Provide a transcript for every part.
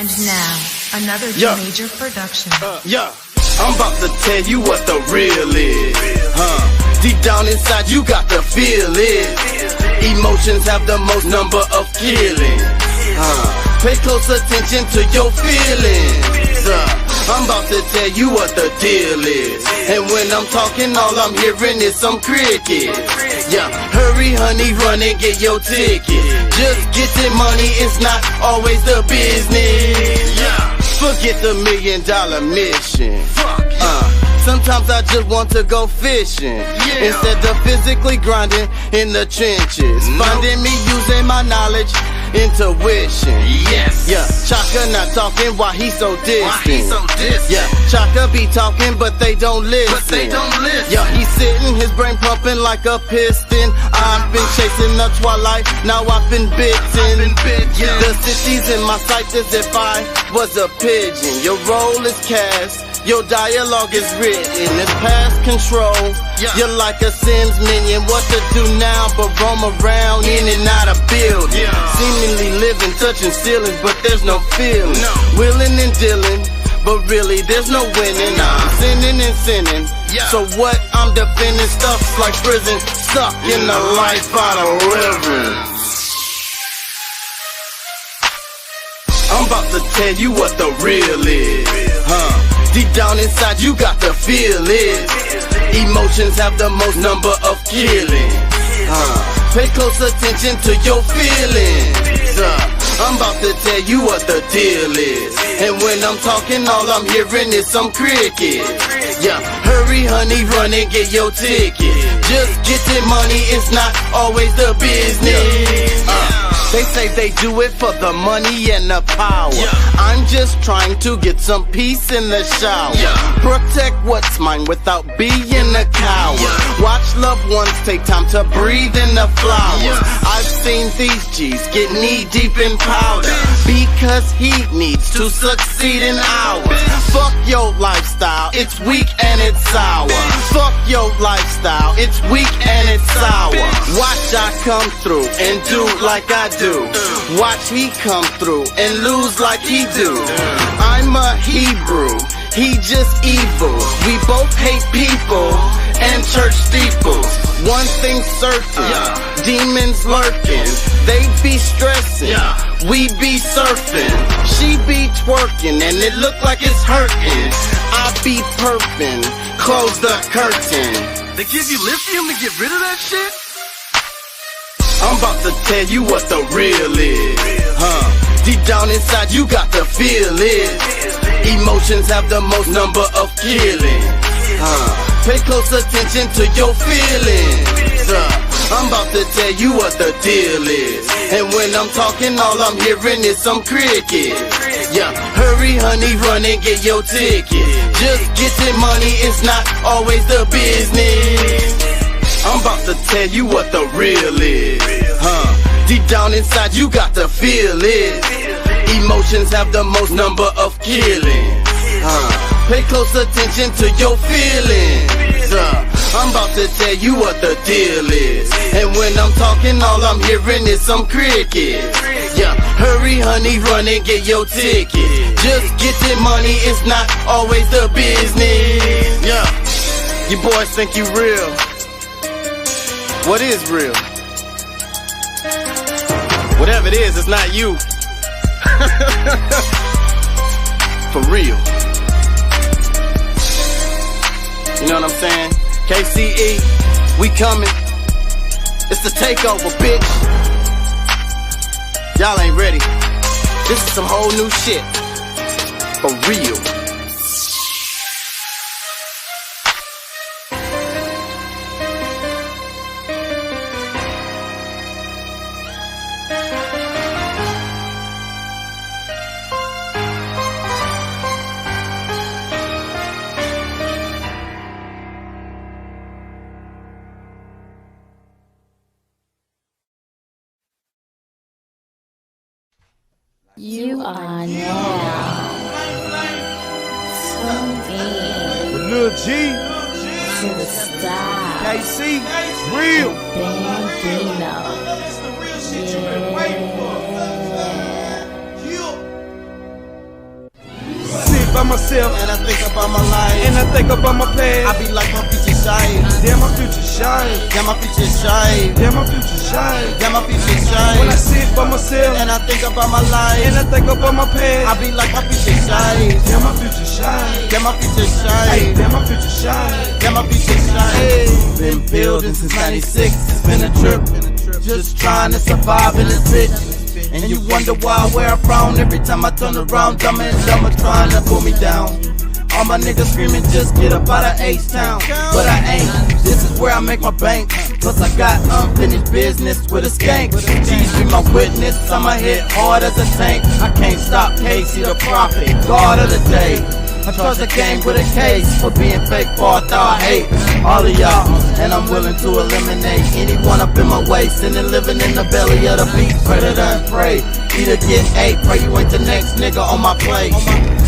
And now, another major production. I'm about to tell you what the real is. Deep down inside, you got to feel it. Emotions have the most number of killings. Pay close attention to your feelings. I'm about to tell you what the deal is. And when I'm talking, all I'm hearing is some cricket. Hurry honey, run and get your ticket. Just getting money is not always the business. Forget the $1 million mission. Sometimes I just want to go fishing instead of physically grinding in the trenches. Finding me using my knowledge, intuition. Chaka not talking while he's so distant. Chaka be talking but they don't listen. He's sitting, his brain pumping like a piston. I've been chasing the twilight, now I've been bitten. The city's in my sights as if I was a pigeon. Your role is cast, your dialogue is written, it's past control. You're like a Sims minion, what to do now but roam around in and out of buildings. Seemingly living, touching ceilings, but there's no feeling. Willing and dealing, but really there's no winning. I'm sinning and sinning, so what I'm defending stuff's like prison, stuck in the life out of reverence. I'm about to tell you what the real is. Deep down inside, you got to feel it. Emotions have the most number of killings. Pay close attention to your feelings. I'm about to tell you what the deal is. And when I'm talking, all I'm hearing is some cricket. Hurry honey, run and get your ticket. Just getting money is not always the business. They say they do it for the money and the power. I'm just trying to get some peace in the shower. Protect what's mine without being a coward. Watch loved ones take time to breathe in the flowers. I've seen these G's get knee deep in powder because he needs to succeed in ours. Fuck your lifestyle, it's weak and it's sour. Fuck your lifestyle, it's weak and it's sour. Watch I come through and do like I do. Watch he come through and lose like he do. I'm a Hebrew, he just evil. We both hate people and church steeples. One thing certain, demons lurking. They be stressing, we be surfing. She be twerking and it look like it's hurting. I be perping, close the curtain. They give you lithium to get rid of that shit? I'm about to tell you what the real is. Deep down inside, you got to feel it. Emotions have the most number of killings. Pay close attention to your feelings. I'm about to tell you what the deal is. And when I'm talking, all I'm hearing is some cricket. Hurry honey, run and get your ticket. Just getting money is not always the business. I'm about to tell you what the real is. Deep down inside, you got to feel it. Emotions have the most number of killings. Pay close attention to your feelings. I'm about to tell you what the deal is. And when I'm talking, all I'm hearing is some cricket. Hurry honey, run and get your ticket. Just getting money is not always the business. You boys think you real. What is real? Whatever it is, it's not you. For real. You know what I'm saying? KCE, we coming. It's the takeover, bitch. Y'all ain't ready. This is some whole new shit. For real. You are now tuned in Lil G, to the style KC, real. Bambino. Yeah. myself, and I think about my life, and I think about my past. I be like my future shine. Damn, my future shine. Damn, my future shine. Damn, my future shine. Damn, my future shine. When I sit by myself, and I think about my life, and I think about my past. I be like my future shine. Damn, my future shine. Damn, my future shine. Hey, damn, my future shine. Damn, my future shine. Been building since '96. It's been a trip. Just trying to survive in this bitch. And you wonder why, where I'm from. Every time I turn around, dumber and dumber trying to pull me down. All my niggas screaming, just get up out of H-Town. But I ain't, this is where I make my bank. Plus I got unfinished business with a skank. G's be my witness, I'ma hit hard as a tank. I can't stop Casey the prophet, God of the day. I trust the game with a case for being fake, for thought hate all of y'all, and I'm willing to eliminate anyone up in my way. Sitting living in the belly of the beast, predator and prey. Either get ate, pray you ain't the next nigga on my plate.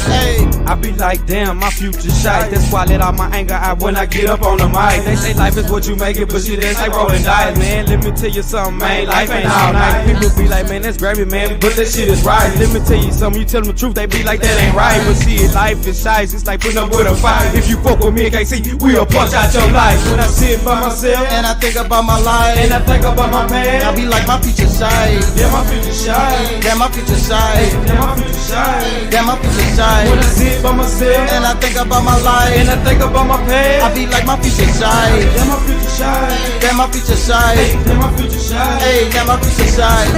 Hey, I be like, damn, my future shite. That's why I let all my anger out when I get up on the mic. They say life is what you make it, but shit, that's like rolling dice, man. Let me tell you something, man. Life ain't all night. People be like, man, that's gravy, man, but that shit is right. Let me tell you something, you tell them the truth, they be like, that ain't right. But shit, life is shite, it's like putting up with a fight. If you fuck with me, can't see, we'll punch out your life. When I sit by myself, and I think about my life, and I think about my past, I be like my future shine. Yeah, my future shine. Damn, my future shine. Damn, my future shine. Damn, my future shine. When I sit by myself, and I think about my life, and I think about my past, I be like my future shine. Damn, my future shine. Damn, my future shine. Damn, my future shine. Hey, damn, my future shine.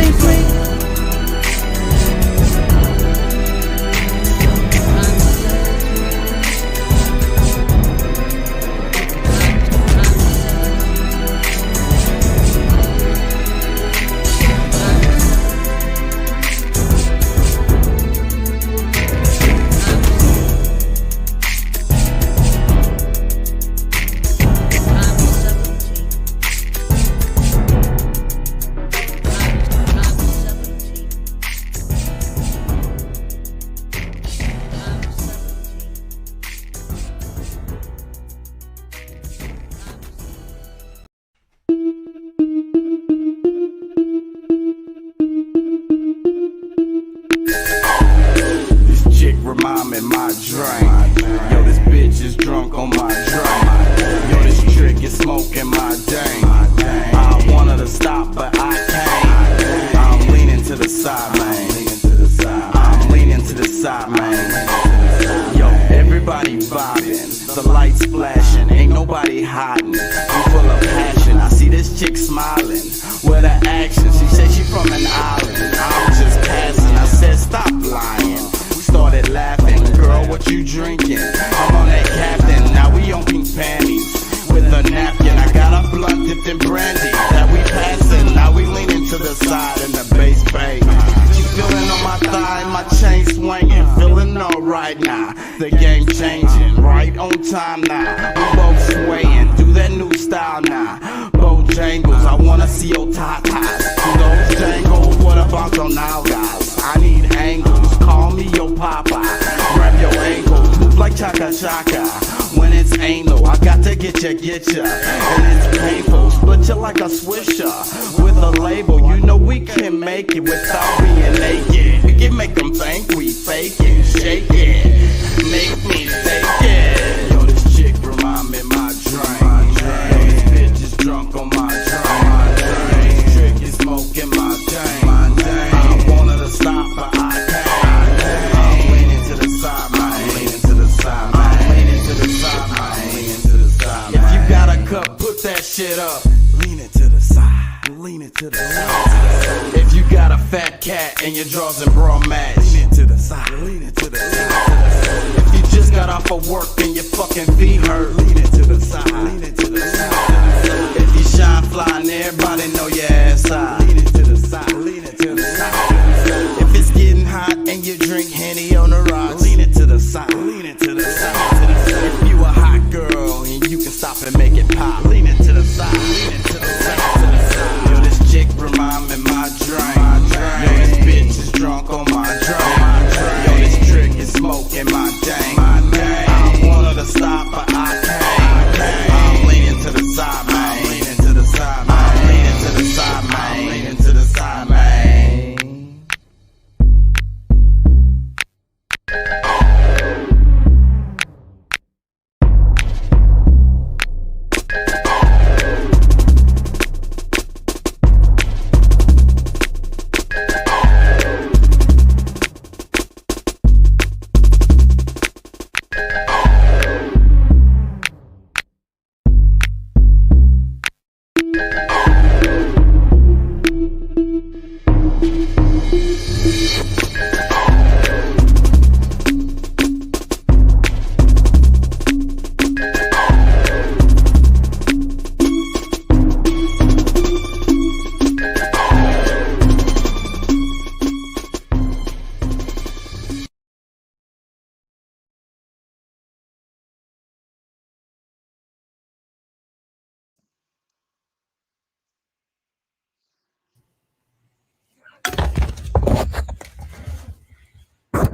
Remind me my drink. Yo, this bitch is drunk on my drink. Yo, this trick is smoking my dang. I wanted to stop, but I can't. I'm leaning to the side, man. I'm leaning to the side, man. Yo, everybody vibing, the lights flashing, ain't nobody hiding. We full of passion. I see this chick smiling with her action. She said she from an island. I was just passing. I said stop lying. Started laughing, girl, what you drinking? I'm on that captain, now we on pink panties with a napkin. I got a blunt dipped in brandy that we passing. Now we leaning to the side in the bass bay. She feeling on my thigh, my chain swinging, feeling alright now. The game changing, right on time now. We both swaying, do that new style now. Bojangles, I wanna see your tatas. Those jangles, what about your now guys? I need angles, call me your papa. Grab your ankles, move like chaka chaka. When it's anal, I got to get ya. And it's painful, split you like a swisher. With a label, you know we can make it without being naked. We can make them think we fake it, shake it, make me take it. Yo, this chick remind me my drink. Yo, this bitch is drunk on my drink. This trick is smoking my dang. I wanted to stop, but I can't. I'm leaning to the side, man. I'm leaning to the side, man. I'm leaning to the side, man. I'm leaning to the side, man. If you got a cup, put that shit up. Lean it to the side. Lean it to the side. If you got a fat cat and your drawers and bra match, lean it to the side. Lean it to the side. If you just got off of work and your fucking feet hurt, lean it to the side. Lean it to the side. If you shine fly and everybody know your ass high, lean it to the side. Lean it to the side. If it's getting hot and you drink Henny on the rocks, lean it to the side. Lean it to the side. If you a hot girl and you can stop and make it pop, lean it to the side. Lean it to the side. Yo, this chick remind me my drink. Yo, this bitch is drunk on my drink. Yo, this trick is smoking my dang. I wanted to stop, but I can't. I'm leaning to the side, man. I'm leaning to the side, man. I'm leaning to the side, man.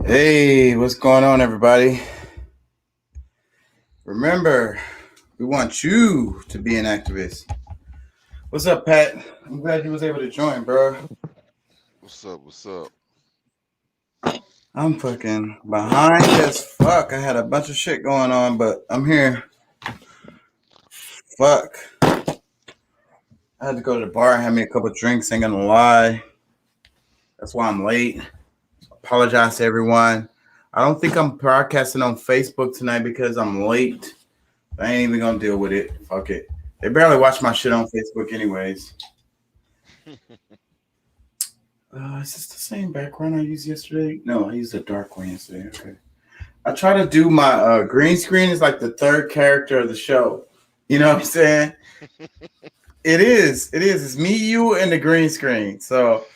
Hey, what's going on, everybody? Remember, we want you to be an activist. What's up, Pat? I'm glad you was able to join, bro. What's up? What's up? I'm fucking behind as fuck. I had a bunch of shit going on, but I'm here. Fuck. I had to go to the bar and have me a couple drinks, ain't gonna lie. That's why I'm late. Apologize to everyone. I don't think I'm broadcasting on Facebook tonight because I'm late. I ain't even gonna deal with it. Fuck it. They barely watch my shit on Facebook anyways. Is this the same background I used yesterday? No, I used a dark one yesterday. Okay. I try to do my green screen is like the third character of the show. You know what I'm saying? It is. It's me, you, and the green screen. So,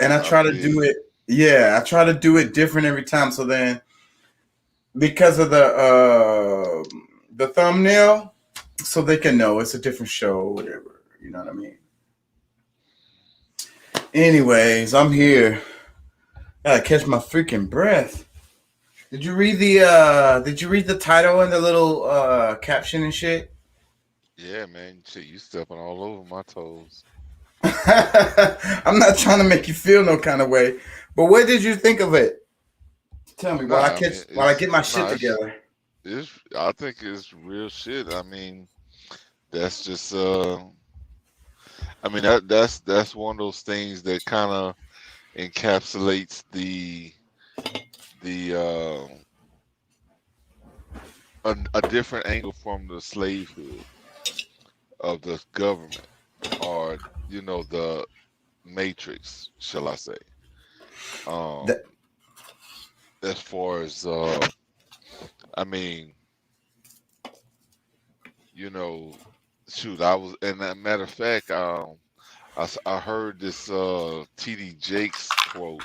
and I try to do it. Yeah, I try to do it different every time. So then, because of the thumbnail, so they can know it's a different show or whatever. You know what I mean? Anyways, I'm here. Gotta catch my freaking breath. Did you read the title and the little caption and shit? Yeah, man. Shit, you stepping all over my toes. I'm not trying to make you feel no kind of way, but what did you think of it? Tell me while I get my shit together. I think it's real shit. I mean, that's just I mean that's one of those things that kind of encapsulates the a different angle from the slavehood of the government, or the matrix, shall I say. As far as I mean, shoot, I was, and as a matter of fact, I heard this TD Jakes quote,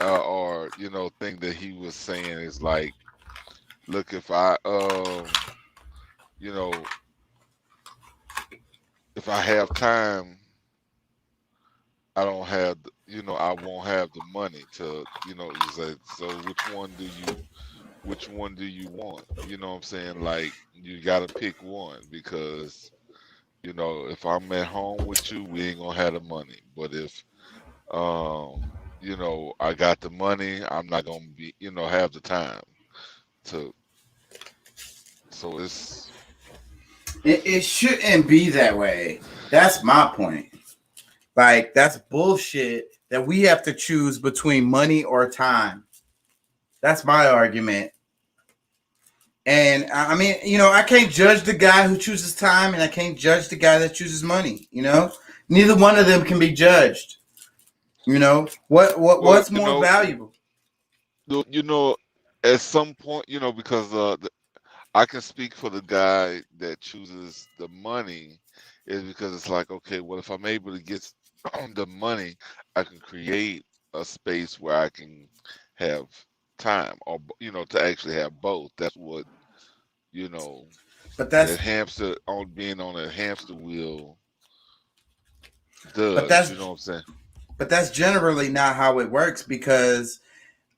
or thing that he was saying is like, look, if I if I have time, I don't have, I won't have the money to, you say, so which one do you want? You know what I'm saying? Like, you got to pick one, because, if I'm at home with you, we ain't gonna have the money. But if, I got the money, I'm not gonna be, have the time to. So it shouldn't be that way. That's my point. Like, that's bullshit that we have to choose between money or time. That's my argument. And I mean, I can't judge the guy who chooses time, and I can't judge the guy that chooses money. Neither one of them can be judged. What's more valuable? At some point, because I can speak for the guy that chooses the money, is because it's like, okay, well, if I'm able to get the money, I can create a space where I can have time, or to actually have both. That's what but that's that hamster, on being on a hamster wheel, but does. that's You know what I'm saying? but that's generally not how it works, because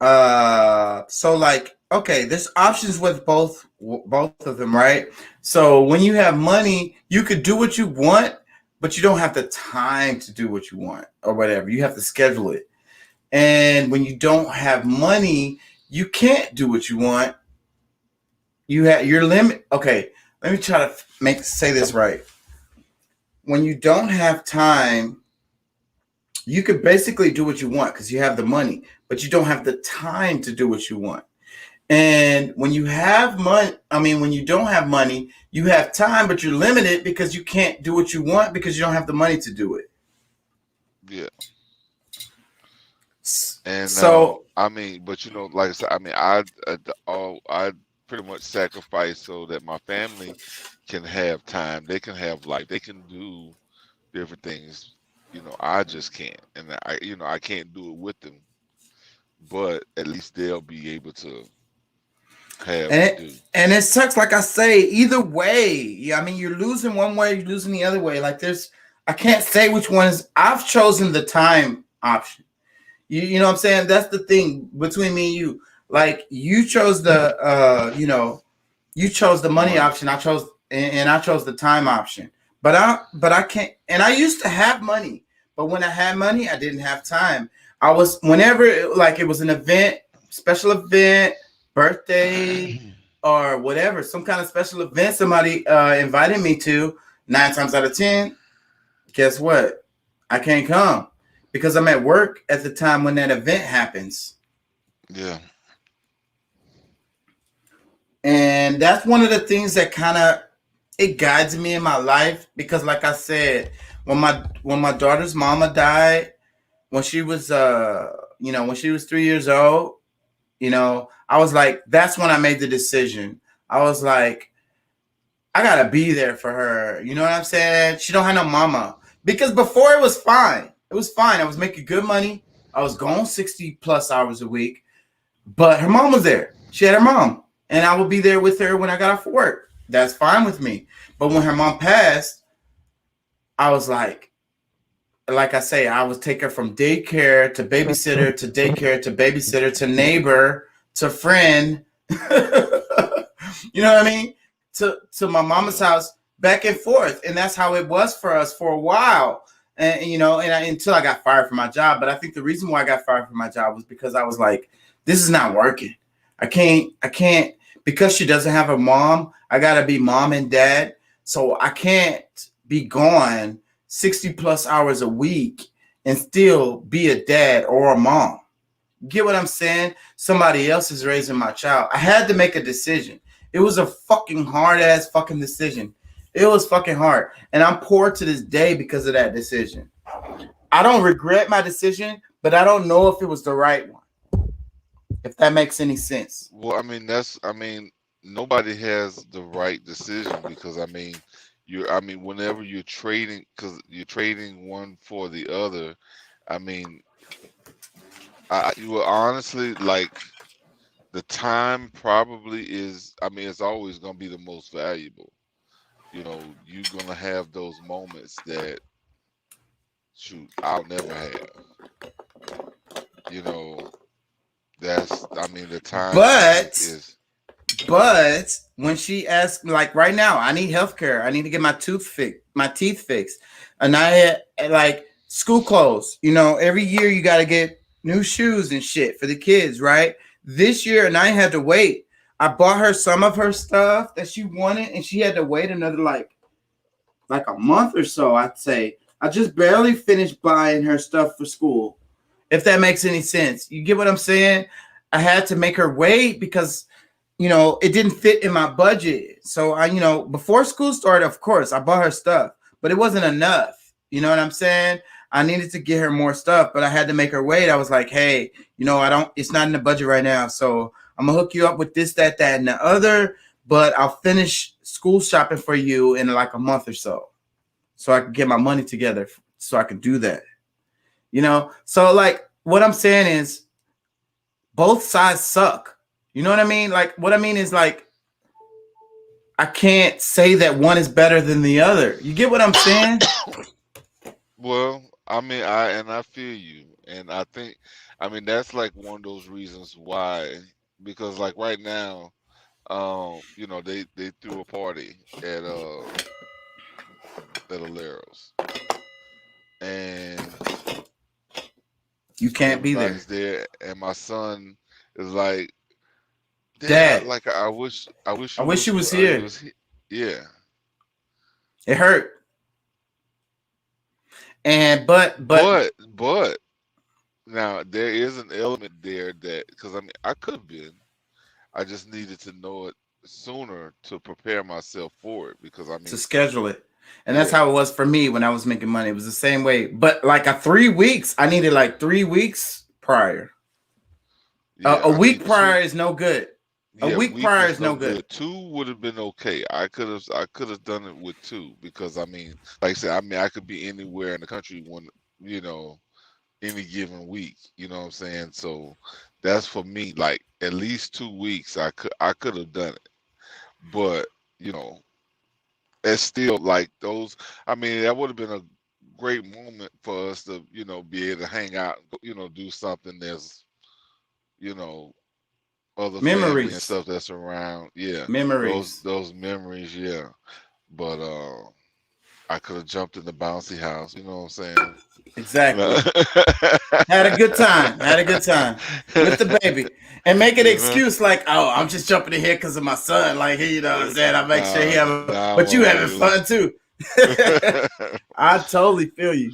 so like, okay, there's options with both of them, right? So when you have money, you could do what you want, but you don't have the time to do what you want or whatever. You have to schedule it. And when you don't have money, you can't do what you want. You have your limit. Okay, let me try to say this right. When you don't have time, you could basically do what you want because you have the money, but you don't have the time to do what you want. And when you have money, when you don't have money, you have time, but you're limited because you can't do what you want because you don't have the money to do it. Yeah. And So I mean, but like I said, I mean, I pretty much sacrifice so that my family can have time, they can have life, they can do different things. I just can't, and I can't do it with them. But at least they'll be able to have and and it, do. and it sucks. Like I say, either way. Yeah, I mean, you're losing one way, you're losing the other way. Like I can't say which one is. I've chosen the time option. You know what I'm saying? That's the thing between me and you. Like you chose you chose the money Money. option. And I chose the time option. But I can't. And I used to have money, but when I had money, I didn't have time. I was whenever like it was an event, special event, birthday, or whatever, some kind of special event somebody invited me to. 9 times out of 10, guess what? I can't come because I'm at work at the time when that event happens. Yeah. And that's one of the things that kind of it guides me in my life because like I said, when my daughter's mama died, when she was when she was 3 years old, I was like, that's when I made the decision. I was like, I gotta be there for her. You know what I'm saying? She don't have no mama. Because before it was fine. It was fine. I was making good money. I was going 60 plus hours a week. But her mom was there. She had her mom. And I would be there with her when I got off of work. That's fine with me. But when her mom passed, I was like I say, I would take her from daycare to babysitter to daycare to babysitter to neighbor to friend. You know what I mean? To my mama's Yeah. house, back and forth, and that's how it was for us for a while. And until I got fired from my job. But I think the reason why I got fired from my job was because I was like, this is not working. I can't because she doesn't have a mom. I gotta be mom and dad, so I can't be gone 60 plus hours a week and still be a dad or a mom. Get what I'm saying? Somebody else is raising my child. I had to make a decision. It was a fucking hard ass fucking decision. It was fucking hard. And I'm poor to this day because of that decision. I don't regret my decision, but I don't know if it was the right one. If that makes any sense. Well, I mean, nobody has the right decision because whenever you're trading, because you're trading one for the other, I mean, you will honestly like the time probably is. I mean, it's always gonna be the most valuable. You're gonna have those moments that shoot I'll never have. You know, I mean, the time I think But is. But when she asked, like right now, I need health care. I need to get my teeth fixed. And I had like school clothes. Every year you got to get new shoes and shit for the kids, right? This year, and I had to wait. I bought her some of her stuff that she wanted, and she had to wait another like a month or so, I'd say. I just barely finished buying her stuff for school, if that makes any sense. You get what I'm saying? I had to make her wait because it didn't fit in my budget. So before school started, of course, I bought her stuff, but it wasn't enough. You know what I'm saying? I needed to get her more stuff, but I had to make her wait. I was like, hey, it's not in the budget right now. So I'm gonna hook you up with this, that, and the other, but I'll finish school shopping for you in like a month or so. So I can get my money together so I can do that. So like what I'm saying is both sides suck. You know what I mean? Like, what I mean is like, I can't say that one is better than the other. You get what I'm saying? Well, I mean, I feel you, and I think, I mean, that's like one of those reasons why, because like right now, they threw a party at Aleros, and You can't be there. everybody's there, and my son is like, Dad, Dad, like I wish I wish you was here. Yeah. It hurt. And but But now there is an element there that, because I mean, I could have been. I just needed to know it sooner to prepare myself for it, because I to mean, schedule it. And that's yeah, how it was for me when I was making money. It was the same way. But like 3 weeks, I needed like 3 weeks prior. Yeah, A I mean week prior two. is no good. A Yeah, week week prior was is no no good. good. Two would have been okay. I could have done it with two because I mean, like I said, I mean I could be anywhere in the country when you know any given week. You know what I'm saying? So that's for me. Like at least 2 weeks, I could have done it. But you know, it's still like those. I mean, that would have been a great moment for us to be able to hang out, do something that's you know other family and Memories. stuff that's around. Yeah, those Memories. those memories. Yeah, but I could have jumped in the bouncy house. You know what I'm saying? Exactly. Had a good time. Had a good time with the baby. And make an You know? excuse like, oh, I'm just jumping in here because of my son. Like, you know what I'm saying? I make sure he Nah, have a, nah, I but you won't having do fun too. it. I totally feel you.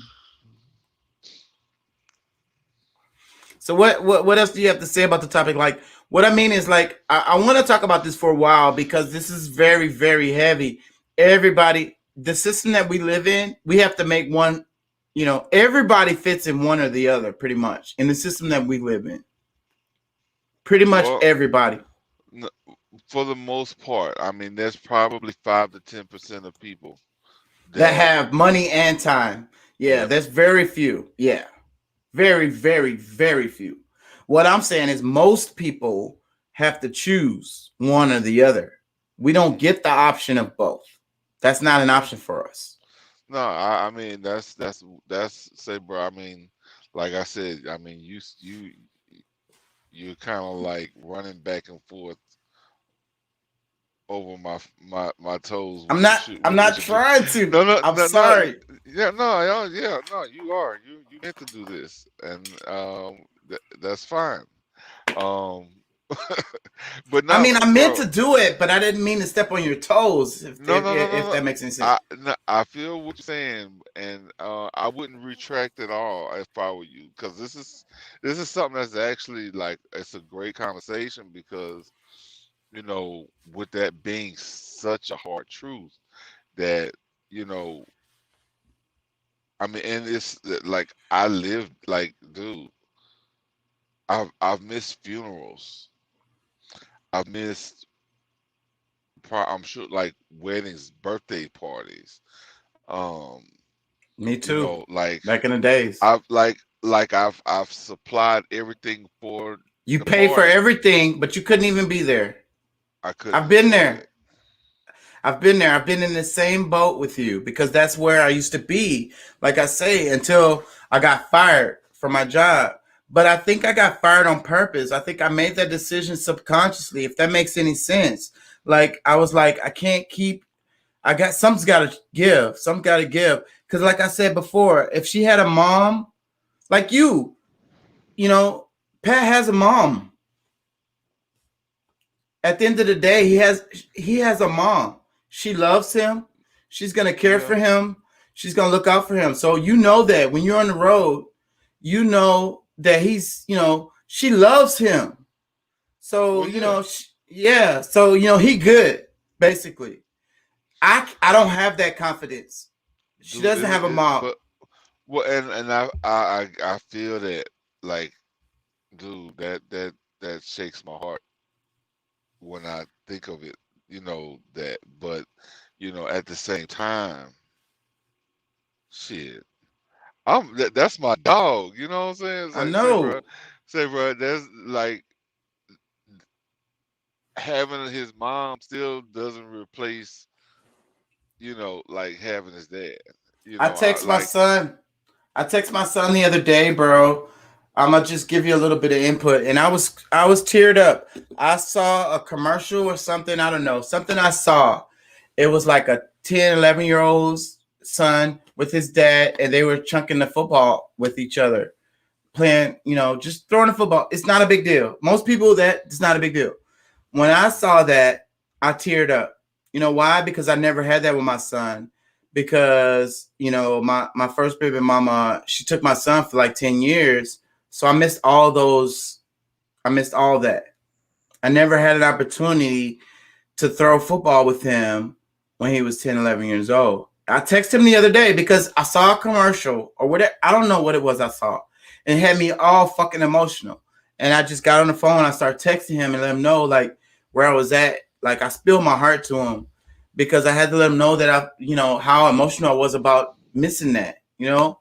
So what else do you have to say about the topic? Like what I mean is like I want to talk about this for a while because this is very, very heavy. Everybody, the system that we live in, we have to make one, everybody fits in one or the other pretty much in the system that we live in. Pretty much Well, everybody n- for the most part, I mean, there's probably 5 to 10% of people that that, have money and time. Yeah, yeah, that's very few. Yeah. Very, very, very few. What I'm saying is most people have to choose one or the other. We don't get the option of both. That's not an yeah. option for us. No, I mean that's say, bro. I mean, like I said, I mean, you're kind of like running back and forth over my toes I'm with not I'm what not you do. trying to. No, no, I'm no, no. sorry. Yeah, no, yeah, no. You are you meant to do this, and that's fine. Um, but I not, mean, I meant bro. to do it, but I didn't mean to step on your toes if No, no, no, no, if no. that makes any sense. I feel what you're saying, and I wouldn't retract at all if I were you, because this is something that's actually like it's a great conversation because with that being such a hard truth that you know, I mean, and it's like I live like, dude, I've missed funerals, I've missed, I'm sure like weddings, birthday parties, um, Me too. like Back in the days. I've supplied everything for You the paid for party. everything, but you couldn't even be there. I couldn't I've been enjoy there. it. I've been there. I've been in the same boat with you because that's where I used to be. Like I say, until I got fired from my job. But I think I got fired on purpose. I think I made that decision subconsciously, if that makes any sense. Like I was like, I can't keep. I got something's got to give. Something got to give. Because like I said before, if she had a mom like you know, Pat has a mom. At the end of the day, he has a mom. She loves him. She's gonna care Yeah. for him. She's gonna look out for him. So you know that when you're on the road, you know that she loves him. So Well, yeah. yeah. So he good basically. I don't have that confidence. She Dude, doesn't have a mom. but well, and I feel that, like, dude, that shakes my heart when I think of it, that, but at the same time, shit, that's my dog, you know what I'm saying? It's I like, know. say, bro, that's like having his mom still doesn't replace, like having his dad. I I text my like, son. I text my son the other day, bro. I'm gonna just give you a little bit of input, and I was teared up. I saw a commercial or something. I don't know something I saw. It was like a 10, 11-year old's son with his dad, and they were chunking the football with each other, playing. Just throwing the football. It's not a big deal. Most people it's not a big deal. When I saw that, I teared up. You know why? Because I never had that with my son. Because my first baby mama, she took my son for like 10 years, so I missed all those. I missed all that. I never had an opportunity to throw football with him when he was 10, 11 years old. I texted him the other day because I saw a commercial or whatever. I don't know what it was I saw. and it had me all fucking emotional. And I just got on the phone. I started texting him and let him know like where I was at. Like I spilled my heart to him because I had to let him know that I, you know, how emotional I was about missing that, you know.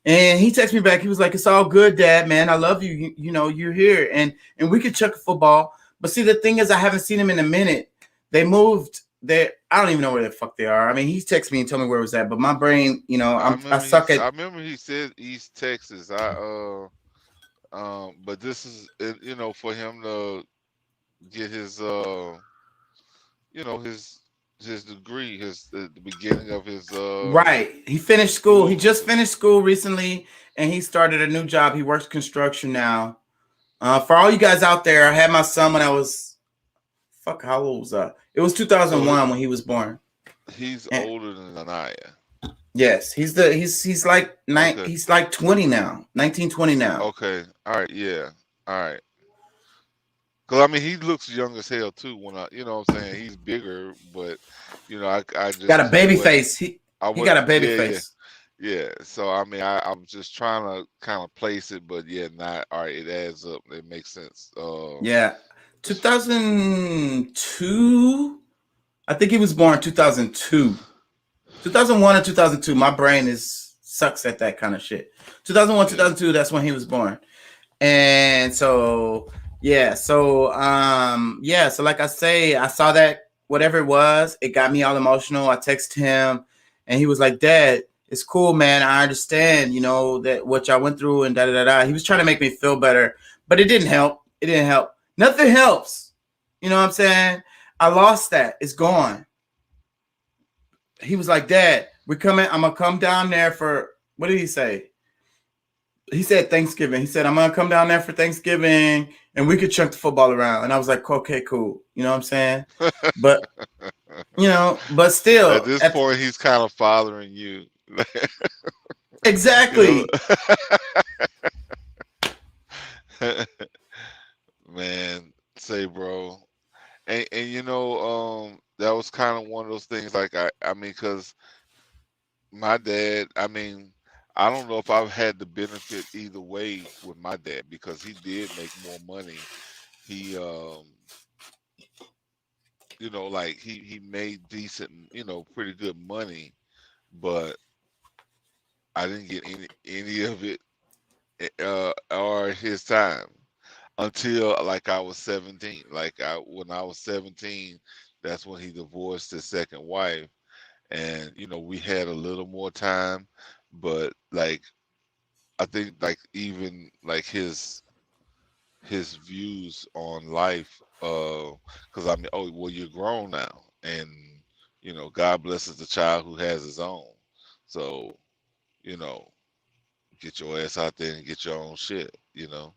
And he texted me back. He was like, "It's all good, Dad, man. I love you. You know, you're here, and we could chuck a football." But see, the thing is, I haven't seen him in a minute. They moved. I don't even know where the fuck they are. I mean, he texted me and told me where it was at, but my brain, you know, I suck at. I remember he said East Texas. But this is, you know, for him to get his, you know, his degree, the beginning of his. Right. He finished school. He just finished school recently, and he started a new job. He works construction now. For all you guys out there, I had my son when I was, how old was I? It was 2001 when he was born. He's older than Anaya. Yes, he's like Okay. he's like 20 now, 19, 20 now. Okay. All right. Yeah. All right. Because I mean, he looks young as hell too. When you know what I'm saying, he's bigger, but you know, I just Got a baby face. He got a baby face. Yeah. So I mean, I'm just trying to kind of place it, but yeah, not all right. It adds up. It makes sense. Yeah, 2002. I think he was born 2002. 2001 or 2002. My brain sucks at that kind of shit. 2001, 2002. That's when he was born. And so yeah, so so like I say, I saw that whatever it was, it got me all emotional. I texted him, and he was like, "Dad, it's cool, man. I understand, you know, that what y'all went through and da da da da." He was trying to make me feel better, but it didn't help. It didn't help. Nothing helps. You know what I'm saying? I lost that. It's gone. He was like, "Dad, we're coming. I'm gonna come down there for," what did he say? He said Thanksgiving. He said, "I'm gonna come down there for Thanksgiving, and we could chuck the football around." And I was like, "Okay, cool." You know what I'm saying? But you know, but still, at this point, he's kind of fathering you. Exactly. You know? Man, say, bro, and you know, that was kind of one of those things. Like I mean, because my dad, I mean, I don't know if I've had the benefit either way with my dad because he did make more money. He, you know, like he made decent, you know, pretty good money, but I didn't get any of it or his time until like I was 17. Like when I was 17, that's when he divorced his second wife, and you know we had a little more time, but like I think like even like his views on life, because I mean, oh well, you're grown now, and you know God blesses the child who has his own, so you know get your ass out there and get your own shit, you know,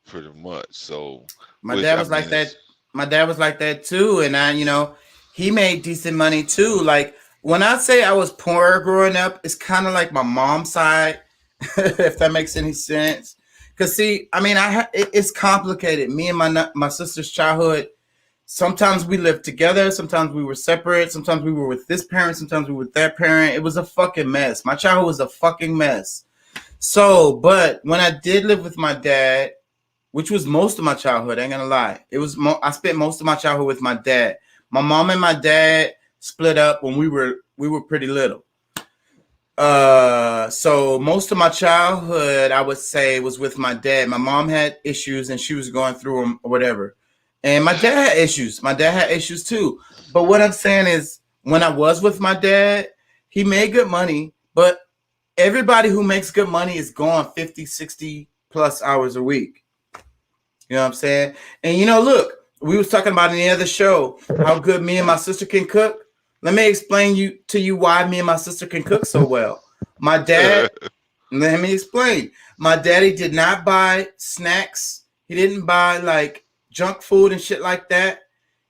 pretty much. So my dad was like that. My dad was like that too, and you know, he made decent money too. Like when I say I was poor growing up, it's kind of like my mom's side, if that makes any sense. Because see, I mean, it's complicated. Me and my sister's childhood. Sometimes we lived together. Sometimes we were separate. Sometimes we were with this parent. Sometimes we were with that parent. It was a fucking mess. My childhood was a fucking mess. So, but when I did live with my dad, which was most of my childhood, I ain't gonna lie, it was I spent most of my childhood with my dad. My mom and my dad split up when we were pretty little. So most of my childhood, I would say, was with my dad. My mom had issues and she was going through them or whatever. And my dad had issues. My dad had issues too. But what I'm saying is when I was with my dad, he made good money, but everybody who makes good money is gone 50, 60 plus hours a week. You know what I'm saying? And you know, look, we was talking about in the other show how good me and my sister can cook. Let me explain to you why me and my sister can cook so well. My dad, let me explain. My daddy did not buy snacks. He didn't buy like junk food and shit like that.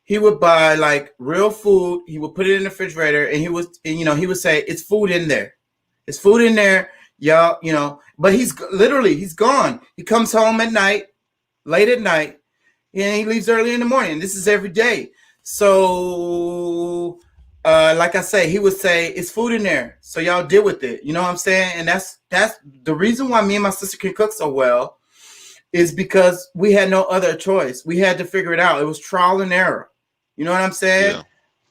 He would buy like real food. He would put it in the refrigerator, and he would say, "It's food in there. It's food in there, y'all." You know, but he's gone. He comes home at night, late at night, and he leaves early in the morning. This is every day. So like I say, he would say, "It's food in there, so y'all deal with it." You know what I'm saying? And that's the reason why me and my sister can cook so well is because we had no other choice. We had to figure it out. It was trial and error. You know what I'm saying?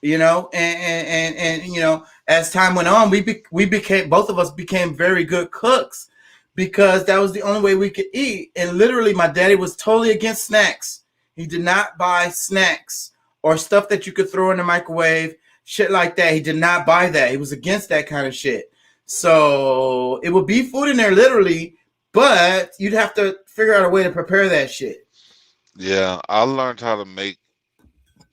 Yeah. And as time went on, we became, both of us became very good cooks because that was the only way we could eat. And literally, my daddy was totally against snacks. He did not buy snacks or stuff that you could throw in the microwave, shit like that. He did not buy that. He was against that kind of shit. So it would be food in there, literally, but you'd have to figure out a way to prepare that shit. Yeah. I learned how to make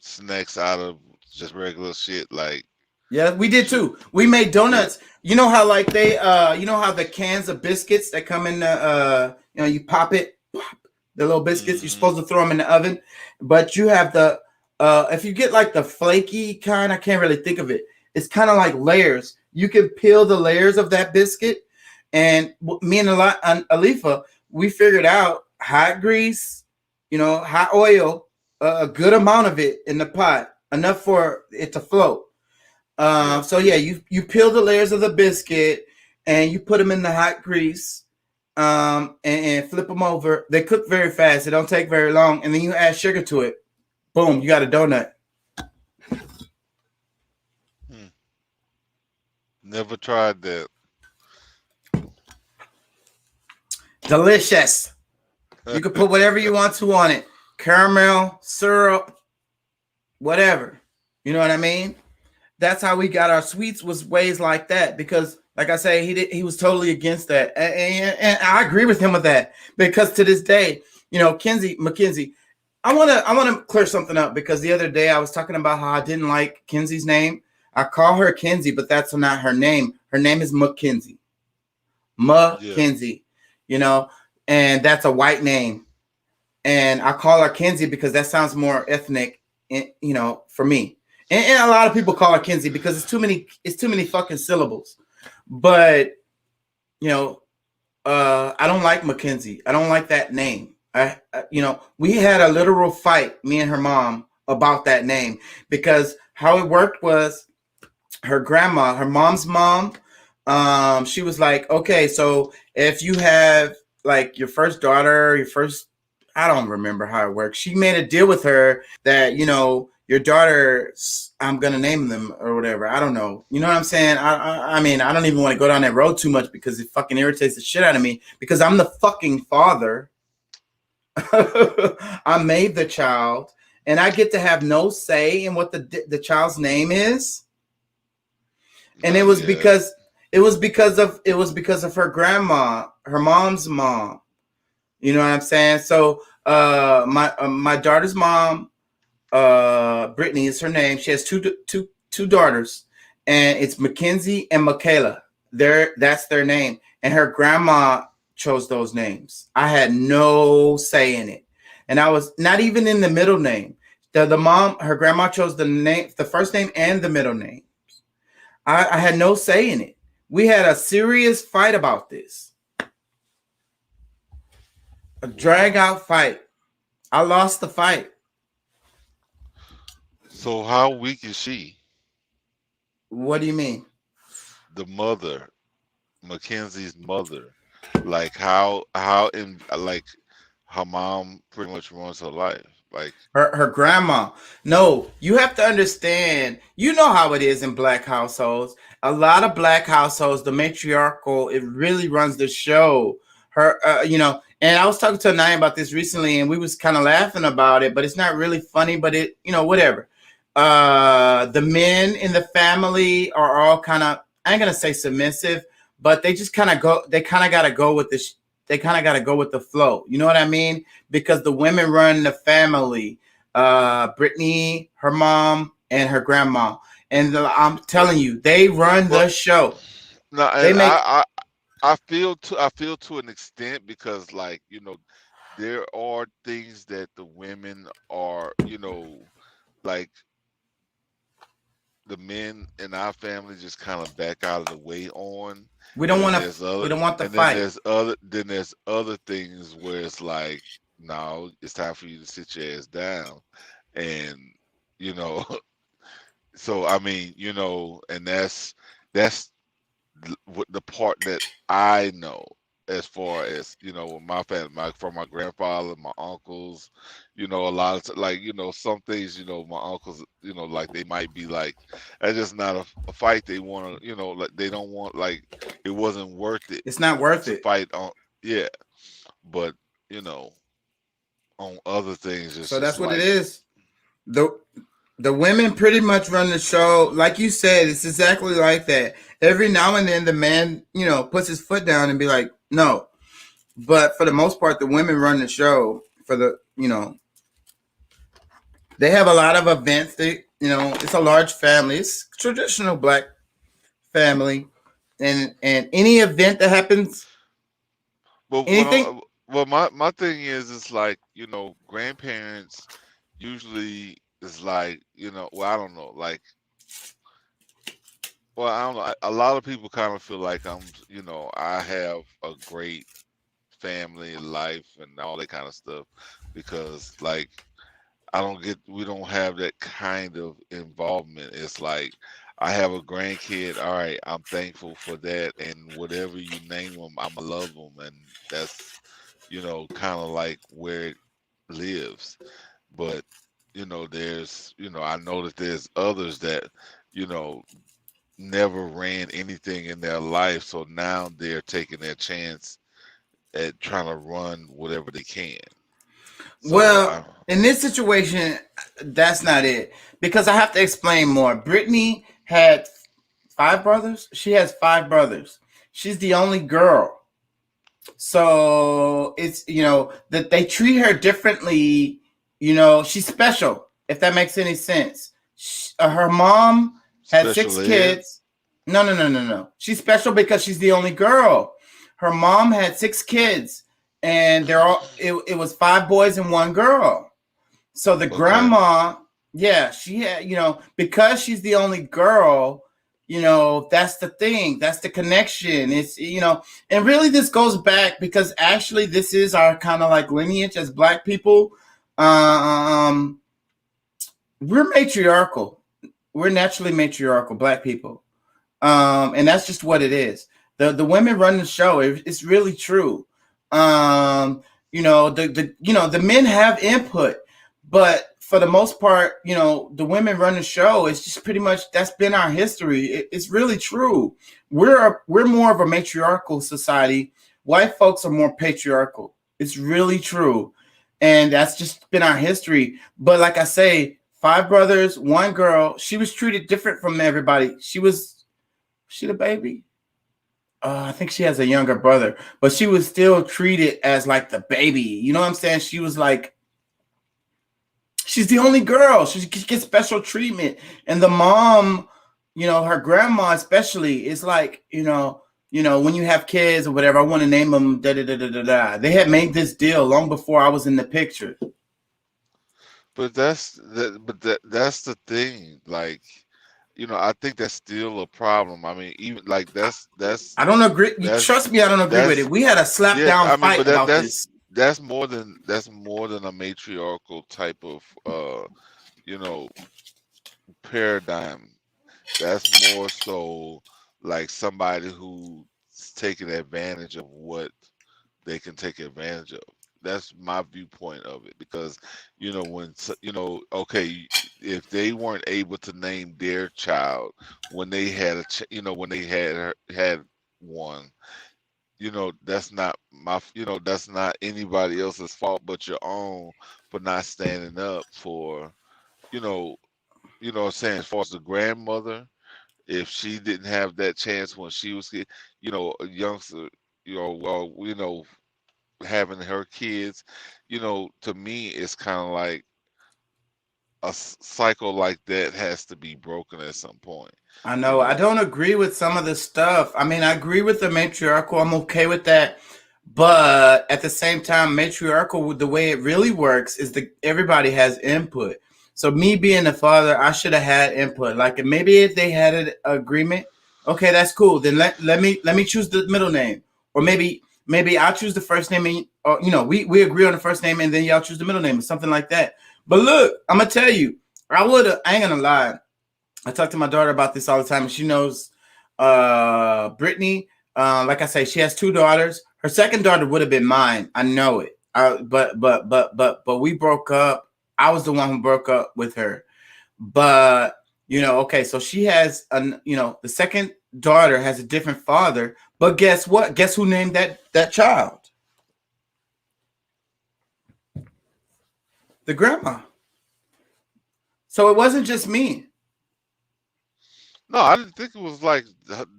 snacks out of just regular shit like Yeah, we did shit. too. We made Yeah. donuts. You know how like you know how the cans of biscuits that come in the you pop it, pop, the little biscuits. You're Hmm. supposed to throw them in the oven, but you have the if you get like the flaky kind, I can't really think of it. It's kind of like layers. You can peel the layers of that biscuit, and me and Alifa, we figured out hot grease, hot oil, a good amount of it in the pot, enough for it to float. Yeah. So yeah, you peel the layers of the biscuit and you put them in the hot grease, and flip them over. They cook very fast. It don't take very long, and then you add sugar to it. Boom, you got a donut. Hmm. Never tried that. Delicious. You can put whatever you want to on it. Caramel, syrup, whatever. You know what I mean? That's how we got our sweets, was ways like that, because like I say, he was totally against that, and I agree with him with that, because to this day, Mackenzie, I want to clear something up, because the other day I was talking about how I didn't like Kenzie's name. I call her Kenzie, but that's not her name. Her name is Mackenzie. Yeah. Mackenzie, you know, and that's a white name. And I call her Kenzie because that sounds more ethnic, for me. And a lot of people call her Kenzie because it's too many fucking syllables. But you know, I don't like Mackenzie. I don't like that name. We had a literal fight, me and her mom, about that name, because how it worked was her grandma, her mom's mom, she was like, okay, so if you have like your first daughter, your first, I don't remember how it works. She made a deal with her that, your daughter, I'm gonna name them or whatever. I don't know. You know what I'm saying? I mean, I don't even want to go down that road too much because it fucking irritates the shit out of me, because I'm the fucking father. I made the child, and I get to have no say in what the child's name is. And it Not was yet. because it was because of her grandma, her mom's mom. You know what I'm saying? So my daughter's mom, Brittany is her name. She has two daughters, and it's Mackenzie and Michaela. That's their name, and her grandma chose those names. I had no say in it, and I was not even in the middle name. The mom, her grandma chose the first name and the middle name. I had no say in it. We had a serious fight about this, a drag Wow. out fight. I lost the fight. So how weak is she? What do you mean? The mother, Mackenzie's mother. Like how in like her mom pretty much runs her life. Like Her grandma. No, you have to understand. You know how it is in black households. A lot of black households, the matriarchal, it really runs the show. And I was talking to Anaya about this recently, and we was kind of laughing about it, but it's not really funny. But whatever. The men in the family are all kind of, I ain't gonna say submissive, but they just kind of go. They kind of gotta go with this. They kind of gotta go with the flow. You know what I mean? Because the women run the family. Brittany, her mom, and her grandma, and I'm telling you, they run well the show. no, They and make. I feel to an extent because like, there are things that the women are, like the men in our family just kind of back out of the way on. We And don't then want to. there's other We don't want the and then fight. there's other things where it's like, no, it's time for you to sit your ass down. And, you know, So I mean, and that's what the part that I know as far as with my family, from my grandfather, my uncles, a lot of like some things, my uncles, like they might be like, that's just not a fight they want to, like they don't want, like it wasn't worth it It's not worth to it. fight on. Yeah, but you know on other things it's So just that's what it like, is. The the women pretty much run the show. Like you said, it's exactly like that. Every now and then the man, puts his foot down and be like, no. But for the most part, the women run the show for they have a lot of events. It's a large family. It's traditional black family. And any event that happens, but anything, my thing is, it's like, grandparents usually is like, well, I don't know, like, well, I don't know. A lot of people kind of feel like I have a great family life and all that kind of stuff because, like, we don't have that kind of involvement. It's like, I have a grandkid. All right, I'm thankful for that, and whatever you name them, I'ma love them, and that's, kind of like where it lives. But there's, I know that there's others that, you know, never ran anything in their life, so now they're taking their chance at trying to run whatever they can. So well, in this situation, that's not it. Because I have to explain more. Brittany had five brothers. She has five brothers. She's the only girl. So it's, that they treat her differently. She's special, if that makes any sense. Her mom had six special ed. kids. No, no, no, no, no. She's special because she's the only girl. Her mom had six kids, and it was five boys and one girl. So the Okay. grandma, yeah, she had, because she's the only girl, that's the thing. That's the connection. It's, and really this goes back because actually this is our kind of like lineage as black people. Um, we're matriarchal. We're naturally matriarchal, black people. And that's just what it is. The women run the show. It's really true. The men have input, but for the most part, the women run the show. It's just pretty much that's been our history. It's really true. We're more of a matriarchal society. White folks are more patriarchal. It's really true, and that's just been our history. But like I say, five brothers, one girl. She was treated different from everybody. She the baby. I think she has a younger brother, but she was still treated as like the baby. You know what I'm saying? She was like, she's the only girl. She gets special treatment. And the mom, her grandma especially, is like, when you have kids or whatever, I want to name them da da da da da da. They had made this deal long before I was in the picture. But that's the thing. Like, I think that's still a problem. I mean, even like I don't agree. that's Trust me, I don't agree with it. that's We had a slap yeah. down I mean, fight but about this. that's more than a matriarchal type of you know paradigm. That's more so like somebody who's taking advantage of what they can take advantage of. That's my viewpoint of it because, okay, if they weren't able to name their child when they had when they had one, that's not anybody else's fault but your own for not standing up for, you know, what I'm saying, as far as the grandmother, if she didn't have that chance when she was, a youngster, having her kids, to me, it's kind of like a cycle like that has to be broken at some point. I You know. I know, don't agree with some of the stuff. I mean, I agree with the matriarchal. I'm okay with that. But at the same time, matriarchal, the way it really works is that everybody has input. So me being the father, I should have had input. Like maybe if they had an agreement, okay, that's cool. Then let me choose the middle name, or maybe I'll choose the first name, and or, we agree on the first name, and then y'all choose the middle name, or something like that. But look, I'm gonna tell you, I ain't gonna lie. I talk to my daughter about this all the time, and she knows Brittany. Like I say, she has two daughters. Her second daughter would have been mine. I know it. But we broke up. I was the one who broke up with her. But okay, so she has the second daughter has a different father. But guess what? Guess who named that child? The grandma. So it wasn't just me. No, I didn't think it was like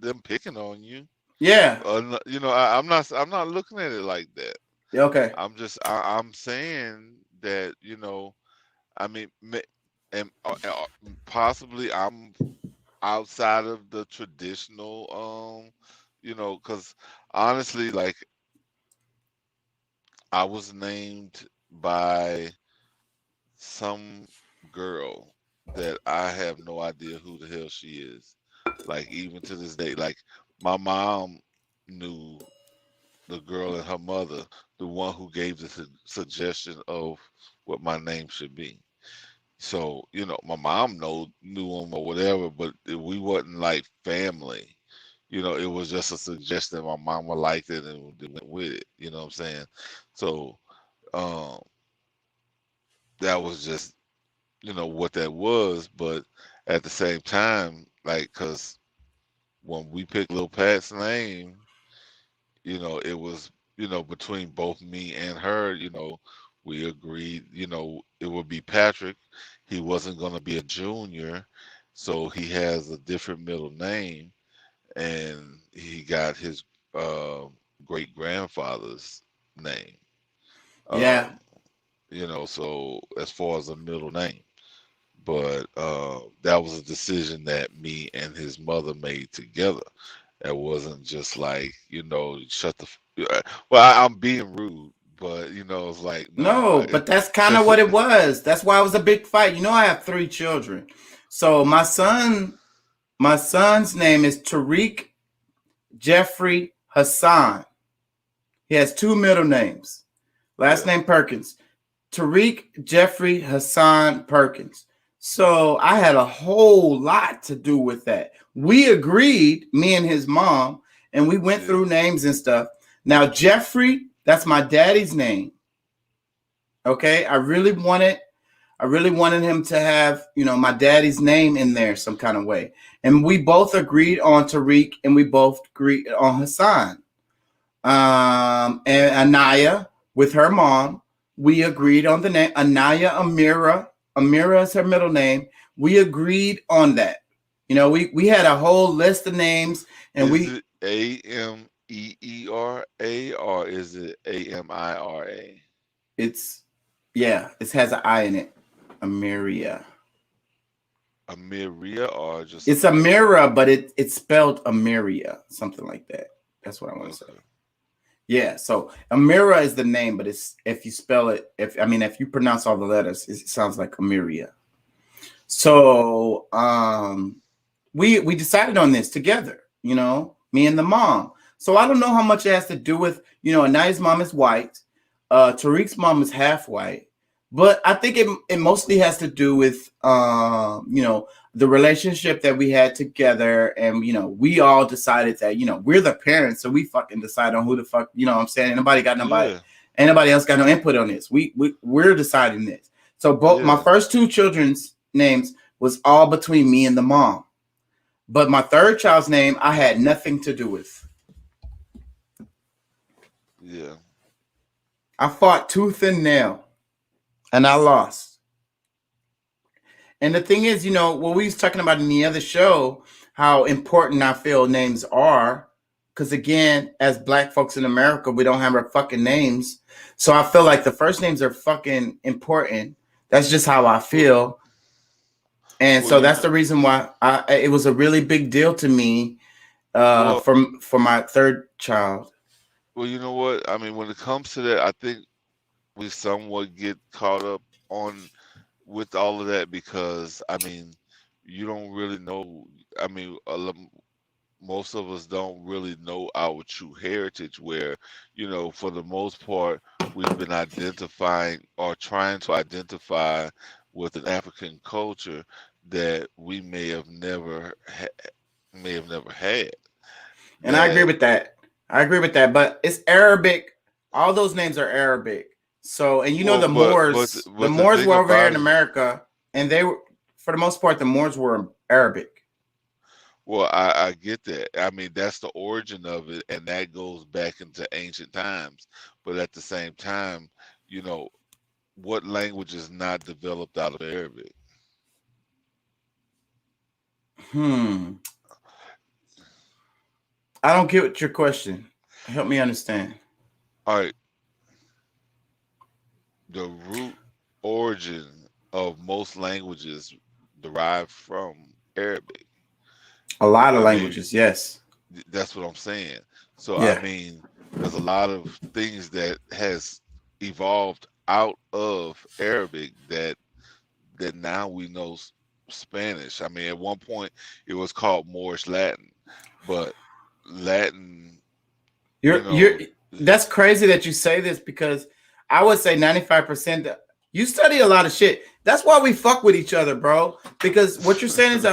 them picking on you. Yeah. I'm not looking at it like that. Yeah, okay. I'm saying that I mean, and possibly I'm outside of the traditional, because honestly, like I was named by some girl that I have no idea who the hell she is. Like even to this day, like my mom knew the girl and her mother, the one who gave the suggestion of what my name should be. So my mom knew him or whatever, but we wasn't like family. It was just a suggestion. My mama liked it and they went with it. You know what I'm saying? So um, that was just what that was. But at the same time, like, cause when we picked Lil Pat's name, it was between both me and her. We agreed. It would be Patrick. He wasn't gonna be a junior, so he has a different middle name, and he got his uh, great grandfather's name. Yeah. Um, so as far as a middle name, but that was a decision that me and his mother made together. It wasn't just like shut the. Well, I'm being rude, but it's like No, no. but that's kind of what it was. That's why it was a big fight. I have three children. So my son's name is Tariq Jeffrey Hassan. He has two middle names. Last Yeah, name Perkins. Tariq Jeffrey Hassan Perkins. So I had a whole lot to do with that. We agreed, me and his mom, and we went yeah, through names and stuff. Now, Jeffrey, that's my daddy's name. Okay. I really wanted him to have, my daddy's name in there some kind of way. And we both agreed on Tariq and we both agreed on Hassan. And Anaya with her mom, we agreed on the name Anaya Amira. Amira is her middle name. We agreed on that. We had a whole list of names, and is we it Ameera or is it Amira? it's yeah, it has an I in it. Amiria. Amiria or just It's Amiria? Amira, but it's spelled Amiria, something like that. That's what I want to say. Okay. Yeah, so Amira is the name, but it's if you spell it, if you pronounce all the letters, it sounds like Amiria. So we decided on this together, me and the mom. So I don't know how much it has to do with, Anaya's mom is white, Tariq's mom is half white, but I think it mostly has to do with the relationship that we had together, and we all decided that we're the parents, so we fucking decide on who the fuck, what I'm saying. Yeah, Anybody else got no input on this. We're deciding this. So both my yeah, first two children's names was all between me and the mom. But my third child's name I had nothing to do with. yeah. I fought tooth and nail and I lost. And the thing is, what we was talking about in the other show, how important I feel names are. Because again, as black folks in America, we don't have our fucking names. So I feel like the first names are fucking important. That's just how I Well, feel. And well, so that's the reason why it was a really big deal to me well, for my third child. you know what? I mean, when it comes to that, I think we somewhat get caught up on with all of that because I mean, you don't really know. I mean, most of us don't really know our true heritage. Where for the most part, we've been identifying or trying to identify with an African culture that we may have never had. And I agree That with that. I agree with that. But it's Arabic. All those names are Arabic. So, and you know well, The but the Moors thing were over here about in it, America, and they were, for the most part, the Moors were Arabic. well, I get that. I mean, that's the origin of it, and that goes back into ancient times. But at the same time, you know, what language is not developed out of Arabic? Hmm. I don't get what your question. Help me understand. All right, the root origin of most languages derive from Arabic. A lot of I mean, languages, yes. that's what I'm saying. So I Yeah. mean, there's a lot of things that has evolved out of Arabic that now we know Spanish. I mean, at one point it was called Moorish Latin, but Latin, you You're know, that's crazy that you say this because I would say 95% that you study a lot of shit. That's why we fuck with each other, bro. Because what you're saying is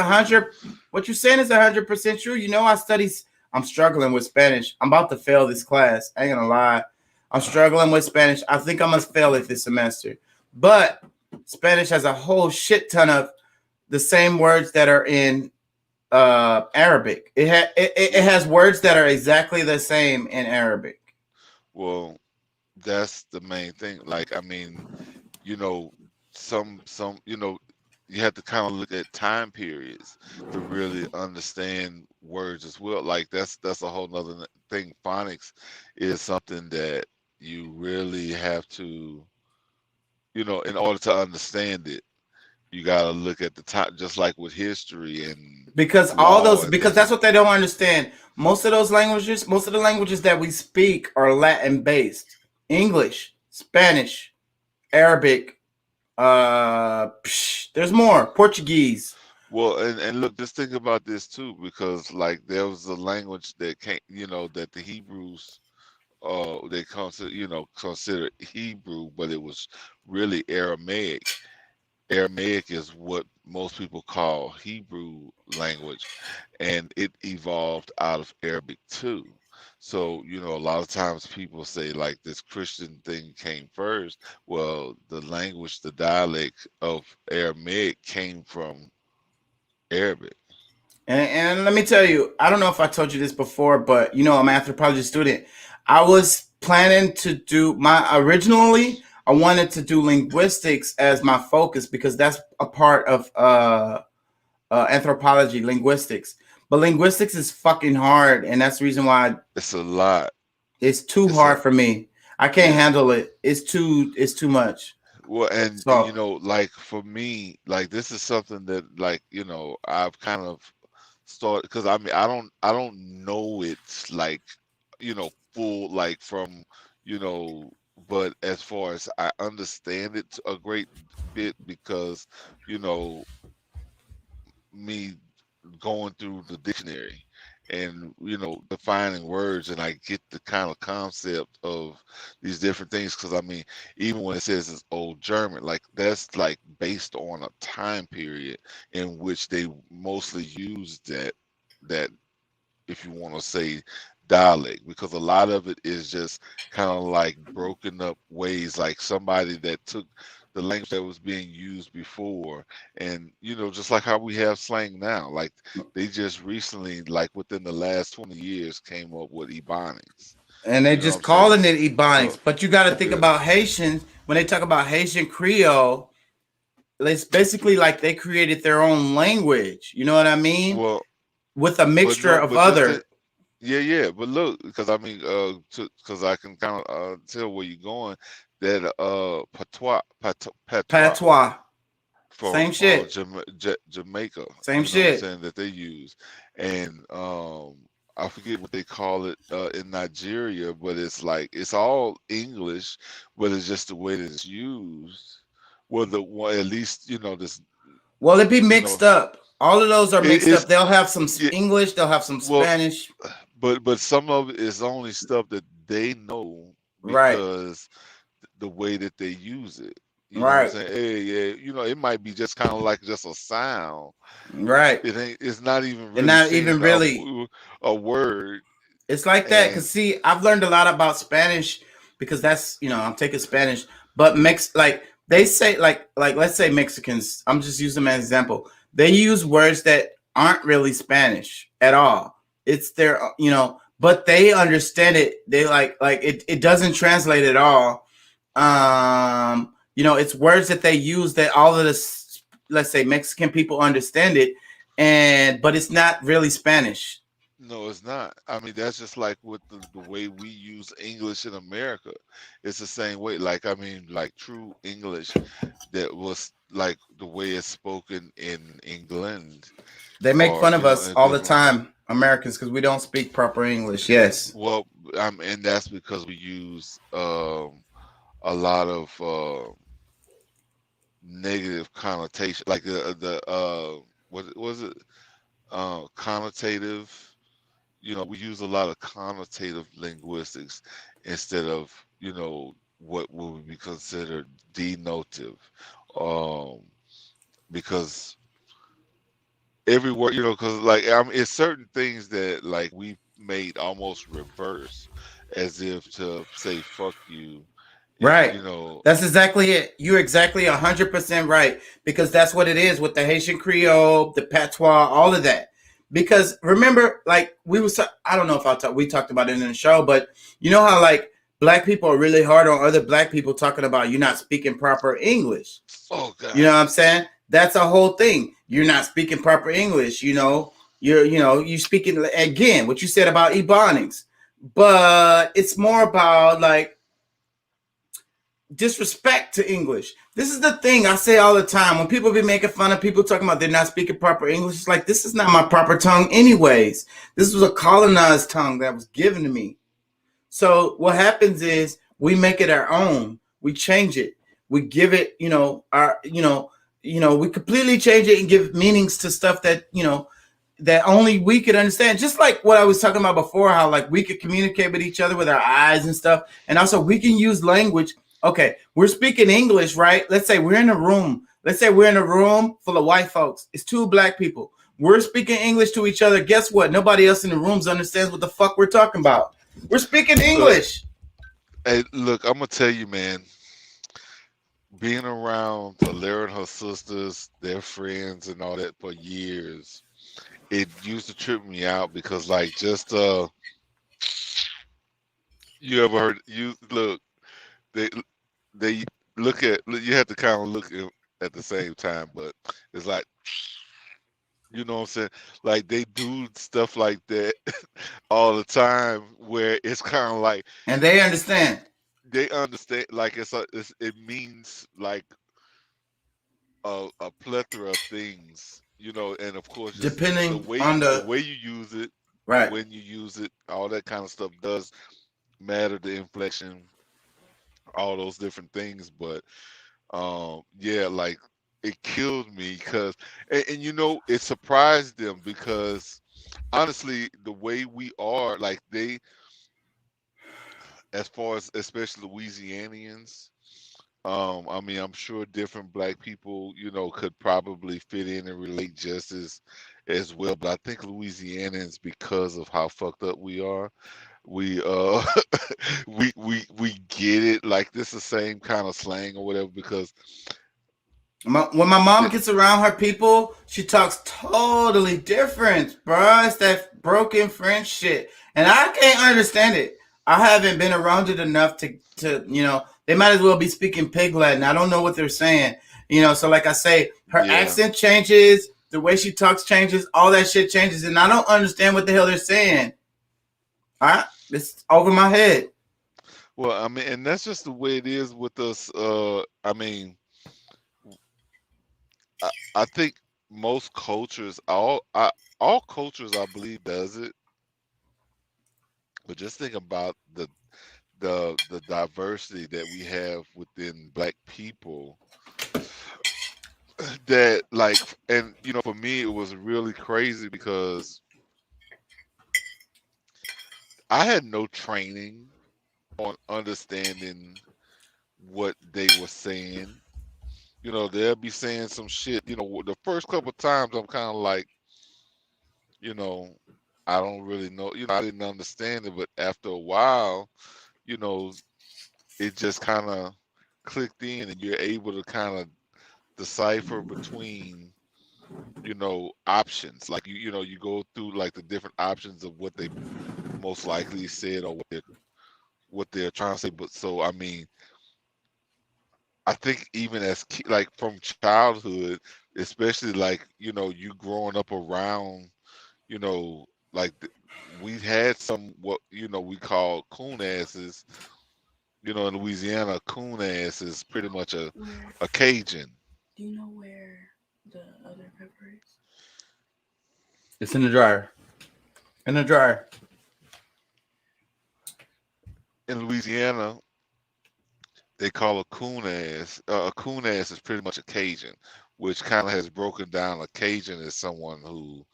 100% true. You know, I'm struggling with Spanish. I'm about to fail this class. I ain't gonna lie. I'm struggling with Spanish. I think I must fail it this semester. But Spanish has a whole shit ton of the same words that are in Arabic. It has words that are exactly the same in Arabic. well, that's the main thing. Like, I mean, you know, some you have to kind of look at time periods to really understand words as well. Like that's a whole nother thing. Phonics is something that you really have to, in order to understand it, you got to look at the time, just like with history and law and Because things. that's what they don't understand. Most of the languages that we speak are Latin based. English, Spanish, Arabic, there's more. Portuguese. Well, and look, just think about this too, because like there was a language that came, that the Hebrews they consider Hebrew, but it was really Aramaic. Aramaic is what most people call Hebrew language, and it evolved out of Arabic too. So, a lot of times people say like this Christian thing came first. Well, the language, the dialect of Aramaic came from Arabic. And let me tell you, I don't know if I told you this before, but I'm an anthropology student. I was planning to do I wanted to do linguistics as my focus because that's a part of anthropology, linguistics. But linguistics is fucking hard, and that's the reason why It's a lot. it's too It's a hard for me. I can't yeah. handle it. It's too much. Well, and So like for me, like this is something that like, I've kind of started because I mean I don't know it's like, full like from, you know, but as far as I understand it a great bit because, you know, me going through the dictionary and defining words, and I get the kind of concept of these different things because I mean even when it says it's old German, like that's like based on a time period in which they mostly used that if you want to say dialect, because a lot of it is just kind of like broken up ways, like somebody that took the language that was being used before, and just like how we have slang now, like they just recently, like within the last 20 years, came up with ebonics. and they You know what just I'm saying? calling it Ebonics, So but you got to think yeah, about Haitians when they talk about Haitian Creole. It's basically like they created their own language. You know what I mean? well, With a but mixture no, of but just other. to, yeah, but look, because I mean, because I can kind of tell where you're going. That patois Patois. from Same shit. Jamaica, Same what I'm shit. saying, that they use, and I forget what they call it in Nigeria, but it's like it's all English, but it's just the way that it's used. Well, at least this, Well, it be you know, mixed up. All of those are mixed it's up. They'll have some yeah, English. They'll have some well, Spanish. but some of it is only stuff that they know Right. because the way that they use it. You know what I'm Right. saying? Hey, yeah, it might be just kind of like just a sound. Right. It ain't. It's not even And really not saying even really. a word. It's like that And because see, I've learned a lot about Spanish because that's I'm taking Spanish, but like they say like let's say Mexicans. I'm just using them as an example. They use words that aren't really Spanish at all. It's their but they understand it. They like it. It doesn't translate at all. It's words that they use that all of the let's say Mexican people understand it, and but it's not really Spanish. no, it's not. I mean, that's just like with the way we use English in America. It's the same way. Like, I mean, like true English that was like the way it's spoken in England They make or, fun of us in all the different. time, Americans, because we don't speak proper English. Yes. Well, and that's because we use a lot of negative connotation, like the what was it connotative. We use a lot of connotative linguistics instead of what would be considered denotative, um, because every word, because like it's certain things that like we made almost reverse, as if to say "fuck you," Right. you know. That's exactly it. You're exactly 100% right because that's what it is with the Haitian Creole, the patois, all of that. Because remember, like I don't know if we talked about it in the show, but you know how like black people are really hard on other black people talking about you not speaking proper English. Oh You know God. what I'm saying? That's a whole thing. You're not speaking proper English. You speaking again what you said about ebonics, but it's more about like disrespect to English. This is the thing I say all the time when people be making fun of people talking about they're not speaking proper English. It's like this is not my proper tongue, anyways. This was a colonized tongue that was given to me. So what happens is we make it our own. We change it. We give it, we completely change it and give meanings to stuff that, that only we could understand. Just like what I was talking about before, how like we could communicate with each other with our eyes and stuff. And also we can use language. Okay, we're speaking English, right? Let's say we're in a room. Let's say we're in a room full of white folks. It's two black people. We're speaking English to each other. Guess what? Nobody else in the rooms understands what the fuck we're talking about. We're speaking Look, English. hey, look, I'm gonna tell you, man. Being around Taylor and her sisters, their friends, and all that for years, it used to trip me out because, like, just you ever heard you look they they you have to kind of look at the same time, but it's like what I'm saying, like they do stuff like that all the time, where it's kind of like And they understand. they understand, like it means like a plethora of things, and of course just the Depending way on the the way you use it, right. when you use it, all that kind of stuff does matter, the inflection, all those different things. But yeah, like it killed me because and it surprised them because honestly the way we are, like they, as far as especially Louisianians, I mean, I'm sure different black people, could probably fit in and relate just as well. But I think Louisianians, because of how fucked up we are, we we get it. Like this the same kind of slang or whatever. Because When my mom the, gets around her people, she talks totally different, bruh. It's that broken French shit, and I can't understand it. I haven't been around it enough to. They might as well be speaking pig Latin. I don't know what they're saying. So like I say, her yeah, accent changes, the way she talks changes, all that shit changes, and I don't understand what the hell they're saying. All right, it's over my head. well, I mean, and that's just the way it is with us. I mean, I think most cultures, all cultures, I believe, does it. But just think about the diversity that we have within black people, that like, and for me it was really crazy because I had no training on understanding what they were saying, You know, they'll be saying some shit. You know, the first couple times I'm kind of like, you know, I don't really know. You know, I didn't understand it, but after a while, you know, it just kind of clicked in, and you're able to kind of decipher between, you know, options. Like you know, you go through like the different options of what they most likely said or what they're trying to say. But so I mean, I think even as like from childhood, especially like you know, you growing up around, you know, like we had some what you know we call coon asses. You know, in Louisiana, coon ass is pretty much Where a Cajun. do you know where the other pepper is? It's in the dryer. In the dryer. In Louisiana, they call a coon ass. A coon ass is pretty much a Cajun, which kind of has broken down. A Cajun is someone who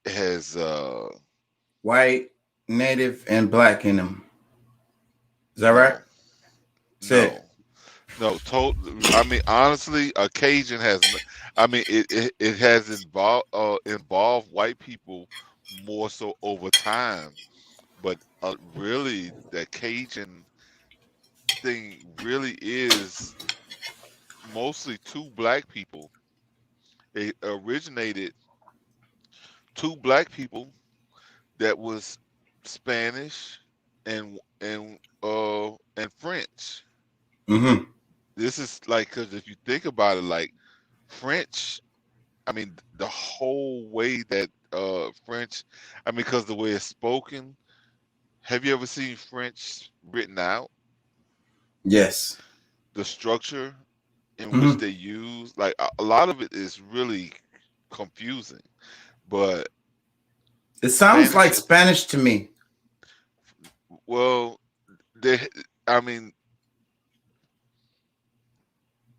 has White, native, and black in them. Is that right? no, That's it. no. I mean, honestly, a Cajun has. I mean, it has involved white people more so over time, but really, the Cajun thing really is mostly two black people. It originated two black people that was Spanish and French. Mm-hmm. This is like because if you think about it, like French, I mean the whole way that French, I mean because the way it's spoken. Have you ever seen French written out? Yes. The structure in which Mm-hmm. they use, like a lot of it is really confusing. But It sounds Spanish, like Spanish to me. well, they, I mean,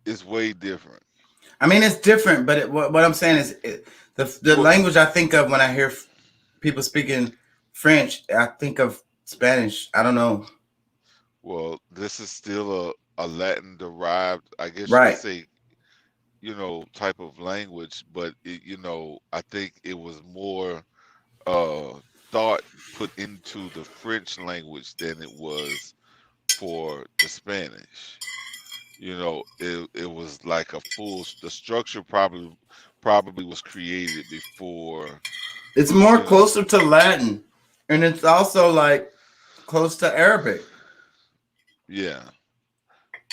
it's way different. I mean, it's different, but what I'm saying is the Well, language I think of when I hear people speaking French, I think of Spanish. I don't know. well, this is still a Latin derived, I guess you could Right. say, you know, type of language, but you know, I think it was more uh thought put into the French language than it was for the Spanish. You know, it was like a the structure probably was created before, It's more you know. closer to Latin, and it's also like close to Arabic. Yeah,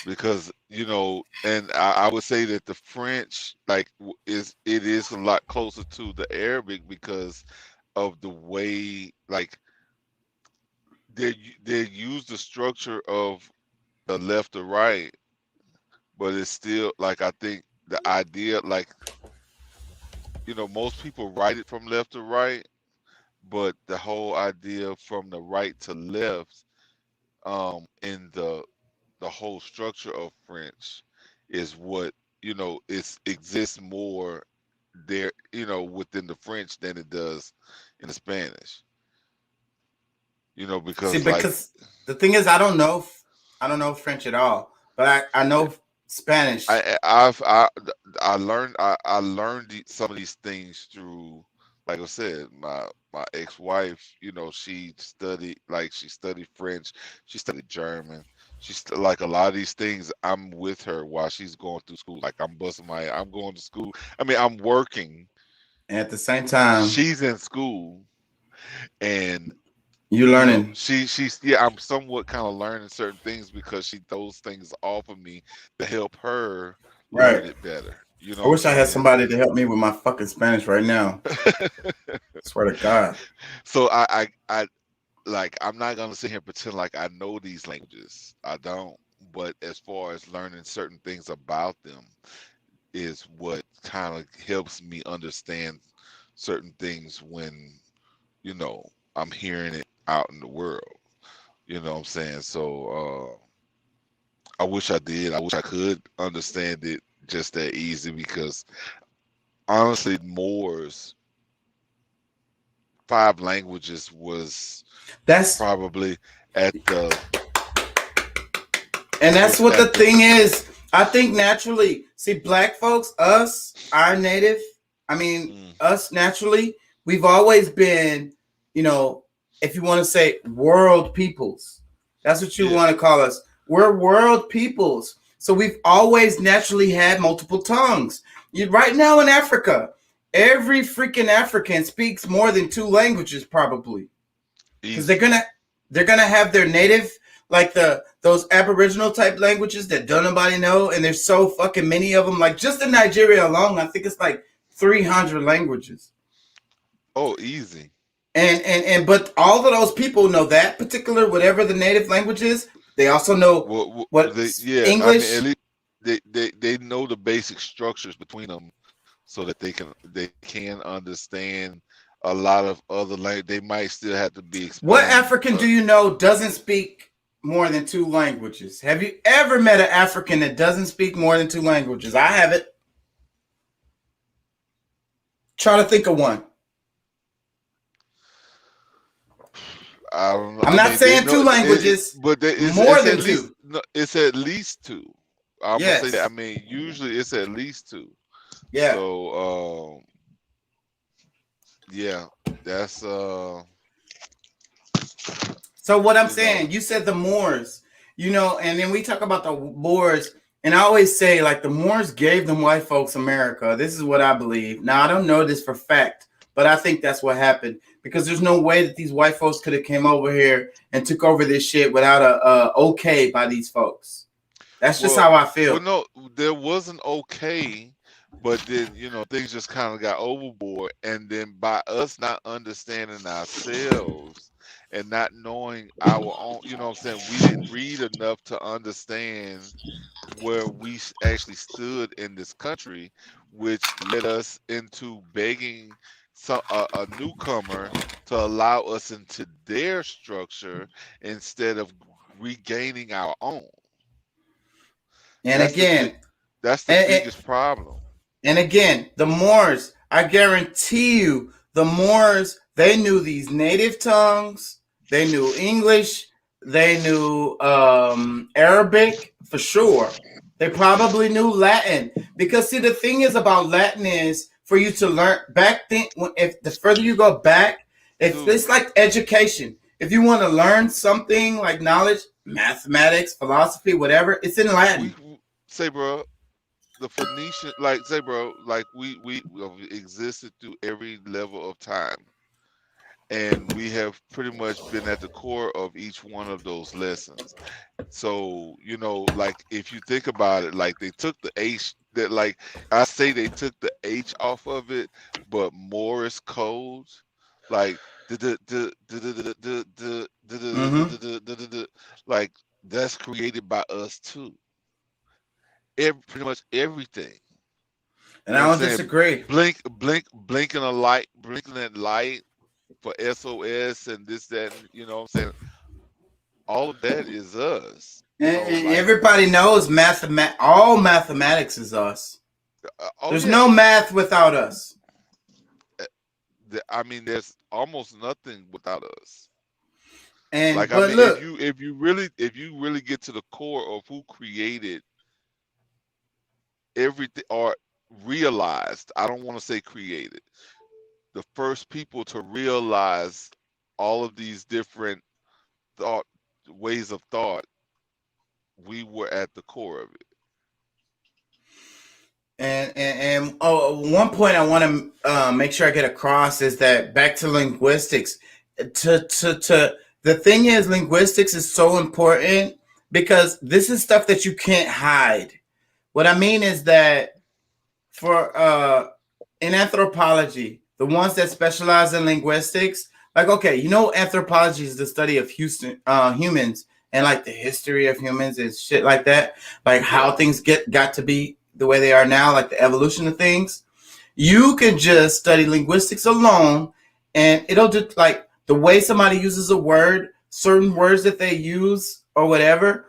because you know, and I would say that the French like is a lot closer to the Arabic because of the way like they use the structure of the left or right, but it's still like I think the idea like you know most people write it from left to right, but the whole idea from the right to left in the whole structure of French is what you know exists more there you know within the French than it does in the Spanish. You know See, because like because the thing is, I don't know French at all, but I yeah, know Spanish. I learned I learned some of these things through like I said my ex-wife you know she studied French, she studied German, like a lot of these things I'm with her while she's going through school, like I'm going to school, I mean I'm working, And at the same time, she's in school, and you you know learning. she's yeah I'm somewhat kind of learning certain things because she those things off of me to help her Right. learn it better, you know I what I'm wish I had saying. somebody to help me with my fucking Spanish right now. Swear to God. So I like I'm not gonna sit here and pretend like I know these languages, I don't, but as far as learning certain things about them is what kind of helps me understand certain things when you know I'm hearing it out in the world. You know what I'm saying? So I wish I did. I wish I could understand it just that easy because honestly, Moore's five languages was That's probably at the and that's was what the at the thing is. I think naturally, see, black folks, us, our native, I mean, us naturally, we've always been, you know, if you want to say world peoples, that's what you Yeah. want to call us. We're world peoples. So we've always naturally had multiple tongues. Right now in Africa, every freaking African speaks more than two languages, probably, because Easy. they're gonna have their native, like those Aboriginal type languages that don't nobody know, and there's so fucking many of them. Like just in Nigeria alone, I think it's like 300 languages. Oh, easy. And but all of those people know that particular whatever the native language is. They also know what Yeah, I mean, at English. least they know the basic structures between them, so that they can understand a lot of other language. They might still have to be What explained. African do you know doesn't speak more than two languages? Have you ever met an African that doesn't speak more than two languages? I haven't. Try to think of one. I don't know. I'm I not mean, they saying know, two languages, but more it's than at least two. no, it's at least two. I'm gonna say that. I Yes. mean, usually it's at least two. Yeah. So, yeah, that's So what I'm you know, saying, you said the Moors, and then we talk about the Moors, and I always say like the Moors gave them white folks America. This is what I believe. Now I don't know this for fact, but I think that's what happened because there's no way that these white folks could have came over here and took over this shit without a okay by these folks. That's just well, how I feel. no, there wasn't okay, but then things just kind of got overboard, and then by us not understanding ourselves and not knowing our own, what I'm saying, we didn't read enough to understand where we actually stood in this country, which led us into begging a newcomer to allow us into their structure instead of regaining our own. And That's the big. again, That's the and, biggest problem. And again, the Moors, I guarantee you, the Moors, they knew these native tongues, they knew English, they knew Arabic for sure. They probably knew Latin. Because see, the thing is about Latin is for you to learn back then, if the further you go back, if Dude, it's like education. If you want to learn something like knowledge, mathematics, philosophy, whatever, it's in we Latin. say, bro, the Phoenician, like, say, bro, like we have existed through every level of time, and we have pretty much been at the core of each one of those lessons. So, like if you think about it, like they took the H, that, like, I say they took the H off of it, but Morse codes, like Mm-hmm. like that's created by us too. Pretty much everything. And You know I what I'm don't saying? disagree. Blinking that light for SOS and this, that, and, what I'm saying? All of that is us. And Like, everybody knows all mathematics is us. oh There's yeah. no math without us. I mean, there's almost nothing without us. And Like, I but mean, if look, you really get to the core of who created everything, or realized, I don't want to say created, the first people to realize all of these different thought ways of thought, we were at the core of it. one point I want to make sure I get across is that back to linguistics. To the thing is, linguistics is so important because this is stuff that you can't hide. What I mean is that for in anthropology, the ones that specialize in linguistics, like okay, anthropology is the study of humans and like the history of humans and shit like that, like how Yeah. things got to be the way they are now, like the evolution of things. You can just study linguistics alone, and it'll just like the way somebody uses a word, certain words that they use or whatever.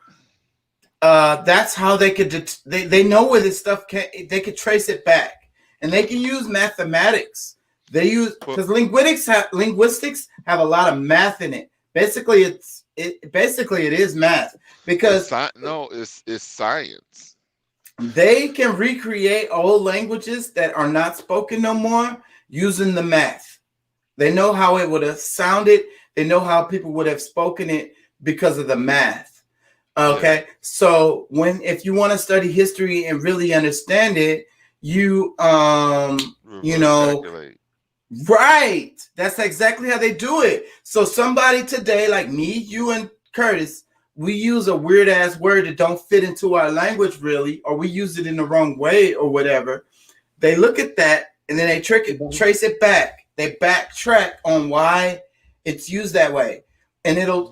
That's how they could they know where this stuff they could trace it back, and they can use mathematics. They use But because linguistics have a lot of math in it. Basically, it is math it's because no, it's science. They can recreate old languages that are not spoken no more using the math. They know how it would have sounded. They know how people would have spoken it because of the math. Okay. Yeah. So if you want to study history and really understand it, you Reverse calculate. right. That's exactly how they do it. So somebody today, like me, you, and Curtis, we use a weird ass word that don't fit into our language really, or we use it in the wrong way or whatever. They look at that and then they trace it back. They backtrack on why it's used that way, and it'll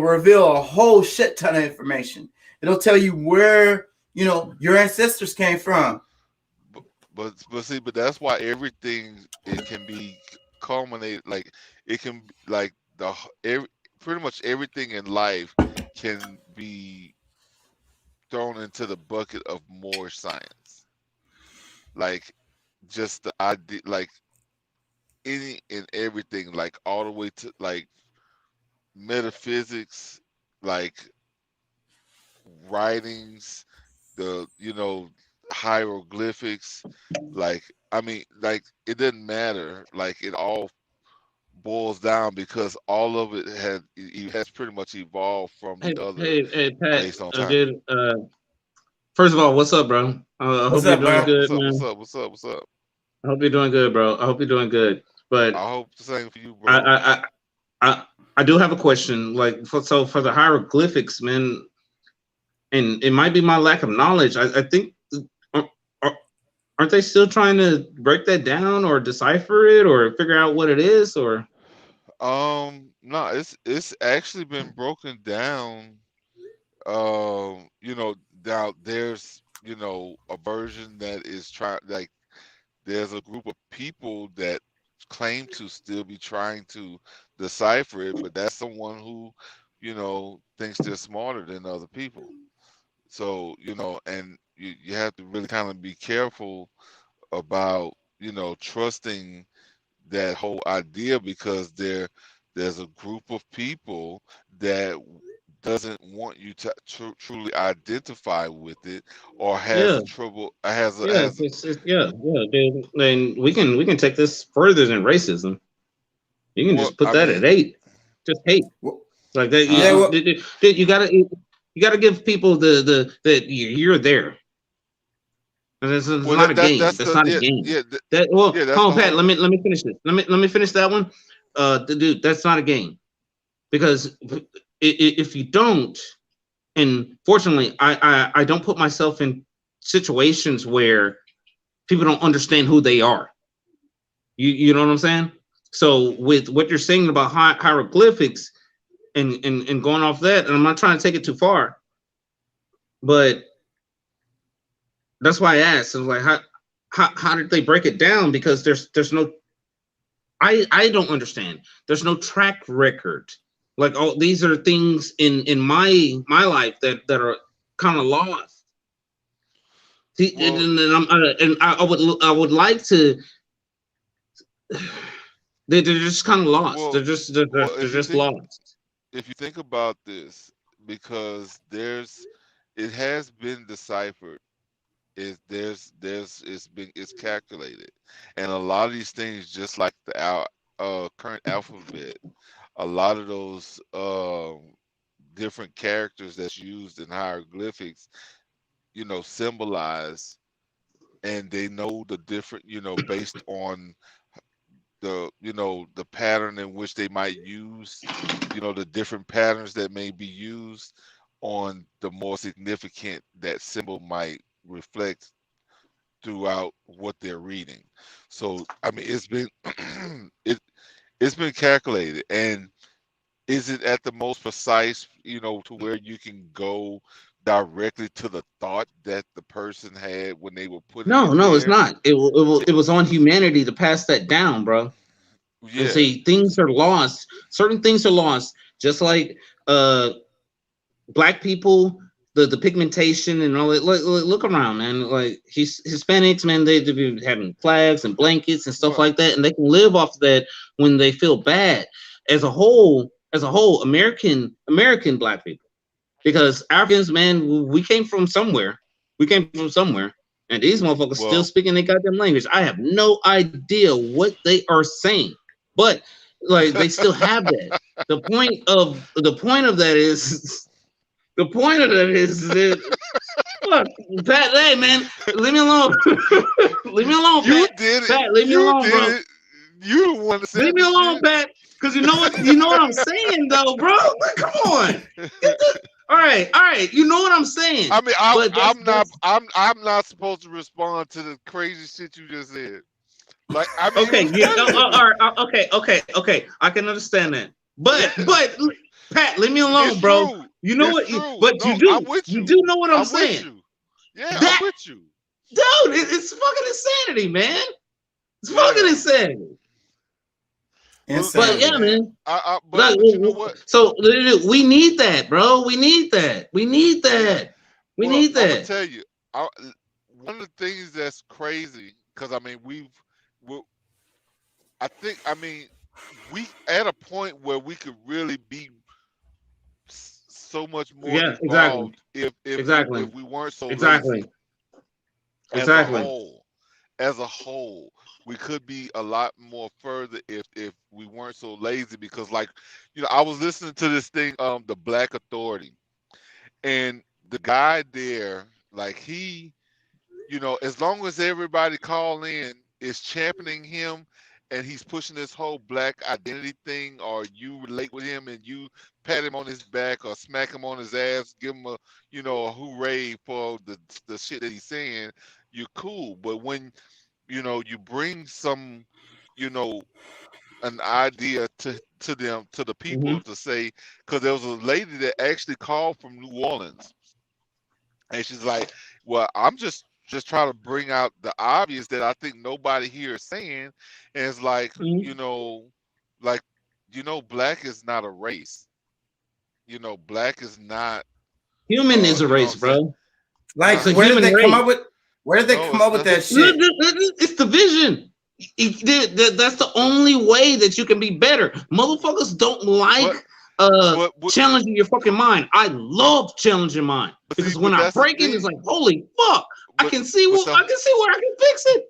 reveal a whole shit ton of information. It'll tell you where your ancestors came from. But see, but that's why everything it can be culminated. Like it can like pretty much everything in life can be thrown into the bucket of more science. Like just the idea, like any and everything, like all the way to like metaphysics, like writings, the hieroglyphics, like I mean, like it doesn't matter. Like it all boils down because all of it has pretty much evolved from the other Hey, Pat, based on time. dude. First of all, what's up, bro? I What's hope you're up, doing bro? good, What's man. up? What's up? What's up? I hope you're doing good, bro. I hope you're doing good. But I hope the same for you, I, bro. I, I, I do have a question. Like, for the hieroglyphics, man, and it might be my lack of knowledge. I think aren't they still trying to break that down or decipher it or figure out what it is? Or No, it's actually been broken down. Now there's a version that is trying, like there's a group of people that claim to still be trying to decipher it, but that's someone who thinks they're smarter than other people. So and you have to really kind of be careful about trusting that whole idea because there's a group of people that doesn't want you to truly identify with it, or has yeah, a trouble has a yeah, has yeah, dude. Then we can take this further than racism. You can well just put I that mean at 8. Just hate. Well, Like that. yeah, uh well, You gotta give people the that you're there. And it's well not a game. that's That's the not a yeah game. yeah That well, yeah that's hold the on, Pat. whole Let me finish this. Let me finish that one. Dude, that's not a game because if you don't, and fortunately, I don't put myself in situations where people don't understand who they are. You know what I'm saying? So with what you're saying about hieroglyphics and going off that, and I'm not trying to take it too far, but that's why I asked. I was like, how did they break it down? Because there's no I don't understand. There's no track record. Like all these are things in my life that are kind of lost. See, well and I would like to. They're just kind of lost. well well They're just lost. if you think about this, because it has been deciphered, it's calculated, and a lot of these things, just like our current alphabet, a lot of those different characters that's used in hieroglyphics symbolize, and they know the different based on the pattern in which they might use the different patterns that may be used on the more significant that symbol might reflect throughout what they're reading. So I mean, it's been it's been calculated, and is it at the most precise, to where you can go directly to the thought that the person had when they were putting it No, it's there? not. It was on humanity to pass that down, bro. And Yeah. see, things are lost. Certain things are lost, just like black people, the pigmentation and all that. Look around, man. Like Hispanics, man, they be having flags and blankets and stuff Well, like that, and they can live off of that when they feel bad. As a whole, American black people, because Africans, man, we came from somewhere. We came from somewhere, and these motherfuckers still Well, speaking their goddamn language. I have no idea what they are saying, but like they still have that. The point of that is the point of that is that look, Pat, hey man, leave me alone. Leave me alone, you Pat. did it. Pat, leave me You alone, did bro. it. You the one that said Leave me the alone, shit. Pat. Because you know what I'm saying, though, bro. Like, come on. All right. You know what I'm saying. I mean, But I'm not supposed to respond to the crazy shit you just said. Like, I mean, okay, it was yeah, funny to me. all right, okay. I can understand that. But Pat, leave me alone, It's bro. true. You know It's what? true. But No, I'm with you you. do know what I'm with saying. you. Yeah, That- I'm with you. Dude, it's fucking insanity, man. It's Yeah. fucking insanity. But yeah, man. But you know what? So we need that, bro. We need that. We need that. We Well, need I'm gonna that. tell you, one of the things that's crazy, because I mean, I think, I mean, we at a point where we could really be so much more involved if we weren't so lazy. As a whole, we could be a lot more further if we weren't so lazy. Because, like, you know, I was listening to this thing, the Black Authority, and the guy there, like, he, you know, as long as everybody call in is championing him, and he's pushing this whole black identity thing, or you relate with him and you pat him on his back or smack him on his ass, give him a, you know, a hooray for the shit that he's saying, you're cool. But when, you know, you bring some, you know, an idea to them, to the people, to say, because there was a lady that actually called from New Orleans, and she's like, well, I'm just trying to bring out the obvious that I think nobody here is saying. And it's like, you know, black is not a race. You know, black is not human is a race, bro. Like, where did they come up with that shit? It's the vision. That's the only way that you can be better. Motherfuckers don't like challenging your fucking mind. I love challenging mine, because when I break it, it's like, holy fuck! I can see where I can fix it.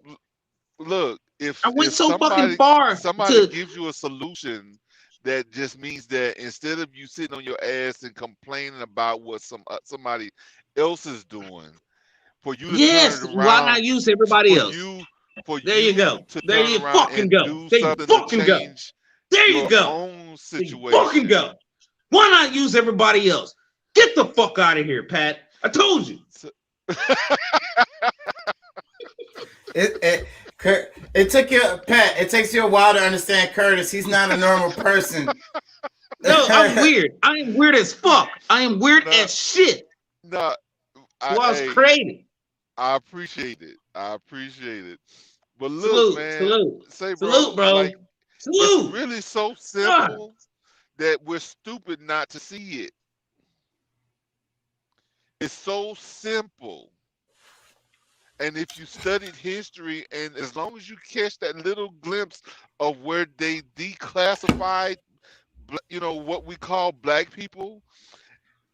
Look, if I went if so fucking far, somebody gives you a solution that just means that instead of you sitting on your ass and complaining about what somebody else is doing, for you to turn it around, why not use everybody else? There you go. There you fucking go. There you fucking go. There you go. Own situation. There you fucking go. Why not use everybody else? Get the fuck out of here, Pat. I told you. It took you, Pat. It takes you a while to understand Curtis. He's not a normal person. No, I'm weird. I am weird as fuck. I am weird as shit. No, I was created. I appreciate it. But look, man, salute, bro. Like, salute. It's really so simple that we're stupid not to see it. It's so simple. And if you studied history, and as long as you catch that little glimpse of where they declassified, you know, what we call black people,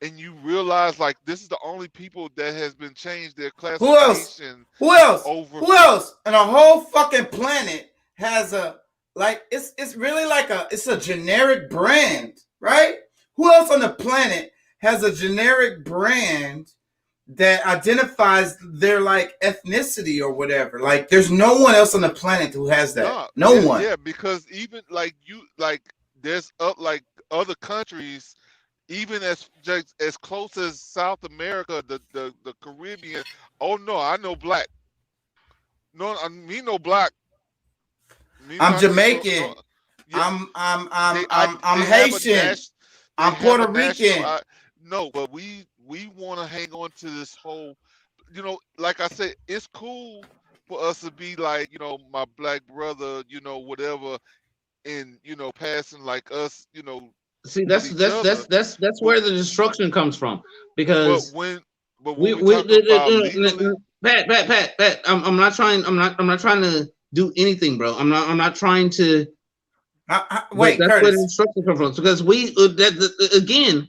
and you realize, like, this is the only people that has been changed their classification. Who else? Who else? And a whole fucking planet has a, like, it's really like it's a generic brand, right? Who else on the planet has a generic brand that identifies their, like, ethnicity or whatever? Like, there's no one else on the planet who has that. No one. Yeah, because even there's like other countries, even as close as South America, the Caribbean. Oh no, I know black. No, me no black. I'm Jamaican. I'm Haitian. I'm Puerto Rican. No, but we want to hang on to this whole, you know, like I said, it's cool for us to be like, you know, my black brother, you know, whatever, and, you know, passing like us, you know. See, that's where the destruction comes from, because Pat, I'm not trying to do anything, bro. I'm not trying to. Wait, that's Curtis. where the destruction comes from, because again,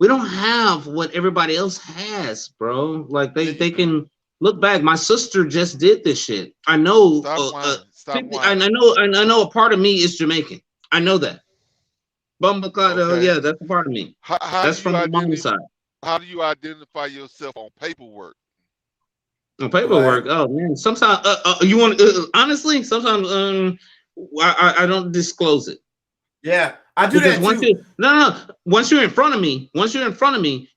we don't have what everybody else has, bro. Like they can look back. My sister just did this shit. I know. Stop whining. Stop I whining. know. I know a part of me is Jamaican. I know that. Bumbleclad, Okay. yeah, that's a part of me. How That's do you from my mom's side. how do you identify yourself on paperwork? On Go ahead. paperwork, oh man. Sometimes you want honestly. Sometimes I don't disclose it Yeah, I do because that once too. you no once you're in front of me,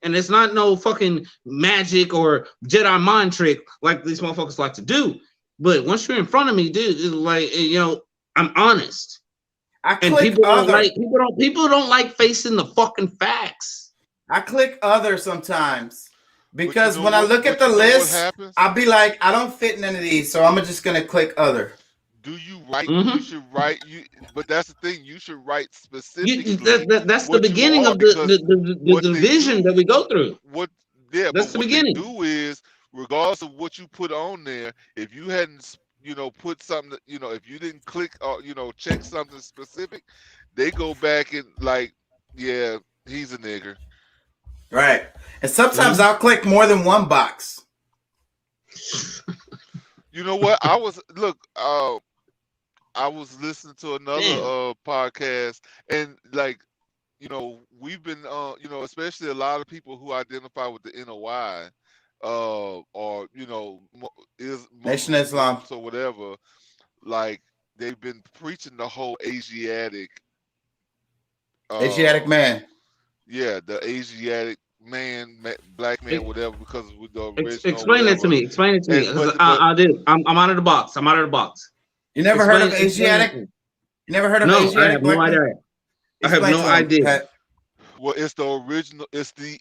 and it's not no fucking magic or Jedi mind trick like these motherfuckers like to do. But once you're in front of me, dude, it's like I'm honest. I And click other. people don't like facing the fucking facts. I click other sometimes because you know when I what? look at But the you know what list, happens? I'll be like, I don't fit none of these, so I'm just gonna click other. Do you write? You Mm-hmm. should write. But that's the thing. You should write You, specifically that's the what you beginning are of the, because what the they vision that do, we go through. what yeah, That's but the what they beginning. do is, regardless of what you put on there, if you hadn't, put something, if you didn't click or check something specific, they go back and like, yeah, he's a nigger. Right. And sometimes Mhm. I'll click more than one box. You know what? I was listening to another Damn. podcast, and like, we've been especially a lot of people who identify with the NOI, or is Nation of Islam. Muslims or whatever, like they've been preaching the whole Asiatic, Asiatic uh man. yeah, the Asiatic man, black man, E- whatever, because with the original Explain it to whatever. me. Explain it to me. And 'Cause but I did. I'm out of the box. I'm out of the box. You never heard of Explain it Asiatic? to me. You never heard of No, I Asiatic have no black man? idea. I have Explain no to him, idea. Pat. well, it's the original. It's the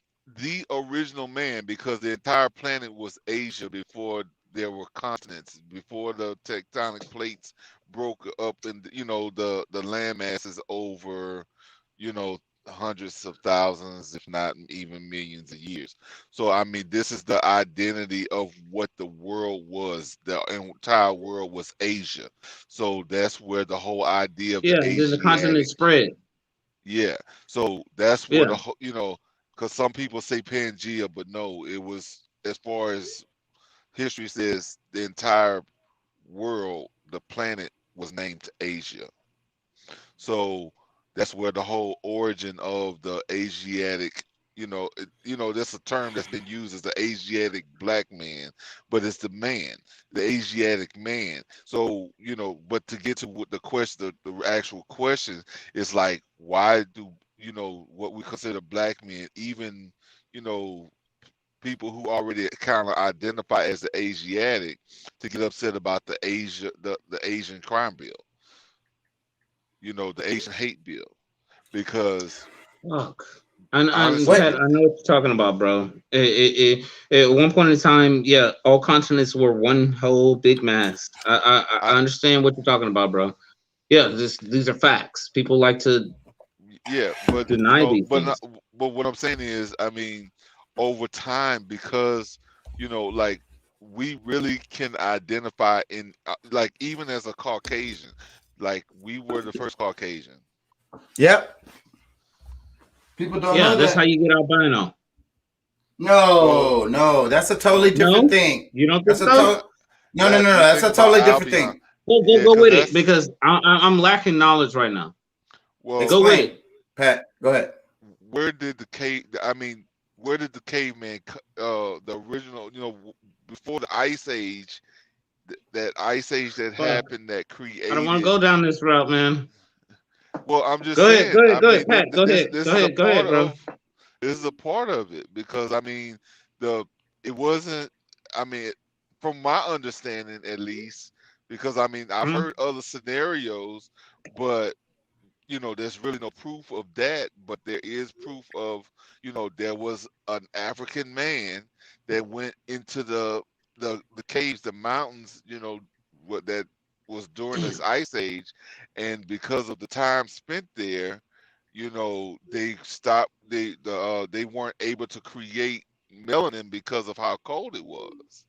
original man because the entire planet was Asia before there were continents, before the tectonic plates broke up, and the land masses over, you know, hundreds of thousands, if not even millions of years. So I mean, this is the identity of what the world was. The entire world was Asia. So that's where the whole idea of the Yeah, and then the continent Asiatic. spread. Yeah. So that's where Yeah. because some people say Pangea, but no, it was, as far as history says, the entire world, the planet was named Asia. So that's where the whole origin of the Asiatic, that's a term that's been used as the Asiatic black man, but it's the Asiatic man. So, but to get to what the question, the actual question is like, why do, what we consider black men, even, you know, people who already kind of identify as the Asiatic, to get upset about the Asian crime bill, the Asian hate bill, because Fuck. And honestly, What? Pat, I know what you're talking about, bro. At one point in time, yeah, all continents were one whole big mass. I I understand what you're talking about, bro. Yeah, these are facts. People like to yeah, but deny these but things. but what I'm saying is, I mean, over time, because like, we really can identify in, like, even as a Caucasian, like we were the first Caucasian. Yep. People don't Yeah, know that's how that. you get albino. Well, No, that's a totally different No, thing. you don't think That's a so? no. if you That's think a about totally different Albion, thing. yeah, Go because with it that's, because I'm lacking knowledge right now. well, Go with Explain, it. Pat. Go ahead. where did the cave? I mean, where did the caveman, the original, before the Ice Age, that Ice Age that Fuck. happened that I don't want to created. go down this route, man. Well, I'm just saying. I Go ahead, mean, Pat. this is a Go part ahead, bro. of it, because I mean, the it wasn't. I mean, from my understanding, at least, because I mean, I've Mhm. heard other scenarios, but there's really no proof of that. But there is proof of, there was an African man that went into the caves, the mountains, what that was during this Damn. ice age, and because of the time spent there, they stopped. They weren't able to create melanin because of how cold it was.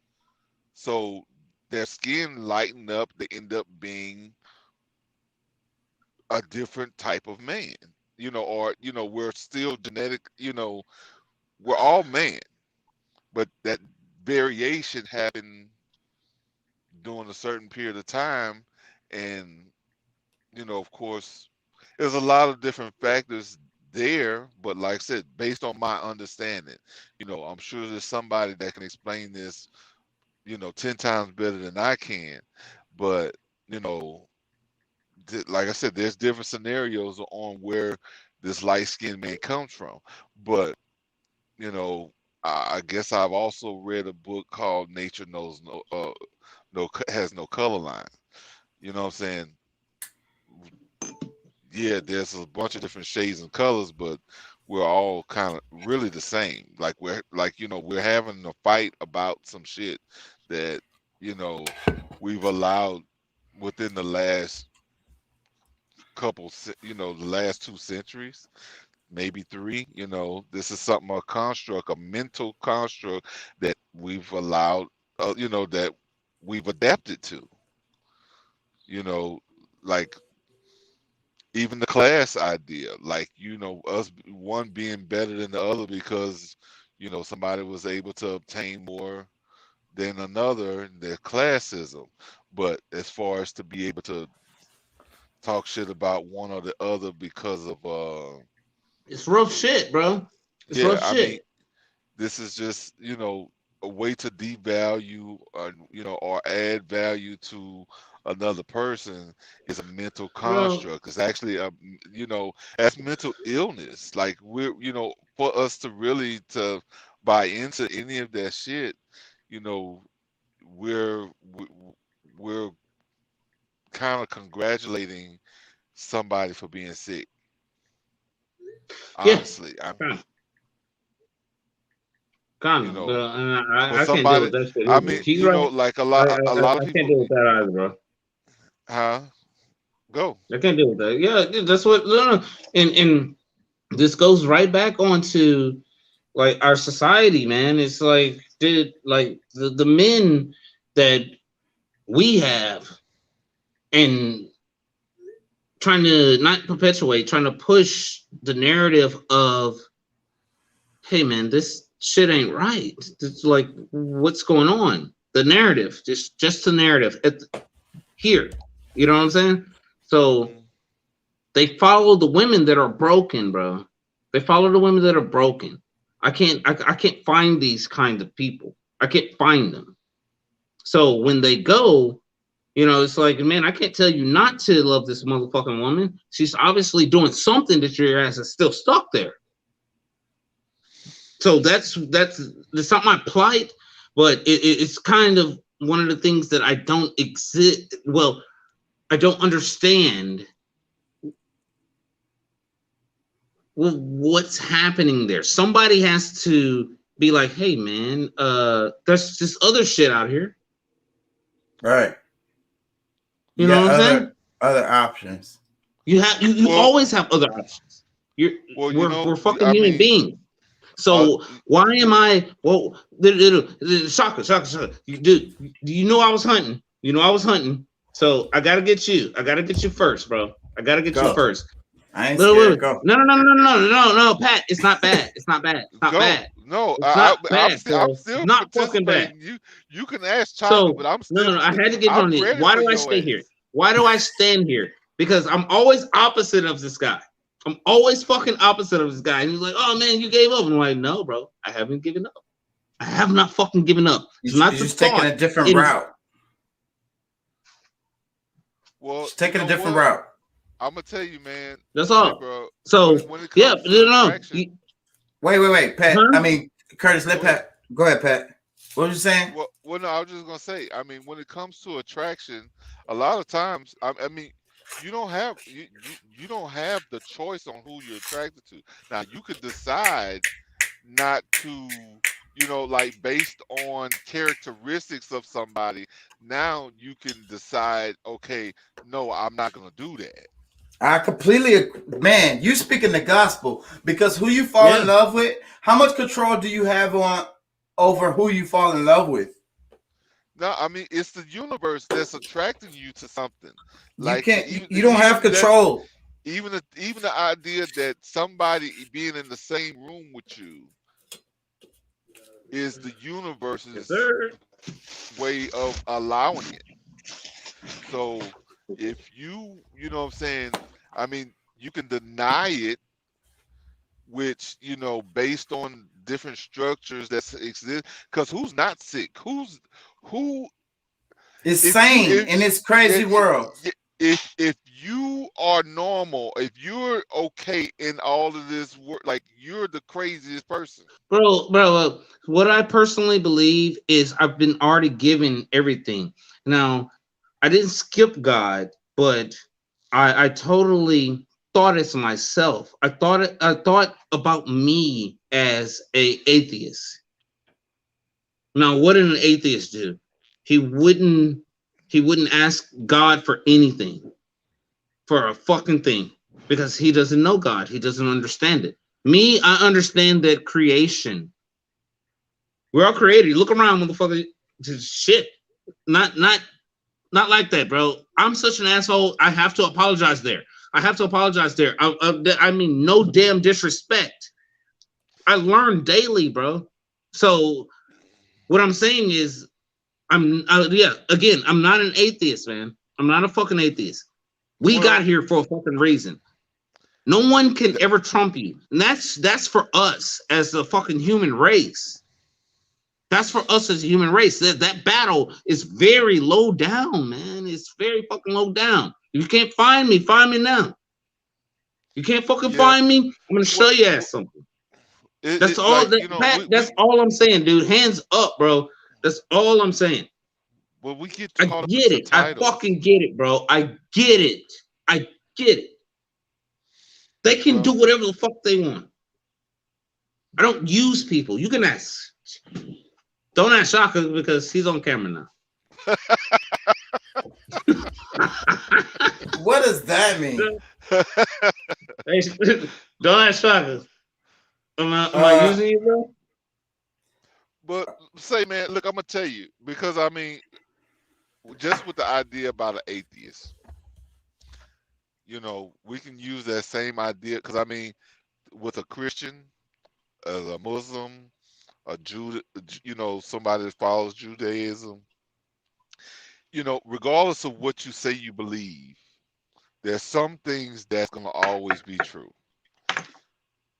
So their skin lightened up. They end up being a different type of man. or we're still genetic, we're all man, but that variation happened during a certain period of time, and of course, there's a lot of different factors there, but like I said, based on my understanding, I'm sure there's somebody that can explain this, 10 times better than I can. But, you know, like I said, there's different scenarios on where this light skinned man comes from. But, you know, I guess I've also read a book called Nature Knows has no color line. You know what I'm saying? Yeah, there's a bunch of different shades and colors, but we're all kind of really the same. Like we're having a fight about some shit that we've allowed within the last the last 2 centuries, maybe three. This is something, a construct, a mental construct that we've allowed, that we've adapted to. Like even the class idea, like us one being better than the other because somebody was able to obtain more than another, their classism. But as far as to be able to talk shit about one or the other because of It's rough shit, bro. It's yeah, rough I shit. mean, this is just a way to devalue or add value to another person is a mental Bro, construct. It's actually that's mental illness. Like for us to really to buy into any of that shit, you know we're we're kind of congratulating somebody for being sick, yeah, honestly. kind you of. know And for I can't deal somebody, with that shit I either. mean, He's right. like a I, lot I, a I lot of I can't people. deal with that either, bro. Huh? Go. I can't deal with that. Yeah, that's what. No, no. And this goes right back onto like our society, man. It's like, dude, like the men that we have and trying to not perpetuate, trying to push the narrative of, hey man, this shit ain't right. It's like, what's going on? The narrative, just the narrative here. You know what I'm saying? So Mhm. they follow the women that are broken, bro. They follow the women that are broken. I can't find these kind of people. I can't find them. So when they go, it's like, man, I can't tell you not to love this motherfucking woman. She's obviously doing something that your ass is still stuck there. So that's not my plight, but it's kind of one of the things that I don't exist. Well, I don't understand what's happening there. Somebody has to be like, hey man, there's this other shit out here. Right. You You know got what I'm saying? other options. You Well, always have other options. well, We're fucking I human mean, beings. uh, So why am I? Well, Shaka. Dude, you know I was hunting. You know I was hunting. So I gotta get you. I gotta get you first, bro. I gotta get you Go. first. I ain't No, scared. Go. no, Pat. It's not bad. It's not bad. It's not go. bad. No, It's not bad, I'm bro. It's still not fucking bad. participating. You can ask Chaka, but So I'm no, still I had to get I'm on it. ready Why for do I your stay here? ass. Why do I stand here? Because I'm always opposite of this guy. I'm always fucking opposite of this guy. And he's like, oh man, you gave up. And I'm like, no, bro, I haven't given up. I have not fucking given up. It's You're not the just taking thought. a different route. Well, Just taking a different what? route. I'm gonna tell you, man. That's Hey, all. bro. So When it yeah, comes to no. attraction, Wait, Pat. Huh? I mean, Curtis, let go ahead. Pat. Go ahead, Pat. What was you saying? Well, no, I was just gonna say. I mean, when it comes to attraction, a lot of times, I mean, you don't have the choice on who you're attracted to. Now, you could decide not to, like based on characteristics of somebody. Now you can decide, okay, no, I'm not gonna do that. I completely, man. You speaking the gospel because who you fall in Yeah. love with. How much control do you have on over who you fall in love with? No, I mean it's the universe that's attracting you to something. You Like can't. You don't have control. even the idea that somebody being in the same room with you is the Yes, universe's sir. way of allowing it. So if you know what I'm saying, I mean, you can deny it, which, based on different structures that exist, because who's not sick? Who It's if you sane if in this yeah, crazy world. if you are normal, if you're okay in all of this work, like, you're the craziest person. Bro, what I personally believe is I've been already given everything. Now, I didn't skip God, but I totally thought it's myself. I thought about me as a atheist. Now, what did an atheist do? He wouldn't he wouldn't ask God for anything, for a fucking thing, because he doesn't know God. He doesn't understand it. Me, I understand that creation. We're all created. You look around, motherfucker. Just shit. Not not not like that, bro. I'm such an asshole. I have to apologize there. I have to apologize there. I mean, no damn disrespect. I learn daily, bro. So what I'm saying is, yeah. Again, I'm not an atheist, man. I'm not a fucking atheist. We got Well, here for a fucking reason. No one can ever trump you, and that's for us as a fucking human race. That's for us as a human race. That battle is very low down, man. It's very fucking low down. If you can't find me now. You can't fucking yeah. find me. I'm gonna show Well, you ass something. That's all. like, Pat, we that's all I'm saying, dude. Hands up, bro. That's all I'm saying. well, we get I caught up get into it. I titles. fucking get it, bro. I get it. I get it. They can do Well, whatever the fuck they want. I don't use people. You can ask. Don't ask Shaka because he's on camera now. What does that mean? Hey, don't ask Shaka. Am I Uh, using you, bro? but say, man, look, I'm gonna tell you, because I mean, just with the idea about an atheist, we can use that same idea, because I mean, with a Christian, as a Muslim, a Jude, somebody that follows Judaism, regardless of what you say you believe, there's some things that's gonna always be true.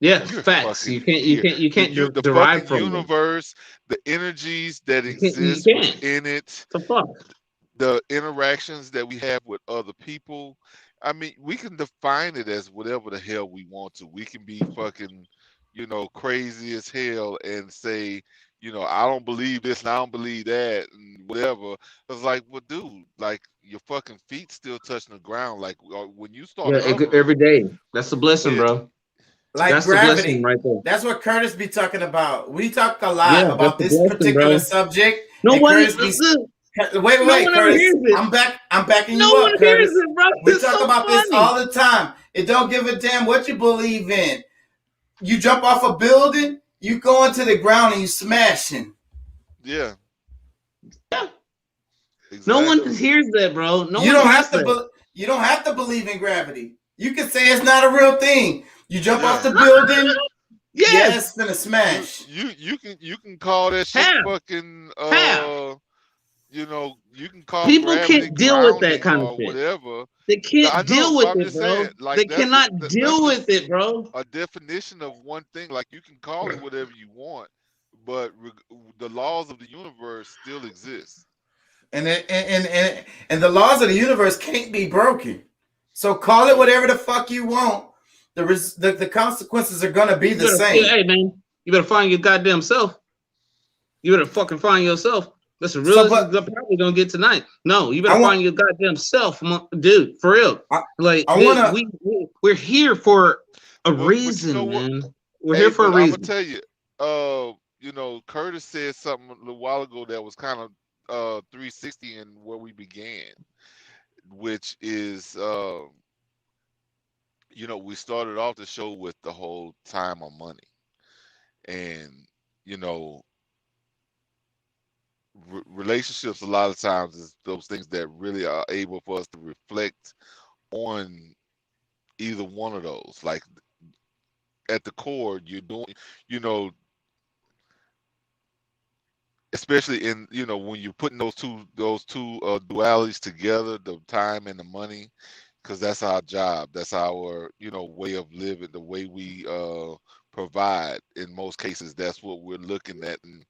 Yeah, You're facts. fucking You can't you here. can't you can't The derive fucking from them. universe, the energies that You exist can't. within it, The fuck. the interactions that we have with other people. I mean, we can define it as whatever the hell we want to. We can be fucking, crazy as hell and say, I don't believe this and I don't believe that and whatever. It's like, well, dude, like, your fucking feet still touching the ground. Like, when you start Yeah, hovering, every day. That's a blessing, it, bro. like That's the blessing gravity. right there. That's what Curtis be talking about. We talk a Yeah, lot that's about the this blessing, particular bro. subject, No and one, Curtis be no wait, one ever Curtis. hears it. I'm back. I'm backing No you one up, hears Curtis. it, bro. We It's talk so about this funny. all the time. It don't give a damn what you believe in. You jump off a building, you go into the ground and you smashing. yeah, Yeah. No one exactly. hears that, bro. No You one don't hears have to. that. You don't have to believe in gravity. You can say it's not a real thing. You jump off Yeah. the building. Yeah, Yes. it's gonna You smash. you you can call that shit Have. fucking Have. you can call People gravity can't deal with that grounding kind of or shit. whatever. They I can't know, deal but with I'm it, just saying, bro. like, They cannot that's deal with it, bro. a definition of one thing. Like, you can call it whatever you want, but the laws of the universe still exist. And the laws of the universe can't be broken. So call it Nope. whatever the fuck you want. The consequences are gonna be the same. Hey man, you better find your goddamn self. You better fucking find yourself. That's the So, realest you're probably gonna get tonight. No, you better I want find your goddamn self, dude. For real. I, Like, I dude, wanna we're here for a But you know reason, what? man. We're here Hey, for a but I'm gonna reason. tell you, Curtis said something a little while ago that was kind of 360 in where we began, which is we started off the show with the whole time or money, and you know relationships a lot of times is those things that really are able for us to reflect on either one of those. Like at the core, you're doing, you know, especially in, you know, when you're putting those two dualities together, the time and the money, because that's our job, that's our, you know, way of living, the way we provide. In most cases, that's what we're looking at and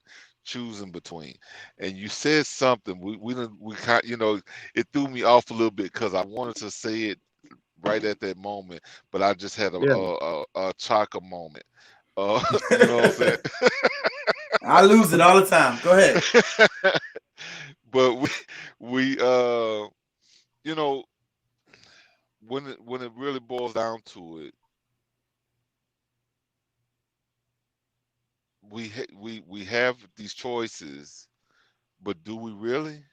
choosing between. And you said something, we kind, you know, it threw me off a little bit because I wanted to say it right at that moment, but I just had Yeah. a chaka moment. You know what I'm saying? I lose it all the time. Go ahead. But we you know, when it really boils down to it, we have these choices, but do we really?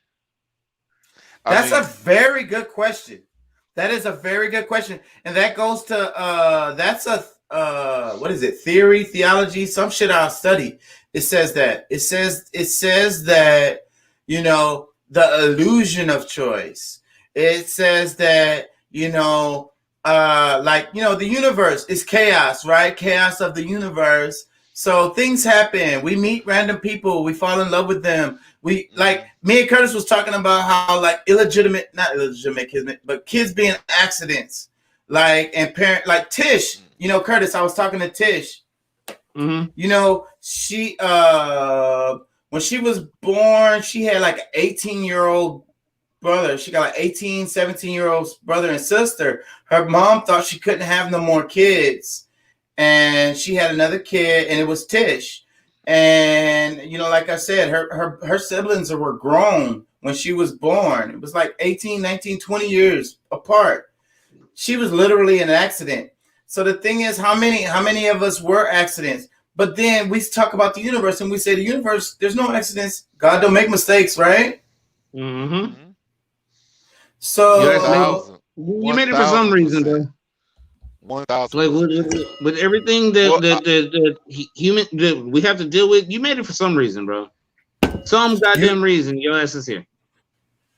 I That's a mean, very good question. That is a very good question. And that goes to that's a what is it? Theory, theology, some shit I'll study. It says that. It says that, you know, the illusion of choice. It says that, you know, like, you know, the universe is chaos, right? Chaos of the universe. So things happen. We meet random people, we fall in love with them. We like me and Curtis was talking about how like illegitimate, not illegitimate kids, but kids being accidents, like and parent like Tish. You know, Curtis. I was talking to Tish. Mm-hmm. You know, she when she was born, she had like an 18-year-old brother. She got like 18, 17-year-old brother and sister. Her mom thought she couldn't have no more kids, and she had another kid, and it was Tish. And you know, like I said, her siblings were grown when she was born. It was like 18, 19, 20 years apart. She was literally an accident. So the thing is, how many of us were accidents? But then we talk about the universe and we say the universe, there's no accidents. God don't make mistakes, right? Mm-hmm. You one actually So thousand, you one made it for some thousand reason, percent, bro. one thousand Like percent. with everything Well, human that we have to deal with, you made it for some reason, bro. Some you goddamn reason your ass is here.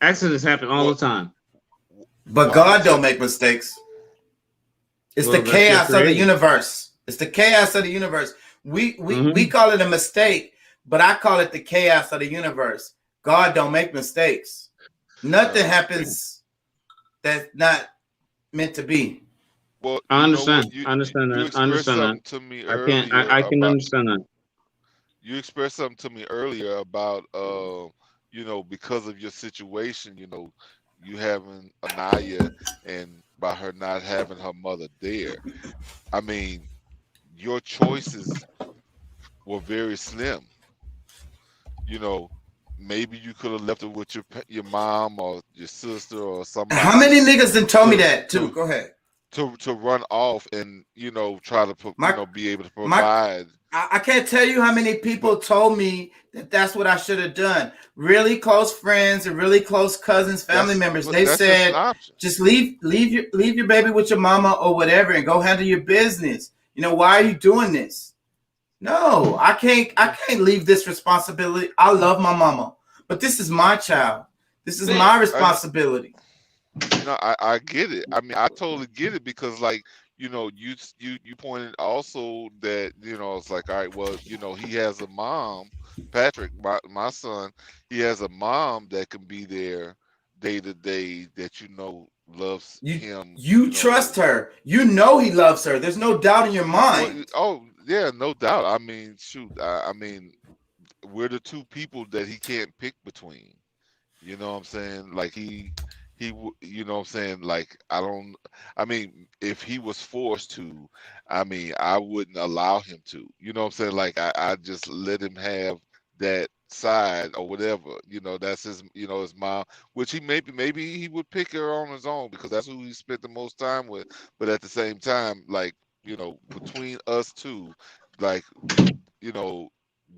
Accidents happen all well, the time. but I'm gonna God tell. don't make mistakes. It's the Well, that's your chaos of the creator. universe. It's the chaos of the universe. We Mm-hmm. call it a mistake, but I call it the chaos of the universe. God don't make mistakes. Nothing No. happens that's not meant to be. Well, I you know what? understand. I understand You that. I expressed understand that. something to me I can't. earlier I can about understand that. you expressed something to me earlier about you know, because of your situation, you know, you having Anaya and by her not having her mother there. I mean, your choices were very slim. You know, maybe you could have left it with your mom or your sister or How somebody many niggas done told me to that too? to Go ahead. to run off and, you know, try to you My know, be able to my provide. I can't tell you how many But people told me that that's what I should have done. Really close friends and really close cousins, family members. They that's just an said, option. just leave your baby with your mama or whatever, and go handle your business. You know, why are you doing this? No, I Yeah. can't leave this responsibility. I love my mama, but this is my child. This is See, my I know. responsibility. No, I get it. I mean, I totally get it because, like, you know, you pointed also that, you know, it's like, all right, well, you know, he has a mom, Patrick, my son, he has a mom that can be there day to day that, you know, loves You him, you you trust know. her. You know he loves her. There's no doubt in your Well, mind. oh yeah, no doubt. I mean, shoot, I mean, we're the two people that he can't pick between. You know what I'm saying? Like you know what I'm saying? Like I don't, I mean, if he was forced to, I mean, I wouldn't allow him to. You know what I'm saying? Like I just let him have that side or whatever. You know, that's his, you know, his mom, which he maybe he would pick her on his own because that's who he spent the most time with. But at the same time, like, you know, between us two, like, you know,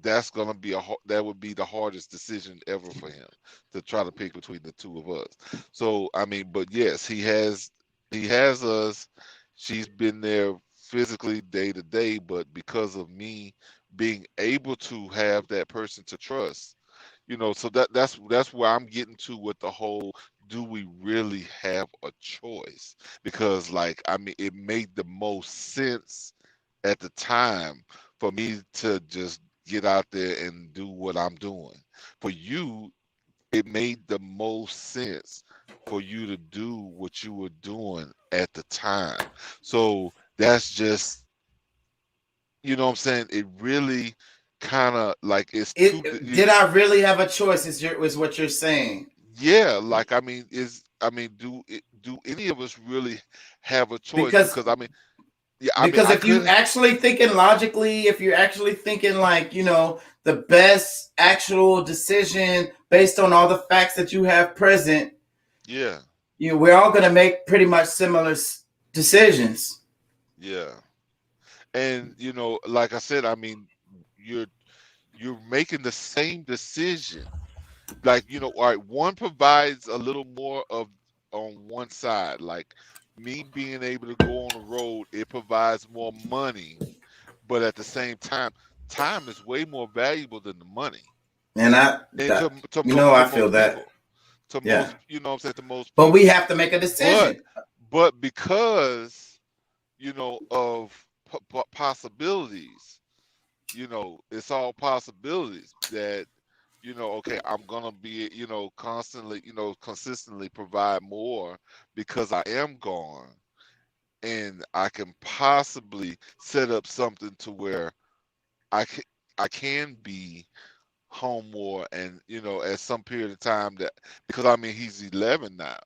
that's gonna be that would be the hardest decision ever for him to try to pick between the two of us. So I mean, but yes, he has us. She's been there physically day to day, but because of me being able to have that person to trust, you know, so that's where I'm getting to with the whole do we really have a choice? Because, like, I mean, it made the most sense at the time for me to just get out there and do what I'm doing. For you, it made the most sense for you to do what you were doing at the time. So that's just, you know what I'm saying? It really kind of like it's too. Did I really have a choice? Is what you're saying? Yeah, like I mean, do any of us really have a choice? Because Because I mean, yeah, I mean, because I if you could. actually thinking logically, if you're actually thinking like the best actual decision based on all the facts that you have present, Yeah, we're all gonna make pretty much similar decisions. yeah, and like I said, I mean, you're you're making the same decision. Like, all right, one provides a little more of on one side. Like me being able to go on the road, it provides more money, but at the same time is way more valuable than the money. And And I to feel most that. people, to Yeah. most, what I'm saying, to most But we people. have to make a But decision. because of possibilities, it's all possibilities that okay, I'm gonna be constantly consistently provide more because I am gone, and I can possibly set up something to where I can be home more, and at some period of time, that because I mean he's 11 now.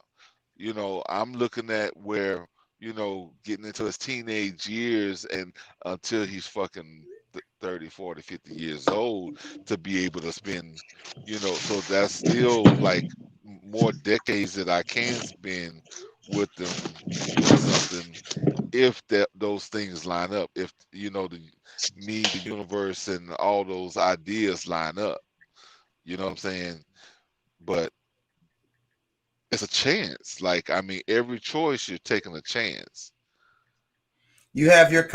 I'm looking at where getting into his teenage years, and until he's fucking 30, 40, 50 years old, to be able to spend, so that's still like more decades that I can spend with them doing something, if those things line up, if the universe and all those ideas line up. You know what I'm saying? But it's a chance. Like, I mean, every choice you're taking a chance. You have your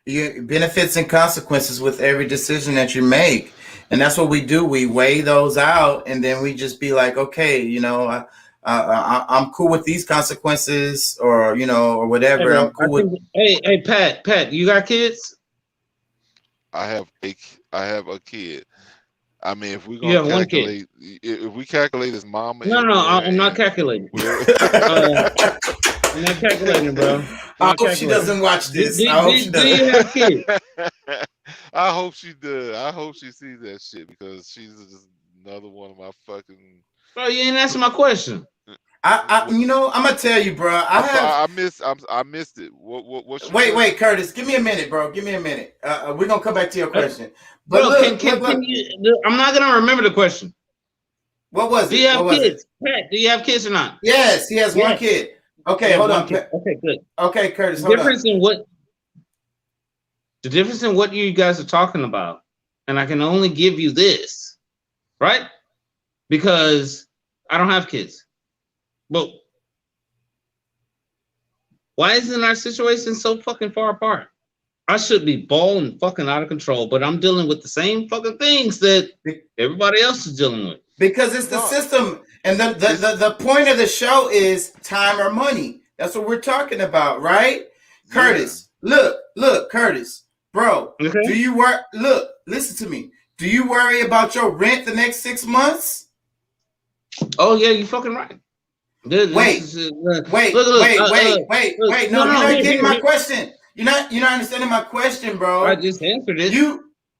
your benefits and consequences with every decision that you make, and that's what we do. We weigh those out, and then we just be like, okay, I'm cool with these consequences, or or Hey, whatever. bro, I'm cool with. hey, Pat, you got kids? I have a kid. I mean, if we're You gonna have one kid. calculate, if we calculate his mama No, everywhere, I'm not and calculating. we're I'm not calculating, bro. I hope she doesn't watch this. I hope she Do you doesn't. have kids? I hope she does. I hope she sees that shit, because she's just another one of my fucking. Bro, you ain't answering my question. I'm gonna tell you, bro. I missed it. What's your question? Wait, Curtis. Give me a minute, bro. Give me a minute. We're gonna come back to your question. But Bro, look, can you? I'm not gonna remember the question. What was it? Do you have what kids? Pat, do you have kids or not? Yes, he has one kid. Okay, hold on. Okay, good. Okay, Curtis, The hold on. difference in what you guys are talking about, and I can only give you this, right? Because I don't have kids. But why isn't our situation so fucking far apart? I should be balling fucking out of control, but I'm dealing with the same fucking things that everybody else is dealing with. Because it's the system, and the point of the show is time or money. That's what we're talking about, right? Yeah. Curtis, look, Curtis, bro. Okay. Do you work? Look, listen to me. Do you worry about your rent the next 6 months? Oh yeah, you fucking right. Wait. No, you're not getting my question. You're not understanding my question, bro. I just answered it.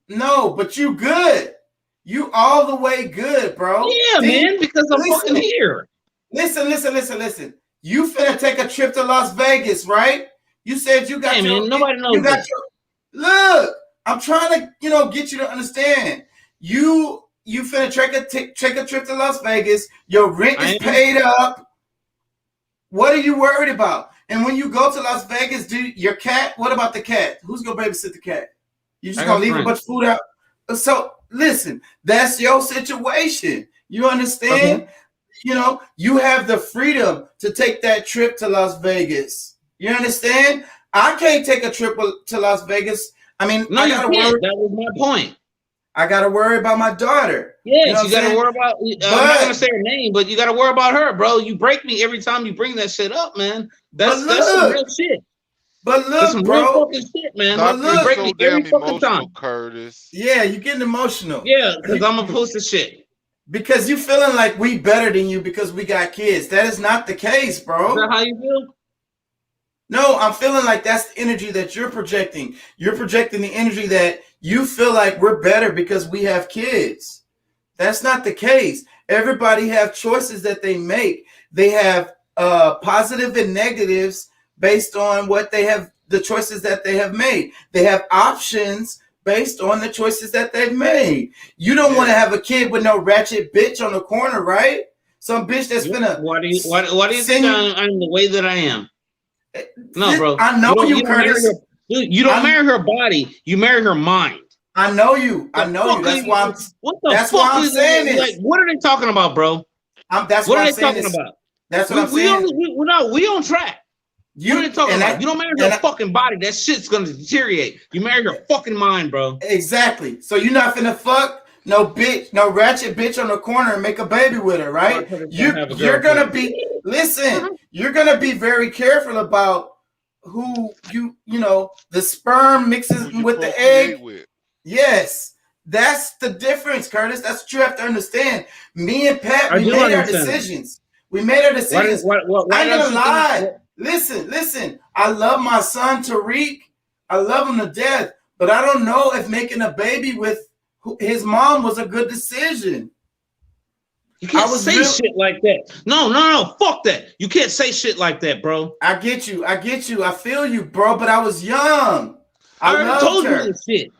But you good. You all the way good, bro. Yeah, man, because I'm fucking here. Listen. You finna take a trip to Las Vegas, right? You said you got man, nobody knows that. Look, I'm trying to, get you to understand. You finna take a trip to Las Vegas. Your rent is paid up. What are you worried about? And when you go to Las Vegas, your cat, what about the cat? Who's gonna babysit the cat? You just gonna leave a bunch of food out? So listen, that's your situation. You understand? Okay. You have the freedom to take that trip to Las Vegas. You understand? I can't take a trip to Las Vegas. I mean, no, you can't. That was my point. I gotta worry about my daughter. Yes, you got gotta worry about. I'm not gonna say her name, but you gotta worry about her, bro. You break me every time you bring that shit up, man. That's some real shit. But That's some look, real bro. fucking shit, man. Stop You getting break so me every damn fucking time. emotional, Curtis. Yeah, you getting emotional. Yeah, because I'm a piece of shit. Because you feeling like we better than you because we got kids. That is not the case, bro. Is that how you feel? No, I'm feeling like that's the energy that you're projecting. You're projecting the energy that you feel like we're better because we have kids. That's not the case. Everybody have choices that they make. They have positive and negatives based on what they have, the choices that they have made. They have options based on the choices that they've made. You don't want to have a kid with no ratchet bitch on the corner, right? Some bitch that's gonna. Why do you think I'm the way that I am? No, bro. I know you, Curtis. You don't marry her body. You marry her mind. I know you. I know you. That's why I'm. What the fuck is saying this? Like, what are they talking about, bro? That's what I'm saying. About. That's what I'm saying. We on track. What are they talking about? You don't marry her fucking body. That shit's gonna deteriorate. You marry her fucking mind, bro. Exactly. So you're not finna fuck no bitch, no ratchet bitch on the corner and make a baby with her, right? You're gonna be. Listen. You're gonna be very careful about who you know. The sperm mixes with the egg. Yes, that's the difference, Curtis. That's what you have to understand. Me and Pat, we made our decisions. We made our decisions. I'm gonna lie. Listen. I love my son Tariq. I love him to death, but I don't know if making a baby with his mom was a good decision. You can't say shit like that. No. Fuck that. You can't say shit like that, bro. I get you. I feel you, bro, but I was young. I already told you this shit.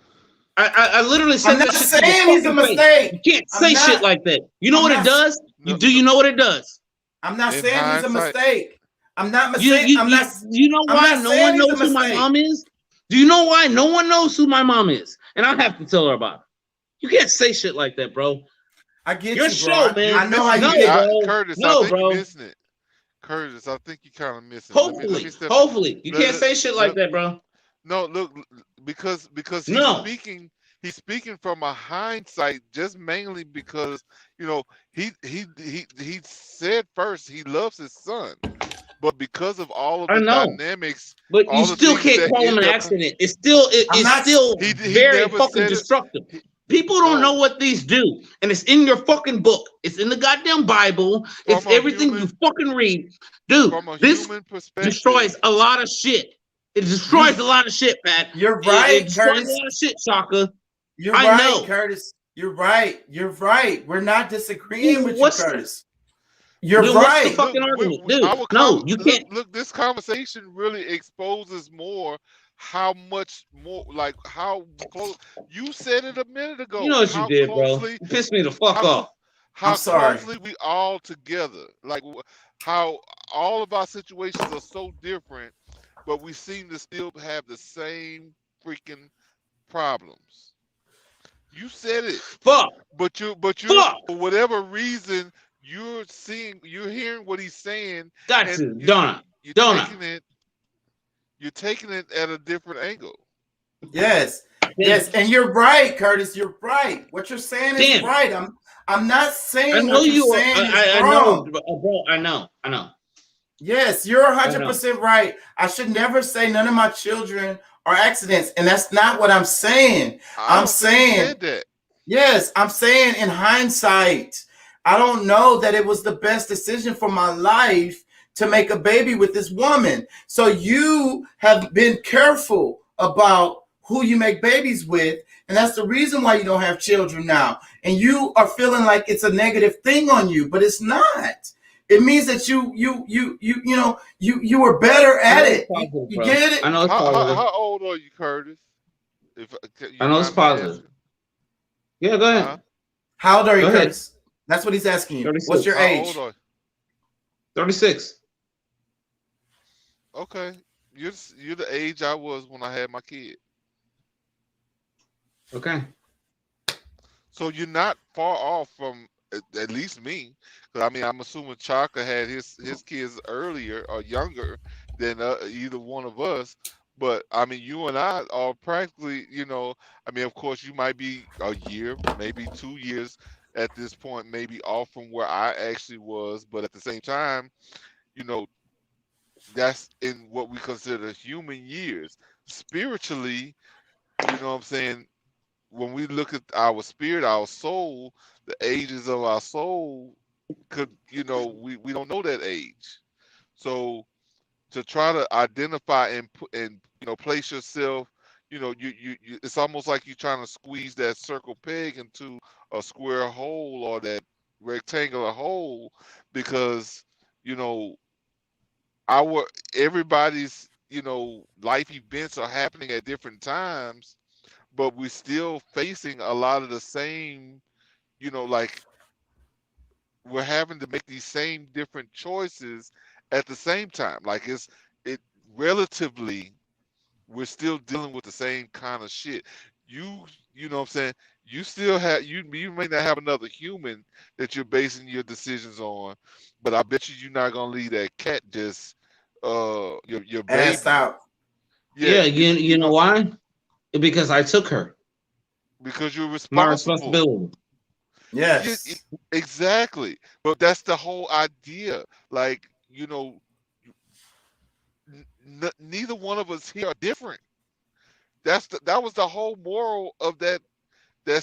I literally said that shit. I'm not saying he's a mistake. You can't say shit like that. You know what it does? Do you know what it does? I'm not saying he's a mistake. I'm not mistaken. You know why no one knows who my mom is? Do you know why no one knows who my mom is? And I have to tell her about it. You can't say shit like that, bro. I get your you, show, bro. man. I know how you get. Curtis, I think you're missing it. Curtis, I think you kind of missing it. Hopefully. You can't say shit like that, bro. No, look, because he's speaking from a hindsight, just mainly because he said first he loves his son, but because of all of the dynamics, but you still can't call him an accident. It's still very fucking destructive. People don't know what these do, and it's in your fucking book. It's in the goddamn Bible. It's everything you fucking read, dude. This destroys a lot of shit. It destroys a lot of shit, Pat. You're right, it destroys Curtis. A lot of shit, Shaka. You're right, Curtis. You're right. We're not disagreeing with you, Curtis. You're right. What's the fucking argument, dude? No, you can't. Look, this conversation really exposes more how much more, like how close. You said it a minute ago. You know what you did, bro. You pissed me the fuck off. How closely we all together. Like how all of our situations are so different, but we seem to still have the same freaking problems. You said it. Fuck. But you for whatever reason you're hearing what he's saying. Got to, You're taking it at a different angle. Yes, and you're right, Curtis. You're right. What you're saying is right. I'm not saying. I know what you're saying is wrong. Bro. I know. Yes, you're 100% right. I should never say none of my children are accidents, and that's not what I'm saying. I'm saying that. Yes, I'm saying in hindsight, I don't know that it was the best decision for my life to make a baby with this woman. So you have been careful about who you make babies with, and that's the reason why you don't have children now. And you are feeling like it's a negative thing on you, but it's not. It means that you were better at it. You get it? I know it's positive. How old are you, Curtis? I know it's positive. Yeah, go ahead. How old are you, Curtis? That's what he's asking you. 36. What's your age? 36. Okay. You're the age I was when I had my kid. Okay. So you're not far off from at least me. Because I mean, I'm assuming Chaka had his kids earlier or younger than either one of us. But I mean, you and I are practically, I mean, of course, you might be a year, maybe 2 years at this point, maybe off from where I actually was. But at the same time, you know, that's in what we consider human years. Spiritually, you know what I'm saying? When we look at our spirit, our soul, the ages of our soul could, we don't know that age. So to try to identify and put and place yourself, it's almost like you're trying to squeeze that circle peg into a square hole or that rectangular hole, because you know our everybody's life events are happening at different times, but we're still facing a lot of the same, like we're having to make these same different choices at the same time. Like it relatively, we're still dealing with the same kind of shit. You know what I'm saying? You still have you may not have another human that you're basing your decisions on, but I bet you're not gonna leave that cat just your Assed baby. out. Yeah, Yeah, you know why? Because I took her. because you're My responsible. responsibility. Yeah, Yes. exactly. But that's the whole idea. Like, neither one of us here are different. That was the whole moral of that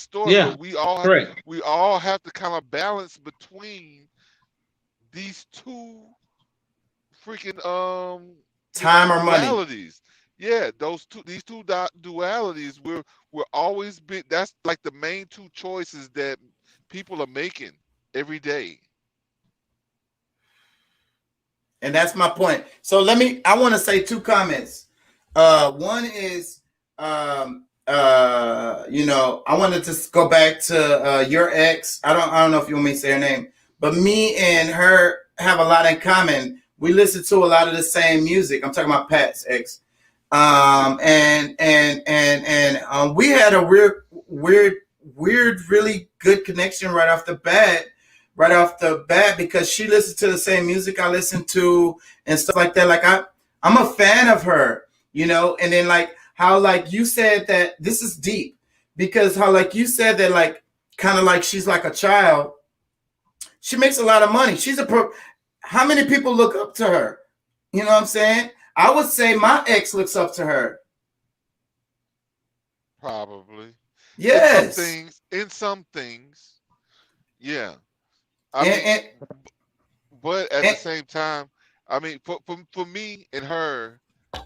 story. Yeah, But correct. we all have to kind of balance between these two freaking Time or money. dualities. Yeah, these two dualities. We're always be that's like the main two choices that people are making every day. And that's my point. So I want to say two comments. One is, I wanted to go back to your ex. I don't know if you want me to say her name, but me and her have a lot in common. We listen to a lot of the same music. I'm talking about Pat's ex. And we had a weird, really good connection right off the bat, because she listened to the same music I listen to and stuff like that. Like I'm a fan of her, and then like how like you said that this is deep, because how like you said that like kind of like she's like a child. She makes a lot of money. How many people look up to her? You know what I'm saying? I would say my ex looks up to her. Probably. Yes. In some things, yeah. I And, mean, and, but at the and same time, I mean, for me and her,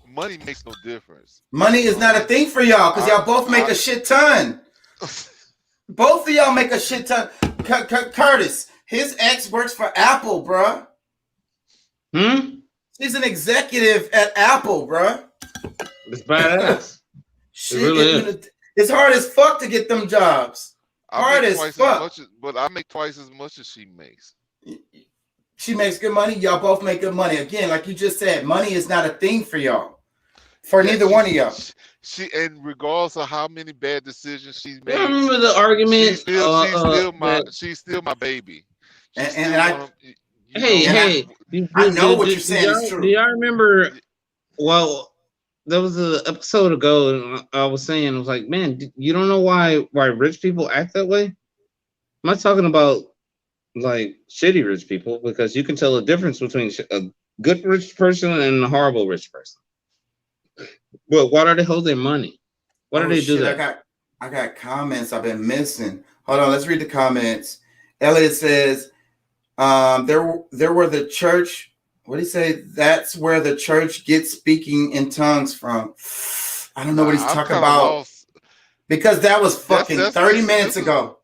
money makes no difference. money You know is what I'm not a saying? thing for y'all, because I y'all both make I a shit ton. Both of y'all make a shit ton. Curtis, his ex works for Apple, bruh. Hmm? She's an executive at Apple, bruh. It's badass. It Shit, really is. it's hard as fuck to get them jobs. I Hard make as twice as fuck. much, but I make twice as much as she makes. She makes good money. Y'all both make good money. Again, like you just said, money is not a thing for y'all. For Yeah, neither one of y'all. and regardless of how many bad decisions she You makes, remember the argument that she's still my baby. She's And still I one of hey, and hey, do, I do, know do, what do, you're do saying is y'all do true. y'all remember? Well, there was an episode ago, and I was saying, I was like, man, you don't know why rich people act that way? I'm not talking about like shitty rich people, because you can tell the difference between a good rich person and a horrible rich person. Well, why do they hold their money? Why do Oh they do shit, that? I got comments I've been missing. Hold on, let's read the comments. Elliot says, there were the church. What do you say? That's where the church gets speaking in tongues from. I don't know what he's I'm talking kind of about, lost. because that was fucking That's 30 minutes ago.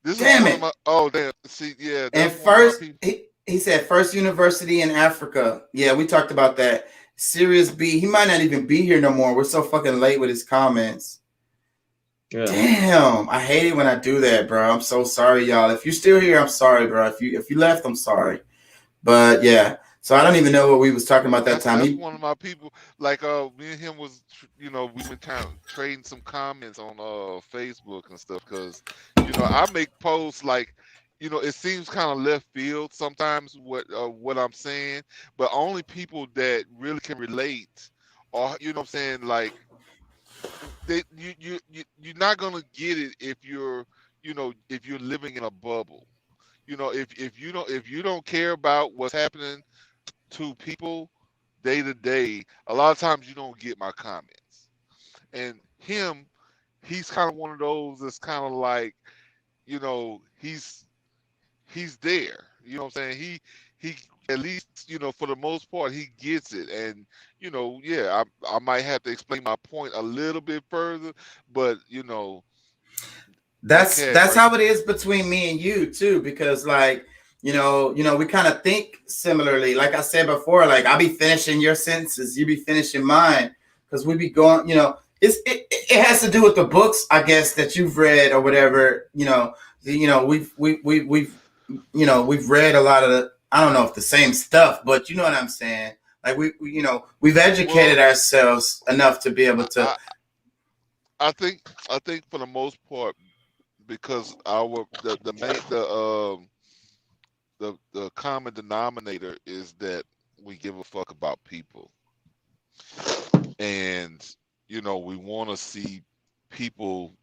this is Damn one of it. my. Oh damn! See, yeah, And that's one of my first, people. he said first university in Africa. Yeah, we talked about that. Sirius B, he might not even be here no more. We're so fucking late with his comments. Yeah. Damn, I hate it when I do that, bro. I'm so sorry, y'all. If you're still here, I'm sorry, bro. If you left, I'm sorry. But yeah, so I don't even know what we was talking about that time. That's one of my people. Like me and him was, we've been kind of trading some comments on Facebook and stuff, because I make posts like, it seems kind of left field sometimes what I'm saying, but only people that really can relate or you know what I'm saying, like you're not gonna get it if you're, you know, if you're living in a bubble. You know, if you don't care about what's happening to people day to day, a lot of times you don't get my comments. And him, he's kind of one of those that's kind of like, you know, he's there. You know what I'm saying? He at least, you know, for the most part he gets it. And you know, yeah, I might have to explain my point a little bit further, but you know, that cat That's right. how it is between me and you too, because like we kind of think similarly. Like I said before, like I'll be finishing your sentences, you be finishing mine, because we be going, it has to do with the books, I guess, that you've read or whatever. We've read a lot of the, I don't know if the same stuff, but you know what I'm saying. Like we've educated Well, ourselves enough to be able I, to. I I think for the most part, because our the main the common denominator is that we give a fuck about people, and you know, we want to see people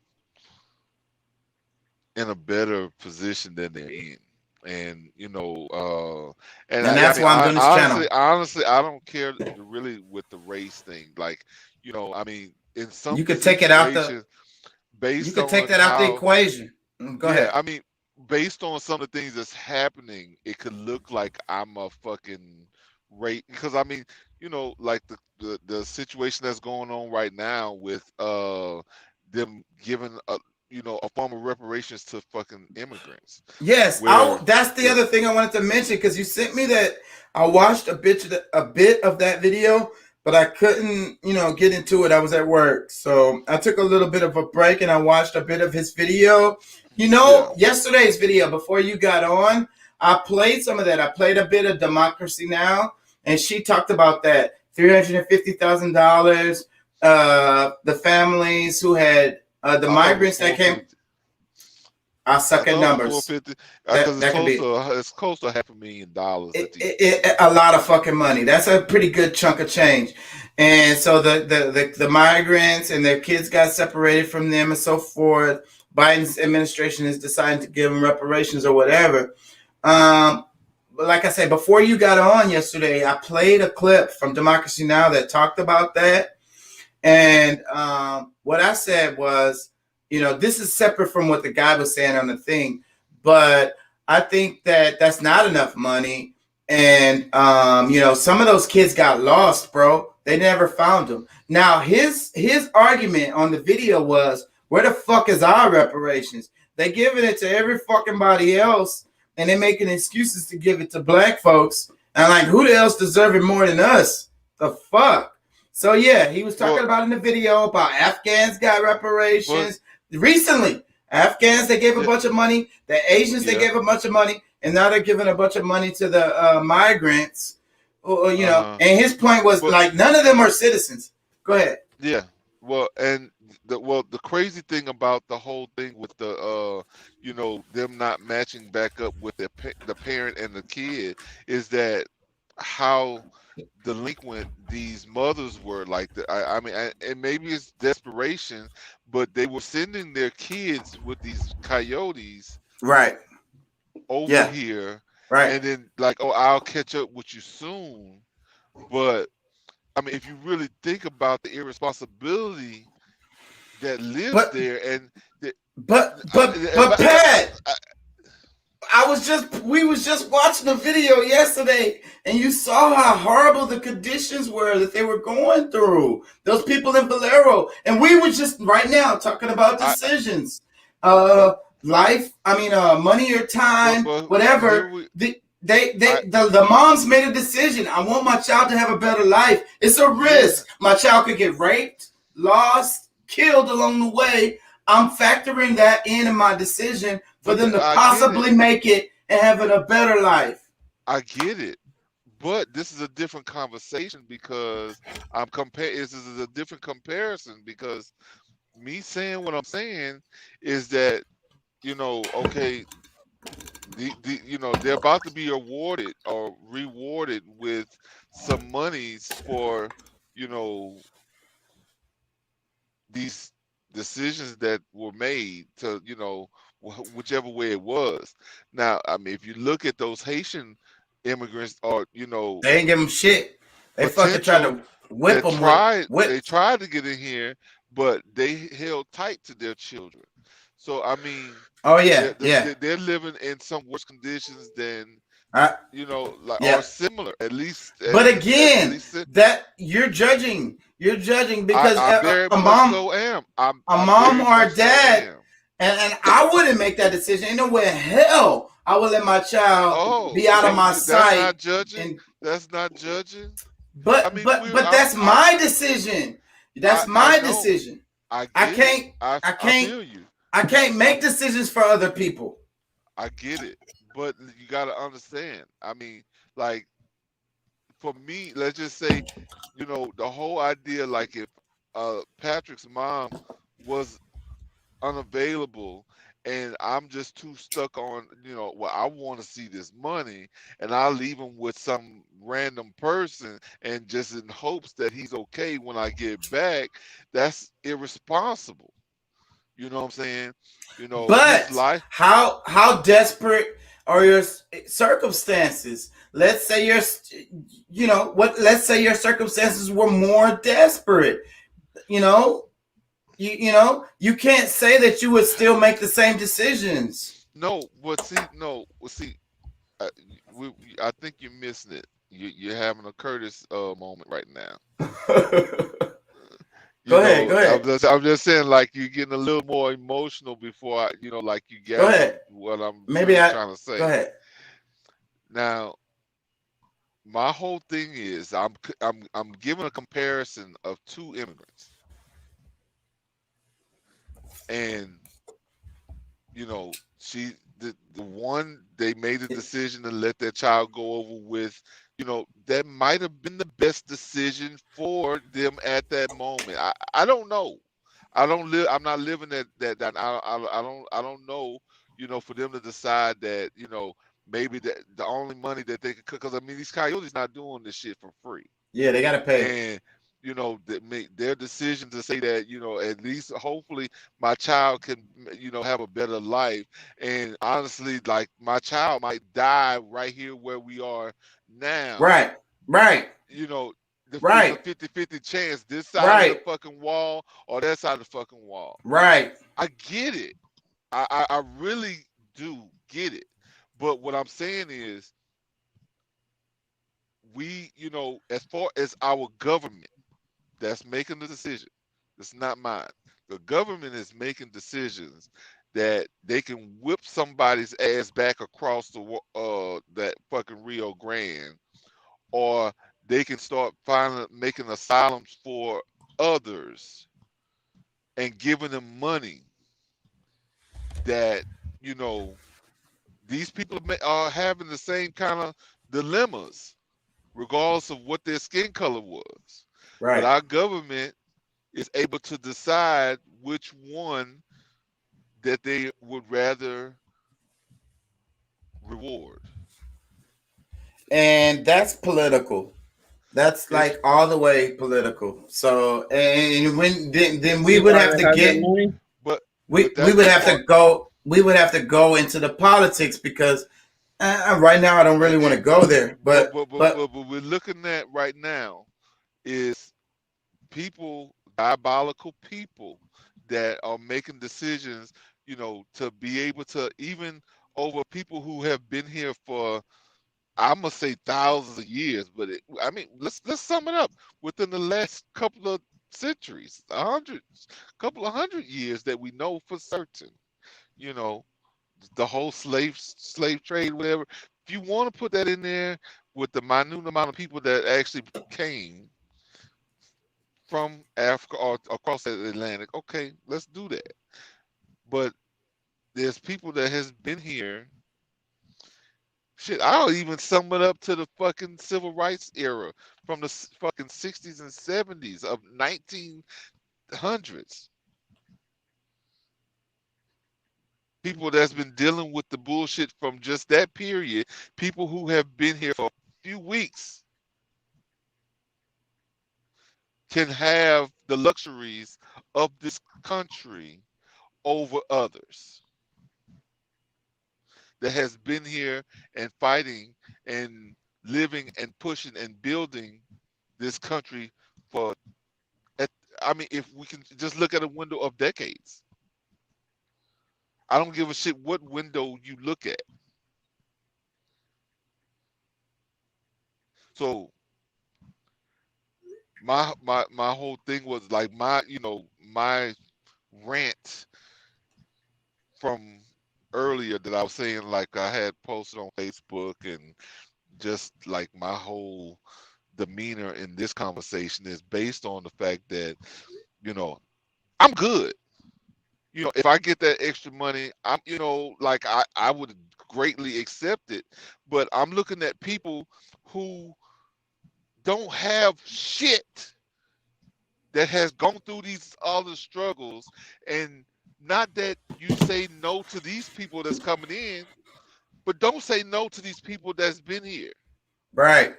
in a better position than they're in. And you know, and And I that's mean, why I'm doing this channel. honestly, I don't care really with the race thing. Like, you know, I mean, in some You could take it out the situations, You based could take on that out the how, equation. Go yeah, ahead. I mean, based on some of the things that's happening, it could look like I'm a fucking rate, because I mean, you know, like the situation that's going on right now with them giving a, you know, a form of reparations to fucking immigrants, Yes, where that's the the other thing I wanted to mention, because you sent me that. I watched a bit of that video, but I couldn't, get into it. I was at work, so I took a little bit of a break and I watched a bit of his video. yeah, Yesterday's video before you got on, I played some of that. I played a bit of Democracy Now, and she talked about that $350,000. The families who had the I thought it was migrants that came. 450. I I suck at thought it was numbers. 450 because That can be it's close to $500,000 that a lot of fucking money. That's a pretty good chunk of change. And so the migrants and their kids got separated from them and so forth. Biden's administration is deciding to give them reparations or whatever. But like I said, before you got on yesterday, I played a clip from Democracy Now! That talked about that. And what I said was, this is separate from what the guy was saying on the thing, but I think that that's not enough money. And, some of those kids got lost, bro. They never found them. Now, his argument on the video was, where the fuck is our reparations? They giving it to every fucking body else, and they making excuses to give it to black folks. And like, who the else deserve it more than us? The fuck? So yeah, he was talking well, about in the video about Afghans got but reparations recently. Afghans, they gave a yeah, bunch of money. The Asians, they yeah, gave a bunch of money, and now they're giving a bunch of money to the migrants. And his point was but like, none of them are citizens. Go ahead. yeah, well, and the crazy thing about the whole thing with the you know, them not matching back up with the parent and the kid is that how delinquent these mothers were. Like I mean, and maybe it's desperation, but they were sending their kids with these coyotes Right. over Yeah. here, Right. and then like, oh, I'll catch up with you soon. But I mean, if you really think about the irresponsibility that lives But there, and the, but I, but but Pat, we was just watching a video yesterday, and you saw how horrible the conditions were that they were going through. Those people in Valero, and we were just right now talking about I, decisions, but life. I mean, money or time, but here whatever. we I The moms made a decision. I want my child to have a better life. It's a yeah, risk. My child could get raped, lost, killed along the way. I'm factoring that in my decision for them to I get it. possibly make it and having a better life. I get it. But this is a different conversation because I'm compare. This is a different comparison because me saying what I'm saying is that, you know, okay, you know, they're about to be awarded or rewarded with some monies for, you know, these decisions that were made to, you know, whichever way it was. Now, I mean, if you look at those Haitian immigrants, or you know, They ain't give them shit. They fucking tried potential to whip that them with they whips. tried to get in here, but they held tight to their children. So I mean, Oh yeah, yeah. they're living in some worse conditions than, I, you know, like, or yeah. similar, at least But at again, least that you're judging. You're judging because I very a much mom, so am. a I mom very or much a so dad, am. and I wouldn't make that decision. Ain't no way in hell I would let my child Oh, be out of see, my that's sight. not judging. And That's not judging. I but mean, but but that's my decision. That's I my know. decision. I I get it. can't. I I I can't. feel you. I can't I make decisions for other people. I get it. But you got to understand. I mean, like, for me, let's just say, you know, the whole idea, like, if Patrick's mom was unavailable and I'm just too stuck on, you know, well, I want to see this money, and I leave him with some random person and just in hopes that he's okay when I get back, that's irresponsible. You know what I'm saying? You know, his But life. how desperate are your circumstances? Let's say you know what? Let's say your circumstances were more desperate. You know, you know, you can't say that you would still make the same decisions. No, but see, no, well, see, I, I think you're missing it. You're having a Curtis moment right now. Go You ahead. know, Go ahead. I'm just saying, like, you're getting a little more emotional before I, you know, like, you Go gather ahead. what I'm Maybe really I. trying to Go say. ahead. Now, my whole thing is I'm giving a comparison of two immigrants, and you know, the one, they made a decision to let their child go over with, you know, that might have been the best decision for them at that moment. I don't know. I don't live. I'm not living that. I don't know. You know, for them to decide that, you know, maybe the only money that they could, because I mean, these coyotes not doing this shit for free. Yeah, they gotta pay. And you know, that make their decision to say that, you know, at least hopefully my child can, you know, have a better life. And honestly, like, my child might die right here where we are now. Right. Right. You know, it's a Right. 50-50 chance, this side of the Right. fucking wall or that side of the fucking wall. Right. I get it. I really do get it. But what I'm saying is, we, you know, as far as our government that's making the decision, it's not mine. The government is making decisions that they can whip somebody's ass back across that fucking Rio Grande, or they can start finally making asylums for others and giving them money that, you know, these people are having the same kind of dilemmas regardless of what their skin color was. But Right. our government is able to decide which one that they would rather reward. And that's political. That's It's like all the way political. So and when then we See would why have they to have that get money? but we that's would the have part. to go into the politics because right now I don't really want to go there. But we're looking at right now is people, diabolical people that are making decisions, you know, to be able to, even over people who have been here for, I'm gonna say, thousands of years, but I mean, let's sum it up within the last couple of centuries, couple of hundred years that we know for certain. You know, the whole slave trade, whatever. If you want to put that in there with the minute amount of people that actually came from Africa or across the Atlantic, okay, let's do that. But there's people that has been here. Shit, I'll even sum it up to the fucking civil rights era from the fucking 60s and 70s of 1900s. People that's been dealing with the bullshit from just that period. People who have been here for a few weeks. can have the luxuries of this country over others that has been here and fighting and living and pushing and building this country for at, I mean, if we can just look at a window of decades. I don't give a shit what window you look at. So my whole thing was like my rant from earlier that I was saying, like I had posted on Facebook, and just like my whole demeanor in this conversation is based on the fact that, you know, I'm good. You know, if I get that extra money, I'm, like I would greatly accept it. But I'm looking at people who don't have shit that has gone through these other struggles, and not that you say no to these people that's coming in, but don't say no to these people that's been here. Right.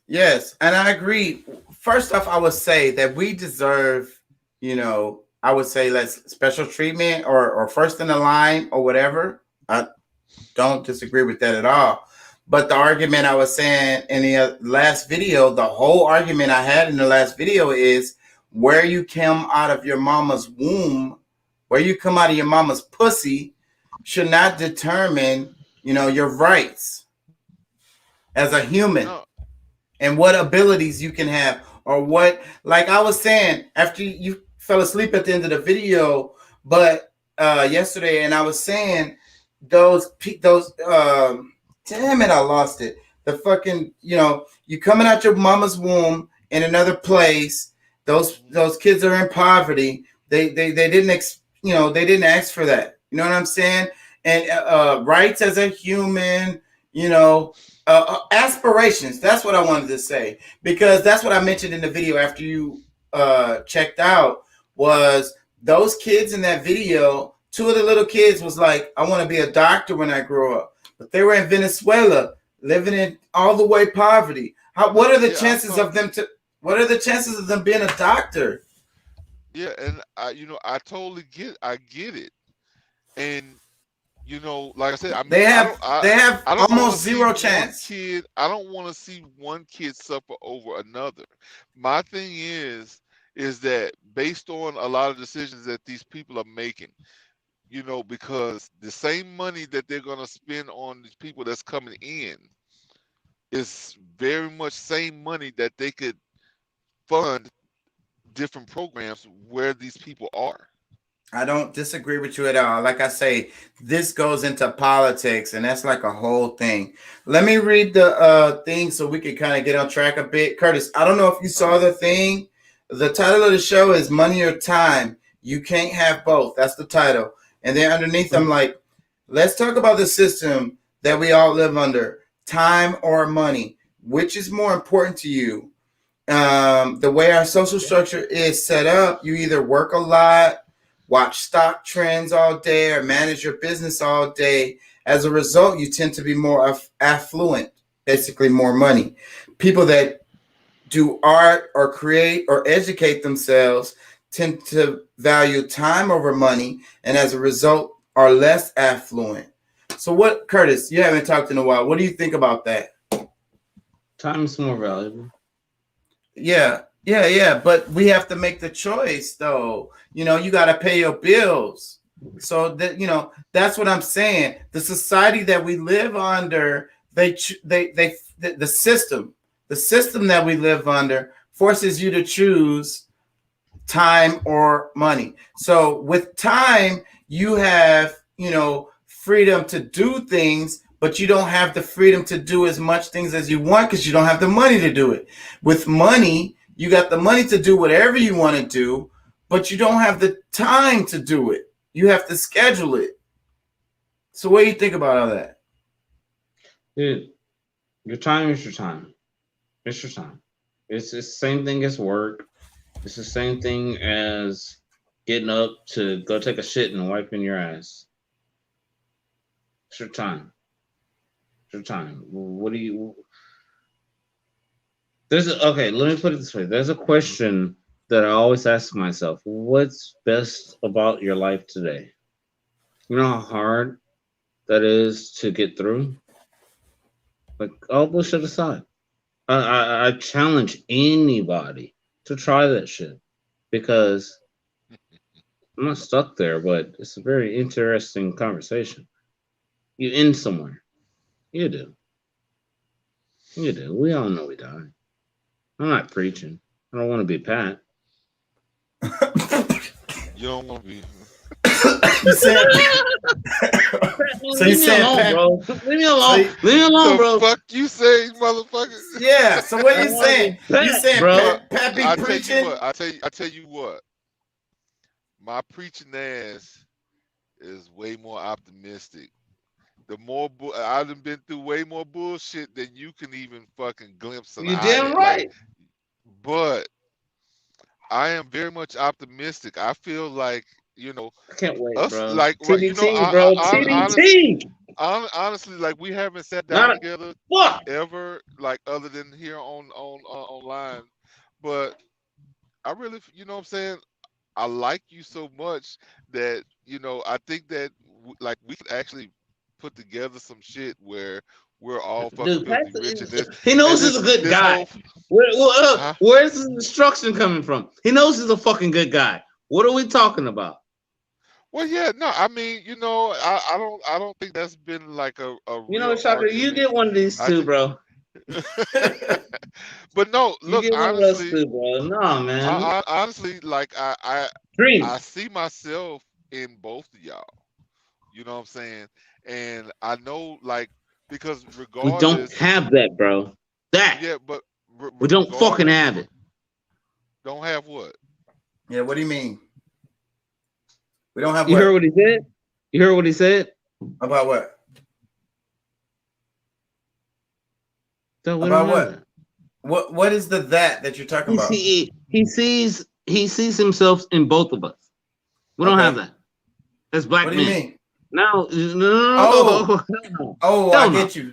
Yes, and I agree. First off, I would say that we deserve, I would say let's special treatment or first in the line or whatever. I don't disagree with that at all. But the argument I was saying in the last video, the whole argument I had in the last video is where you come out of your mama's womb, where you come out of your mama's pussy should not determine, your rights as a human. No. And what abilities you can have, or what, like I was saying, after you fell asleep at the end of the video, but yesterday, and I was saying those damn it, I lost it. The fucking, you coming out your mama's womb in another place. Those kids are in poverty. They didn't they didn't ask for that. You know what I'm saying? And rights as a human, aspirations. That's what I wanted to say, because that's what I mentioned in the video after you checked out, was those kids in that video. Two of the little kids was like, I want to be a doctor when I grow up, but they were in Venezuela living in all the way poverty. What are the chances of them being a doctor? Yeah, and I totally get it. And like I said, I mean, they have almost zero chance. I don't want to see one kid suffer over another. My thing is that based on a lot of decisions that these people are making, because the same money that they're gonna spend on these people that's coming in is very much same money that they could fund different programs where these people are. I don't disagree with you at all. Like I say, this goes into politics, and that's like a whole thing. Let me read the thing so we can kind of get on track a bit. Curtis, I don't know if you saw the thing. The title of the show is Money or Time. You can't have both. That's the title. And then underneath, I'm like, let's talk about the system that we all live under. Time or money? Which is more important to you? The way our social structure is set up, you either work a lot, watch stock trends all day, or manage your business all day. As a result, you tend to be more affluent, basically more money. People that do art or create or educate themselves tend to value time over money, and as a result are less affluent. So what, Curtis, you haven't talked in a while. What do you think about that? Time is more valuable. Yeah. But we have to make the choice, though. You got to pay your bills. So that that's what I'm saying. The society that we live under, the system that we live under forces you to choose time or money. So with time, you have freedom to do things, but you don't have the freedom to do as much things as you want because you don't have the money to do it. With money, you got the money to do whatever you want to do, but you don't have the time to do it. You have to schedule it. So what do you think about all that? Dude, your time is your time. It's your time. It's the same thing as work. It's the same thing as getting up to go take a shit and wiping your ass. It's your time. It's your time. Okay, let me put it this way. There's a question that I always ask myself. What's best about your life today? You know how hard that is to get through? Like, all bullshit aside. I challenge anybody to try that shit because I'm not stuck there, but it's a very interesting conversation. You end somewhere. You do. You do. We all know we die. I'm not preaching. I don't want to be Pat. You don't want to be. You said. So you said, Pat, bro. Leave me alone. Leave me alone, bro. Fuck you say, motherfucker. Yeah. So what are you saying? You saying bro. Pat be preaching? I tell you what. My preaching ass is way more optimistic. The more I've been through way more bullshit than you can even fucking glimpse an You eye damn at. right. Like, but I am very much optimistic. I feel like, you know, I can't wait, us bro. like TDT, you know, bro. TDT. Honestly, like we haven't sat down Not together fuck. ever, like other than here on online. But I really, you know what I'm saying? I like you so much that, you know, I think that like we could actually put together some shit where we're all fucking Dude, filthy rich in this. he knows And he's a good this guy. huh? Where's his instruction coming from? He knows he's a fucking good guy. What are we talking about? Well, yeah, no, I mean, you know, I don't think that's been like a You real know, Shaka, argument. you get one of these too, bro. But no, You look, get one of those honestly, too, bro. No, man. honestly, like I Dreams. see myself in both of y'all. You know what I'm saying? And I know, like, because We don't regardless, have that, bro. That yeah, but we don't fucking have it. Don't have what? Yeah. What do you mean? We don't have You what? heard what he said? You heard what he said? About what? So we About don't have what? that. What is the that you're talking about? He sees himself in both of us. We don't have that. That's black What do you men. mean? No. I get you.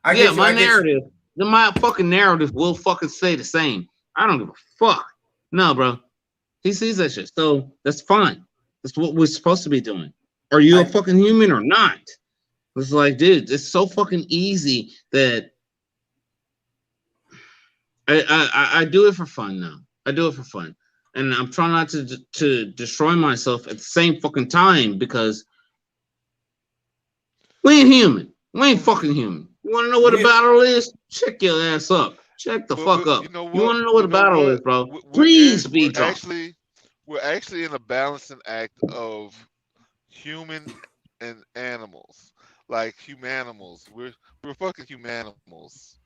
I get you. My narrative, my fucking narrative will fucking stay the same. I don't give a fuck. No, bro. He sees that shit. So that's fine. That's what we're supposed to be doing. Are you a fucking human or not? It's like, dude, it's so fucking easy that I do it for fun now. I do it for fun. And I'm trying not to destroy myself at the same fucking time because we ain't human. We ain't fucking human. You want to know what a battle is? Check your ass up. Check the fuck up. You want to know what a battle is, bro? Please be drunk. We're actually in a balancing act of human and animals, like humanimals. We're fucking humanimals.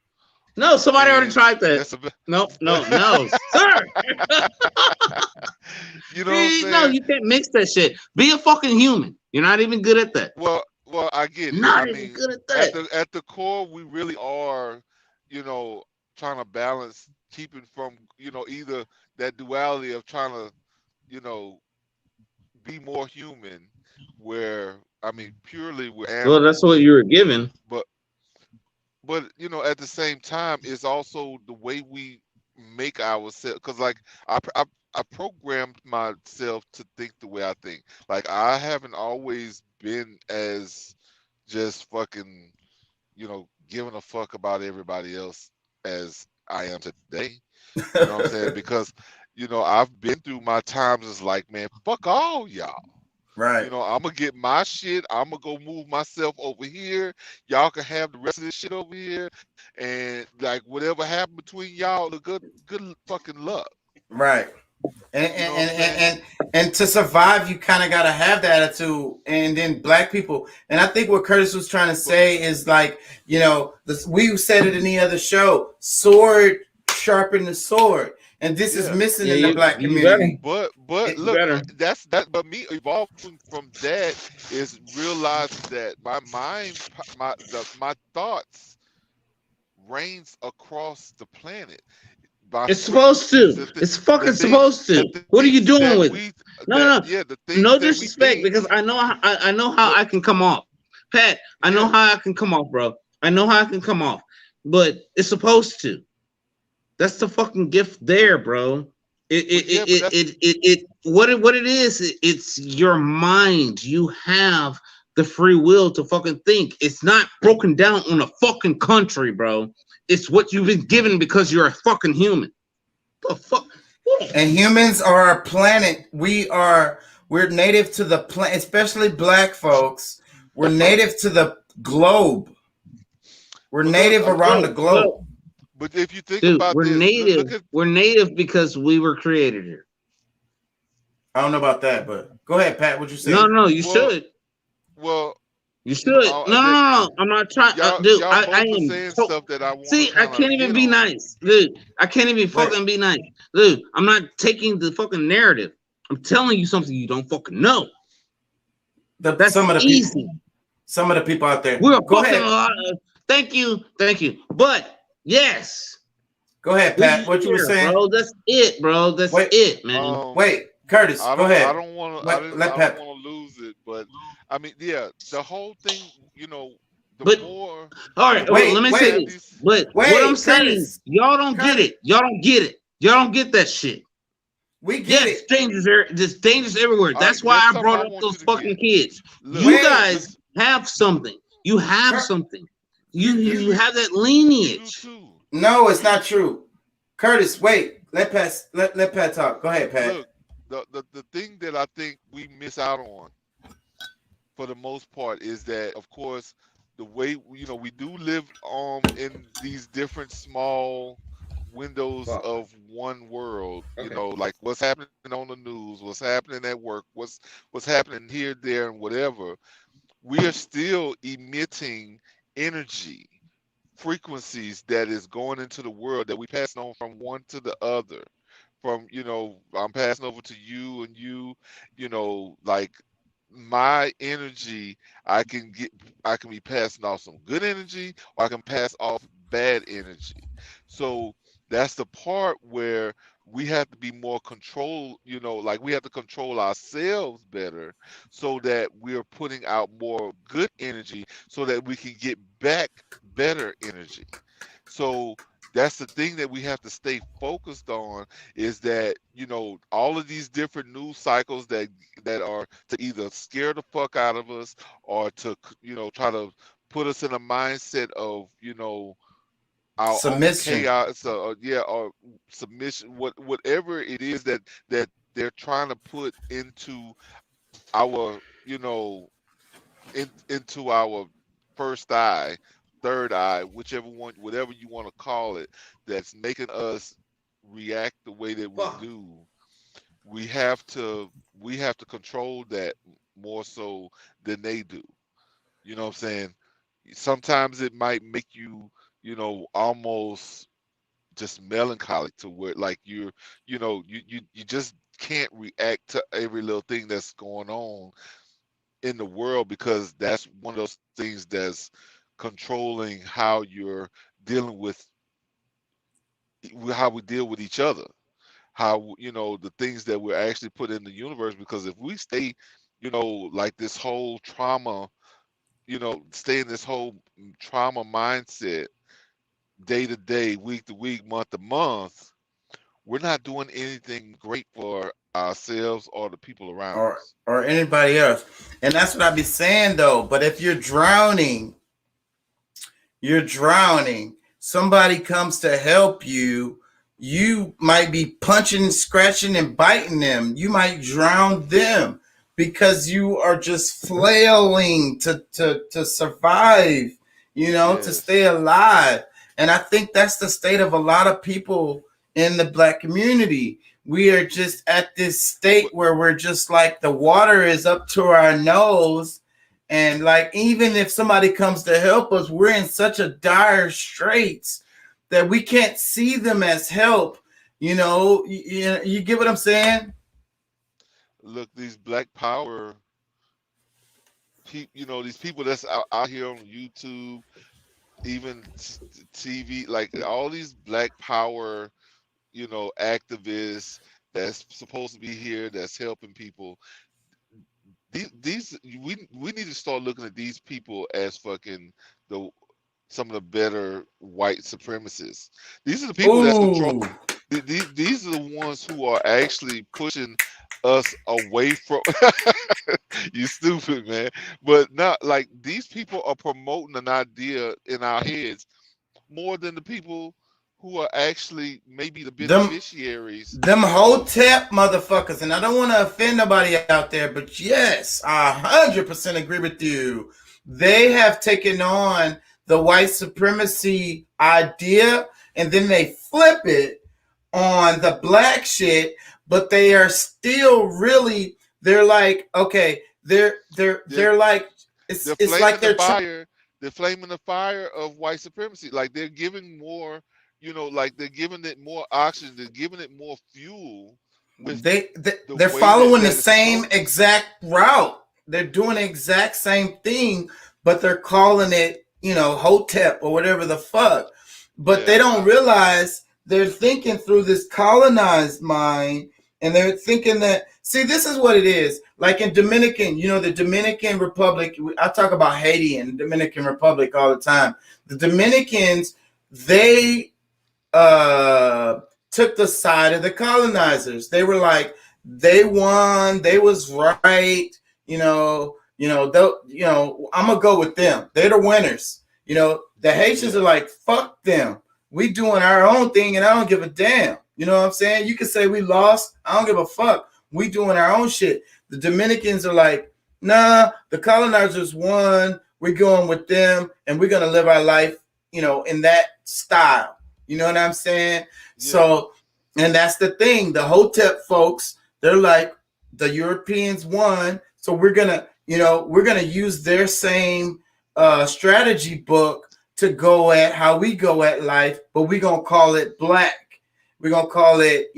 No, somebody already tried that. No, sir. You know what I'm saying? No, you can't mix that shit. Be a fucking human. You're not even good at that. Well, I get it. Not even good at that. At the core, we really are, you know, trying to balance, keeping from, you know, either that duality of trying to, you know, be more human, where I mean, purely we're animals. Well, that's what you were given. But you know, at the same time, it's also the way we make ourselves. Because like I programmed myself to think the way I think. Like I haven't always been as just fucking, you know, giving a fuck about everybody else as I am today. You know what I'm saying? Because, you know, I've been through my times as like, man, fuck all y'all. Right. You know, I'm gonna get my shit. I'm gonna go move myself over here. Y'all can have the rest of this shit over here, and like whatever happened between y'all, the good fucking luck. Right. And to survive, you kind of gotta have the attitude. And then black people, and I think what Curtis was trying to say is like, you know, we said it in the other show: sword sharpen the sword. And this is missing in the black community. But look, that's that. But me evolving from that is realizing that my mind, my thoughts reigns across the planet. It's supposed to. It's fucking supposed to. What are you doing with it? No. No disrespect, because I know how I can come off. Pat, I know how I can come off, bro. I know how I can come off. But it's supposed to. That's the fucking gift there, bro. But yeah, but that's What it is, it's your mind. You have the free will to fucking think. It's not broken down on a fucking country, bro. It's what you've been given because you're a fucking human. The fuck? And humans are our planet. We're native to the planet, especially black folks. We're native to the globe. We're but native look, around the globe. Look, but if you think dude, about we're this, native. look at We're native because we were created here. I don't know about that, but go ahead, Pat. What you say? No, you well, should. well, You should. No. I'm not trying. Dude, y'all I both are am. saying stuff that I want to See, I kind can't of even hit be on. nice, dude. I can't even Wait. fucking be nice, dude. I'm not taking the fucking narrative. I'm telling you something you don't fucking know. That's Some of the easy. people. Some of the people out there. We're Go fucking ahead. a lot of. Thank you. But yes, Go ahead, Pat. What you were here, saying? bro. That's it, bro. That's Wait. it, man. Wait, Curtis. Go ahead. I don't want to. Let I Pat. don't want to lose it, but I mean, yeah, the whole thing. The But more. all right, Wait, let me wait. say this. But what I'm saying, Curtis. y'all don't get Curtis. it. Y'all don't get it. Y'all don't get that shit. We get Yes, it. there's dangers everywhere. All That's right, why that's I something brought I up want those you to fucking get. kids. Look, You Wait. guys have something. You have something. You have that you do lineage. too. No, it's not true. Curtis, wait. Let Pat talk. Go ahead, Pat. Look, the thing that I think we miss out on, for the most part, is that, of course, the way we do live in these different small windows Fuck. of one world. Okay. Like what's happening on the news, what's happening at work, what's happening here, there, and whatever. We are still emitting energy frequencies that is going into the world that we passing on from one to the other. From I'm passing over to you, and like my energy, I can be passing off some good energy, or I can pass off bad energy. So that's the part where we have to be more control, like we have to control ourselves better, so that we're putting out more good energy, so that we can get back better energy. So that's the thing that we have to stay focused on, is that all of these different news cycles that are to either scare the fuck out of us, or to try to put us in a mindset of our own Submission. chaos, or submission, whatever it is that they're trying to put into our into our first eye, third eye, whichever one, whatever you want to call it, that's making us react the way that we Fuck. do. We have to control that more so than they do. You know what I'm saying? Sometimes it might make you, almost just melancholic, to where like you just can't react to every little thing that's going on in the world, because that's one of those things that's controlling how you're dealing with how we deal with each other, how the things that we're actually put in the universe. Because if we stay like this whole trauma, stay in this whole trauma mindset, day to day, week to week, month to month, we're not doing anything great for ourselves or the people around or us. or anybody else. And that's what I be saying though. But if you're drowning, somebody comes to help you, you might be punching, scratching, and biting them. You might drown them because you are just flailing to survive, to Yes. stay alive. And I think that's the state of a lot of people in the black community. We are just at this state where we're just like the water is up to our nose. And like, even if somebody comes to help us, we're in such a dire straits that we can't see them as help. You get what I'm saying? Look, these black power these people that's out here on YouTube, even TV, like all these black power, activists that's supposed to be here, that's helping people. We need to start looking at these people as fucking the some of the better white supremacists. These are the people that's control. Ooh, These are the ones who are actually pushing us away from. You stupid man, but not like these people are promoting an idea in our heads more than the people who are actually maybe the them beneficiaries. them hotep motherfuckers, and I don't want to offend nobody out there, but yes, I 100% agree with you. They have taken on the white supremacy idea, and then they flip it on the black shit, but they are still really. They're like, okay, They're they're like, they're it's like flaming the they're trying. fire. They're flaming the fire of white supremacy. Like they're giving more, like they're giving it more oxygen. They're giving it more fuel with the They're way that following the it's same approached. exact route. They're doing the exact same thing, but they're calling it, hotep or whatever the fuck. But they Yeah, don't realize they're thinking through this colonized mind, and they're thinking that, see, this is what it is. Like in Dominican, the Dominican Republic, I talk about Haiti and Dominican Republic all the time. The Dominicans, they took the side of the colonizers. They were like, they won, they was right, I'm gonna go with them. They're the winners. The Haitians yeah, are like, fuck them. We doing our own thing, and I don't give a damn. You know what I'm saying? You can say we lost. I don't give a fuck. We doing our own shit. The Dominicans are like, nah, the colonizers won. We're going with them, and we're gonna live our life, in that style. You know what I'm saying? yeah. So, and that's the thing. The Hotep folks, they're like, the Europeans won, so we're gonna use their same strategy book to go at how we go at life, but we're gonna call it black. We're gonna call it,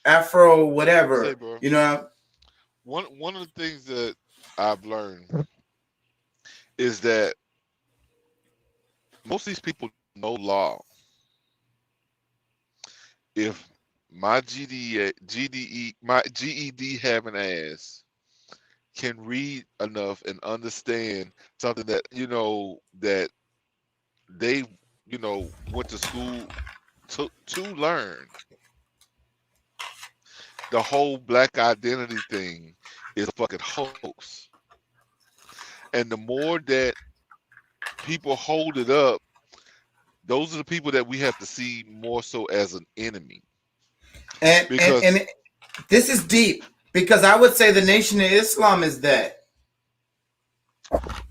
Afro, Say, whatever. bro. You know, One of the things that I've learned is that most of these people know law. If my my GED having ass can read enough and understand something that that they went to school to learn, the whole black identity thing is a fucking hoax. And the more that people hold it up, those are the people that we have to see more so as an enemy. and and Because and this is deep because I would say the Nation of Islam is that.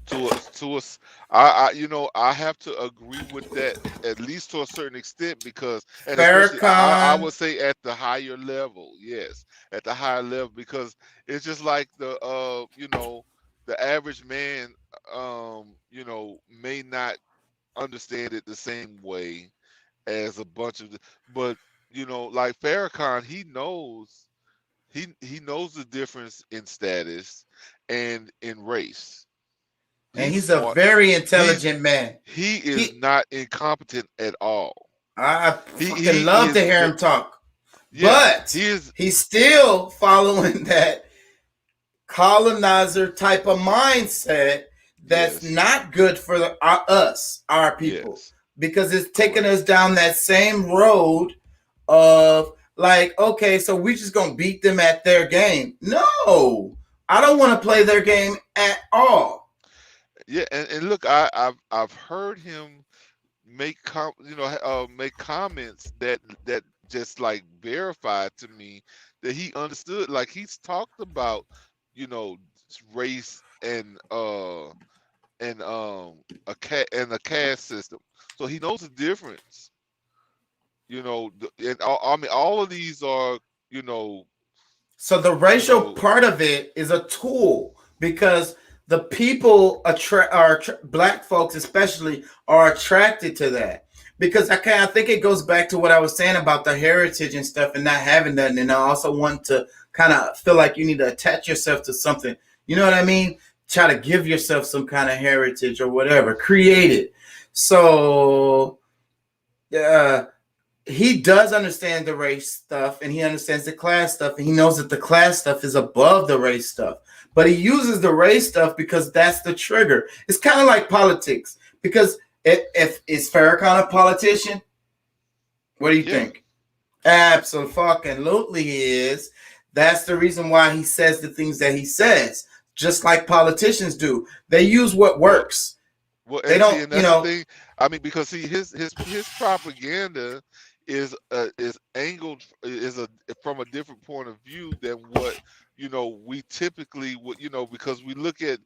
to us, I have to agree with that at least to a certain extent, because, and especially I Farrakhan. would say at the higher level, yes, at the higher level, because it's just like the average man, may not understand it the same way as a bunch of, but like Farrakhan, he knows the difference in status and in race. And He's he's a smart. very He's intelligent man. he is He, not incompetent at all. I He fucking love to is hear him talk, yeah, but he is, he's still following that colonizer type of mindset that's yes, not good for our people, yes, because it's taking correct. us down that same road of like, okay, so we just gonna beat them at their game. No, I don't want to play their game at all. Yeah, and look, I've heard him make comments that just like verified to me that he understood, like he's talked about, you know race and a caste system, so he knows the difference. And I mean, all of these are, you know So the you racial know part of it is a tool because the people black folks especially are attracted to that, because I think it goes back to what I was saying about the heritage and stuff and not having that, and I also want to kind of feel like you need to attach yourself to something. You know what I mean? Try to give yourself some kind of heritage or whatever, create it. So uh, he does understand the race stuff and he understands the class stuff, and he knows that the class stuff is above the race stuff, but he uses the race stuff because that's the trigger. It's kind of like politics, because If is Farrakhan a politician? What do you Yeah. think? Absolutely he is. That's the reason why he says the things that he says, just like politicians do. They use what Well, works. well, They and see, don't, and that's the thing. I mean, because see, his propaganda is angled is a from a different point of view than what we typically would because we look at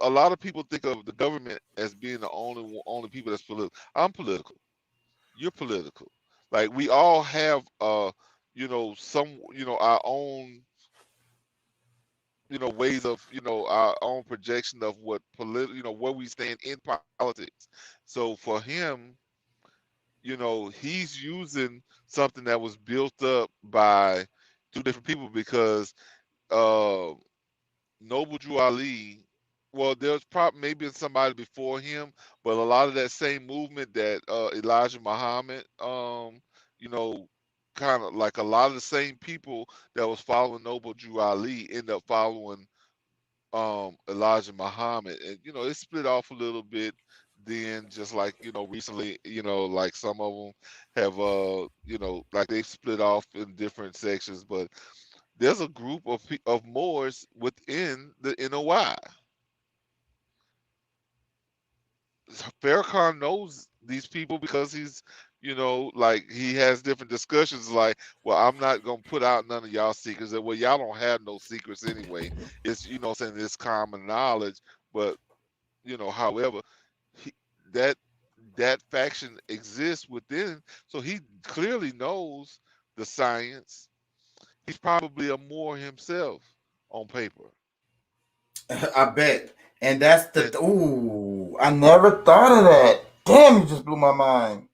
a lot of people think of the government as being the only people that's political. I'm political. You're political. Like we all have some our own ways of our own projection of what where we stand in politics. So for him, he's using something that was built up by two different people because uh Noble Drew Ali, well, there's probably maybe somebody before him, but a lot of that same movement that Elijah Muhammad, you know, kind of like a lot of the same people that was following Noble Drew Ali end up following Elijah Muhammad, and it split off a little bit. Then just like recently, like some of them have like they've split off in different sections, but there's a group of Moors within the NOI. Farrakhan knows these people because he's, like he has different discussions. Like, well, I'm not gonna put out none of y'all secrets. And, well, y'all don't have no secrets anyway. It's saying it's common knowledge. But however, he, that that faction exists within, so he clearly knows the science. He's probably a Moor himself on paper. I bet. And that's the And ooh, I never thought of that. Damn, you just blew my mind.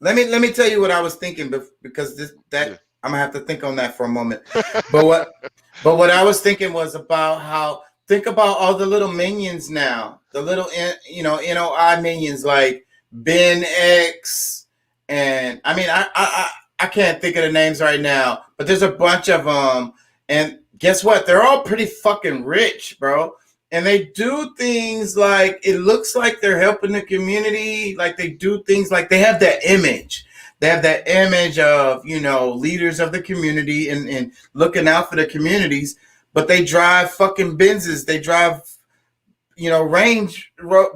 Let me tell you what I was thinking because this yeah. that I'm gonna have to think on that for a moment. But what I was thinking was about how think about all the little minions now, the little NOI minions like Ben X, and I mean I can't think of the names right now, but there's a bunch of them, and guess what? They're all pretty fucking rich, bro. And they do things like it looks like they're helping the community, like they do things like they have that image. They have that image of leaders of the community and looking out for the communities, but they drive fucking Benzes. They drive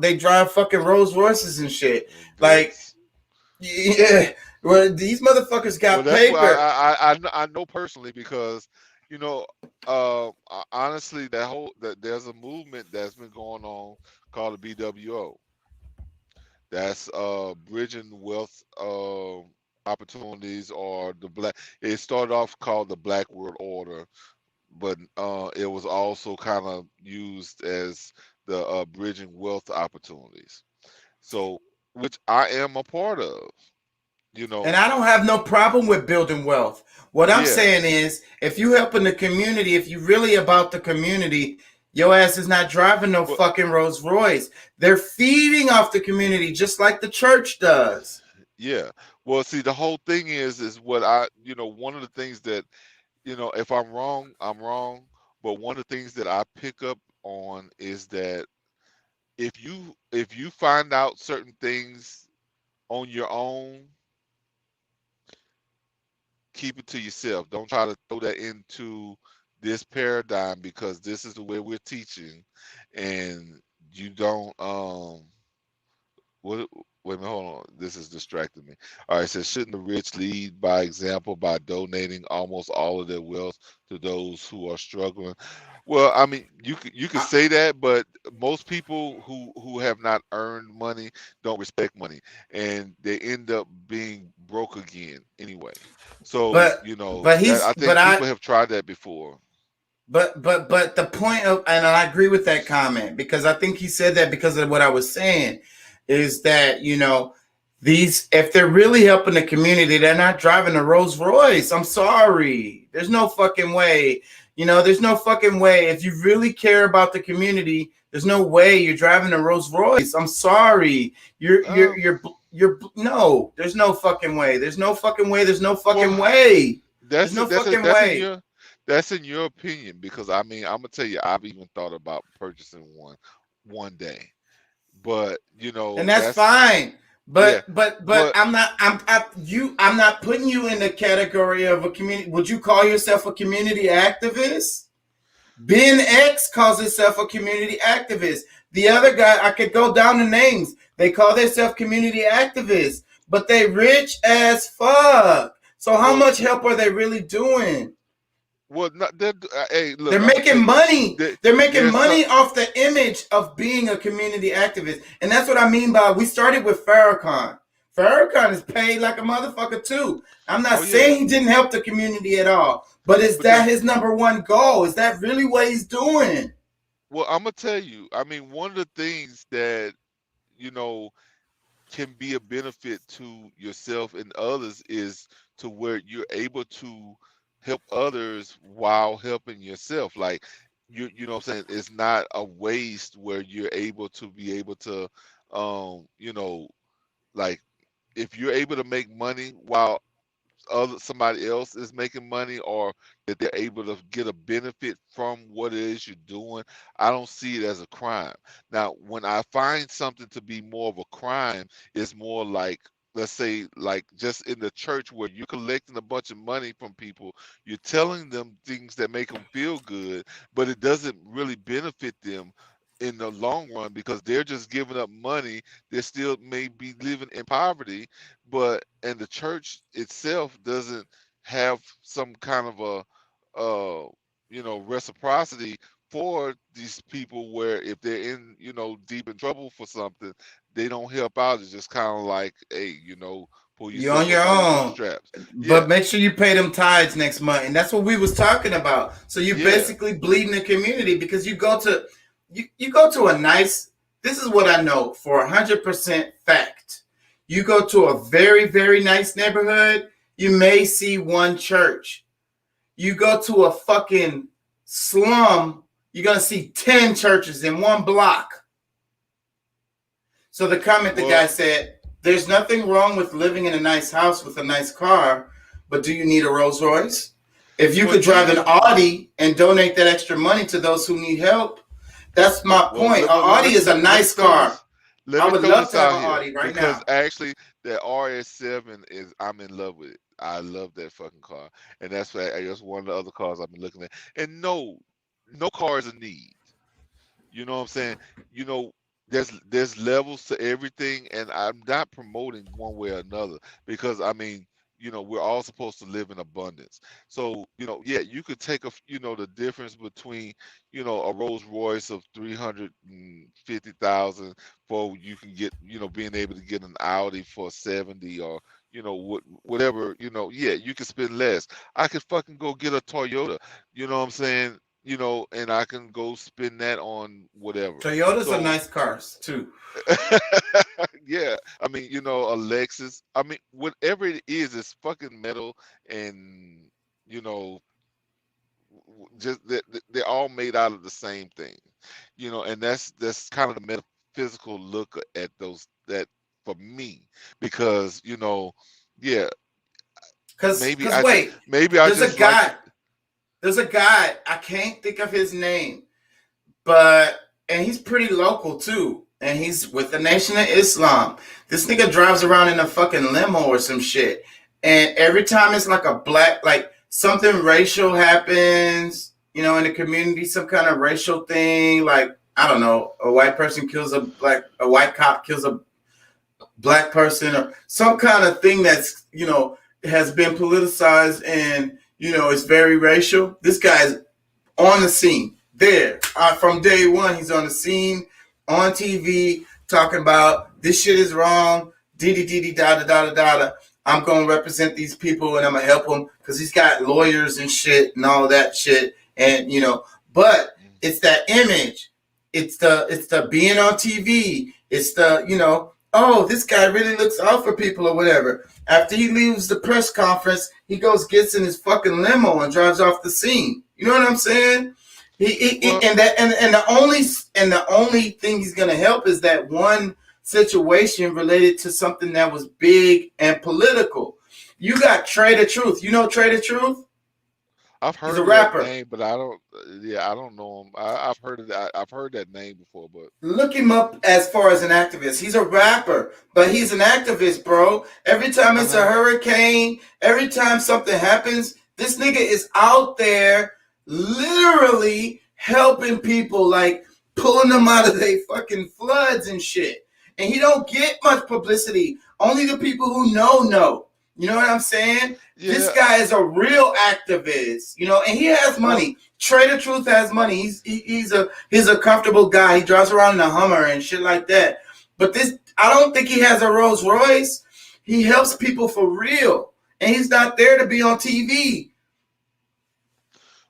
they drive fucking Rolls Royces and shit. Like, That's yeah, well, these motherfuckers well. got That's what paper. I know personally because you know honestly that there's a movement that's been going on called the BWO. That's bridging wealth opportunities or the black. It started off called the Black World Order, but it was also kind of used as the bridging wealth opportunities. So, which I am a part of. You And know, I don't have no problem with building wealth. What I'm yeah. saying is, if you helping the community, if you really about the community, your ass is not driving no Well, fucking Rolls Royce. They're feeding off the community just like the church does. yeah. Well, see, the whole thing is what one of the things that, if I'm wrong, I'm wrong. But one of the things that I pick up on is that if you find out certain things on your own, keep it to yourself. Don't try to throw that into this paradigm because this is the way we're teaching, and you don't what? Wait a minute, hold on. This is distracting me. All right, it says, shouldn't the rich lead by example by donating almost all of their wealth to those who are struggling? Well, I mean, you could say that, but most people who have not earned money don't respect money, and they end up being broke again anyway. So But but that he's I but think I people have tried that before. but the point of, and I agree with that comment because I think he said that because of what I was saying is that these, if they're really helping the community, they're not driving a Rolls Royce. I'm sorry, there's no fucking way. There's no fucking way. If you really care about the community, there's no way you're driving a Rolls Royce. I'm sorry. Um, You're no. There's no fucking way. There's no fucking way. There's no fucking well, way. There's that's no it. That's it. fucking way. That's in your opinion because I mean I'm gonna tell you I've even thought about purchasing one day but you know and that's fine. yeah, But but I'm not. I'm not putting you in the category of a community. Would you call yourself a community activist? Ben X calls himself a community activist. The other guy, I could go down the names. They call themselves community activists, but they rich as fuck. So how much help are they really doing? well, not, hey, look, They're I'm gonna tell making you, money. They're making there's some, money off the image of being a community activist. And that's what I mean by we started with Farrakhan. Farrakhan is paid like a motherfucker too. I'm not saying he didn't help the community at all, but is that his number one goal? Is that really what he's doing? well, I'm gonna tell you. I mean, one of the things that you know can be a benefit to yourself and others is to where you're able to help others while helping yourself. Like you know what I'm saying? It's not a waste where you're able to be able to you know, like if you're able to make money while somebody else is making money, or that they're able to get a benefit from what it is you're doing, I don't see it as a crime. Now when I find something to be more of a crime, it's more like, let's say, like just in the church where you're collecting a bunch of money from people, you're telling them things that make them feel good, but it doesn't really benefit them in the long run because they're just giving up money. They still may be living in poverty, but and the church itself doesn't have some kind of a you know, reciprocity for these people, where if they're in, you know, deep in trouble for something, they don't help out. It's just kind of like, hey, you know, pull You're on yourself up your by your own. bootstraps. But Yeah, make sure you pay them tithes next month. And that's what we was talking about. So you're yeah. basically bleeding the community because you go to you go to a nice, this is what I know for 100% fact. You go to a very, very nice neighborhood, you may see one church. You go to a fucking slum, you're gonna see 10 churches in one block. So the comment the guy said, there's nothing wrong with living in a nice house with a nice car, but do you need a Rolls Royce? If you could drive an Audi and donate that extra money to those who need help, that's my point. An Audi is a nice car. I would love to have an Audi right because now. actually the RS7 is, I'm in love with it. I love that fucking car, and that's why I guess one of the other cars I've been looking at. And no car is a need. You know what I'm saying? You know, there's levels to everything, and I'm not promoting one way or another because I mean, you know, we're all supposed to live in abundance. So, you know, yeah, you could take you know, the difference between, you know, a Rolls Royce of 350,000 for you can get, you know, being able to get an Audi for 70, or you know, whatever, you know, yeah, you can spend less. I could fucking go get a Toyota, you know what I'm saying? You know, and I can go spend that on whatever. Toyotas are So nice cars too. yeah, I mean, you know, a Lexus. I mean, whatever it is, it's fucking metal, and you know, just they're all made out of the same thing, you know, and that's kind of the metaphysical look at those, that for me, because you know, yeah, Cause wait, maybe I there's a just like guy. There's a guy, I can't think of his name, but and he's pretty local too. And he's with the Nation of Islam. This nigga drives around in a fucking limo or some shit. And every time it's like a black, like something racial happens, you know, in the community, some kind of racial thing, like I don't know, a white person kills a white cop kills a black person, or some kind of thing that's, you know, has been politicized and, you know, it's very racial. This guy's on the scene there. From day one, he's on the scene, on TV, talking about this shit is wrong, da-da-da-da-da-da-da. I'm going to represent these people and I'm going to help them because he's got lawyers and shit and all that shit. And, you know, but it's that image. It's the being on TV. It's the, you know, oh, this guy really looks out for people or whatever. After he leaves the press conference, he gets in his fucking limo and drives off the scene. You know what I'm saying? And the only thing he's gonna help is that one situation related to something that was big and political. You got Trey the Truth. You know Trey the Truth? I've He's heard a of that rapper. name, but I don't. Yeah, I don't know him. I've heard of that. I've heard that name before, but Look him up as far as an activist. He's a rapper, but he's an activist, bro. Every time I it's a know. hurricane, every time something happens, this nigga is out there literally helping people, like pulling them out of their fucking floods and shit. And he don't get much publicity. Only the people who know. You know what I'm saying? This Yeah. guy is a real activist, and he has Well, money. Trader Truth has money. He's a comfortable guy. He drives around in a Hummer and shit like that. But I don't think he has a Rolls Royce. He helps people for real, and he's not there to be on TV.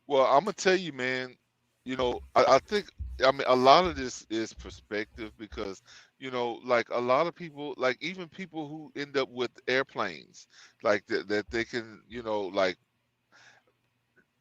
well, I'm gonna tell you, man. I think. I mean, a lot of this is perspective because like a lot of people, like even people who end up with airplanes, like that they can, like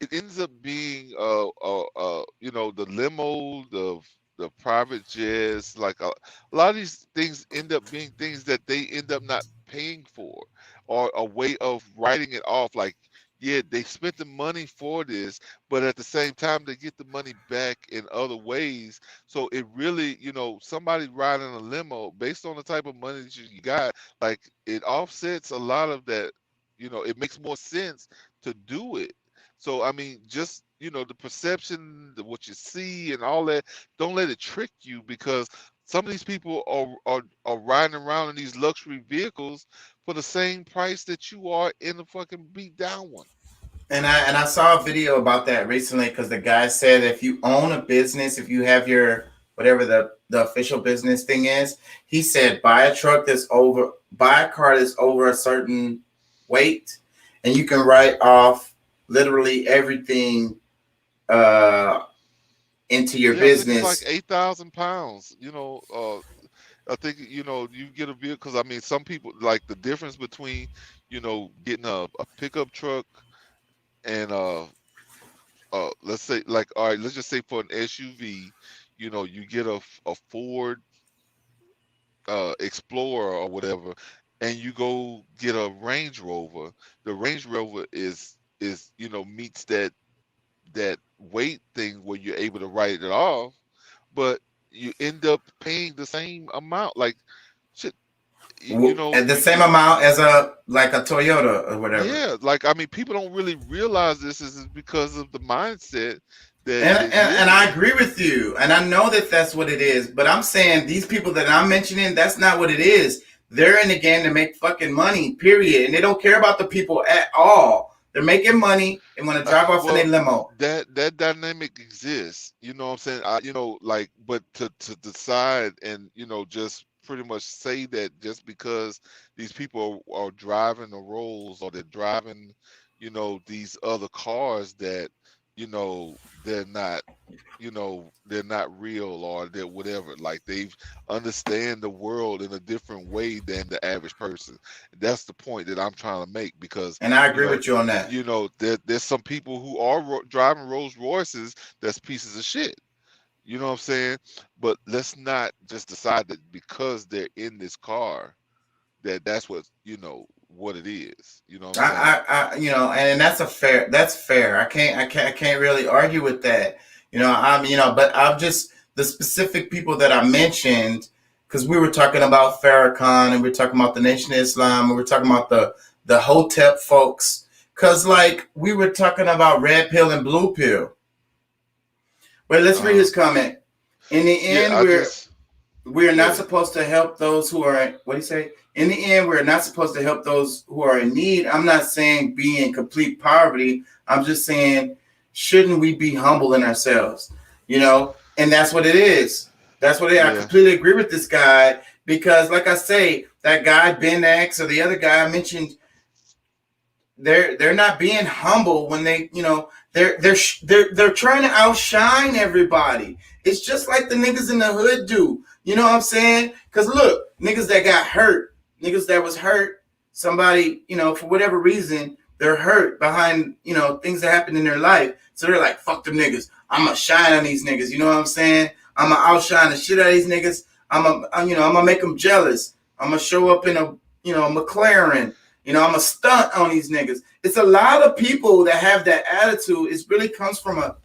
it ends up being the limo, the private jets, like a lot of these things end up being things that they end up not paying for, or a way of writing it off. Like, yeah, they spent the money for this, but at the same time they get the money back in other ways. So it really, somebody riding a limo based on the type of money that you got, like it offsets a lot of that. It makes more sense to do it. So I mean, just the perception, what you see, and all that. Don't let it trick you because some of these people are riding around in these luxury vehicles for the same price that you are in a fucking beat down one. And I saw a video about that recently because the guy said if you own a business, if you have your whatever the official business thing is, he said buy a car that's over a certain weight, and you can write off literally everything into your Yeah, I think it's like business. 8,000 pounds. I think you get a vehicle because I mean some people like the difference between getting a pickup truck and let's say like all right, let's just say for an SUV, you get a Ford Explorer or whatever, and you go get a Range Rover. The Range Rover is meets that weight thing where you're able to write it off, but you end up paying the same amount. Like shit, At the same amount as a Toyota or whatever. yeah. Like I mean, people don't really realize this is because of the mindset that And, they and live and I in. agree with you, and I know that that's what it is. But I'm saying these people that I'm mentioning, that's not what it is. They're in the game to make fucking money, period, and they don't care about the people at all. They're making money and want to drive off in a Well, limo. that dynamic exists. You know what I'm saying? Like, but to decide and just pretty much say that just because these people are driving the Rolls or they're driving, these other cars that, they're not they're not real or they're whatever, like they understand the world in a different way than the average person. That's the point that I'm trying to make because And I you agree know with you on that. there's some people who are driving Rolls Royces that's pieces of shit. You know what I'm saying? But let's not just decide that because they're in this car that's what it is. You know what I'm saying? And that's fair. I can't really argue with that. But I'm just the specific people that I mentioned because we were talking about Farrakhan and we are talking about the Nation of Islam and we are talking about the Hotep folks because like we were talking about red pill and blue pill. But let's read Uh-huh. his comment. In the Yeah, end, I just we're go not ahead. supposed to help those who are, what do you say? In the end, we're not supposed to help those who are in need. I'm not saying be in complete poverty. I'm just saying, shouldn't we be humble in ourselves? And that's what it is. I Yeah, completely agree with this guy because, like I say, that guy, Ben X, or the other guy I mentioned, they're not being humble when they're trying to outshine everybody. It's just like the niggas in the hood do. You know what I'm saying? Because look, niggas that got hurt, niggas that was hurt, somebody, for whatever reason, they're hurt behind, things that happened in their life. So they're like, fuck them niggas. I'm gonna shine on these niggas. You know what I'm saying? I'm gonna outshine the shit out of these niggas. I'm gonna make them jealous. I'm gonna show up in a, McLaren You know, I'm a stunt on these niggas. It's a lot of people that have that attitude. It really comes from a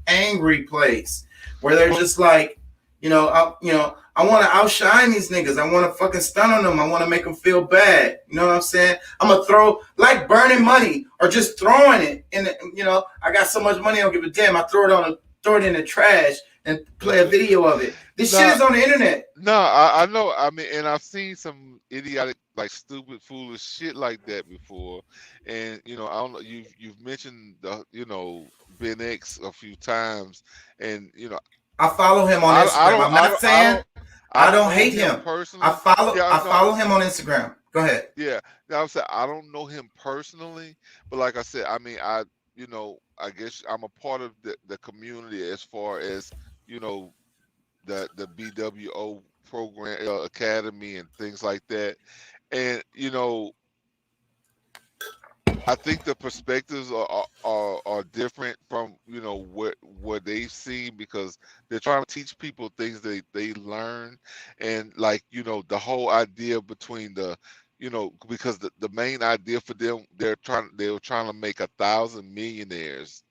angry place where they're just like, I want to outshine these niggas. I want to fucking stun on them. I want to make them feel bad. You know what I'm saying? I'm gonna throw like burning money or just throwing it in. I got so much money, I don't give a damn. I throw it in the trash and play a video of it. This shit is on the internet. No, I know. I mean, and I've seen some idiotic, like stupid, foolish shit like that before. And I don't know. You've mentioned Ben X a few times, and I follow him on Instagram. I'm not saying I don't hate him personally. I follow him on Instagram. Go ahead. Yeah, I'm saying I don't know him personally, but like I said, I mean, I guess I'm a part of the community as far as the BWO program academy and things like that, and I think the perspectives are different from what they've seen, because they're trying to teach people things they learn, and like the whole idea between because the main idea for them, they were trying to make 1,000 millionaires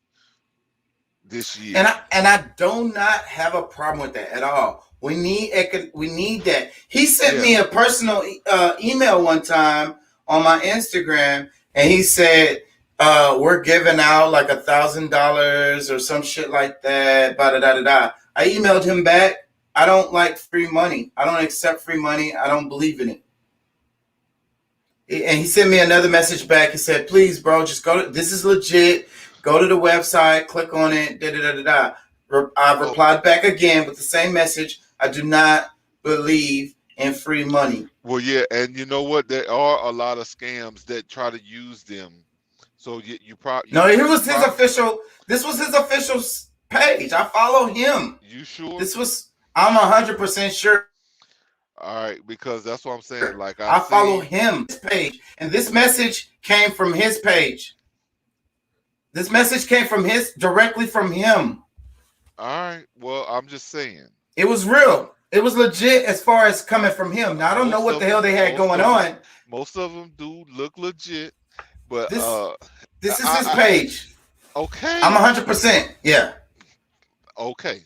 this year. And I do not have a problem with that at all. We need that. He sent me a personal email one time on my Instagram, and he said, we're giving out like $1,000 or some shit like that. I emailed him back. I don't like free money. I don't accept free money. I don't believe in it. And he sent me another message back. He said, please, bro, just go to, this is legit. Go to the website, click on it, I replied back again with the same message. I do not believe in free money. Well, yeah, and you know what? There are a lot of scams that try to use them. So you probably This was his official page. I follow him. You sure? I'm 100% sure. All right, because that's what I'm saying. Like I follow him page, and this message came from his page. This message came directly from him. All right. Well, I'm just saying. It was real. It was legit as far as coming from him. Now I don't know what the hell they had going on. Most of them do look legit, but this is his page. Okay. I'm 100%. Yeah. Okay.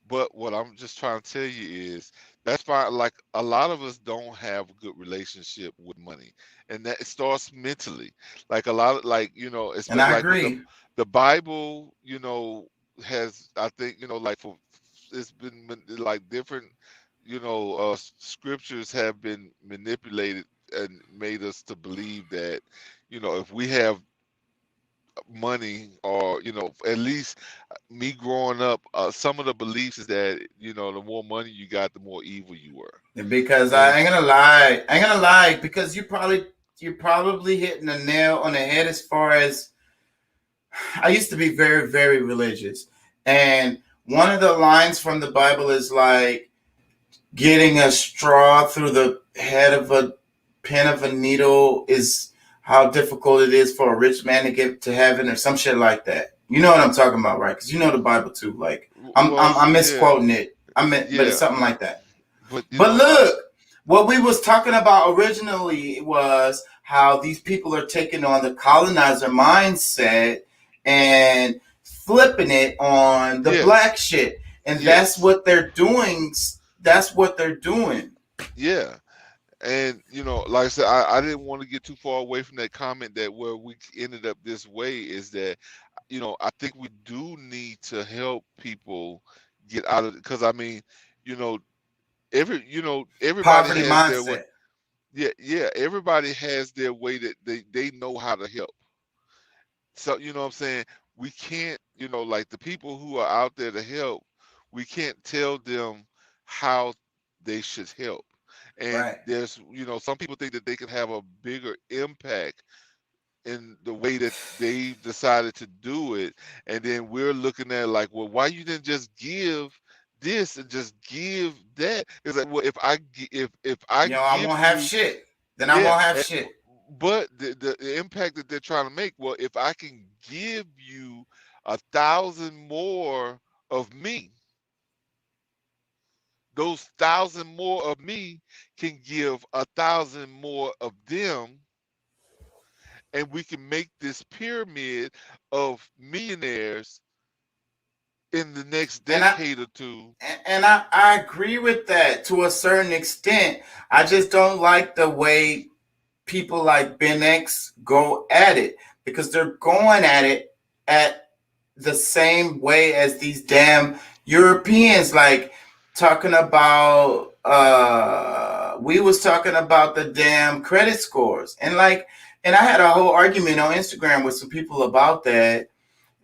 But what I'm just trying to tell you is that's fine. Like a lot of us don't have a good relationship with money, and that it starts mentally. Like a lot of it's and I agree. The Bible, has I think like it's been like different scriptures have been manipulated and made us to believe that if we have money, or at least me growing up, some of the beliefs is that the more money you got, the more evil you were. Because I ain't gonna lie, because you're probably hitting the nail on the head. As far as I used to be very, very religious, and one of the lines from the Bible is like getting a straw through the head of a pin of a needle is how difficult it is for a rich man to get to heaven, or some shit like that. You know what I'm talking about, right? Because you know the Bible too. Like I'm misquoting it. But it's something like that. But look, what we was talking about originally was how these people are taking on the colonizer mindset and flipping it on the black shit, and that's what they're doing. That's what they're doing. Yeah. And like I said, I didn't want to get too far away from that comment that where we ended up this way is that I think we do need to help people get out of it, because I mean everybody poverty has mindset. Their way. Yeah, everybody has their way that they know how to help. So what I'm saying, we can't like the people who are out there to help, we can't tell them how they should help. And there's some people think that they can have a bigger impact in the way that they decided to do it, and then we're looking at it like, well, why you didn't just give this and just give that? It's like, well, if I I won't have shit, then I won't have shit. But the impact that they're trying to make, well, if I can give you 1,000 more of me, those 1,000 more of me can give 1,000 more of them, and we can make this pyramid of millionaires in the next And I decade or two. and I agree with that to a certain extent. I just don't like the way people like Ben X go at it because they're going at it at the same way as these damn Europeans, like talking about we was talking about the damn credit scores and I had a whole argument on Instagram with some people about that.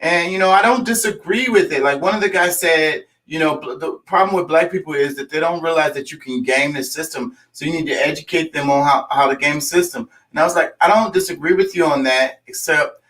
And I don't disagree with it. Like one of the guys said, the problem with black people is that they don't realize that you can game the system. So you need to educate them on how to game the system. And I was like, I don't disagree with you on that, except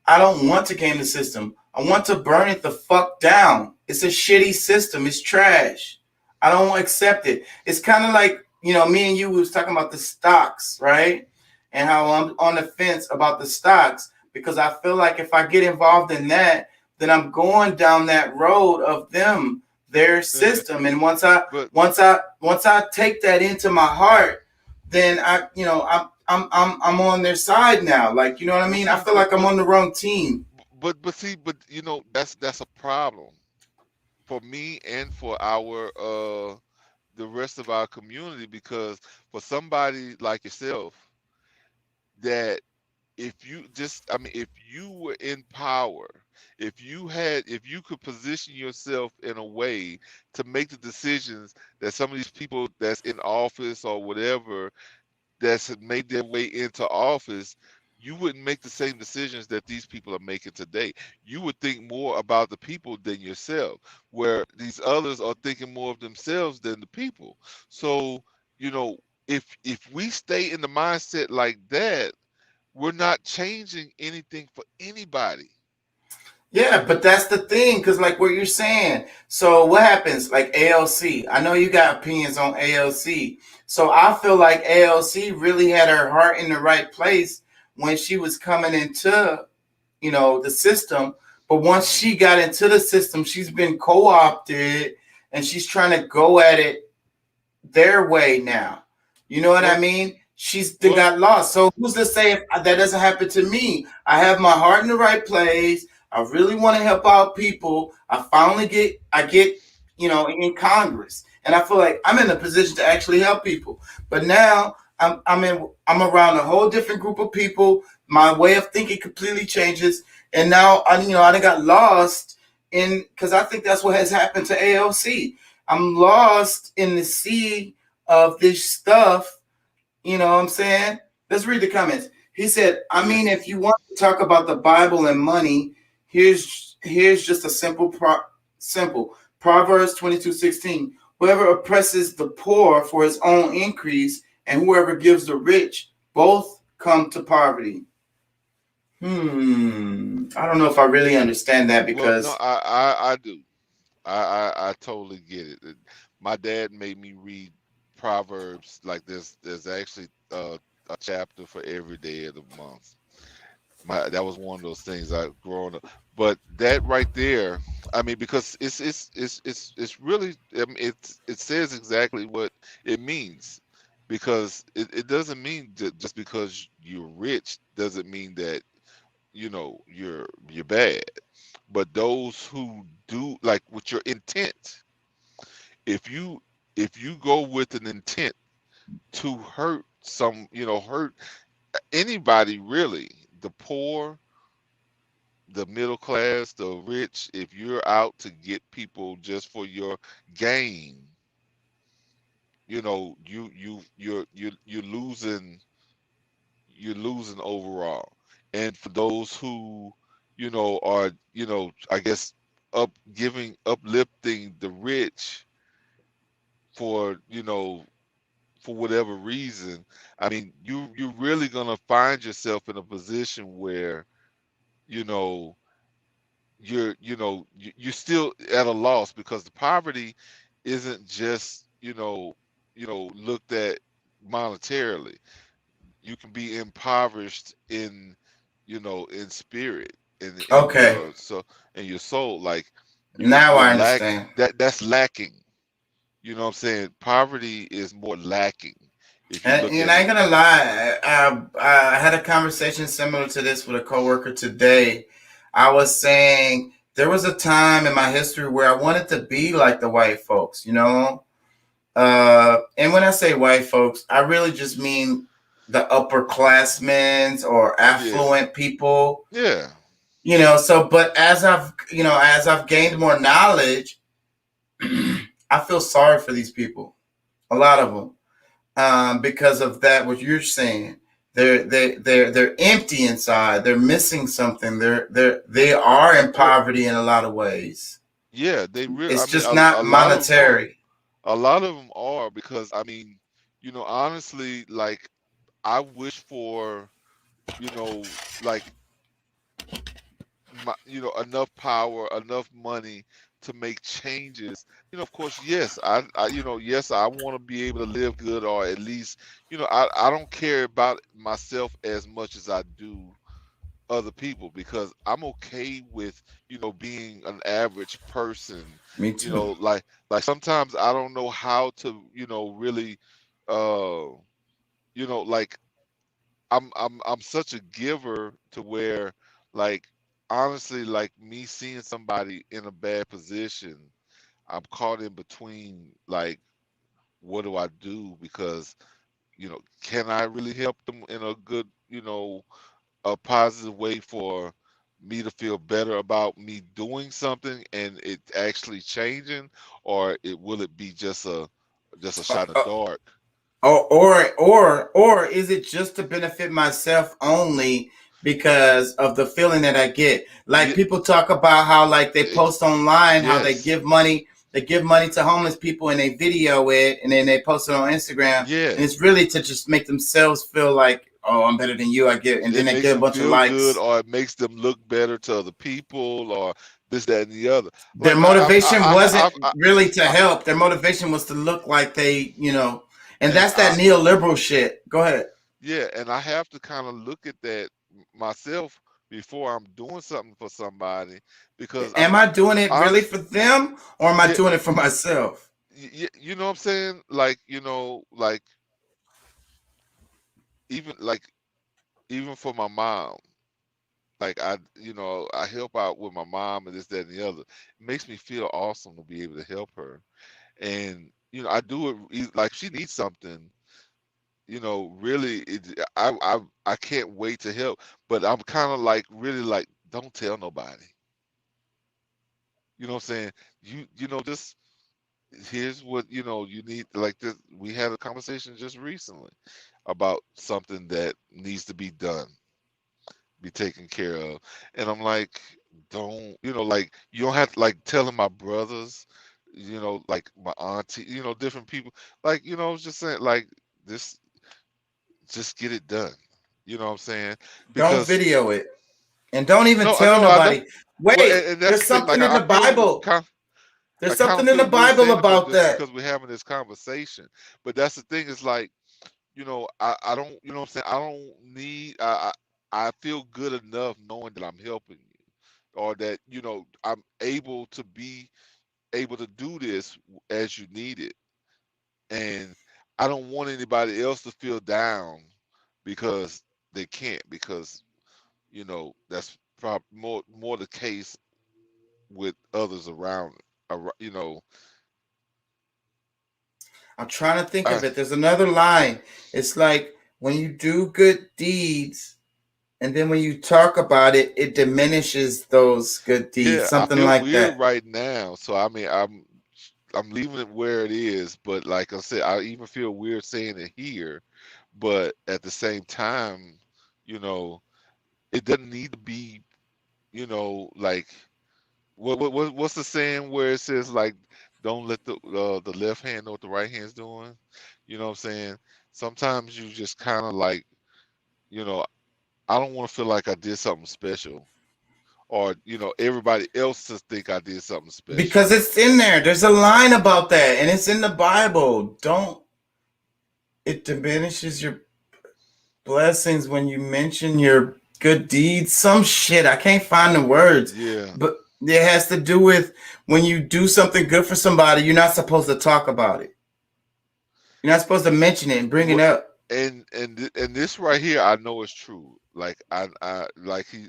I don't want to game the system. I want to burn it the fuck down. It's a shitty system. It's trash. I don't accept it. It's kind of like, me and you was talking about the stocks, right? And how I'm on the fence about the stocks because I feel like if I get involved in that, then I'm going down that road of their system. And But once I take that into my heart, then I'm on their side now. Like, you know what I but mean? I see, feel like I'm on the wrong team. but that's a problem for me and for our the rest of our community, because for somebody like yourself, that if you were in power, if you could position yourself in a way to make the decisions that some of these people that's in office or whatever that's had made their way into office, you wouldn't make the same decisions that these people are making today. You would think more about the people than yourself, where these others are thinking more of themselves than the people. So, you know, if we stay in the mindset like that, we're not changing anything for anybody. Yeah, but that's the thing, because like what you're saying. So what happens? Like ALC. I know you got opinions on ALC. So I feel like ALC really had her heart in the right place when she was coming into, the system. But once Hmm. she got into the system, she's been co-opted and she's trying to go at it their way now. You know what I Well, mean? She's they well, got lost. So who's to say if that doesn't happen to me? I have my heart in the right place. I really want to help out people. I get in Congress, and I feel like I'm in a position to actually help people. But now I'm around a whole different group of people. My way of thinking completely changes, and now I done got lost in because I think that's what has happened to ALC. I'm lost in the sea of this stuff. You know what I'm saying? Let's read the comments. He said, I yeah. mean, if you want to talk about the Bible and money, here's just a simple Proverbs 22:16. Whoever oppresses the poor for his own increase, and whoever gives the rich, both come to poverty. I don't know if I really understand that Well, no, because I do. I totally get it. My dad made me read Proverbs. Like there's actually a chapter for every day of the month. That was one of those things I growing up. But that right there, I mean, because it's really, I mean, it says exactly what it means. Because it doesn't mean just because you're rich doesn't mean that you're bad. But those who do, like, with your intent, if you if you go with an intent to hurt hurt anybody, really, the poor, the middle class, the rich, if you're out to get people just for your gain, you're losing overall. And for those who, are, I guess, uplifting the rich for, for whatever reason, I mean, you're really gonna find yourself in a position where, you know, you're still at a loss, because the poverty isn't just, looked at monetarily. You can be impoverished in spirit, in okay, your in your soul. Like now you're I lack understand. that's lacking. You know what I'm saying? Poverty is more lacking. If you look And at I it, ain't gonna lie, I had a conversation similar to this with a coworker today. I was saying there was a time in my history where I wanted to be like the white folks, you know. And when I say white folks, I really just mean the upperclassmen or yeah, affluent people, yeah, you know. So, but as I've gained more knowledge, I feel sorry for these people, a lot of them, because of that. What you're saying, they're empty inside. They're missing something. They are in well, poverty in a lot of ways. yeah. They really, It's I mean, just not a lot of them are. monetary. A lot of them are because I mean, honestly, like I wish for, like enough power, enough money to make changes. Of course, yes, yes, I want to be able to live good, or at least, I don't care about myself as much as I do other people, because I'm okay with, being an average person. Me too. Like sometimes I don't know how to, really, uh, like I'm such a giver to where, like, honestly, like me seeing somebody in a bad position, I'm caught in between, like, what do I do? Because, can I really help them in a good, a positive way for me to feel better about me doing something and it actually changing, or will it be just a shot in the dark? Or is it just to benefit myself only because of the feeling that I get? Like Yeah, people talk about how like they post online how yes, they give money to homeless people and they video it and then they post it on Instagram and it's yes. really to just make themselves feel like, oh, I'm better than you. I get, and then It they makes get a them bunch of feel good, likes. or it makes them look better to other people, or this, that, and the other. Their Like motivation wasn't I, really to I help. Their motivation was to look like they, and and that's that neoliberal shit. Go ahead. yeah, and I have to kind of look at that myself before I'm doing something for somebody, because Am I doing it really honest, for them or am I yeah, doing it for myself? you know what I'm saying? Like, like even like even for my mom, like I help out with my mom and this, that, and the other. It makes me feel awesome to be able to help her, and I do it like she needs something. Really, I can't wait to help, but I'm kind of like really like, don't tell nobody. You know what I'm saying? Just here's what you need. Like this, we had a conversation just recently about something that needs to be done, be taken care of, and I'm like, don't like you don't have to like telling my brothers, like my auntie, different people, like I was just saying like this, just get it done. You know what I'm saying? Don't Because video it and don't even no, I tell know, I know. nobody. Well, Wait, and that's there's the thing. Like something in I the feel Bible. kind, I There's kind of something in the feel weird Bible saying it, but about just that. because we're having this conversation. But that's the thing. Is like, I don't, what I'm saying. I don't need. I feel good enough knowing that I'm helping you, or that I'm able to do this as you need it, and I don't want anybody else to feel down because they can't, because that's probably more the case with others around. You know, I'm trying to think I, of it. There's another line. It's like when you do good deeds and then when you talk about it, it diminishes those good deeds. yeah, I Something feel like weird that. right now. So I mean, I'm leaving it where it is. But like I said, I even feel weird saying it here. But at the same time, you know, it doesn't need to be, like what's the saying where it says like, don't let the left hand know what the right hand's doing. You know what I'm saying? Sometimes you just kind of like, you know, I don't want to feel like I did something special, or everybody else to think I did something Because special. it's in there. There's a line about that and it's in the Bible. Don't it diminishes your blessings when you mention your good deeds. Some shit. I can't find the words. Yeah, But it has to do with when you do something good for somebody, you're not supposed to talk about it. You're not supposed to mention it and bring it What up. and this right here, I know is true. Like I like he,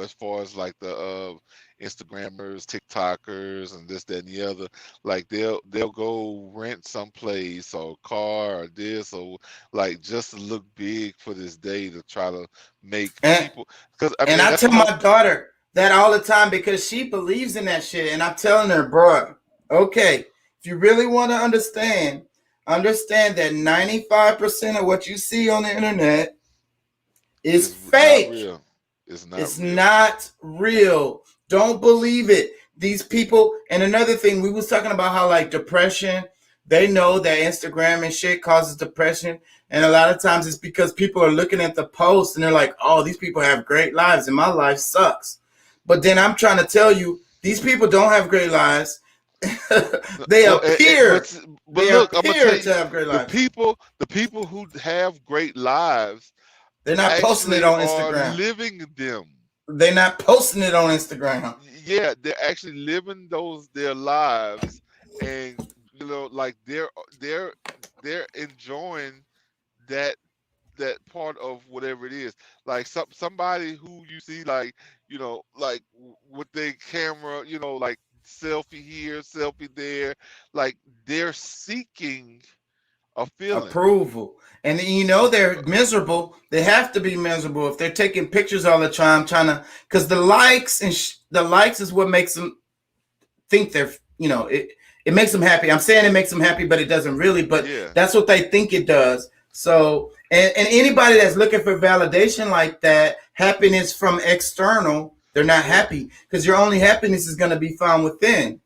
as far as like the Instagrammers, TikTokers, and this, that, and the other, like they'll go rent someplace or a car or this or like just to look big for this day to try to make And people. Because I and mean I that's the tell whole. my daughter that all the time because she believes in that shit. And I'm telling her, bro, okay, if you really want to understand that 95% of what you see on the internet is It's not fake. real. It's not It's real. not real. Don't believe it. These people, and another thing, we was talking about how like depression, they know that Instagram and shit causes depression. And a lot of times it's because people are looking at the post and they're like, oh, these people have great lives and my life sucks. But then I'm trying to tell you, these people don't have great lives. they Well, appear, but they look, I'm gonna tell appear you, to have great the lives. people who have great lives They're not posting it actually on are Instagram. living them. They're not posting it on Instagram. Yeah, they're actually living their lives, and like they're they're enjoying that part of whatever it is. Like somebody who you see like like with their camera, like selfie here, selfie there, like they're seeking a feeling. Approval. And they're miserable. They have to be miserable if they're taking pictures all the time, trying to, because the likes and the likes is what makes them think they're, it makes them happy. I'm saying it makes them happy, but it doesn't really. But Yeah. that's what they think it does. So, and anybody that's looking for validation like that, happiness from external, they're not Well, happy because your only happiness is going to be found within.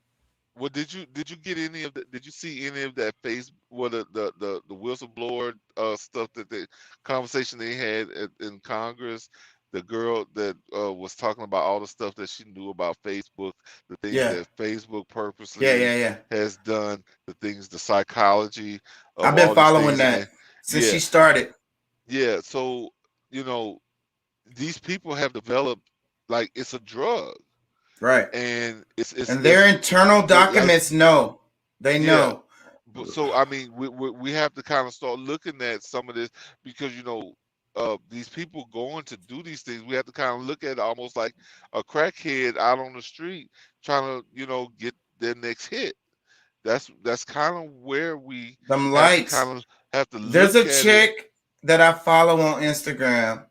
Well, did you get any of the? Did you see any of that face? Well, the whistleblower stuff that the conversation they had in Congress. The girl that was talking about all the stuff that she knew about Facebook, the things Yeah. that Facebook Yeah. purposely Yeah. Yeah. has done, the psychology of I've been all these following things, and that then since yeah, she started. yeah. So you know, these people have developed like it's a drug, Right. and And their internal like documents know. They yeah. know. But so I mean, we have to kind of start looking at some of this because these people going to do these things. We have to kind of look at it almost like a crackhead out on the street trying to get their next hit. That's kind of where we Them have to likes. kind of have to There's look a at it. chick that I follow on Instagram,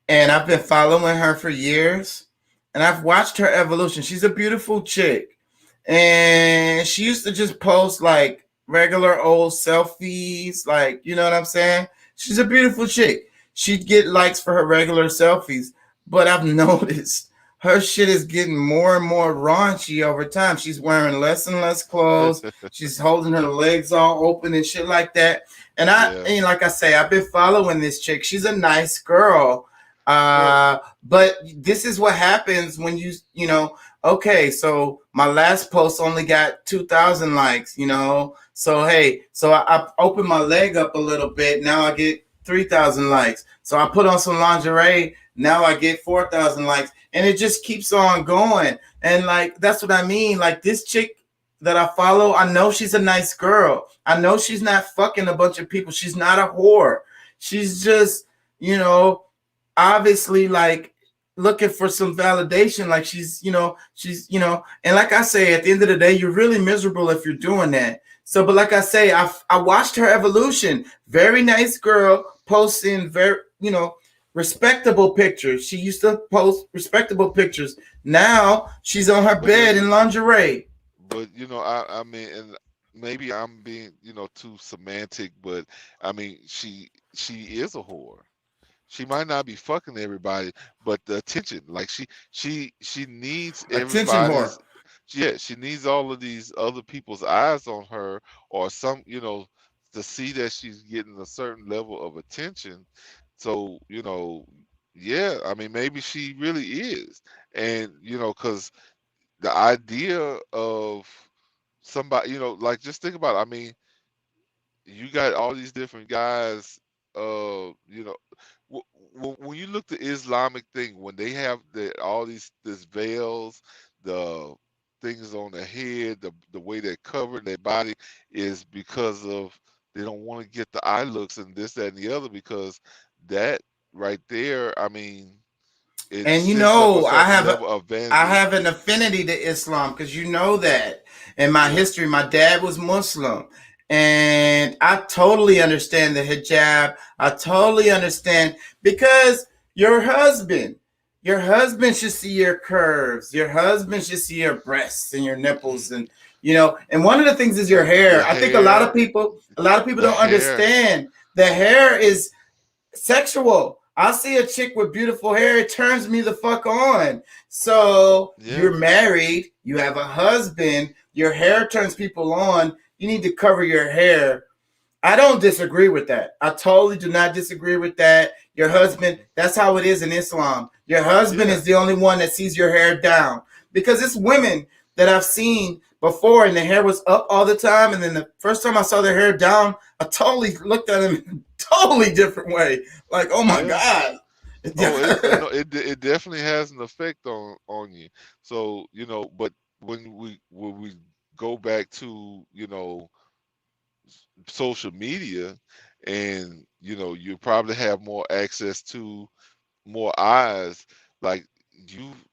and I've been following her for years, and I've watched her evolution. She's a beautiful chick, and she used to just post like regular old selfies, like you know what I'm saying. She's a beautiful chick. She'd get likes for her regular selfies, but I've noticed her shit is getting more and more raunchy over time. She's wearing less and less clothes. She's holding her legs all open and shit like that. Yeah. And like I say, I've been following this chick. She's a nice girl. Well, But this is what happens when okay, so my last post only got 2,000 likes, So hey, so I opened my leg up a little bit. Now I get 3,000 likes. So I put on some lingerie. Now I get 4,000 likes, and it just keeps on going. And like that's what I mean. Like this chick that I follow, I know she's a nice girl. I know she's not fucking a bunch of people. She's not a whore. She's just, obviously like looking for some validation. Like and like I say, at the end of the day, you're really miserable if you're doing that. So, but like I say, I watched her evolution. Very nice girl, posting very, respectable pictures. She used to post respectable pictures. Now she's on her but bed in lingerie. I mean, and maybe I'm being too semantic, but I mean she is a whore. She might not be fucking everybody, but the attention, like she needs Attention whore. everybody's. Yeah, she needs all of these other people's eyes on her, or some, to see that she's getting a certain level of attention. So, yeah, I mean, maybe she really is, and because the idea of somebody, like just think about it. I mean, you got all these different guys, you know when you look the Islamic thing, when they have all this veils, the things on their head, the way they're covering their body is because of They don't want to get the eye looks and this, that, and the other because that right there, I mean, it And you sends up a know, certain level of I vanity. have an affinity to Islam because you know that in my Yeah, history, my dad was Muslim, and I totally understand the hijab. I totally understand because your husband should see your curves. Your husband should see your breasts and your nipples, and you know. And one of the things is your the hair. I think hair, a lot of people the don't hair. understand the hair is sexual. I see a chick with beautiful hair, it turns me the fuck on. So Yeah, you're married, you have a husband, your hair turns people on. You need to cover your hair. I don't disagree with that. I totally do not disagree with that. Your husband, that's how it is in Islam. Your husband yeah, is the only one that sees your hair down. Because it's women that I've seen before and the hair was up all the time. And then the first time I saw their hair down, I totally looked at them in a totally different way. Like, oh my yeah. God. Oh, it no, it definitely has an effect on you. So, but when we go back to, social media, and you probably have more access to more eyes, like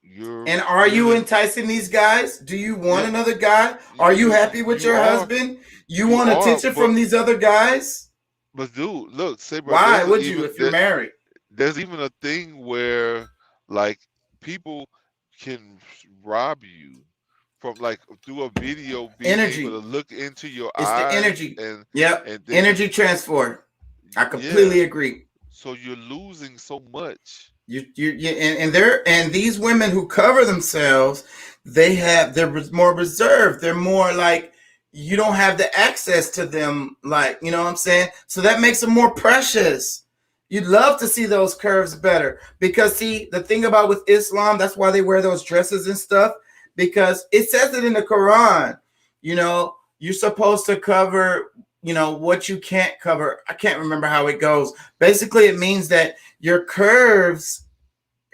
you're And are you really, enticing these guys? Do you want yeah, another guy? Are you happy with you your are, husband? You want attention but from these other guys? dude, look, say, bro, Why would you if you're married? there's even a thing where, like, people can rob you from, like, through a video, being able to Energy. look into your It's the eyes, energy. and Yep. they can, Energy transfer. I yeah. completely agree. So you're losing so much. And these women who cover themselves, they're more reserved. They're more like you don't have the access to them, like you know what I'm saying. So that makes them more precious. You'd love to see those curves better because see the thing about with Islam, that's why they wear those dresses and stuff because it says it in the Quran. You know, you're supposed to cover. You know what you can't cover. I can't remember how it goes. Basically, it means that your curves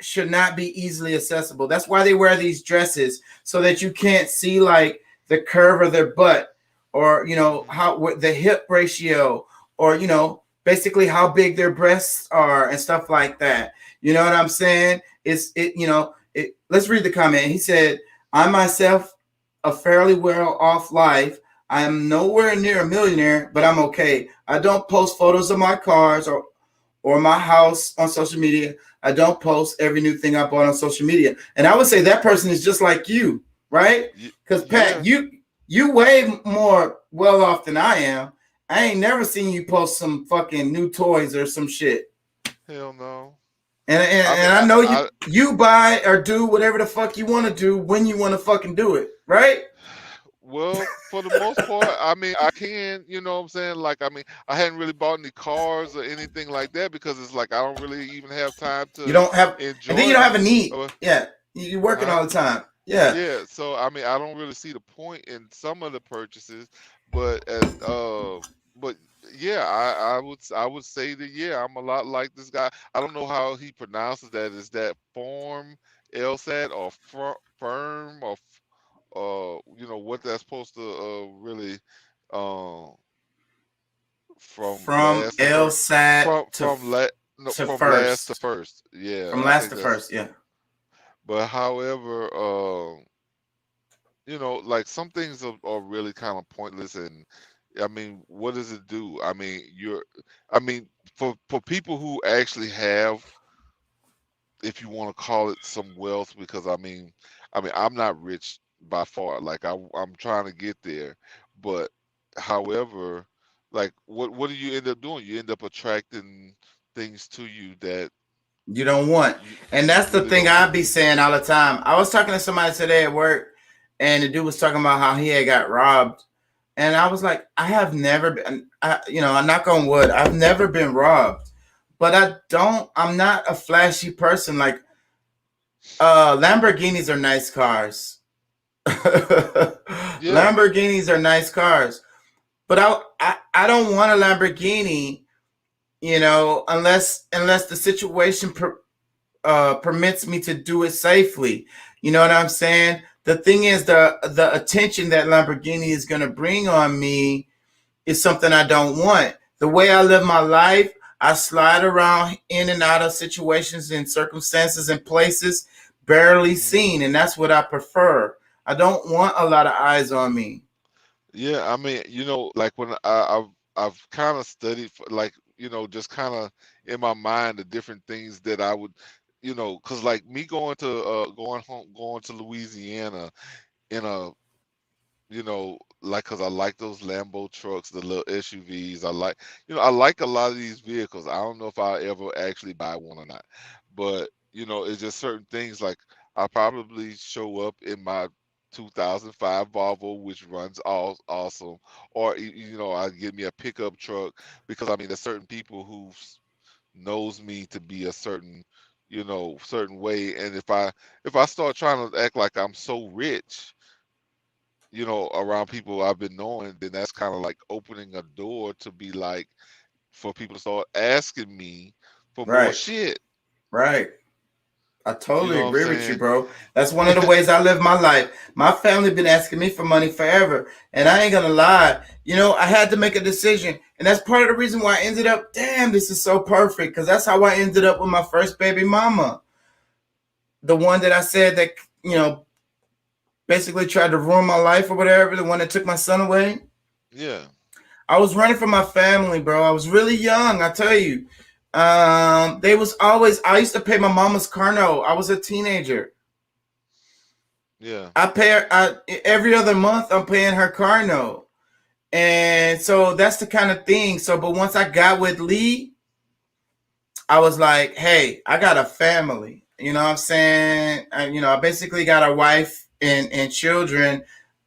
should not be easily accessible. That's why they wear these dresses so that you can't see like the curve of their butt or you know Hmm. how what the hip ratio or you know basically how big their breasts are and stuff like that. You know what I'm saying? It's it you know it. Let's read the comment. He said, "I myself a fairly well off life. I am nowhere near a millionaire, but I'm okay. I don't post photos of my cars or my house on social media. I don't post every new thing I bought on social media." And I would say that person is just like you, right? Because Pat, Yeah. you way more well off than I am. I ain't never seen you post some fucking new toys or some shit. Hell no. And I mean, and I know I you buy or do whatever the fuck you want to do when you want to fucking do it, right? well, for the most part, I mean, I can, what I'm saying? Like, I mean, I hadn't really bought any cars or anything like that because it's like I don't really even have time You to don't have, and then you enjoy don't have a them. need. Yeah, you're working Huh? all the time. Yeah, Yeah, so I mean, I don't really see the point in some of the purchases, but but yeah, I would say that, yeah, I'm a lot like this guy. I don't know how he pronounces that. Is that form LSAT or firm or what that's supposed to really, uh from from last to first, LSAT from la no, to from last to first, first. Yeah, from I last think to that's. first. Yeah, But however, like, some things are really kind of pointless, and I mean, what does it do? I mean, I mean, for people who actually have, if you want to call it, some wealth, because I mean, I'm not rich by far. Like, I'm trying to get there, but however, like, what do you end up doing? You end up attracting things to you that you don't want, and you that's the really thing don't I need. be saying all the time. I was talking to somebody today at work, and the dude was talking about how he had got robbed, and I was like, I have never been, I knock on wood, I've never been robbed, but I'm not a flashy person. Like, Lamborghinis are nice cars. Yeah. Lamborghinis are nice cars, but I don't want a Lamborghini, unless the situation permits me to do it safely. You know what I'm saying? The thing is the attention that Lamborghini is going to bring on me is something I don't want. The way I live my life, I slide around in and out of situations and circumstances and places barely Hmm. seen, and that's what I prefer. I don't want a lot of eyes on me. Yeah, I mean, like when I've kind of studied for, like, just kind of in my mind the different things that I would, because like me going to Louisiana in a, like, because I like those Lambo trucks, the little SUVs. I like a lot of these vehicles. I don't know if I'll ever actually buy one or not, but it's just certain things like I probably show up in my 2005 Volvo, which runs awesome, or I get me a pickup truck because I mean there's certain people who knows me to be a certain way, and if I start trying to act like I'm so rich, around people I've been knowing, then that's kind of like opening a door to be like for people to start asking me for more Right, shit. right. I You totally know what I'm agree with you, saying? bro. That's one of the ways I live my life. My family been asking me for money forever, and I ain't gonna lie. I had to make a decision, and that's part of the reason why I ended up. Damn, this is so perfect because that's how I ended up with my first baby mama, the one that I said that basically tried to ruin my life or whatever, the one that took my son away. Yeah, I was running from my family, bro. I was really young, I tell you. They was always. I used to pay my mama's car note. I was a teenager. yeah, I pay her every other month. I'm paying her car note, and so that's the kind of thing. So, but once I got with Lee, I was like, hey, I got a family. You know what I'm saying? I basically got a wife and children.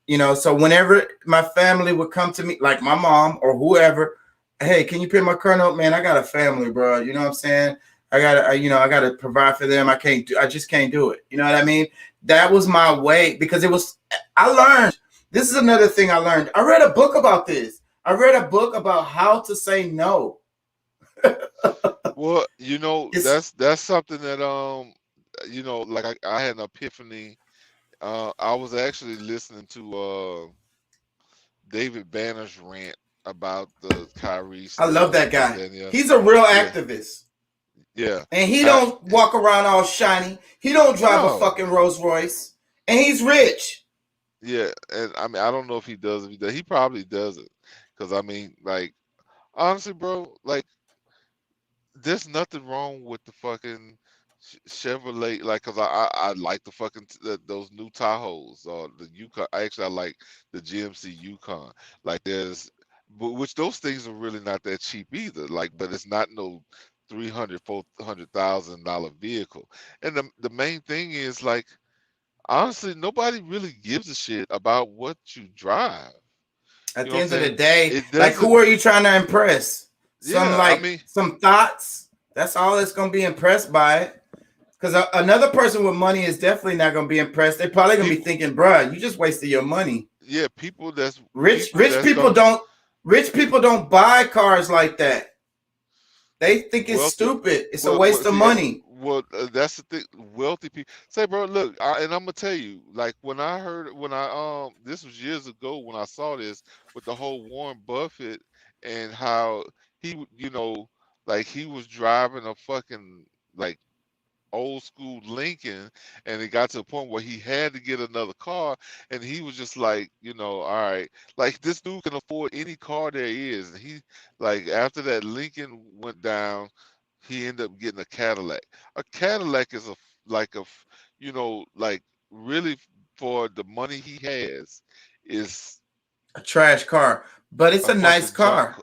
So whenever my family would come to me, like my mom or whoever, hey, can you pay my car note, man? I got a family, bro. You know what I'm saying? I gotta provide for them. I just can't do it. You know what I mean? That was my way because it was. I learned. This is another thing I learned. I read a book about this. I read a book about how to say no. well, It's that's something that like I had an epiphany. I was actually listening to David Banner's rant about the Kyrie I love stuff, that this, guy. that, and the other. He's a real Yeah, activist. yeah. And he I, don't walk around all shiny. He don't drive a no. fucking Rolls Royce. And he's rich. Yeah, and I mean, I don't know if he does. If he does, he probably doesn't. Because I mean, like, honestly, bro, like, there's nothing wrong with the fucking Chevrolet. Like, cause I like the fucking those new Tahoes or the Yukon. Actually, I like the GMC Yukon. Like, which those things are really not that cheap either. Like, but it's not no 300, $400,000 vehicle. And the main thing is like, honestly, nobody really gives a shit about what you drive. At You know the what I'm end of the saying? day, It like doesn't. who are you trying to impress? Yeah, I mean, Some thoughts. That's all that's gonna be impressed by it. Because another person with money is definitely not gonna be impressed. They're probably gonna be people. thinking, bruh, you just wasted your money. Yeah, people. That's Rich people. rich That's people gonna don't rich people don't buy cars like that. They think it's wealthy. stupid. It's a Well, waste of see, money. that's the thing. Wealthy people say, bro, look, and I'm gonna tell you, like when I heard when I this was years ago when I saw this with the whole Warren Buffett and how like he was driving a fucking like old school Lincoln, and it got to a point where he had to get another car, and he was just like, all right, like this dude can afford any car there is. And he like after that Lincoln went down, he ended up getting a Cadillac. A Cadillac is like really for the money he has is A trash car. But it's a a nice fucking junk. car.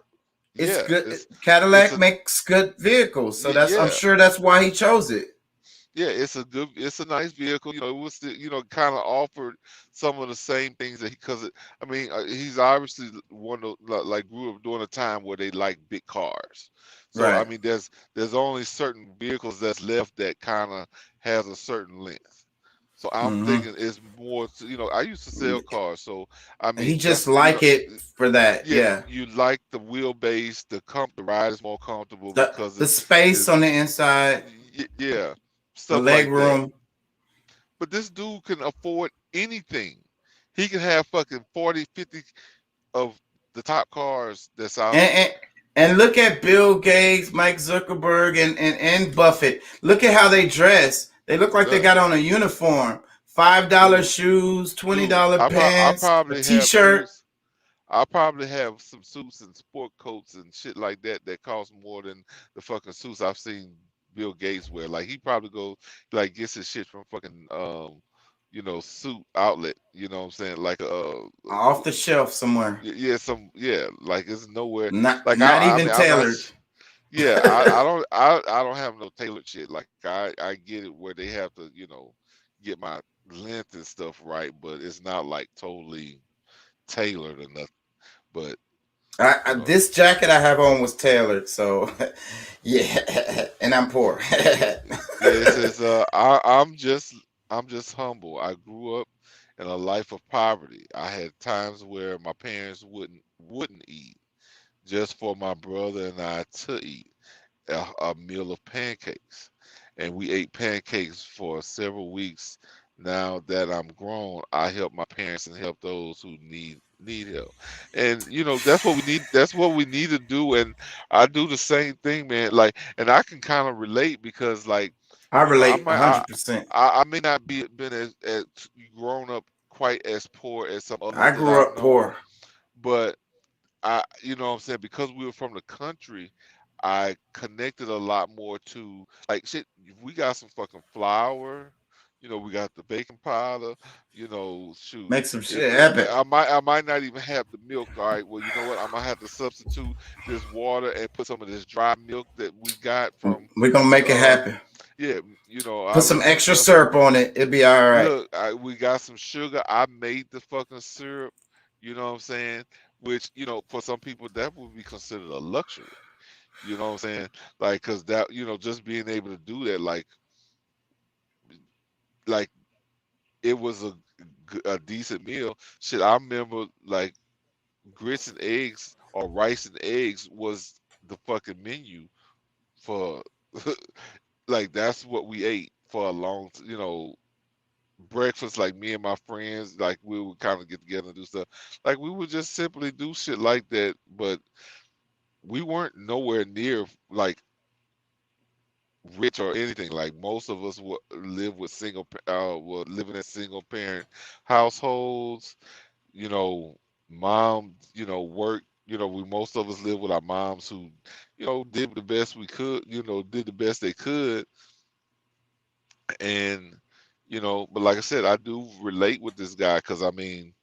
It's Yeah, good. it's Cadillac a makes good vehicles. So I'm yeah. sure that's why he chose it. Yeah, it's a nice vehicle. It was kind of offered some of the same things that because I mean, he's obviously one of like grew up during a time where they like big cars. So I Right. mean, there's only certain vehicles that's left that kind of has a certain length. So I'm Hmm. thinking it's more. I used to sell cars, so I He mean just like it for that. yeah, Yeah. you like the wheelbase, the ride is more comfortable The because the space it's on the inside, yeah, the stuff leg like that. room. But this dude can afford anything. He can have fucking 40, 50 of the top cars that's out And, there. and and look at Bill Gates, Mike Zuckerberg, and Buffett. Look at how they dress. They look like they Yeah, got on a uniform. $5 dude, shoes, dude, $20 I pants, a probably have t-shirt. suits. I probably have some suits and sport coats and shit like that that cost more than the fucking suits I've seen Bill Gates wear. Like he probably go like gets his shit from fucking suit outlet. You know what I'm saying? Like Off the shelf somewhere. yeah, like it's nowhere. Not Like not I even mean I'm not. tailored. Yeah, I don't have no tailored shit. Like I get it where they have to get my length and stuff right, but it's not like totally tailored or nothing. But you know, This jacket I have on was tailored, so yeah, and I'm poor. yeah, it says I'm just humble. I grew up in a life of poverty. I had times where my parents wouldn't eat just for my brother and I to eat a meal of pancakes. And we ate pancakes for several weeks. Now that I'm grown, I help my parents and help those who need help. And that's what we need. That's what we need to do. And I do the same thing, man. Like, and I can kind of relate because, like, I I relate might I 100%. I may not be been as grown up quite as poor as some others I that grew I've up known, poor. but you know what I'm saying, because we were from the country, I connected a lot more to like shit. We got some fucking flour, we got the baking powder, shoot. Make some shit happen. I might not even have the milk. All right, well, you know what? I might have to substitute this water and put some of this dry milk that we got from. We're gonna make it Uh, happen. yeah, I Put some extra remember. syrup on it. It'll be all right. Look, we got some sugar. I made the fucking syrup. You know what I'm saying? Which, for some people that would be considered a luxury. You know what I'm saying? Like, cause that, just being able to do that, like it was a decent meal. Shit, I remember like grits and eggs or rice and eggs was the fucking menu for, like that's what we ate for a long, breakfast. Like me and my friends, like we would kind of get together and do stuff. Like we would just simply do shit like that, but we weren't nowhere near like rich or anything. Like most of us would live with were living in single parent households. You know, mom, work. We most of us live with our moms who, did the best we could. Did the best they could, and but like I said, I do relate with this guy because I mean,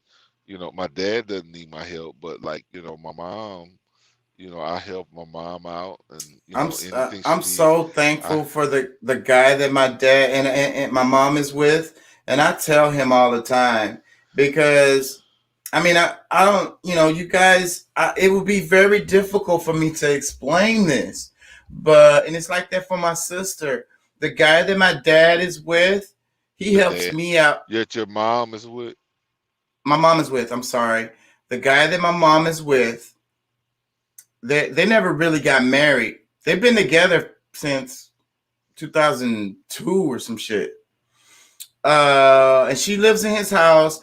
my dad doesn't need my help, but like, my mom, I help my mom out, and anything she I'm needs, so I thankful for the guy that my dad and my mom is with, and I tell him all the time because I mean I don't you guys it would be very difficult for me to explain this, but and it's like that for my sister. The guy that my dad is with, he your helps dad, me out. yet your mom is with. My mom is with. I'm sorry, the guy that my mom is with. They never really got married. They've been together since 2002 or some shit. And she lives in his house.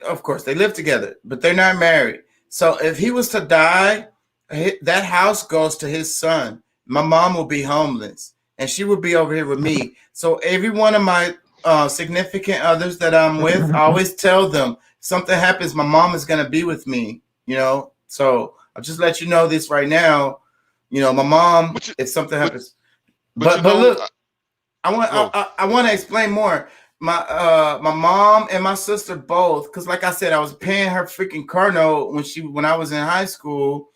Of course they live together, but they're not married. So if he was to die, that house goes to his son. My mom will be homeless, and she would be over here with me. So every one of my significant others that I'm with, I always tell them something happens, my mom is gonna be with me. So I'll just let you know this right now. My mom, But you, if something but happens, but you but know, look, I want go. I want to explain more. My mom and my sister both, because like I said, I was paying her freaking car note when I was in high school.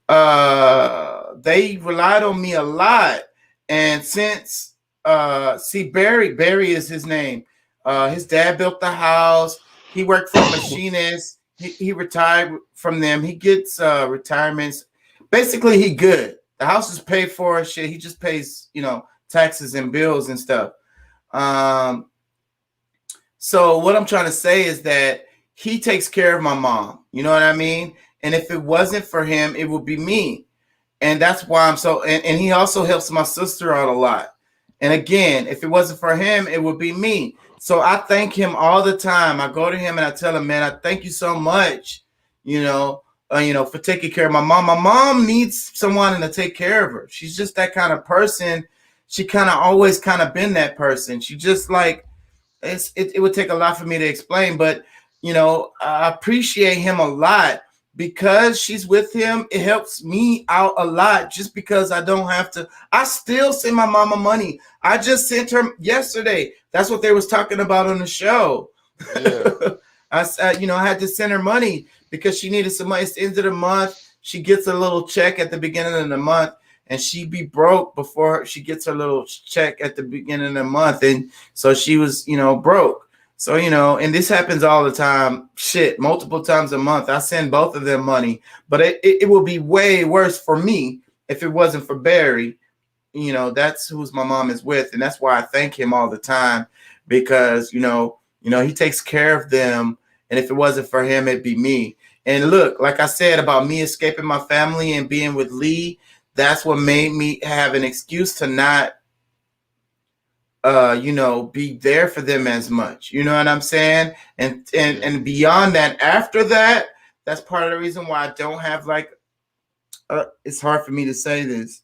They relied on me a lot, and since see Barry is his name. His dad built the house. He worked for a machinist. He retired from them. He gets retirements. Basically, he good. The house is paid for. Shit, he just pays taxes and bills and stuff. So what I'm trying to say is that he takes care of my mom. You know what I mean? And if it wasn't for him, it would be me. And that's why I'm so. And he also helps my sister out a lot. And again, if it wasn't for him, it would be me. So I thank him all the time. I go to him and I tell him, man, I thank you so much, for taking care of my mom. My mom needs someone to take care of her. She's just that kind of person. She kind of always kind of been that person. She just like, it would take a lot for me to explain, but I appreciate him a lot because she's with him. It helps me out a lot just because I don't have to. I still send my mama money. I just sent her yesterday. That's what they was talking about on the show. Yeah. I had to send her money because she needed some money. It's the end of the month. She gets a little check at the beginning of the month, and she be broke before she gets her little check at the beginning of the month. And so she was, broke. So, and this happens all the time, multiple times a month. I send both of them money, but it would be way worse for me if it wasn't for Barry. That's who's my mom is with. And that's why I thank him all the time because, he takes care of them. And if it wasn't for him, it'd be me. And look, like I said about me escaping my family and being with Lee, that's what made me have an excuse to not, be there for them as much. You know what I'm saying? And beyond that, after that, that's part of the reason why I don't have it's hard for me to say this.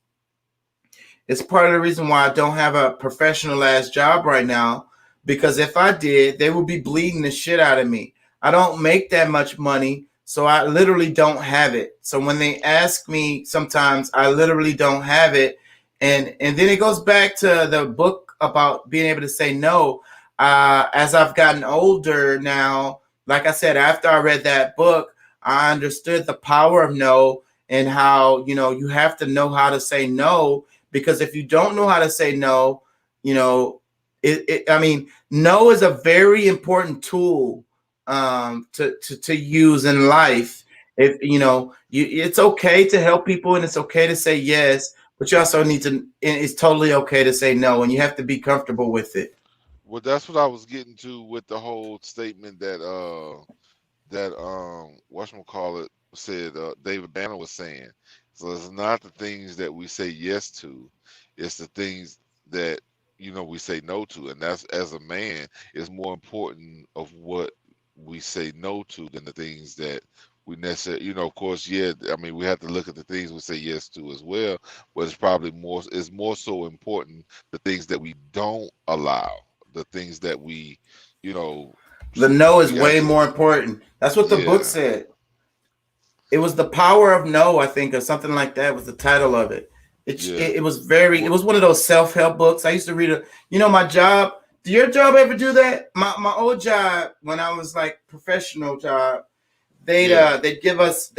It's part of the reason why I don't have a professional ass job right now, because if I did, they would be bleeding the shit out of me. I don't make that much money, so I literally don't have it. So when they ask me sometimes, I literally don't have it. And then it goes back to the book about being able to say no. As I've gotten older now, like I said, after I read that book, I understood the power of no and how, you have to know how to say no, because if you don't know how to say no, no is a very important tool to use in life. If it's okay to help people and it's okay to say yes, but you also need to. It's totally okay to say no, and you have to be comfortable with it. Well, that's what I was getting to with the whole statement that whatchamacallit said, David Banner was saying. So it's not the things that we say yes to, it's the things that we say no to, and that's, as a man, is more important of what we say no to than the things that we necessarily, of course, we have to look at the things we say yes to as well, but it's more so important the things that we don't allow, the things that we, the no is way more important. That's what the book said. It was The Power of No, I think, or something like that was the title of it. It was it was one of those self-help books. I used to read my job. Did your job ever do that? My old job, when I was like professional job, they'd give us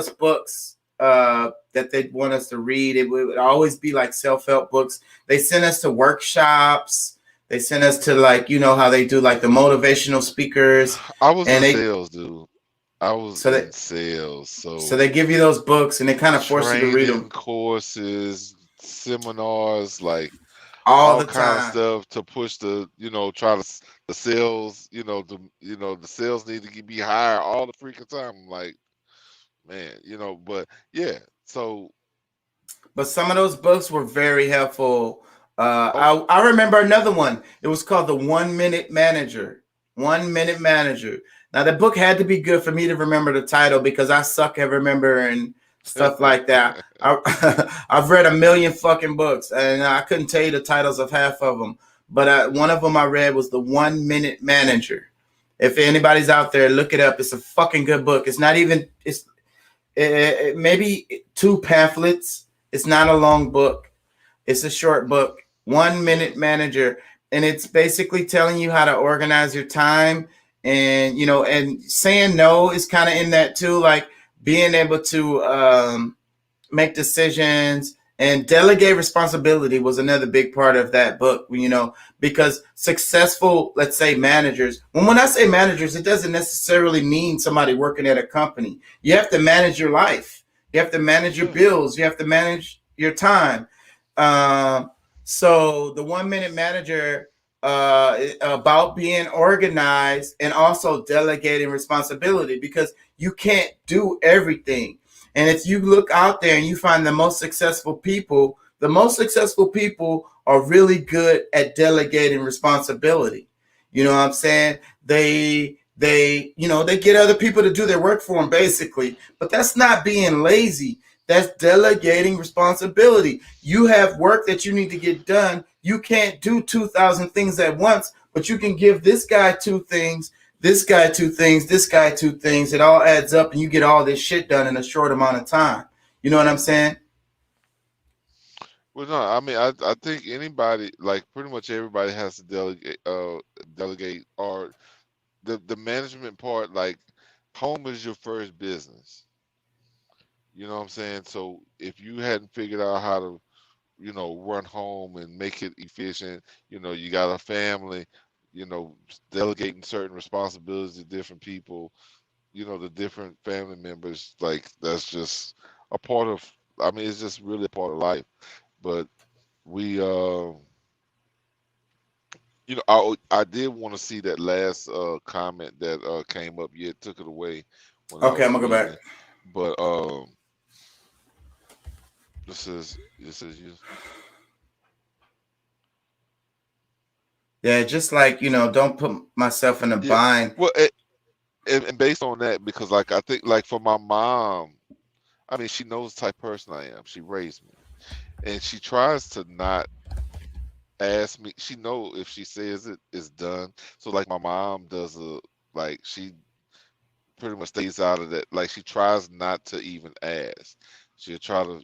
books that they'd want us to read. It would always be like self-help books. They sent us to workshops. They sent us to how they do like the motivational speakers. I was in sales, dude. I was in sales, so they give you those books and they kind of force you to read them. Courses, seminars, like all the kind time. of stuff to push the the sales. The sales need to be higher all the freaking time. I'm like, man, but yeah. So, but some of those books were very helpful. I remember another one. It was called The 1 Minute Manager. 1 Minute Manager. Now, the book had to be good for me to remember the title because I suck at remembering stuff like that. I've read a million fucking books and I couldn't tell you the titles of half of them. But one of them I read was The 1 Minute Manager. If anybody's out there, look it up. It's a fucking good book. It's not even, it maybe 2 pamphlets. It's not a long book. It's a short book. 1 Minute Manager. And it's basically telling you how to organize your time. And, and saying no is kind of in that too, like being able to make decisions and delegate responsibility was another big part of that book, because successful, let's say, managers, when I say managers, it doesn't necessarily mean somebody working at a company. You have to manage your life. You have to manage your bills. You have to manage your time. So the 1 Minute Manager, about being organized and also delegating responsibility, because you can't do everything. And if you look out there and you find the most successful people are really good at delegating responsibility. You know what I'm saying? They They, they get other people to do their work for them, basically. But that's not being lazy. That's delegating responsibility. You have work that you need to get done. You can't do 2,000 things at once, but you can give this guy 2 things, this guy 2 things, this guy 2 things. It all adds up, and you get all this shit done in a short amount of time. You know what I'm saying? Well, no, I mean, I think anybody, like pretty much everybody, has to delegate, or the management part. Like, home is your first business. You know what I'm saying? So if you hadn't figured out how to, run home and make it efficient, you got a family, delegating certain responsibilities to different people, the different family members, like that's just a part of. I mean, it's just really a part of life. But we, I did want to see that last comment that came up. Yeah, took it away when I Okay, was I'm gonna go reading back. it. But this is you. Yeah, just like, don't put myself in a Yeah. bind. Well, and based on that, because like I think like for my mom, I mean, she knows the type of person I am. She raised me, and she tries to not ask me. She know if she says it, it's done. So like my mom does like she pretty much stays out of that. Like she tries not to even ask. She'll try to,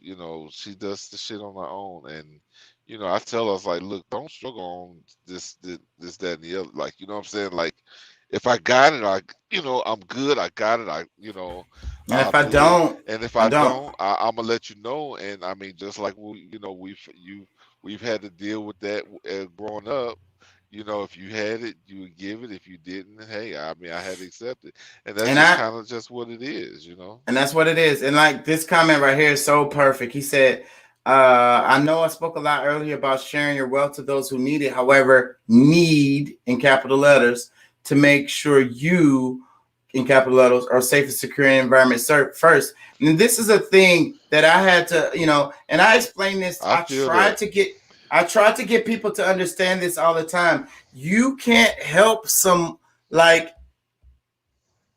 she does the shit on her own. And, I tell her, I was like, look, don't struggle on this, that, and the other. Like, you know what I'm saying? Like, if I got it, I'm good. I got it. And I'll if I do it. don't, And if I I don't. don't, I'm gonna let you know. And I mean, just like we've had to deal with that growing up. If you had it, you would give it. If you didn't, hey, I mean, I had to accept it, and that's And just I kind of just what it is. and that's what it is. And like this comment right here is so perfect. He said, I know I spoke a lot earlier about sharing your wealth to those who need it. However, need in capital letters to make sure you in capital letters are safe and secure in environment first. And this is a thing that I had to, and I explained this. I feel that. I tried to get people to understand this all the time. You can't help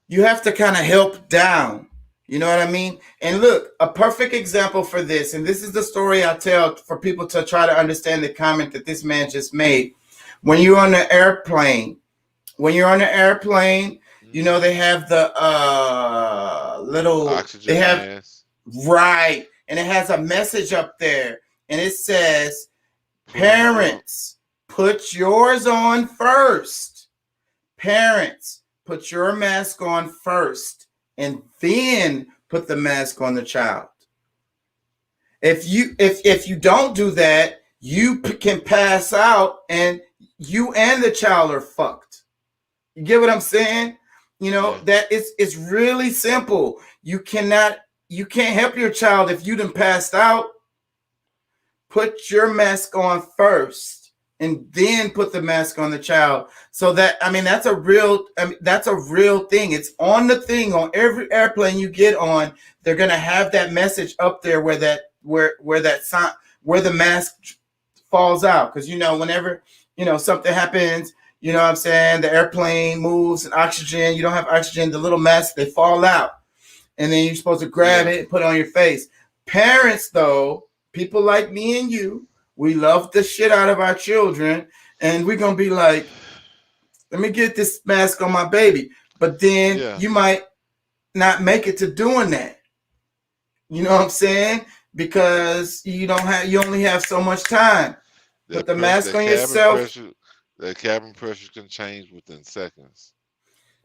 you have to kind of help down. You know what I mean? And look, a perfect example for this, and this is the story I tell for people to try to understand the comment that this man just made. When you're on the airplane, they have the little Oxygen they have mask. right, and it has a message up there, and it says, parents, put yours on first. Parents, put your mask on first, and then put the mask on the child. If you don't do that, you can pass out, and you and the child are fucked. You get what I'm saying? That it's really simple. You can't help your child if you done passed out. Put your mask on first, and then put the mask on the child. So that, that's a real thing. It's on the thing on every airplane you get on. They're gonna have that message up there where the mask falls out. Because whenever something happens, you know what I'm saying, the airplane moves and oxygen, you don't have oxygen, the little masks, they fall out. And then you're supposed to grab it and put it on your face. Parents, though, people like me and you, we love the shit out of our children, and we're gonna be like, let me get this mask on my baby. But then you might not make it to doing that. You know what I'm saying? Because you only have so much time. Put the mask on yourself. The cabin pressure can change within seconds.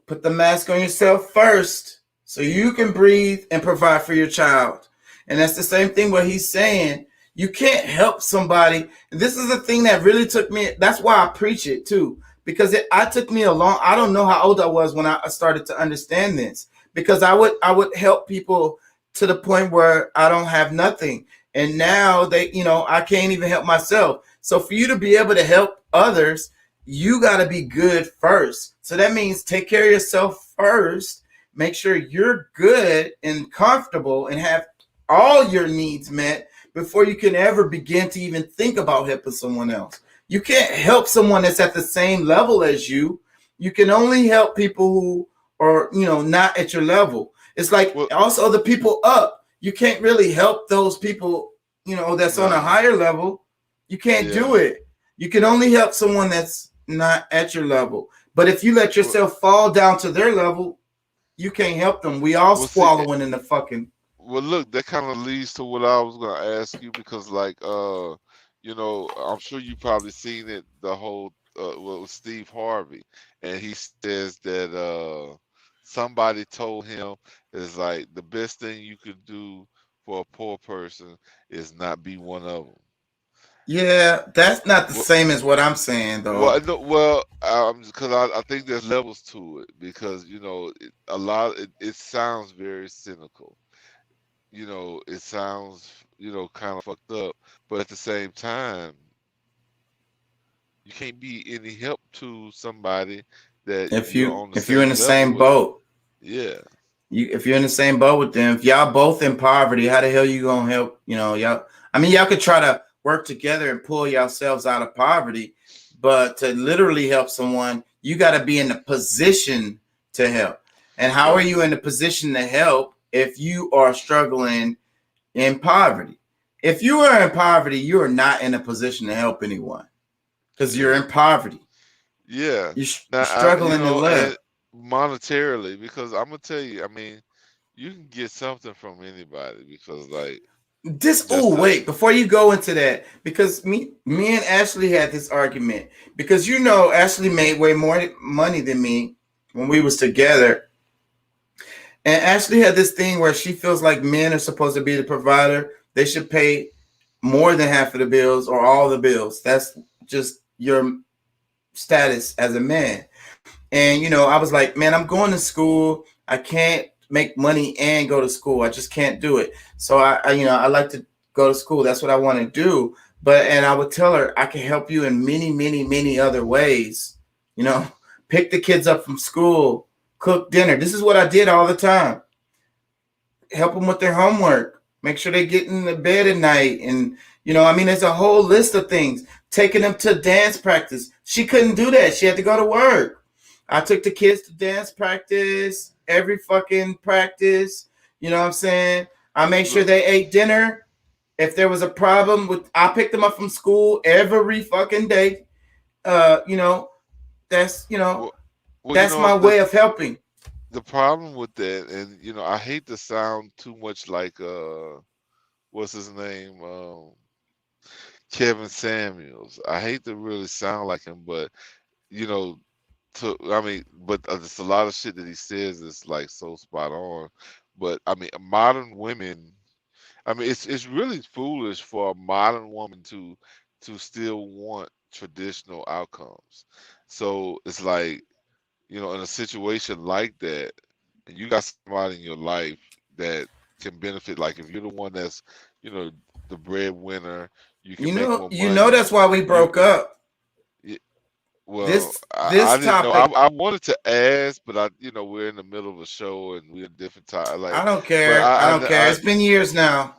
Put the mask on yourself first so you can breathe and provide for your child. And that's the same thing what he's saying. You can't help somebody. This is the thing that really took me. That's why I preach it too, because I don't know how old I was when I started to understand this, because I would help people to the point where I don't have nothing. And now I can't even help myself. So for you to be able to help others, you got to be good first. So that means take care of yourself first. Make sure you're good and comfortable and have all your needs met before you can ever begin to even think about helping someone else. You can't help someone that's at the same level as you. You can only help people who are, not at your level. It's like Well, also the people up. You can't really help those people, that's on a nah, higher level. You can't do yeah. it. You can only help someone that's not at your level. But if you let Well, yourself fall down to their level, you can't help them. We all well, see, swallowing in the fucking. well, look, that kind of leads to what I was gonna ask you because, like, I'm sure you probably seen it. The whole, well, with Steve Harvey, and he says that somebody told him is like the best thing you could do for a poor person is not be one of them. Yeah, that's not the Well, same as what I'm saying though. well, no, well, because I think there's levels to it because a lot it sounds very cynical. It sounds kind of fucked up, but at the same time, you can't be any help to somebody that If you're you on the if you're in same the level same with. boat, Yeah, if you're in the same boat with them, if y'all both in poverty, how the hell you gonna help? Y'all. I mean, y'all could try to work together and pull yourselves out of poverty, but to literally help someone, you got to be in the position to help. And how are yeah, you in the position to help if you are struggling in poverty? If you are in poverty, you are not in a position to help anyone because you're yeah, in poverty. yeah. You're Now, struggling to and live. monetarily, because I'm gonna tell you, I mean, you can get something from anybody because, like, This just oh wait, before you go into that, because me and Ashley had this argument because Ashley made way more money than me when we was together. And Ashley had this thing where she feels like men are supposed to be the provider. They should pay more than half of the bills or all the bills. That's just your status as a man. And I was like, man, I'm going to school. I can't make money and go to school. I just can't do it. So I like to go to school. That's what I want to do. And I would tell her I can help you in many, many, many other ways. You know, pick the kids up from school, cook dinner. This is what I did all the time. Help them with their homework. Make sure they get in the bed at night. And I mean, there's a whole list of things. Taking them to dance practice. She couldn't do that. She had to go to work. I took the kids to dance practice, every fucking practice. You know what I'm saying? I made sure they ate dinner. If there was a problem I picked them up from school every fucking day. Uh, you know, that's well, well, that's my way of helping. the problem with that, and I hate to sound too much like what's his name, Kevin Samuels. I hate to really sound like him, but you know, I mean, but there's a lot of shit that he says is like so spot on. But I mean, modern women. I mean, it's really foolish for a modern woman to still want traditional outcomes. So it's like, in a situation like that, and you got somebody in your life that can benefit, like if you're the one that's, you know, the breadwinner, you can make more money. That's why we You, broke up. y- well, I This didn't know. topic, I wanted to ask, but we're in the middle of a show and we're in different time. I Like, don't but care. I don't care. It's been years now.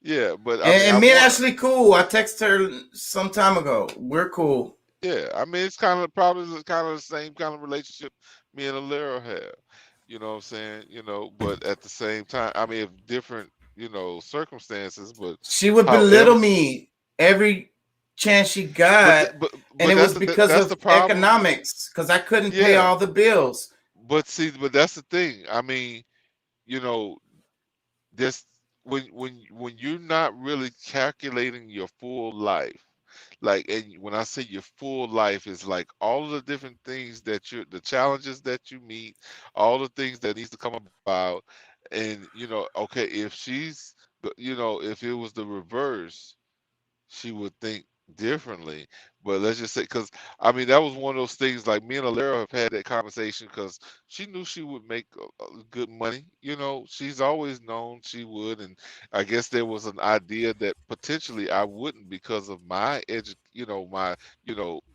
yeah, but I mean, And I me and want. Ashley cool. I texted her some time ago. We're cool. Yeah, I mean, it's kind of probably kind of the same kind of relationship me and Alera have. You know what I'm saying? But at the same time, I mean, if different, circumstances, but She would however, belittle me every chance she but got, th- but and but it was because that's the of problem. economics, because I couldn't pay Yeah, all the bills. but see, but that's the thing. I mean, you know, this when you're not really calculating your full life, like, and when I say your full life is like all of the different things that the challenges that you meet, all the things that needs to come about. And okay, if if it was the reverse, she would think differently. But let's just say, because I mean, that was one of those things. Like me and Alera have had that conversation because she knew she would make good money. She's always known she would, and I guess there was an idea that potentially I wouldn't because of my my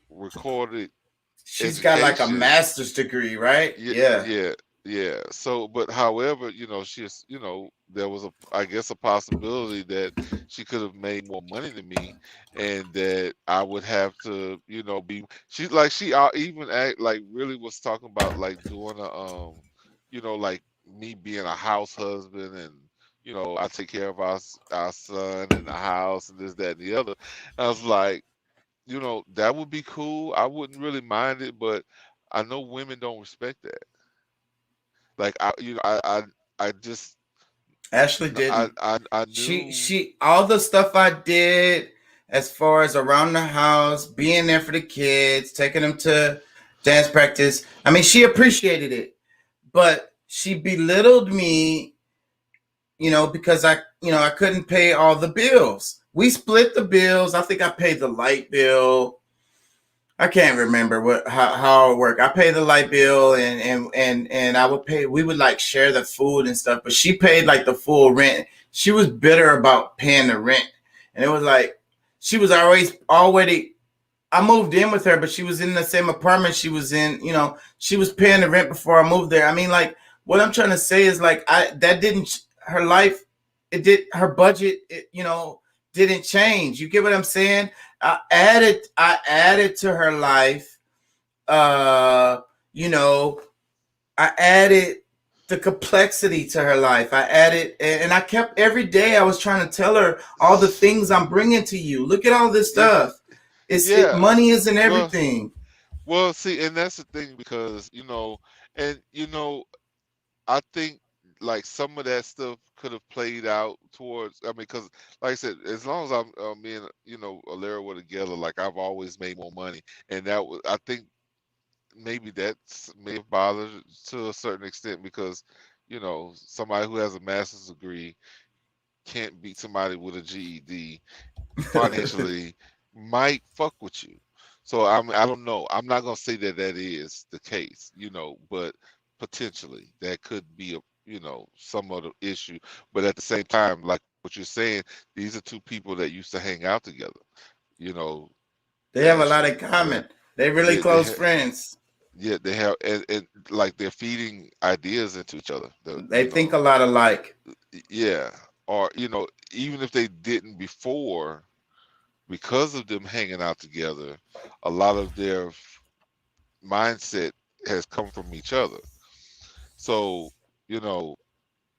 recorded She's got like a education. master's degree, right? Yeah, Yeah. yeah. Yeah. So, but however, she's, there was I guess, a possibility that she could have made more money than me, and that I would have to, she even act like really was talking about like doing like me being a house husband, and I take care of our son and the house and this, that, and the other. I was like, that would be cool. I wouldn't really mind it, but I know women don't respect that. Like I just Ashley didn't. I She knew. she all the stuff I did as far as around the house, being there for the kids, taking them to dance practice. I mean, she appreciated it, but she belittled me, because I couldn't pay all the bills. We split the bills. I think I paid the light bill. I can't remember how it worked. I paid the light bill, and I would pay. We would like share the food and stuff, but she paid like the full rent. She was bitter about paying the rent, and it was like she was always already. I moved in with her, but she was in the same apartment she was in. She was paying the rent before I moved there. I mean, like what I'm trying to say is like I that didn't her life. It did her budget. Didn't change. You get what I'm saying? I added to her life. Uh, you know, I added the complexity to her life. I added, and I kept every day. I was trying to tell her all the things I'm bringing to you. Look at all this Yeah, stuff. yeah. Money isn't Well, everything. see, and that's the thing, because and I think like some of that stuff could have played out towards. I mean, because like I said, as long as I'm me and Alera were together, like I've always made more money, and that was, I think, maybe that may have bothered to a certain extent, because somebody who has a master's degree can't beat somebody with a GED financially, might fuck with you. So I don't know. I'm not gonna say that that is the case, but potentially that could be a some other issue. But at the same time, like what you're saying, these are two people that used to hang out together. You know, They have a lot in Ashley, common. They're really yeah, they close friends. yeah, they have, and like they're feeding ideas into each other. They think a lot alike. Yeah, or even if they didn't before, because of them hanging out together, a lot of their mindset has come from each other. So, you know,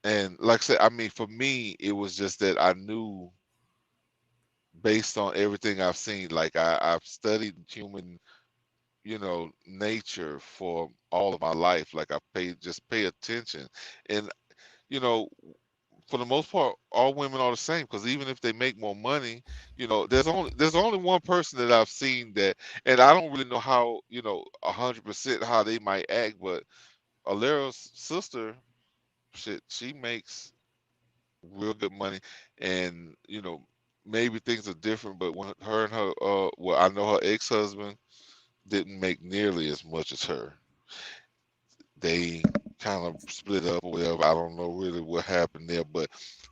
and like I said, I mean, for me, it was just that I knew, based on everything I've seen, like I've studied human, nature for all of my life. Like I pay attention. And, you know, for the most part, all women are the same, because even if they make more money, there's only one person that I've seen that, and I don't really know how 100% how they might act, but Alera's sister, shit, she makes real good money, and maybe things are different, but when her and her well, I know her ex-husband didn't make nearly as much as her. They kind of split up or whatever. I don't know really what happened there, but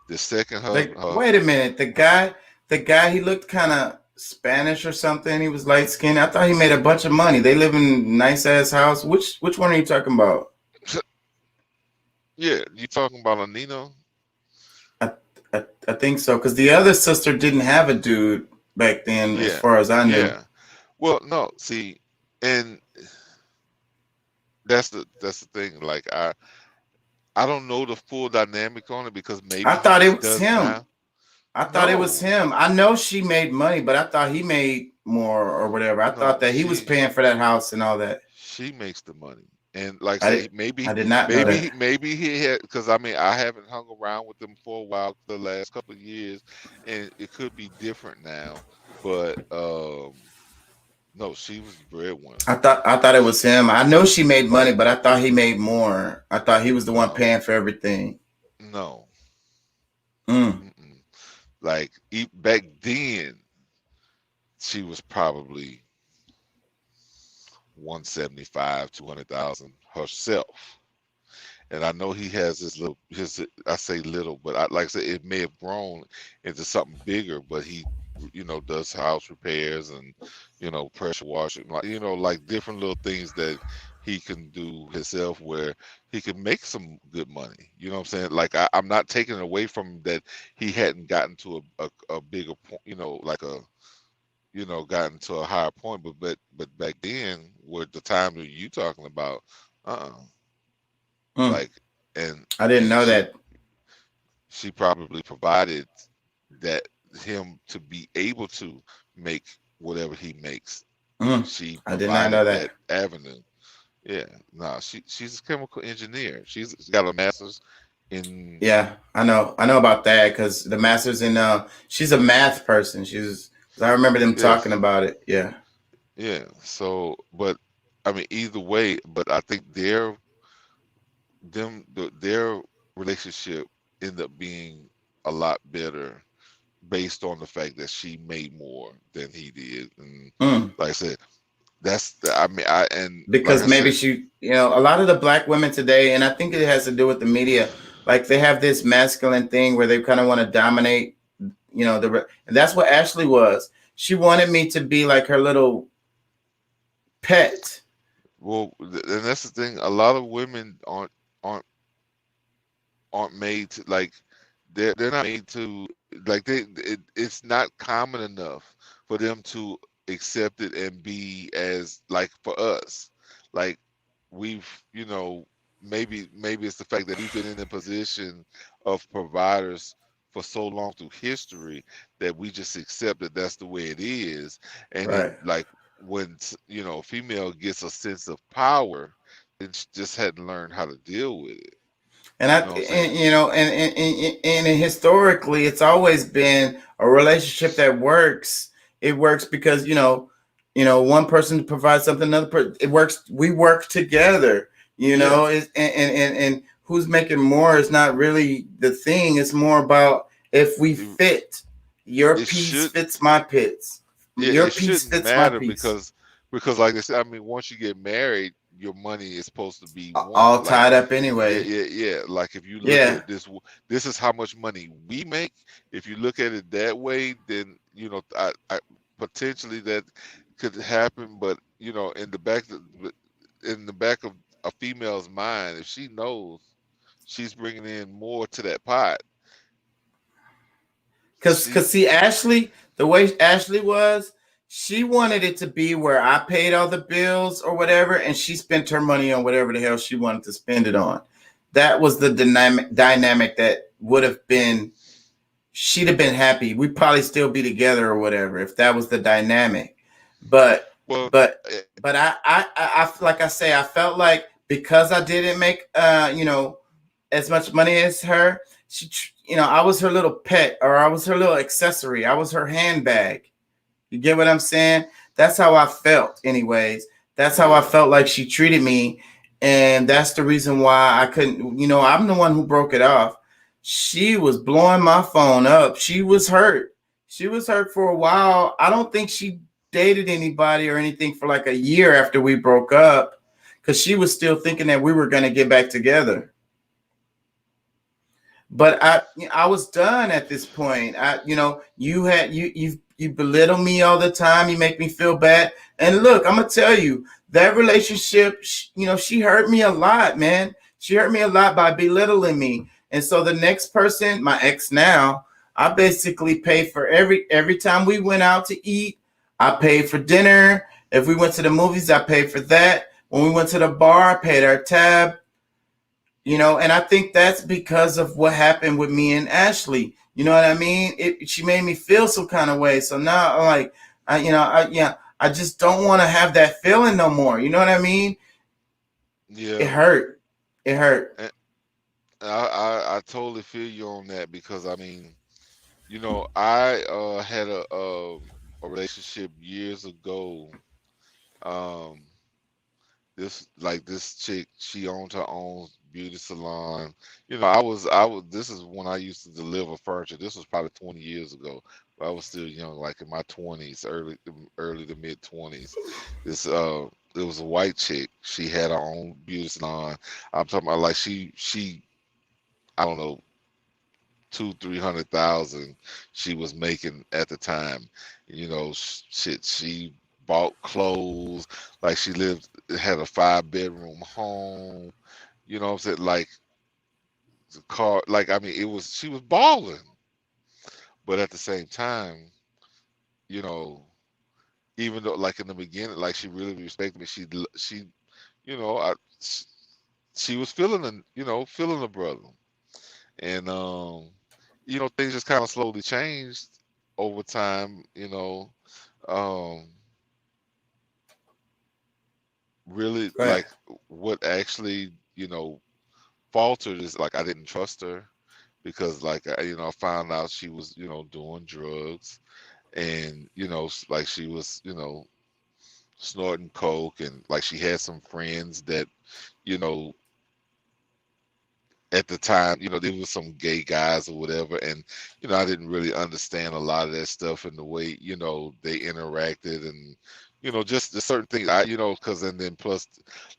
the second husband, Wait a minute. The guy, he looked kind of Spanish or something. He was light skinned. I thought he made a bunch of money. They live in a nice ass house. Which one are you talking about? yeah, you talking about Anino? I I think so because the other sister didn't have a dude back then, as Yeah, far as I knew. yeah. Well, no, see, and that's the thing. Like I don't know the full dynamic on it, because I maybe thought he it was does him. now. I thought it was No, him. I know she made money, but I thought he made more or whatever. I thought no, that he was paying for that house and all that. she makes the money. And like I I say, did. maybe I did not know maybe that. he maybe he had, because I mean I haven't hung around with them for a while, the last couple of years, and it could be different now. But no, she was the breadwinner. I thought it was him. I know she made money, but I thought he made more. I thought he was the one No, paying for everything. no. Mm. Mm-mm. Like back then, she was probably 175, 200,000 herself. And I know he has his, I say little, but like I said, it may have grown into something bigger, but he, does house repairs and, pressure washing, like, like different little things that he can do himself where he can make some good money. You know what I'm saying? Like I'm not taking it away from that he hadn't gotten to a bigger point, like gotten to a higher point, but back then, with the time that you talking about, uh, Mm, like, and I didn't know she that. she probably provided that him to be able to make whatever he makes. Mm, She I did not know provided that. that avenue. Yeah, no, she's a chemical engineer. She's got a master's in. Yeah, I know about that because the master's in she's a math person. She's 'cause I remember them talking Yes, about it. Yeah. yeah. So, but I mean, either way, but I think their relationship ended up being a lot better based on the fact that she made more than he did. And Mm. like I said, that's the, I mean, I and like Because I maybe said, she, a lot of the black women today, and I think it has to do with the media, like they have this masculine thing where they kind of want to dominate, and that's what Ashley was. She wanted me to be like her little pet. well, and that's the thing. A lot of women aren't aren't made to like they're not made to like it's not common enough for them to accept it and be as like for us like we've maybe it's the fact that we've been in a position of providers for so long through history that we just accept that that's the way it is. And Right. then like when female gets a sense of power, then she just hadn't learned how to deal with it. And You know what I'm saying? and historically, it's always been a relationship that works. It works because one person provides something, another person. It works. We work together. Yeah. And who's making more is not really the thing. It's more about if we it, fit. Your it piece should fits my piece. yeah, Your it piece shouldn't fits my matter piece. because like I said, I mean, once you get married, your money is supposed to be one. All Like, tied up yeah, anyway. yeah, yeah. Like if you look Yeah. at this is how much money we make. If you look at it that way, then I potentially that could happen. But in the back of a female's mind, if she knows she's bringing in more to that pot, Cause she see Ashley, the way Ashley was, she wanted it to be where I paid all the bills or whatever, and she spent her money on whatever the hell she wanted to spend it on. That was the dynamic that would have been. She'd have been happy. We'd probably still be together or whatever if that was the dynamic. But well, but eh, but I like I say, I felt like because I didn't make as much money as her, I was her little pet or I was her little accessory. I was her handbag. You get what I'm saying? That's how I felt, anyways. That's how I yeah. felt like she treated me. And that's the reason why I couldn't, I'm the one who broke it off. She was blowing my phone up. She was hurt. She was hurt for a while. I don't think she dated anybody or anything for like a year after we broke up because she was still thinking that we were going to get back together. But I was done at this point. You belittle me all the time. You make me feel bad. And look, I'm gonna tell you that relationship. She hurt me a lot, man. She hurt me a lot by belittling me. And so the next person, my ex now, I basically pay for every time we went out to eat. I paid for dinner. If we went to the movies, I paid for that. When we went to the bar, I paid our tab. And I think that's because of what happened with me and Ashley. You know what I mean? She made me feel some kind of way. So now I'm like, I just don't want to have that feeling no more. You know what I mean? It Yeah. hurt. It hurt. And I totally feel you on that because I mean, I had a relationship years ago. Um, this chick, she owned her own beauty salon. I was this is when I used to deliver furniture. This was probably 20 years ago. I was still young, like in my 20s, early to mid 20s. This it was a white chick. She had her own beauty salon. I'm talking about like she I don't know, 200,000-300,000 she was making at the time. Shit, she bought clothes, like she lived had a 5-bedroom home, you know what I'm saying? Like the car, like I mean, it was she was balling, but at the same time, you know, even though like in the beginning, like she really respected me, she, you know, she was feeling feeling the brother, and things just kind of slowly changed over time, um, really Go ahead. like what actually, faltered is like I didn't trust her because like I found out she was doing drugs and like she was snorting coke and like she had some friends that you know at the time there was some gay guys or whatever, and I didn't really understand a lot of that stuff and the way they interacted, and just the certain things because and then plus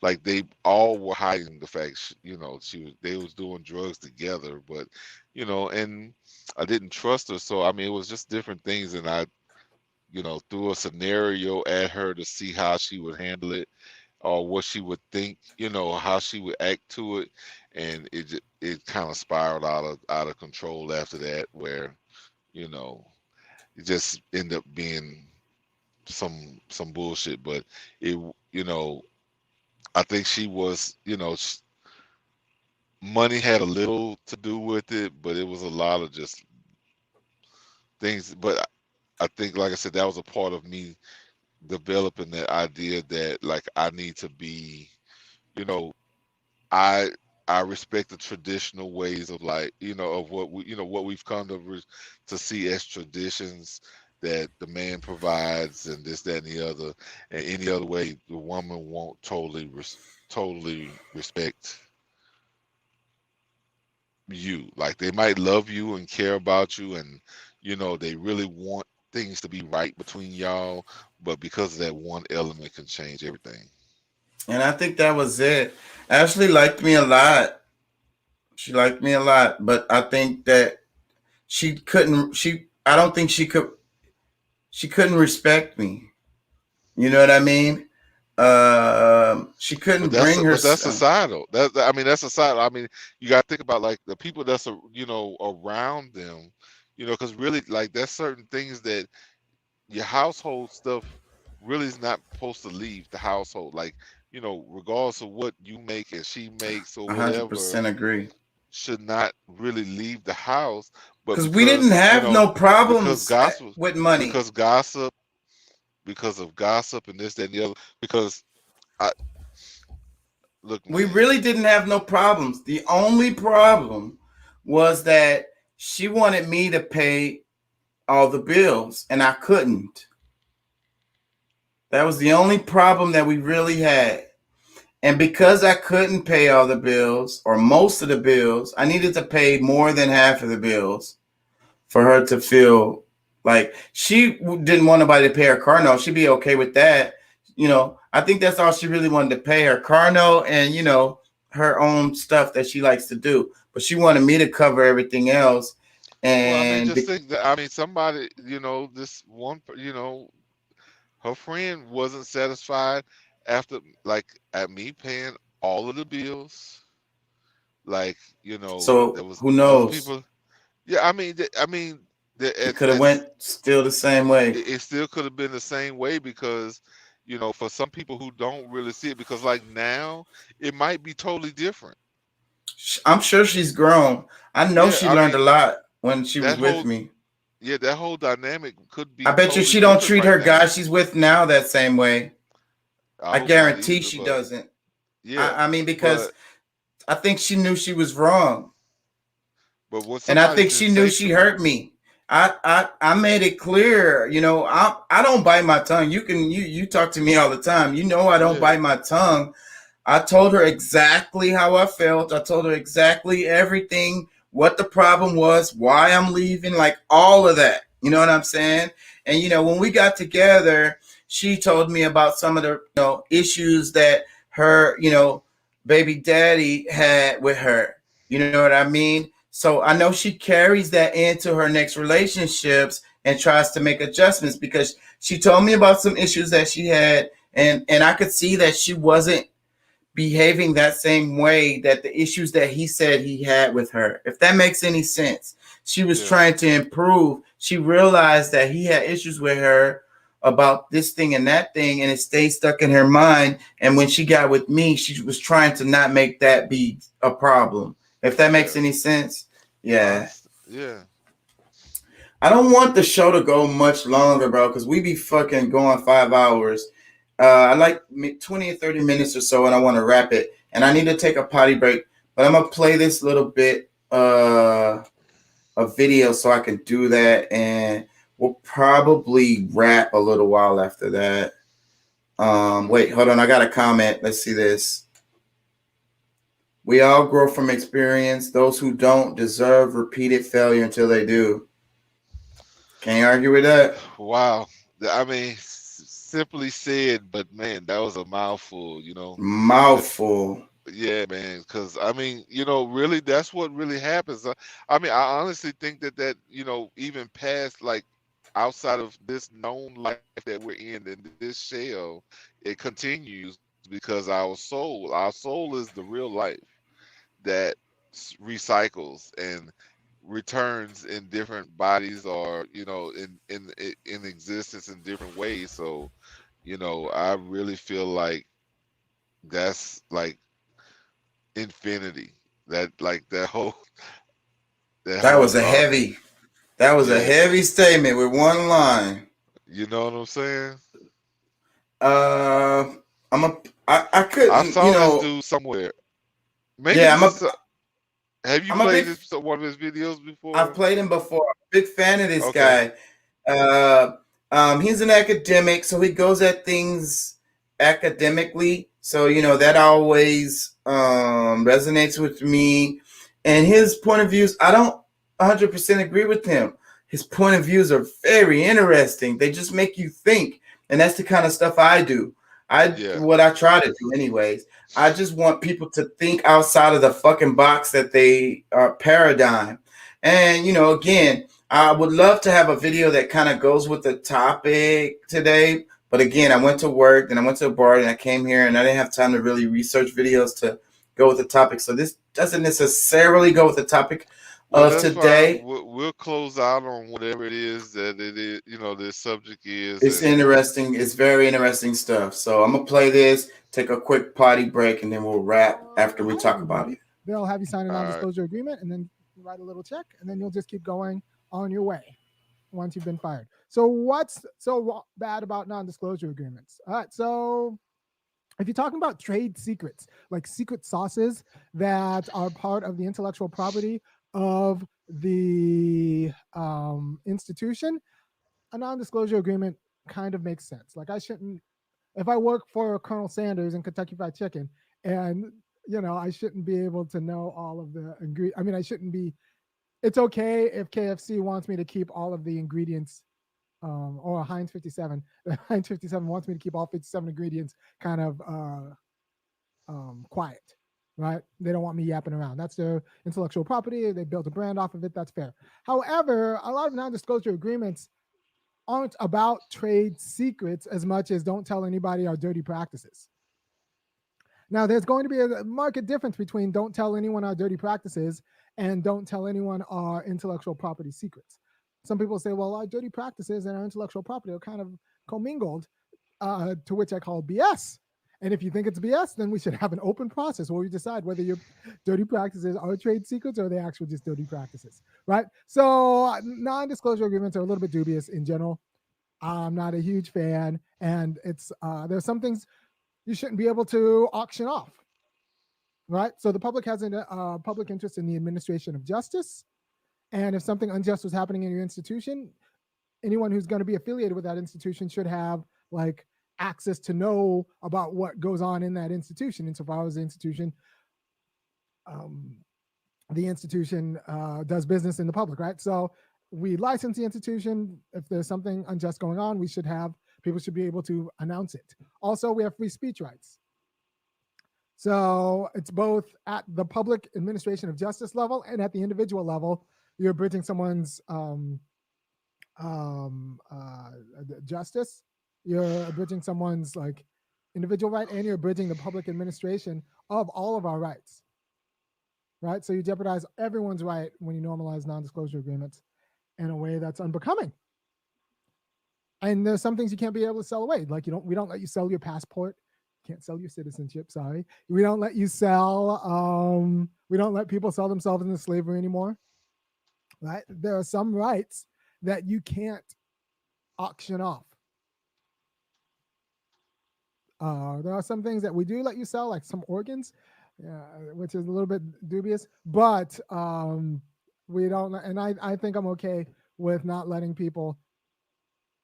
like they all were hiding the fact they was doing drugs together, but and I didn't trust her, so I mean it was just different things, and I threw a scenario at her to see how she would handle it or what she would think, how she would act to it, and it kind of spiraled out of control after that, where you know it just ended up being some bullshit. But it, I think she was, money had a little to do with it, but it was a lot of just things. But I think, like I said, that was a part of me developing that idea that like I need to be, you know, I I respect the traditional ways of like of what we what we've come to see as traditions that the man provides and this that and the other, and any other way the woman won't totally respect you. Like they might love you and care about you, and they really want things to be right between y'all, but because of that one element can change everything. And I think that was it. Ashley liked me a lot. She liked me a lot, but I think that she couldn't. I don't think she could. She couldn't respect me. You know what I mean? She But couldn't bring her. that's societal. I mean that's societal. I mean you got to think about like the people that's around them, because really like there's certain things that your household stuff really is not supposed to leave the household. Like regardless of what you make and she makes or whatever, 100% agree. should not really leave the house. But Because we didn't have no because problems gossip, with money. because gossip, because of gossip and this that and the other. Because I look, We man. really didn't have no problems. The only problem was that she wanted me to pay all the bills, and I couldn't. That was the only problem that we really had. And because I couldn't pay all the bills or most of the bills, I needed to pay more than half of the bills for her to feel like she didn't want nobody to pay her car note. She'd be okay with that. I think that's all she really wanted to pay, her car note and, her own stuff that she likes to do. But she wanted me to cover everything else. Well, I mean, And just think that I mean, somebody, this one, her friend wasn't satisfied after, like, at me paying all of the bills. Like, there so was who other knows? people. Yeah, It could have went still the same way. it still could have been the same way because, for some people who don't really see it, because like now it might be totally different. I'm sure she's grown. I know Yeah, she I learned mean a lot when she was that with whole me. yeah, that whole dynamic could I be bet you totally she don't different treat right her now. guy she's with now that same way. I I hope not guarantee either, she but doesn't. yeah, I mean, because but I think she knew she was wrong. when And I somebody think can she knew say she to me, hurt me. I made it clear, I don't bite my tongue. You talk to me all the time. I don't yeah, bite my tongue. I told her exactly how I felt. I told her exactly everything, what the problem was, why I'm leaving, like all of that. You know what I'm saying? And when we got together, she told me about some of the issues that her baby daddy had with her. You know what I mean? So I know she carries that into her next relationships, and tries to make adjustments, because she told me about some issues that she had, and I could see that she wasn't behaving that same way, that the issues that he said he had with her, if that makes any sense. She was trying to improve. She realized that he had issues with her about this thing and that thing, and it stayed stuck in her mind. And when she got with me, she was trying to not make that be a problem, if that makes any sense. Yeah. Yeah. I don't want the show to go much longer, bro, because we be fucking going 5 hours. I like 20 or 30 minutes or so, and I want to wrap it. And I need to take a potty break, but I'm going to play this little bit of video so I can do that, and we'll probably wrap a little while after that. Wait, hold on. I got a comment. Let's see this. We all grow from experience. Those who don't deserve repeated failure until they do. Can't you argue with that? Wow. I mean, simply said, but man, that was a mouthful, Mouthful. Yeah, man. Because I mean, really, that's what really happens. I mean, I honestly think that even past, like, outside of this known life that we're in this shell, it continues because our soul is the real life that recycles and returns in different bodies, or in existence in different ways. So I really feel like that's like infinity, that like that That was whole a heavy. That was a yeah, heavy statement with one line. you know what I'm saying. Uh, I I couldn't, saw this dude somewhere. Maybe yeah, this is have you I'm a played big, this one of his videos I've before? played him before. Big fan of this Okay. guy. Uh, he's an academic, so he goes at things academically. So that always resonates with me. And his point of views, I don't 100% agree with him. His point of views are very interesting. They just make you think, and that's the kind of stuff I do. Yeah. What I try to do, anyways. I just want people to think outside of the fucking box that they are paradigm. And again, I would love to have a video that kind of goes with the topic today. But again, I went to work, and I went to a bar, and I came here, and I didn't have time to really research videos to go with the topic. So this doesn't necessarily go with the topic Well, of that's fine. today. We'll close out on whatever it is that it is, this subject is, It's and interesting. It's very interesting stuff. So I'm gonna play this, take a quick potty break, and then we'll wrap after we Hi, talk about everybody. it. They'll have you sign a all right. non-disclosure agreement, and then you write a little check, and then you'll just keep going on your way once you've been fired. So what's so bad about non-disclosure agreements? All right, so if you're talking about trade secrets, like secret sauces that are part of the intellectual property of the institution, a non-disclosure agreement kind of makes sense. Like, I shouldn't, if I work for Colonel Sanders and Kentucky Fried Chicken, and I shouldn't be able to know all of the ingredients. I mean, I shouldn't be. It's okay if KFC wants me to keep all of the ingredients, or Heinz 57. Heinz 57 wants me to keep all 57 ingredients kind of quiet, right? They don't want me yapping around. That's their intellectual property. They built a brand off of it. That's fair. However, a lot of non-disclosure agreements aren't about trade secrets as much as don't tell anybody our dirty practices. Now, there's going to be a marked difference between don't tell anyone our dirty practices and don't tell anyone our intellectual property secrets. Some people say, well, our dirty practices and our intellectual property are kind of commingled, to which I call BS. And if you think it's BS, then we should have an open process where we decide whether your dirty practices are trade secrets or they actually just dirty practices, right? So non-disclosure agreements are a little bit dubious in general. I'm not a huge fan, and it's there's some things you shouldn't be able to auction off, right? So the public has a public interest in the administration of justice, and if something unjust was happening in your institution, anyone who's going to be affiliated with that institution should have like access to know about what goes on in that institution, insofar as the institution does business in the public, right? So we license the institution. If there's something unjust going on, people should be able to announce it. Also, we have free speech rights. So it's both at the public administration of justice level and at the individual level. You're bridging someone's justice. You're abridging someone's like individual right, and you're abridging the public administration of all of our rights. Right, so you jeopardize everyone's right when you normalize non-disclosure agreements in a way that's unbecoming. And there's some things you can't be able to sell away. Like we don't let you sell your passport. Can't sell your citizenship. Sorry, we don't let you sell. We don't let people sell themselves into slavery anymore. Right? There are some rights that you can't auction off. There are some things that we do let you sell, like some organs, which is a little bit dubious. But we don't. And I think I'm okay with not letting people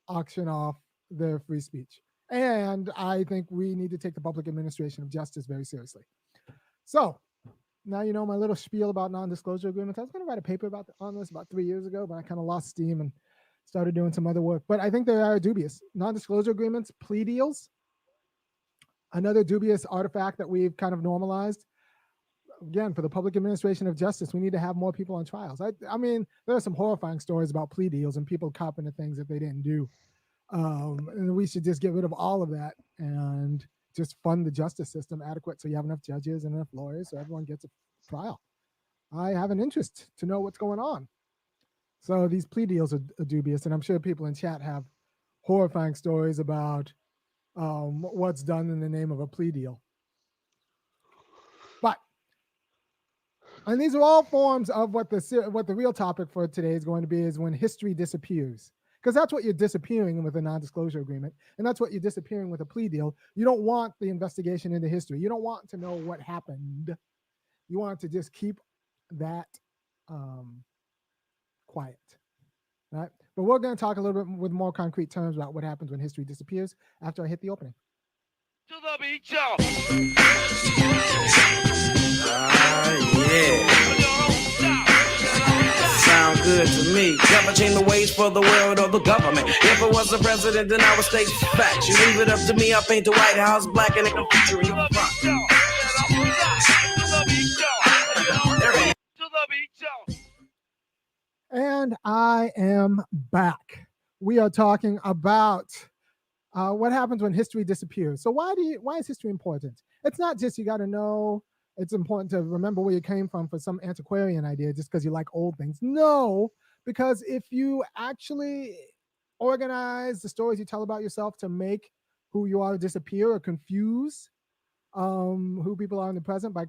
auction off their free speech. And I think we need to take the public administration of justice very seriously. So now you know my little spiel about non-disclosure agreements. I was going to write a paper on this about 3 years ago, but I kind of lost steam and started doing some other work. But I think they are dubious. Non-disclosure agreements, plea deals, another dubious artifact that we've kind of normalized. Again, for the public administration of justice, we need to have more people on trials. I mean, there are some horrifying stories about plea deals and people copping to things that they didn't do. And we should just get rid of all of that and just fund the justice system adequate so you have enough judges and enough lawyers so everyone gets a trial. I have an interest to know what's going on. So these plea deals are dubious, and I'm sure people in chat have horrifying stories about what's done in the name of a plea deal. But and these are all forms of what the real topic for today is going to be, is when history disappears. Because that's what you're disappearing with a non-disclosure agreement, and that's what you're disappearing with a plea deal. You don't want the investigation into history. You don't want to know what happened. You want to just keep that quiet, right? But we're going to talk a little bit with more concrete terms about what happens when history disappears after I hit the opening. To the beat, y'all. Yeah. Sound good to me. Never change the ways for the world or the government. If I was the president, then I would state facts. You leave it up to me, I paint the White House black and it can feature in your front. And I am back. We are talking about what happens when history disappears. So why is history important? It's not just you got to know. It's important to remember where you came from for some antiquarian idea just because you like old things. No, because if you actually organize the stories you tell about yourself to make who you are disappear or confuse who people are in the present by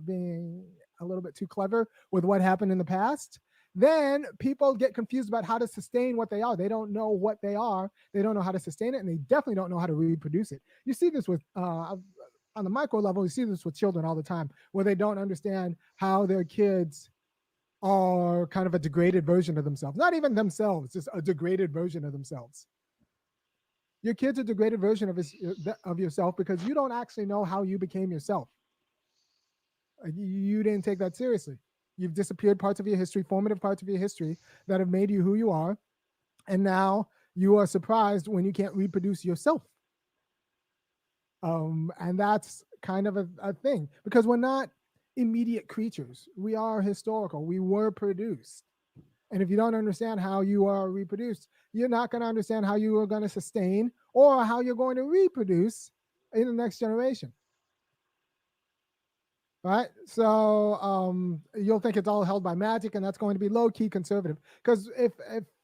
being a little bit too clever with what happened in the past, then people get confused about how to sustain what they are. They don't know what they are. They don't know how to sustain it, and they definitely don't know how to reproduce it. You see this with on the micro level, you see this with children all the time, where they don't understand how their kids are kind of a degraded version of themselves. Not even themselves, just a degraded version of themselves. Your kid's a degraded version of yourself because you don't actually know how you became yourself. You didn't take that seriously. You've disappeared parts of your history, formative parts of your history that have made you who you are. And now you are surprised when you can't reproduce yourself. And that's kind of a thing, because we're not immediate creatures. We are historical. We were produced. And if you don't understand how you are reproduced, you're not going to understand how you are going to sustain or how you're going to reproduce in the next generation. Right? So you'll think it's all held by magic, and that's going to be low-key conservative. Because if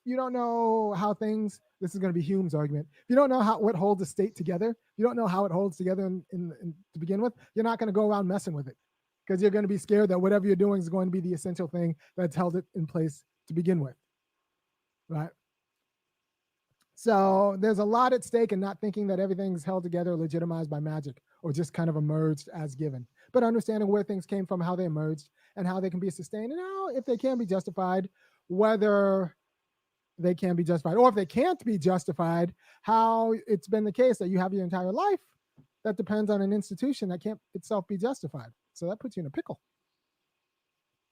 you don't know how things, this is going to be Hume's argument. If you don't know what holds a state together, you don't know how it holds together to begin with, you're not going to go around messing with it, because you're going to be scared that whatever you're doing is going to be the essential thing that's held it in place to begin with. Right? So there's a lot at stake in not thinking that everything's held together, legitimized by magic, or just kind of emerged as given. But understanding where things came from, how they emerged, and how they can be sustained, and how, if they can be justified, whether they can be justified, or if they can't be justified, how it's been the case that you have your entire life that depends on an institution that can't itself be justified. So that puts you in a pickle,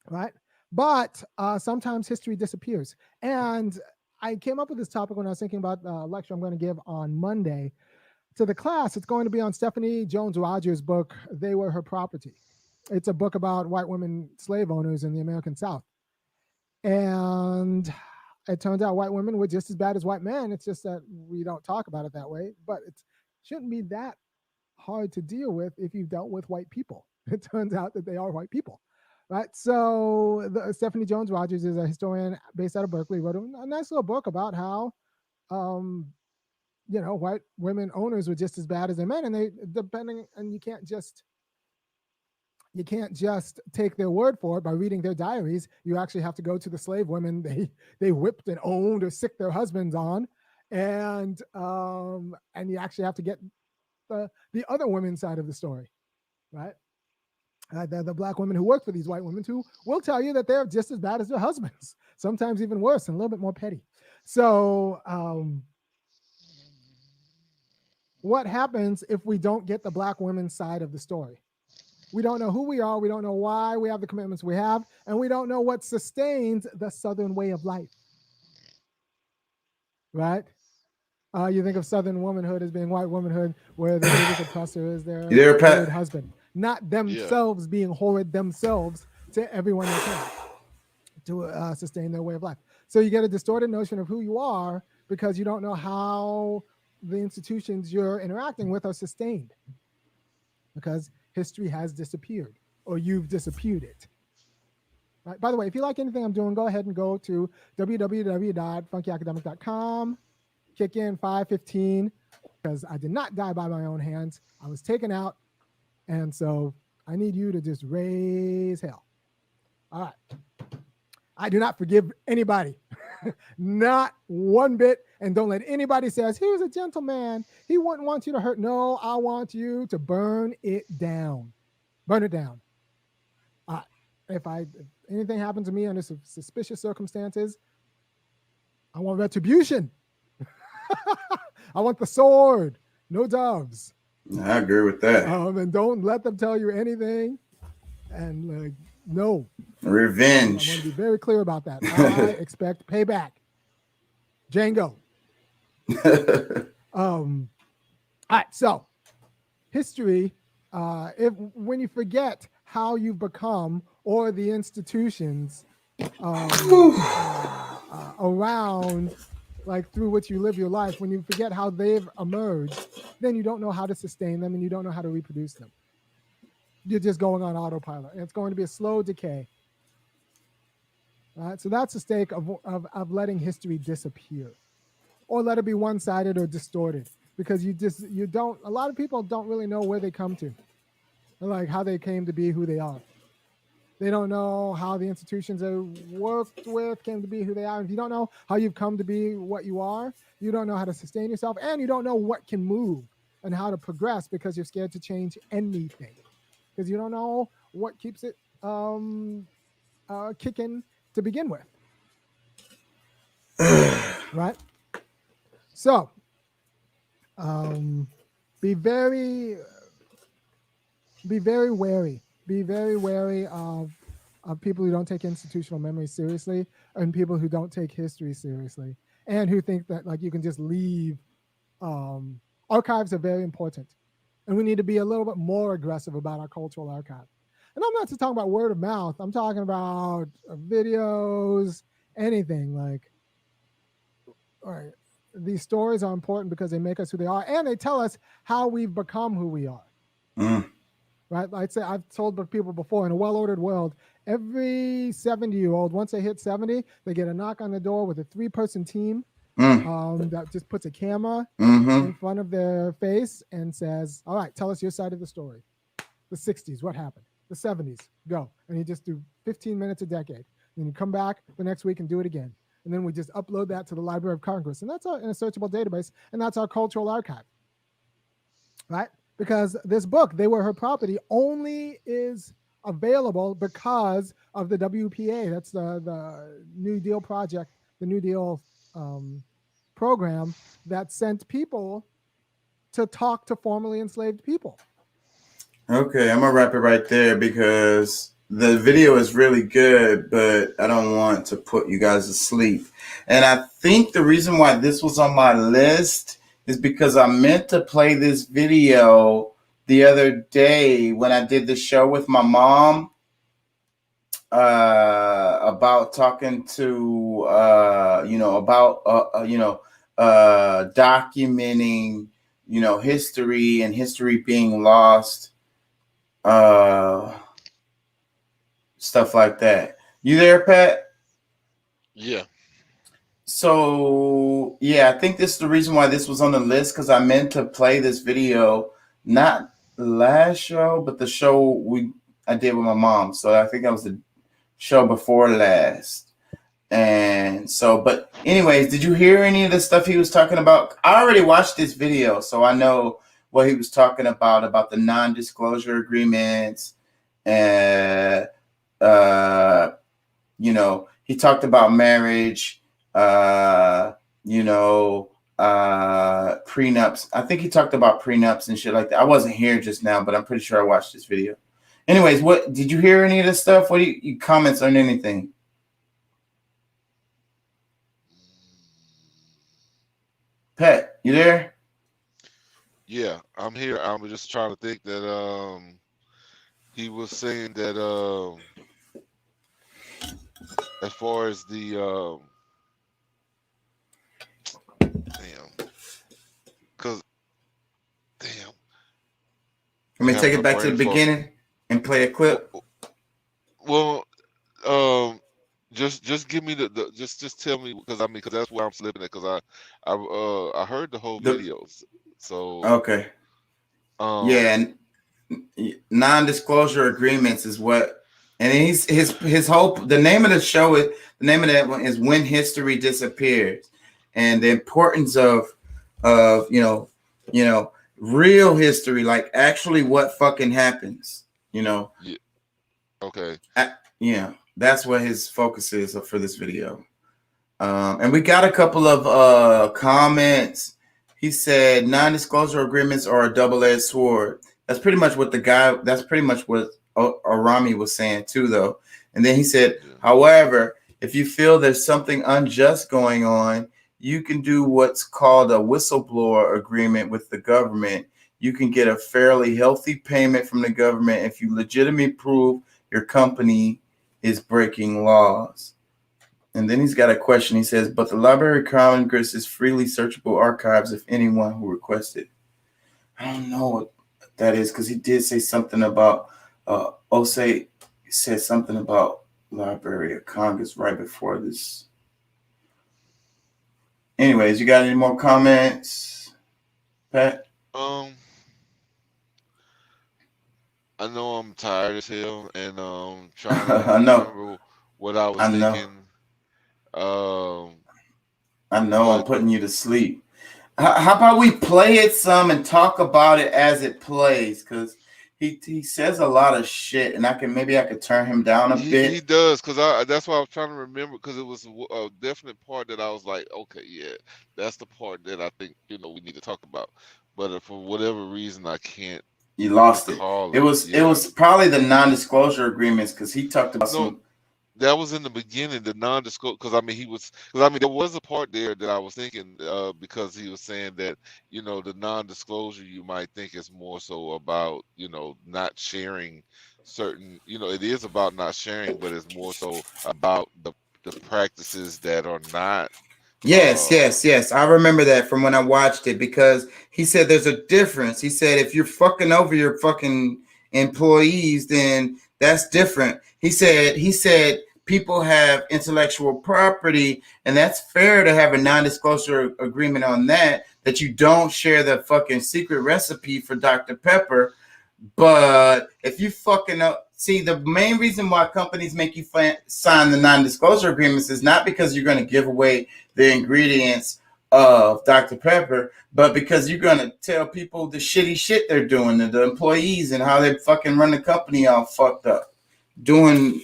right? But sometimes history disappears. And I came up with this topic when I was thinking about the lecture I'm going to give on Monday to the class. It's going to be on Stephanie Jones Rogers' book, They Were Her Property. It's a book about white women slave owners in the American South. And it turns out white women were just as bad as white men. It's just that we don't talk about it that way. But it shouldn't be that hard to deal with if you've dealt with white people. It turns out that they are white people, right? So Stephanie Jones Rogers is a historian based out of Berkeley, wrote a nice little book about how, white women owners were just as bad as their men, and you can't just take their word for it by reading their diaries. You actually have to go to the slave women they whipped and owned or sicked their husbands on, and you actually have to get the other women's side of the story, right? The black women who work for these white women who will tell you that they're just as bad as their husbands, sometimes even worse and a little bit more petty. So what happens if we don't get the black women's side of the story? We don't know who we are. We don't know why we have the commitments we have. And we don't know what sustains the Southern way of life. Right? You think of Southern womanhood as being white womanhood, where the biggest oppressor is their horrid husband. Not themselves being horrid themselves to everyone they can to sustain their way of life. So you get a distorted notion of who you are because you don't know how the institutions you're interacting with are sustained. Because history has disappeared, or you've disappeared it. Right? By the way, if you like anything I'm doing, go ahead and go to www.funkyacademic.com. Kick in 515, because I did not die by my own hands. I was taken out, and so I need you to just raise hell. All right. I do not forgive anybody, not one bit, and don't let anybody say, he was a gentleman. He wouldn't want you to hurt. No, I want you to burn it down. Burn it down. If anything happens to me under suspicious circumstances, I want retribution. I want the sword, no doves. I agree with that. And don't let them tell you anything. And no. Revenge. I want to be very clear about that. I expect payback. Django. All right. So history, when you forget how you've become or the institutions around, like through which you live your life, when you forget how they've emerged, then you don't know how to sustain them and you don't know how to reproduce them. You're just going on autopilot, and it's going to be a slow decay. All right, so that's the stake of letting history disappear, or let it be one-sided or distorted, because a lot of people don't really know where they come to, like how they came to be who they are. They don't know how the institutions they worked with came to be who they are. If you don't know how you've come to be what you are, you don't know how to sustain yourself, and you don't know what can move and how to progress because you're scared to change anything, because you don't know what keeps it kicking to begin with. Right? So, be very wary. Be very wary of people who don't take institutional memory seriously, and people who don't take history seriously, and who think that you can just leave. Archives are very important, and we need to be a little bit more aggressive about our cultural archive. And I'm not just talking about word of mouth. I'm talking about videos, anything all right. These stories are important because they make us who they are, and they tell us how we've become who we are. Right? I've told people before, in a well-ordered world, every 70-year-old, once they hit 70, they get a knock on the door with a 3-person team that just puts a camera in front of their face and says, all right, tell us your side of the story. The 60s, what happened? The 70s, go. And you just do 15 minutes a decade. Then you come back the next week and do it again. And then we just upload that to the Library of Congress. And that's in a searchable database. And that's our cultural archive. Right? Because this book, They Were Her Property, only is available because of the WPA. That's the New Deal project, the New Deal program that sent people to talk to formerly enslaved people. Okay, I'm gonna wrap it right there because the video is really good, but I don't want to put you guys to sleep. And I think the reason why this was on my list is because I meant to play this video the other day when I did the show with my mom. about talking to about documenting history and history being lost, stuff like that. You there, Pat? Yeah. So yeah, I think this is the reason why this was on the list, because I meant to play this video not last show, but the show I did with my mom. So I think that was the show before last. And so, but anyways, did you hear any of the stuff he was talking about? I already watched this video, so I know what he was talking about the non-disclosure agreements. And he talked about marriage, prenups. I think he talked about prenups and shit like that. I wasn't here just now, but I'm pretty sure I watched this video. Anyways, what did you hear any of this stuff? What do you comments on anything? Pat, you there? Yeah, I'm here. I'm just trying to think that he was saying that as far as the Let me take it back to the beginning and play a clip. Well, just give me the just tell me, because that's where I'm slipping it, because I heard the whole videos. So okay. Yeah, and non-disclosure agreements is what, and his whole, the name of the show is, the name of that one is When History Disappears, and the importance of real history, like actually what fucking happens, Yeah. Okay. That's what his focus is for this video. And we got a couple of comments. He said non-disclosure agreements are a double-edged sword. That's pretty much what Arami was saying too, though. And then he said, however, if you feel there's something unjust going on, you can do what's called a whistleblower agreement with the government. You can get a fairly healthy payment from the government if you legitimately prove your company is breaking laws. And then he's got a question. He says, but the Library of Congress is freely searchable archives if anyone who requested. I don't know what that is, because he did say something about Osei said something about Library of Congress right before this. Anyways, you got any more comments, Pat? I know I'm tired as hell, and trying to remember what I was thinking. I know I'm putting you to sleep. How about we play it some and talk about it as it plays? Because he says a lot of shit, and I could turn him down a bit. He does, because that's why I was trying to remember, because it was a definite part that I was like, okay, yeah, that's the part that I think we need to talk about. But for whatever reason, I can't. You lost it. It was probably the non-disclosure agreements, because he talked about some. That was in the beginning, the non-disclosure, because there was a part there that I was thinking, because he was saying that the non-disclosure, you might think is more so about not sharing certain, it is about not sharing, but it's more so about the practices that are not. Yes. I remember that from when I watched it, because he said there's a difference. He said if you're fucking over your fucking employees, then that's different. He said people have intellectual property, and that's fair to have a non-disclosure agreement on that you don't share the fucking secret recipe for Dr. Pepper. But if you fucking up, see, the main reason why companies make you sign the non-disclosure agreements is not because you're going to give away the ingredients of Dr. Pepper, but because you're going to tell people the shitty shit they're doing to the employees and how they fucking run the company all fucked up, doing,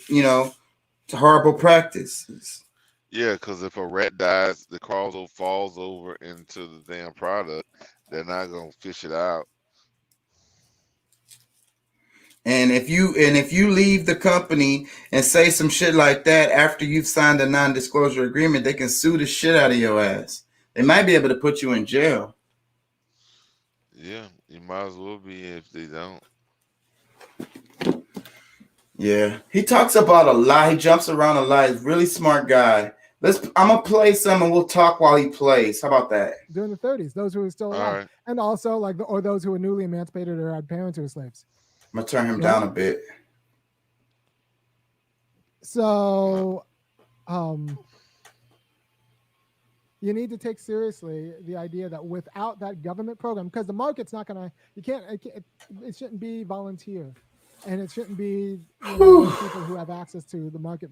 horrible practices. Yeah, because if a rat dies, the crawler falls over into the damn product, they're not going to fish it out. And if you leave the company and say some shit like that after you've signed a non-disclosure agreement, they can sue the shit out of your ass. They might be able to put you in jail. Yeah, you might as well be if they don't. Yeah, he talks about a lot. He jumps around a lot. He's a really smart guy. I'm gonna play some and we'll talk while he plays. How about that? During the 30s, those who are still All alive, right. and also or those who were newly emancipated or had parents who were slaves. I'm gonna turn him Right? down a bit. So, you need to take seriously the idea that without that government program, because the market's not gonna, it shouldn't be volunteer, and it shouldn't be people who have access to the market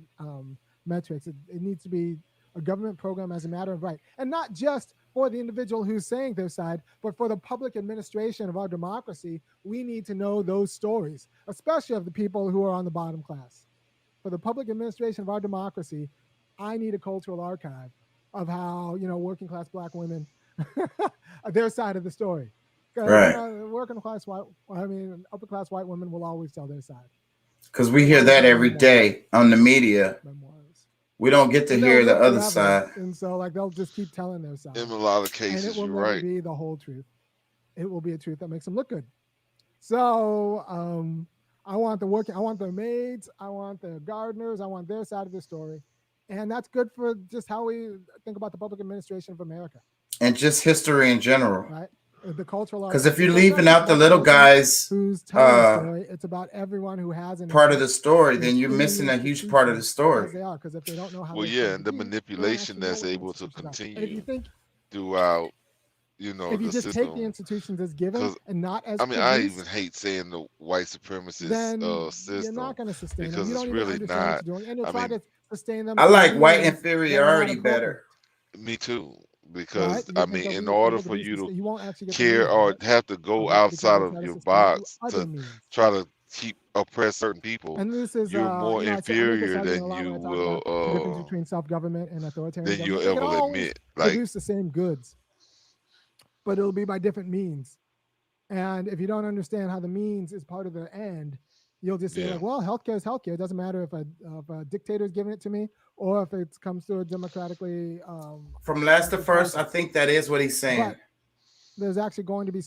metrics. It needs to be a government program as a matter of right, and not just for the individual who's saying their side, but for the public administration of our democracy. We need to know those stories, especially of the people who are on the bottom class. For the public administration of our democracy, I need a cultural archive of how working class Black women, their side of the story. Right. Working class upper class white women will always tell their side. Because we hear that every day on the media. We don't get to hear the other side. And so they'll just keep telling their side. In a lot of cases, and it will you're never right. be the whole truth. It will be a truth that makes them look good. So I want the maids, I want the gardeners, I want their side of the story. And that's good for just how we think about the public administration of America. And just history in general. Right. The cultural. Because if you're leaving out the little guys who's telling the story, it's about everyone who has part of the story, then you're missing a huge part of the story. They are, because if they don't know how. Well, yeah, and the manipulation that's able to continue throughout, if you the just system. take the institutions as given and not as I even hate saying the white supremacist system. You're not going to sustain because them. it's really not. And you'll try to sustain them. I like white inferiority better. Me too. Because in order for you to care or have to go outside of your box to try to oppress certain people, and this is you're more inferior than you will. The difference between self-government and authoritarian than you'll government. ever admit. Produce the same goods, but it'll be by different means. And if you don't understand how the means is part of the end, you'll just say well, healthcare is healthcare. It doesn't matter if a dictator is giving it to me or if it comes through a democratically. From last to first, I think that is what he's saying. But there's actually going to be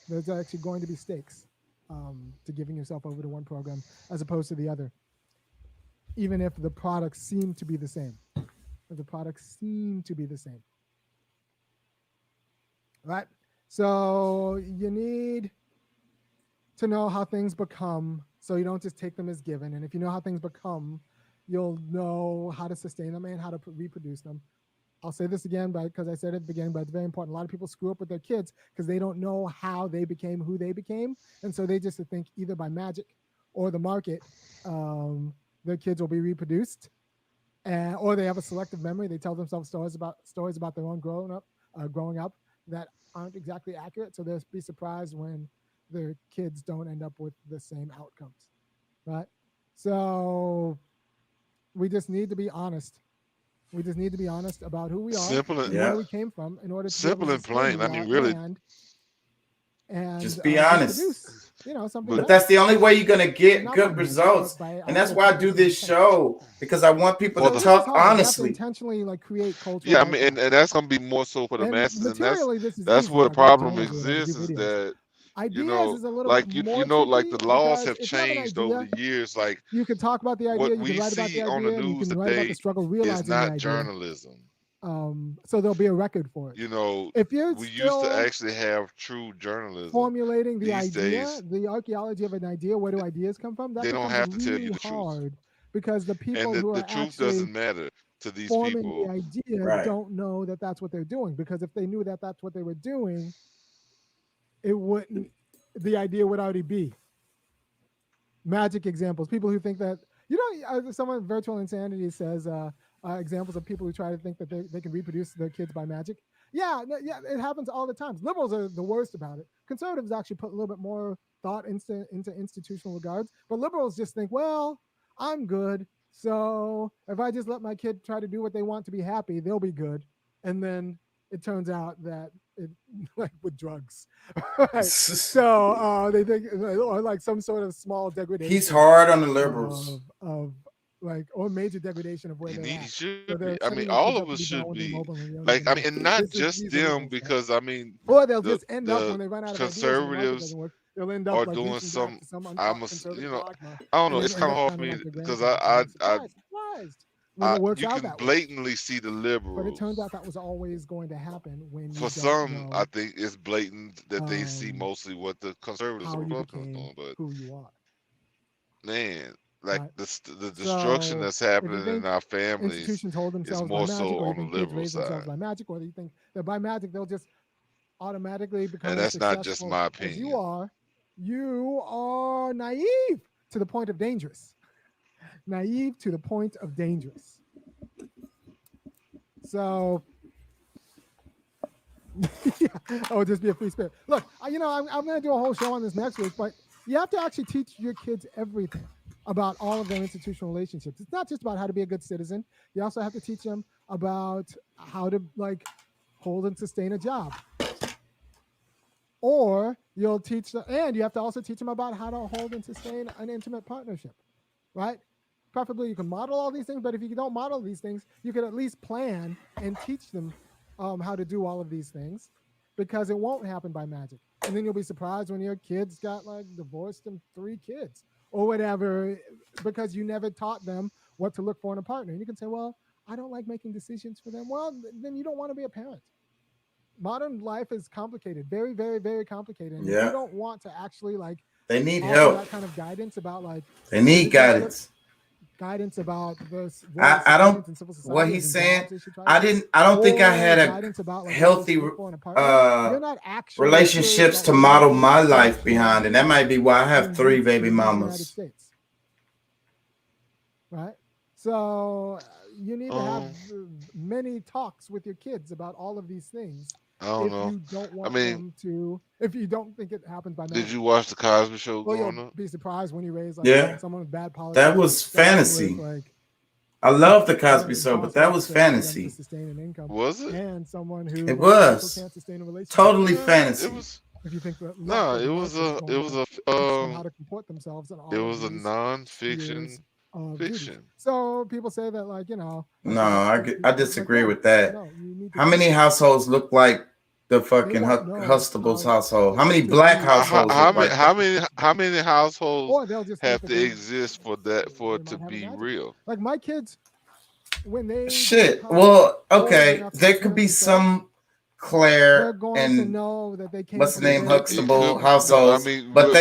There's actually going to be stakes to giving yourself over to one program as opposed to the other, even if the products seem to be the same. Right? So you need to know how things become, so you don't just take them as given. And if you know how things become, you'll know how to sustain them and how to reproduce them. I'll say this again because I said it at the beginning, but it's very important. A lot of people screw up with their kids because they don't know how they became who they became. And so they just think either by magic or the market, their kids will be reproduced. Or they have a selective memory. They tell themselves stories about their own growing up that aren't exactly accurate. So they'll be surprised when their kids don't end up with the same outcomes, right? So we just need to be honest. We just need to be honest about who we are, and where we came from, in order to simple and plain. I mean, really, and just be honest. Produce, something. But that's the only way you're gonna get good results, and that's why I do this show, because I want people to talk honestly. Intentionally, create culture. Yeah, I mean, and that's gonna be more so for the masses, and that's where the problem exists. Is that ideas is a little like bit more like the laws have changed over the years. Like you can talk about the idea, what you we can write about see the idea, on the news today is not journalism. So there'll be a record for it. If we used to actually have true journalism. Formulating the idea, days, the archaeology of an idea, where do ideas come from? That they don't have to really tell you the truth. Because the people who are the truth doesn't matter to these forming people. The idea don't know that that's what they're doing. Because if they knew that that's what they were doing, the idea would already be. Magic examples. People who think that, someone virtual insanity says examples of people who try to think that they can reproduce their kids by magic. Yeah, it happens all the time. Liberals are the worst about it. Conservatives actually put a little bit more thought into institutional regards, but liberals just think, well, I'm good, so if I just let my kid try to do what they want to be happy, they'll be good. And then it turns out that with drugs, right? So they think, or some sort of small degradation. He's hard on the liberals or major degradation of where they're at. Should be. I mean, all of us should be. And not just them, because I mean, or they'll just end up when they run out of conservatives they'll end or up like doing reaching back some. to some I'm a, conservative you know, dogma, I don't and know. then It's end kind of up hard kind for of me like their because grandparents and be surprised when it works you out can that way. blatantly see the But it turns liberals. out that was always going to happen when For you don't some, I know think it's blatant that they see um, mostly what the conservatives how and you Republicans are became doing. But who you are, man, like right? the destruction So that's if you happening in think our families institutions hold is themselves by more magic, so or you on the think kids liberal raise themselves side, by magic, or you think that by magic they'll just automatically become and as that's not just successful my as opinion. you are naive to the point of dangerous. Naive to the point of dangerous. So, yeah, oh, just be a free spirit. Look, I'm going to do a whole show on this next week, but you have to actually teach your kids everything about all of their institutional relationships. It's not just about how to be a good citizen. You also have to teach them about how to hold and sustain a job. Or you'll teach them, and you have to also teach them about how to hold and sustain an intimate partnership, right? Preferably you can model all these things, but if you don't model these things, you could at least plan and teach them how to do all of these things, because it won't happen by magic. And then you'll be surprised when your kids got divorced and 3 kids or whatever, because you never taught them what to look for in a partner. And you can say, well, I don't like making decisions for them. Well, then you don't want to be a parent. Modern life is complicated, very, very, very complicated. And if you don't want to actually they need offer help. that kind of guidance about they need guidance. Guidance about this. I don't. What he's saying, I don't think I had a healthy you're not actually relationships to model my life behind, and that might be why I have 3 baby mamas. States. Right. So you need to have many talks with your kids about all of these things. I don't know. You don't want them to, if you don't think it happens by magic. Did you watch the Cosby Show growing you'll up? be surprised when you raise someone with bad politics. That was fantasy. I love the Cosby Show, but that was fantasy. Was it? And someone who it was can't sustain a relationship. Totally fantasy. It was. If you think that it was how to comport themselves and all it was a non-fiction fiction. So people say that no, I disagree with that. How many households look like the fucking Huxtable's household? How many black households? How many households have to exist for it to be real? Like my kids, when they well, okay, there could be some Claire and what's the name, Huxtable households, but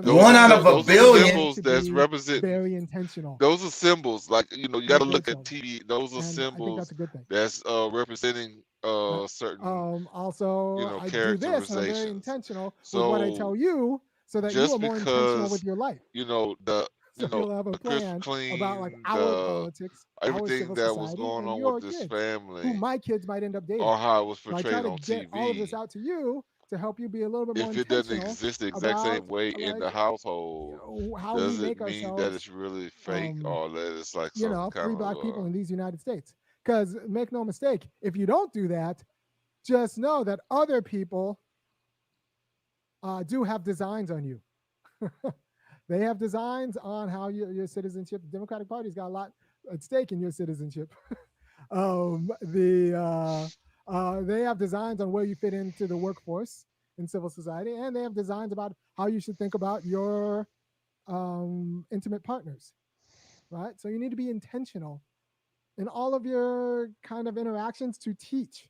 one out of a billion. That's represent very intentional. Those are symbols, you got to look at TV. Those are symbols that's representing certain also I do this, and I'm very intentional with what I tell you, so that you are more intentional with your life. You'll have a plan about our politics, everything that was going on with this family, who my kids might end up dating, or how it was portrayed on TV. Get all of this out to you to help you be a little bit more intentional. If it doesn't exist the exact same way in the household, how does we it mean that it's really fake, or that it's like some kind 3 black people in these United States? Because make no mistake, if you don't do that, just know that other people do have designs on you. They have designs on how your citizenship. The Democratic Party's got a lot at stake in your citizenship. They have designs on where you fit into the workforce in civil society, and they have designs about how you should think about your intimate partners, right? So you need to be intentional in all of your kind of interactions to teach.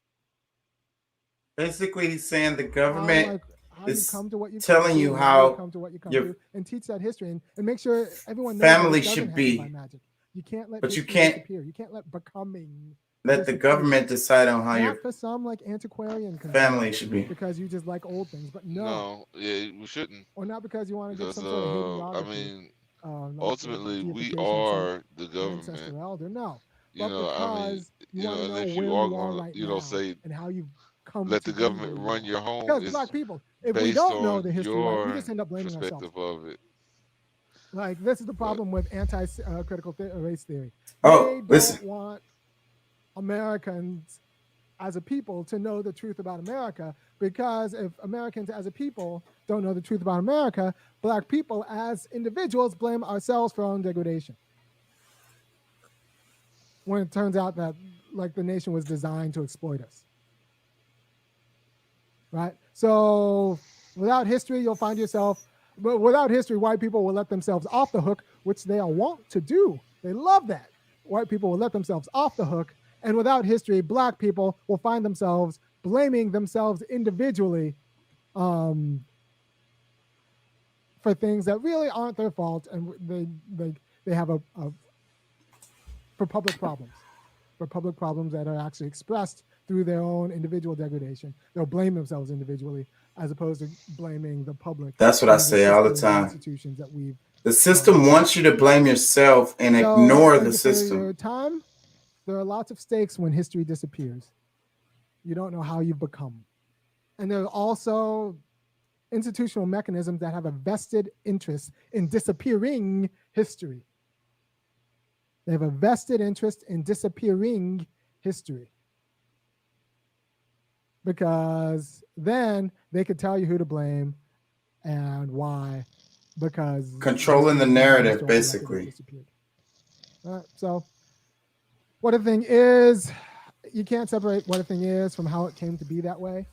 Basically, he's saying the government is come to what you telling you how come to what you come to, and teach that history, and make sure everyone knows family that it should be by magic. You can't let, but you can't disappear. You can't let becoming. Let the government decide on how your for some antiquarian family should be, because you just like old things, but no, we shouldn't, or not because you want to get some sort of hagiography. Ultimately, we are the government. Elder, no. If you are going to, say, and how you come let the government run your home. Because black people, if we don't know the history, we just end up blaming ourselves. Of it. This is the problem with anti-critical race theory. They don't want Americans as a people to know the truth about America, because if Americans as a people don't know the truth about America, black people as individuals blame ourselves for our own degradation. When it turns out that the nation was designed to exploit us. Right? So Without history, you'll find yourself. But without history, white people will let themselves off the hook, which they are wont to do. They love that. White people will let themselves off the hook, and without history, black people will find themselves blaming themselves individually for things that really aren't their fault, and they have for public problems that are actually expressed through their own individual degradation. They'll blame themselves individually as opposed to blaming the public. That's what I say all the time. Institutions that we've. The system wants you to blame yourself and ignore the system. For your time, there are lots of stakes when history disappears. You don't know how you've become. And there are also institutional mechanisms that have a vested interest in disappearing history. They have a vested interest in disappearing history. Because then they could tell you who to blame and why. Because controlling the narrative, basically. So what a thing is, you can't separate what a thing is from how it came to be that way.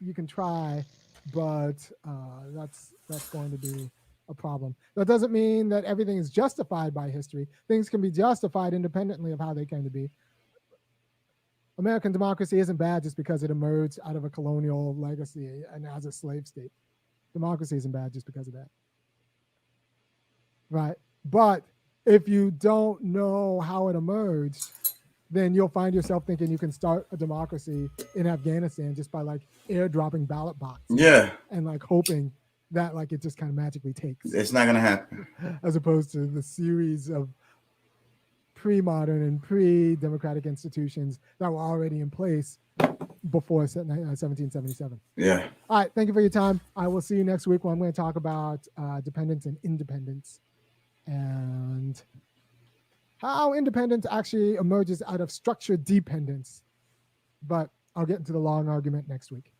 You can try, but that's going to be a problem. That doesn't mean that everything is justified by history. Things can be justified independently of how they came to be. American democracy isn't bad just because it emerged out of a colonial legacy and as a slave state. Democracy isn't bad just because of that. Right? But if you don't know how it emerged, then you'll find yourself thinking you can start a democracy in Afghanistan just by like airdropping ballot boxes. Yeah. And like hoping that like it just kind of magically takes. It's not going to happen. As opposed to the series of pre-modern and pre-democratic institutions that were already in place before 1777. Yeah. All right. Thank you for your time. I will see you next week when I'm going to talk about dependence and independence and how independence actually emerges out of structured dependence. But I'll get into the long argument next week.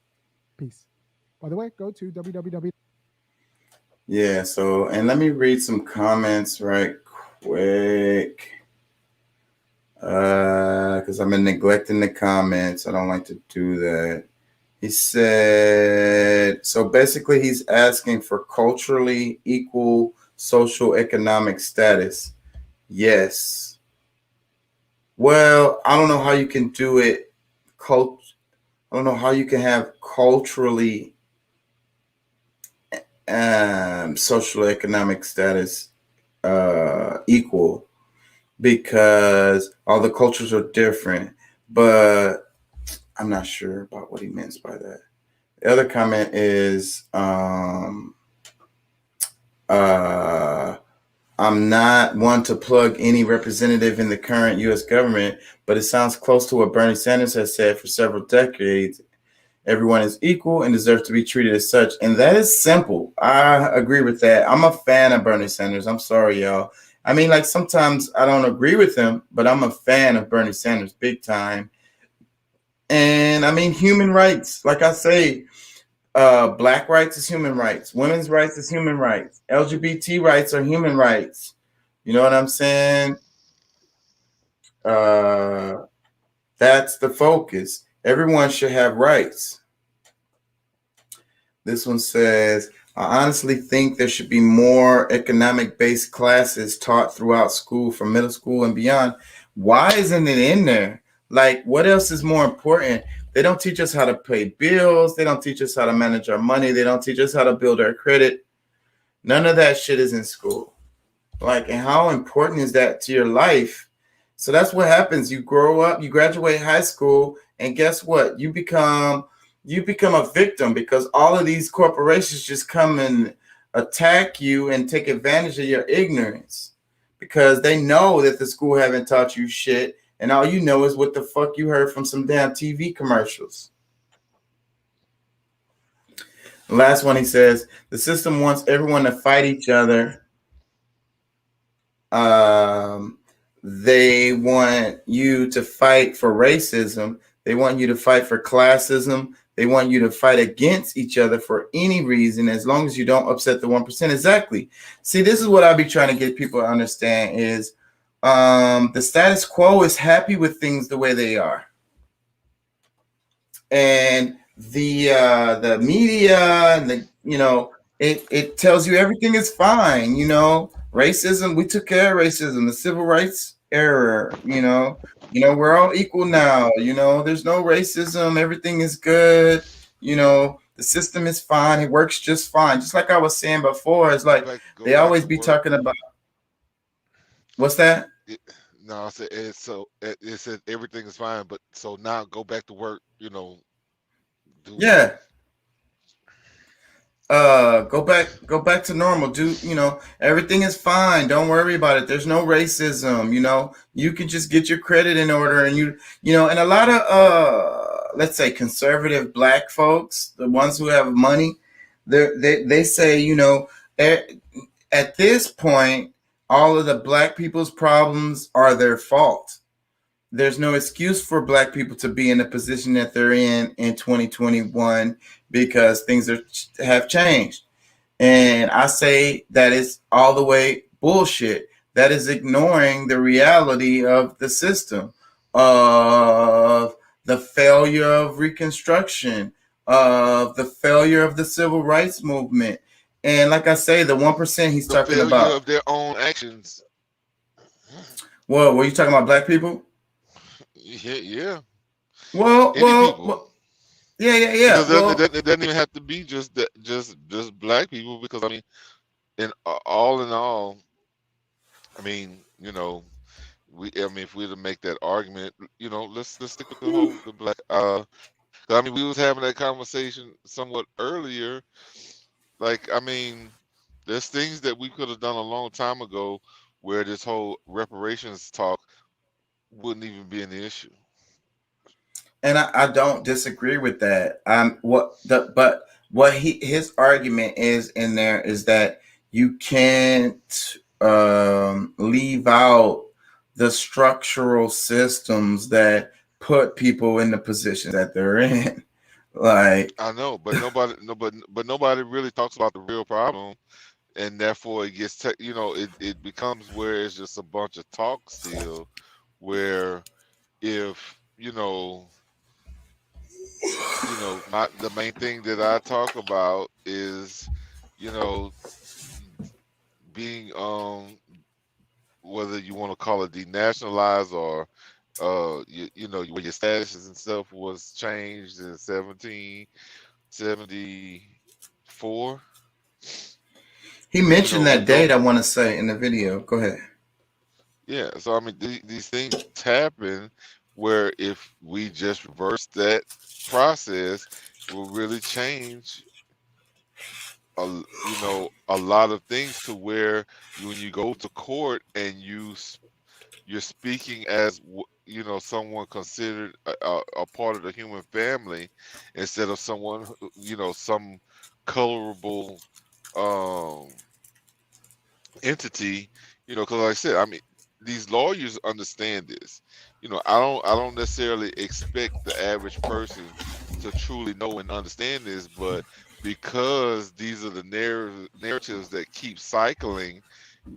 Peace. By the way, go to www. Yeah. So, and let me read some comments right quick. Because I've been neglecting the comments. I don't like to do that. He said, so basically he's asking for culturally equal social economic status. Yes. Well, I don't know how you can do it. I don't know how you can have culturally social economic status equal, because all the cultures are different, but I'm not sure about what he means by that. The other comment is, I'm not one to plug any representative in the current U.S. government, but it sounds close to what Bernie Sanders has said for several decades. Everyone is equal and deserves to be treated as such. And that is simple. I agree with that. I'm a fan of Bernie Sanders. I'm sorry, y'all. I mean, like sometimes I don't agree with him, but I'm a fan of Bernie Sanders big time. And I mean, human rights, like I say, black rights is human rights. Women's rights is human rights. LGBT rights are human rights. You know what I'm saying? That's the focus. Everyone should have rights. This one says, I honestly think there should be more economic-based classes taught throughout school, from middle school and beyond. Why isn't it in there? Like, what else is more important? They don't teach us how to pay bills. They don't teach us how to manage our money. They don't teach us how to build our credit. None of that shit is in school. Like, and how important is that to your life? So that's what happens. You grow up, you graduate high school, and guess what? You become a victim, because all of these corporations just come and attack you and take advantage of your ignorance, because they know that the school haven't taught you shit, and all you know is what the fuck you heard from some damn TV commercials. The last one, he says, the system wants everyone to fight each other. They want you to fight for racism. They want you to fight for classism. They want you to fight against each other for any reason, as long as you don't upset the 1%. Exactly. See, this is what I be trying to get people to understand is the status quo is happy with things the way they are. And the media and the it tells you everything is fine. Racism, we took care of racism, the civil rights era. We're all equal now. There's no racism, everything is good. The system is fine, it works just fine. Just like I was saying before, it's like Go they back always to be work. talking about what's that. It, no, I said it said everything is fine, but so now go back to work. Do what? Yeah, go back to normal, dude. Everything is fine, don't worry about it. There's no racism. You can just get your credit in order. And and a lot of let's say conservative black folks, the ones who have money, they say, at, at this point, all of the black people's problems are their fault. There's no excuse for black people to be in the position that they're in 2021, because have changed. And I say that is all the way bullshit. That is ignoring the reality of the system, of the failure of Reconstruction, of the failure of the Civil Rights Movement. And like I say, the 1% he's The talking failure about. of their own actions. Well, were you talking about black people? Yeah, yeah. Well, Any well, people, well yeah, yeah, yeah. because Well, it doesn't even have to be just that, just black people. Because I mean, in all, I mean, I mean, if we were to make that argument, let's stick with the black. 'Cause, I mean, we was having that conversation somewhat earlier. Like, I mean, there's things that we could have done a long time ago where this whole reparations talk wouldn't even be an issue. and I don't disagree with that. But what his argument is in there is that you can't leave out the structural systems that put people in the positions that they're in. Like, I know, but nobody, no, but nobody really talks about the real problem, and therefore it gets, it becomes where it's just a bunch of talk still. Where if my the main thing that I talk about is, you know, being whether you want to call it denationalized or where your statuses and stuff was changed in 1774. he mentioned that date, I want to say, in the video. Go ahead. Yeah, so I mean, these things happen where if we just reverse that process, will really change a lot of things, to where when you go to court and you're speaking as someone considered a part of the human family, instead of someone some colorable um entity. Because like I said, I mean, these lawyers understand this. I don't necessarily expect the average person to truly know and understand this, but because these are the narratives that keep cycling,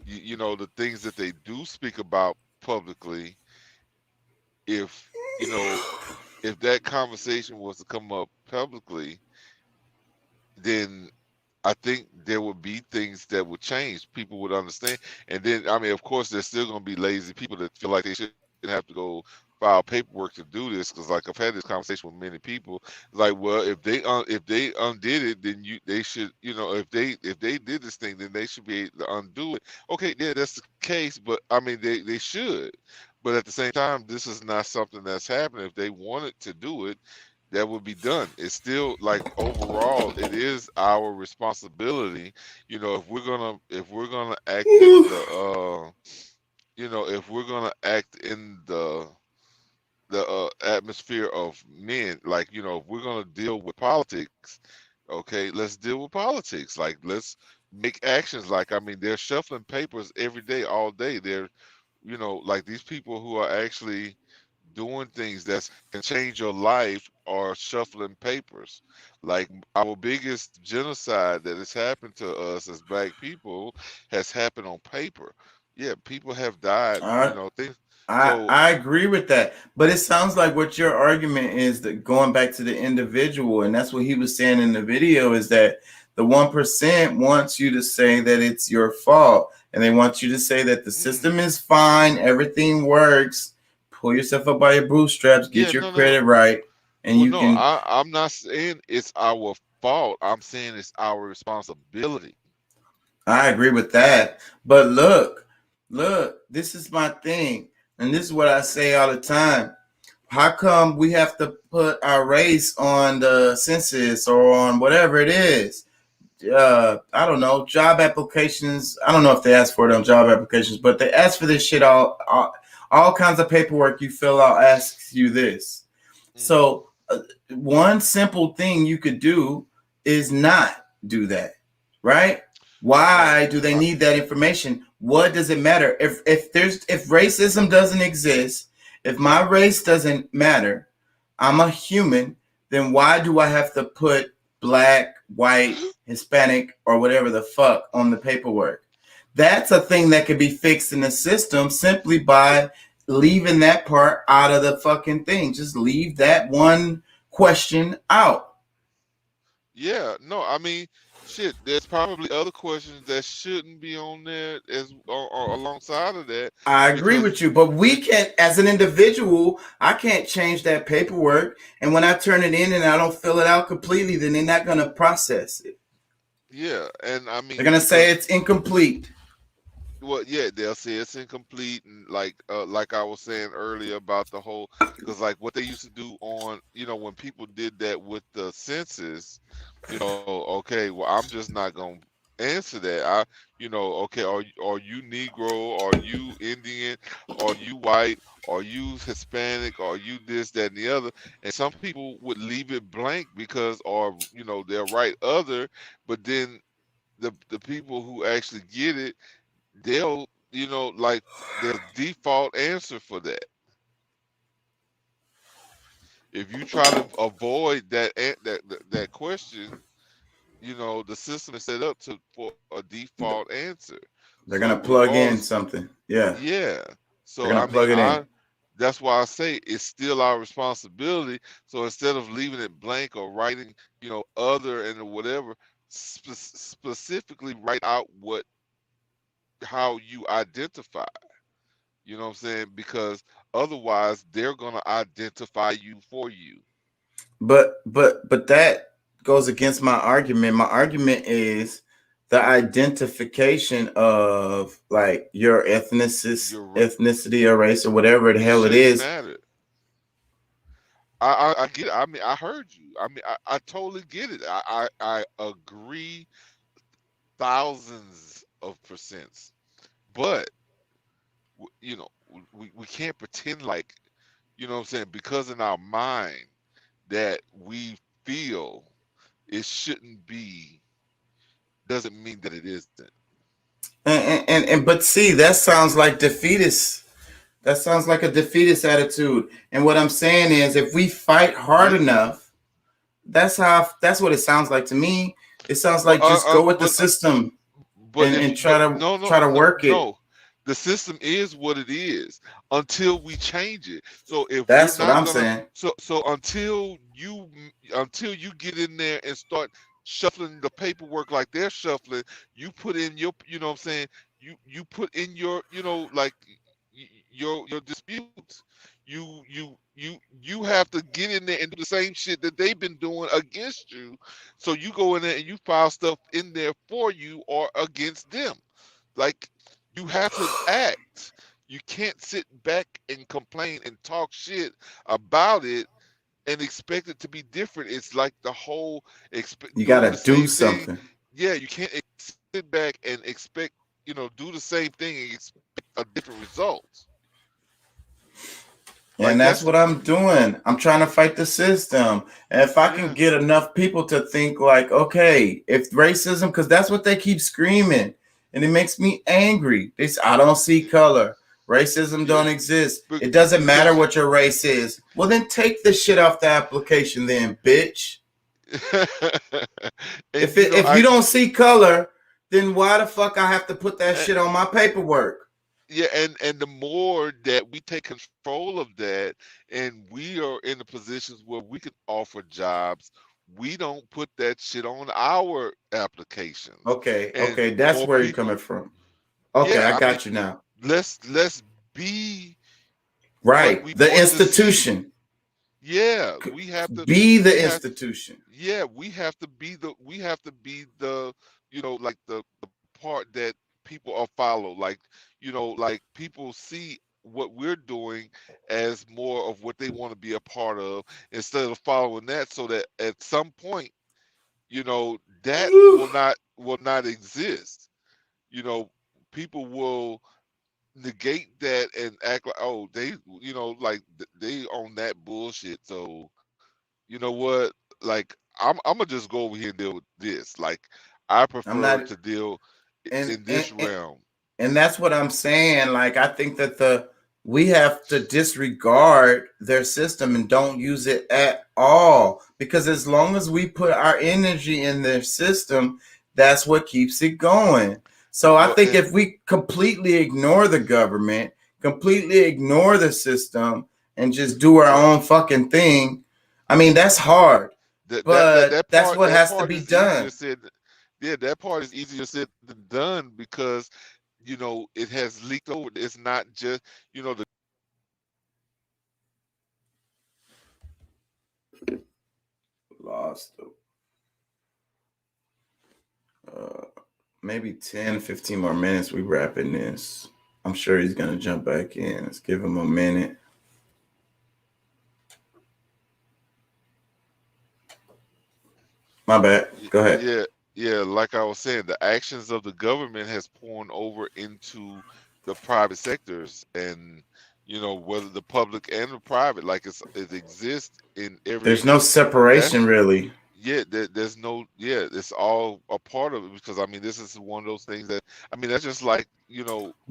the things that they do speak about publicly, if you know if that conversation was to come up publicly, then I think there would be things that would change. People would understand. And then, I mean, of course, there's still going to be lazy people that feel like they shouldn't have to go file paperwork to do this. Because, like, I've had this conversation with many people. Like, well, if they undid it, then they should, if they did this thing, then they should be able to undo it. Okay, yeah, that's the case. But I mean, they should. But at the same time, this is not something that's happening. If they wanted to do it, that would be done. It's still, like, overall, it is our responsibility. If we're gonna act in the if we're gonna act in the atmosphere of men, like, if we're gonna deal with politics, okay, let's deal with politics. Like, let's make actions. Like, I mean, they're shuffling papers every day, all day. They're like, these people who are actually doing things that can change your life are shuffling papers. Like, our biggest genocide that has happened to us as black people has happened on paper. Yeah, people have died. All right. Things. So I agree with that, but it sounds like what your argument is, that going back to the individual, and that's what he was saying in the video, is that the 1% wants you to say that it's your fault, and they want you to say that the system is fine, everything works. Pull yourself up by your bootstraps, get yeah, your no. credit right, and Well, you no, can. I'm not saying it's our fault. I'm saying it's our responsibility. I agree with that, but look, this is my thing, and this is what I say all the time. How come we have to put our race on the census or on whatever it is? I don't know, job applications. I don't know if they ask for it on job applications, but they ask for this shit all kinds of paperwork you fill out asks you this. So one simple thing you could do is not do that, right? Why do they need that information? What does it matter if racism doesn't exist? If my race doesn't matter, I'm a human, then why do I have to put black, white, Hispanic, or whatever the fuck on the paperwork? That's a thing that could be fixed in the system simply by leaving that part out of the fucking thing. Just leave that one question out. Yeah, no, I mean, shit. There's probably other questions that shouldn't be on there as or alongside of that. I agree Because with you, but we can't, as an individual, I can't change that paperwork. And when I turn it in and I don't fill it out completely, then they're not going to process it. yeah, and I mean, They're going to say because it's incomplete. well, yeah, they'll say it's incomplete, and like I was saying earlier about the whole, because like what they used to do on, when people did that with the census, okay, well, I'm just not gonna answer that. Okay, are you Negro? Are you Indian? Are you white? Are you Hispanic? Are you this, that, and the other? And some people would leave it blank because, or they'll write other, but then the people who actually get it, they'll like there's default answer for that. If you try to avoid that question, the system is set up for a default answer. They're So going to plug in regardless, something. Yeah. yeah. They're So going I to mean, plug it in. that's why I say it's still our responsibility. So instead of leaving it blank or writing, other and whatever, specifically write out how you identify. You know what I'm saying? Because otherwise, they're gonna identify you for you. But that goes against my argument. My argument is the identification of like your ethnicity or race or whatever the It hell it shouldn't is. matter. I get it. I mean, I heard you. I mean, I totally get it. I agree thousands of percents. But we can't pretend like, what I'm saying, because in our mind that we feel it shouldn't be, doesn't mean that it isn't. And but see, that sounds like defeatist. That sounds like a defeatist attitude. And what I'm saying is, if we fight hard Yeah. enough, that's what it sounds like to me. It sounds But like just go with the system if and you but try to work it. no, the system is what it is until we change it. So if we're That's what not I'm gonna, saying. so until you get in there and start shuffling the paperwork like they're shuffling, you put in your, what I'm saying, you put in your, like your disputes. You have to get in there and do the same shit that they've been doing against you. So you go in there and you file stuff in there for you or against them. Like, you have to act. You can't sit back and complain and talk shit about it and expect it to be different. It's like the whole You got doing to the do same thing. something. Yeah, you can't sit back and expect, do the same thing and expect a different result. And Like that's that's what I'm doing. I'm trying to fight the system. And if I can yeah. get enough people to think like, okay, if racism, because that's what they keep screaming, and it makes me angry. They say, I don't see color. Racism don't Yeah. exist. It doesn't matter Because what your race is. Well, then take the shit off the application then, bitch. If you don't see color, then why the fuck I have to put that shit on my paperwork? yeah, and the more that we take control of that, and we are in the positions where we can offer jobs, we don't put that shit on our applications, Okay, and okay, that's more where you're coming people. from. Okay, I Yeah, I mean, got you now. let's be what Right, we the want to see. institution. Yeah, we have to. Be We the have. institution. Yeah, we have to be the. We have to be the. Like the part that people are follow. Like like people see what we're doing as more of what they want to be a part of instead of following that. So that at some point, that will not exist. You know, people will negate that and act like, oh, they like they own that bullshit. So you know what, like I'm gonna just go over here and deal with this. Like I I'm prefer not to deal and in and this realm. and that's what I'm saying. Like I think that the we have to disregard their system and don't use it at all because as long as we put our energy in their system, that's what keeps it going. So I Well, think if we completely ignore the government, completely ignore the system, and just do our well, own fucking thing, I mean that's hard, but that that's part what that has to part be is easier done. said. Yeah, that part is easier said than done because it has leaked over. It's not just the Lost maybe 10, 15 more minutes. We wrapping this. I'm sure he's gonna jump back in. Let's give him a minute. My bad. Go ahead. yeah, yeah, like I was saying, the actions of the government has poured over into the private sectors, and whether the public and the private, like it exists in There's every no separation that's really. yeah, there's no, yeah, it's all a part of it because I mean this is one of those things that I mean that's just like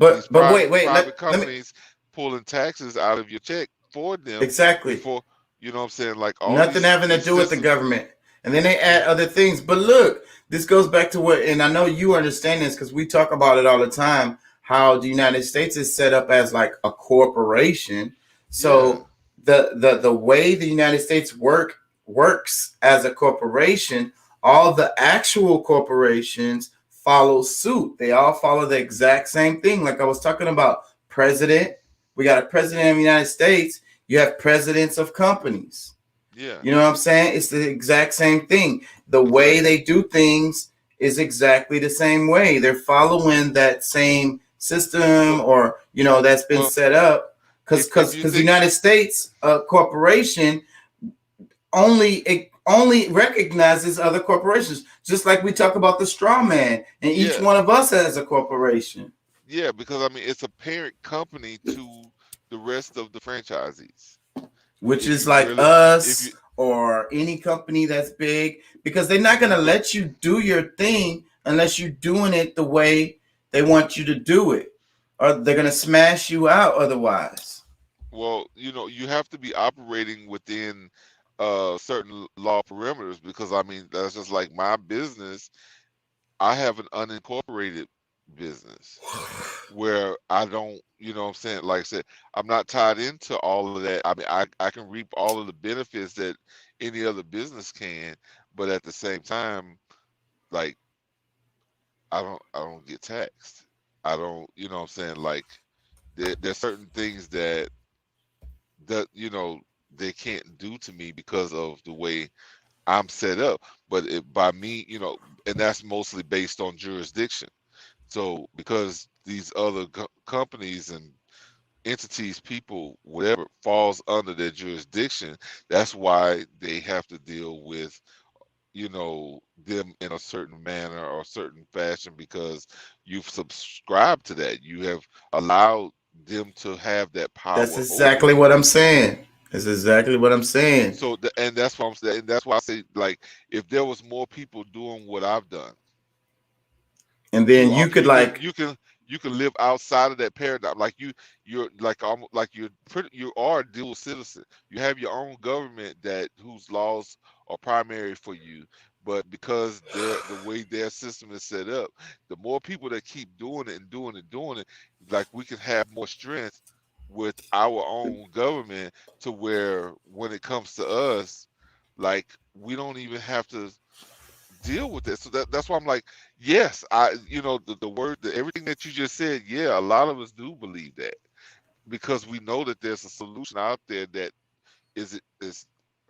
these But private wait, private let me companies pulling taxes out of your check for them exactly. before, what I'm saying, like all Nothing having to these do with the systems. government. And then they add Mhm. other things. But look, this goes back to what, and I know you understand this because we talk about it all the time, how the United States is set up as like a corporation. Yeah, So the way the United States works as a corporation, all the actual corporations follow suit. They all follow the exact same thing. Like I was talking about, president. We got a president of the United States. You have presidents of companies. yeah, You know what I'm saying? It's the exact same thing. The way exactly. they do things is exactly the same way. They're following that same system, Well, or that's been well, set up. Because if you the think, United States corporation only recognizes other corporations, just like we talk about the straw man, and each yeah, one of us has a corporation, yeah, because I mean it's a parent company to the rest of the franchisees. which If is you like really, if us you or any company that's big, because they're not going to well, let you do your thing unless you're doing it the way they want you to do it, or they're going to smash you out otherwise. well, you have to be operating within certain law perimeters because I mean that's just like my business. I have an unincorporated business where I don't, what I'm saying, like I said, I'm not tied into all of that. I mean, I can reap all of the benefits that any other business can, but at the same time, like I don't get taxed. I don't, what I'm saying, like there's certain things that they can't do to me because of the way I'm set up. But by me, and that's mostly based on jurisdiction. So because these other companies and entities, people, whatever falls under their jurisdiction, that's why they have to deal with them in a certain manner or certain fashion because you've subscribed to that. You have allowed them to have that That's power over exactly you. what I'm saying. That's exactly what I'm saying. So and that's what I'm saying. And that's why I say, like, if there was more people doing what I've done, And then you are you could you can like, you can you can live outside of that paradigm. Like you're like you are a dual citizen. You have your own government that whose laws are primary for you, But because the way their system is set up, the more people that keep doing it and doing it and doing it, like we can have more strength with our own government to where when it comes to us, like we don't even have to deal with it. So that's why I'm like, yes, the word, everything that you just said, yeah, a lot of us do believe that because we know that there's a solution out there that is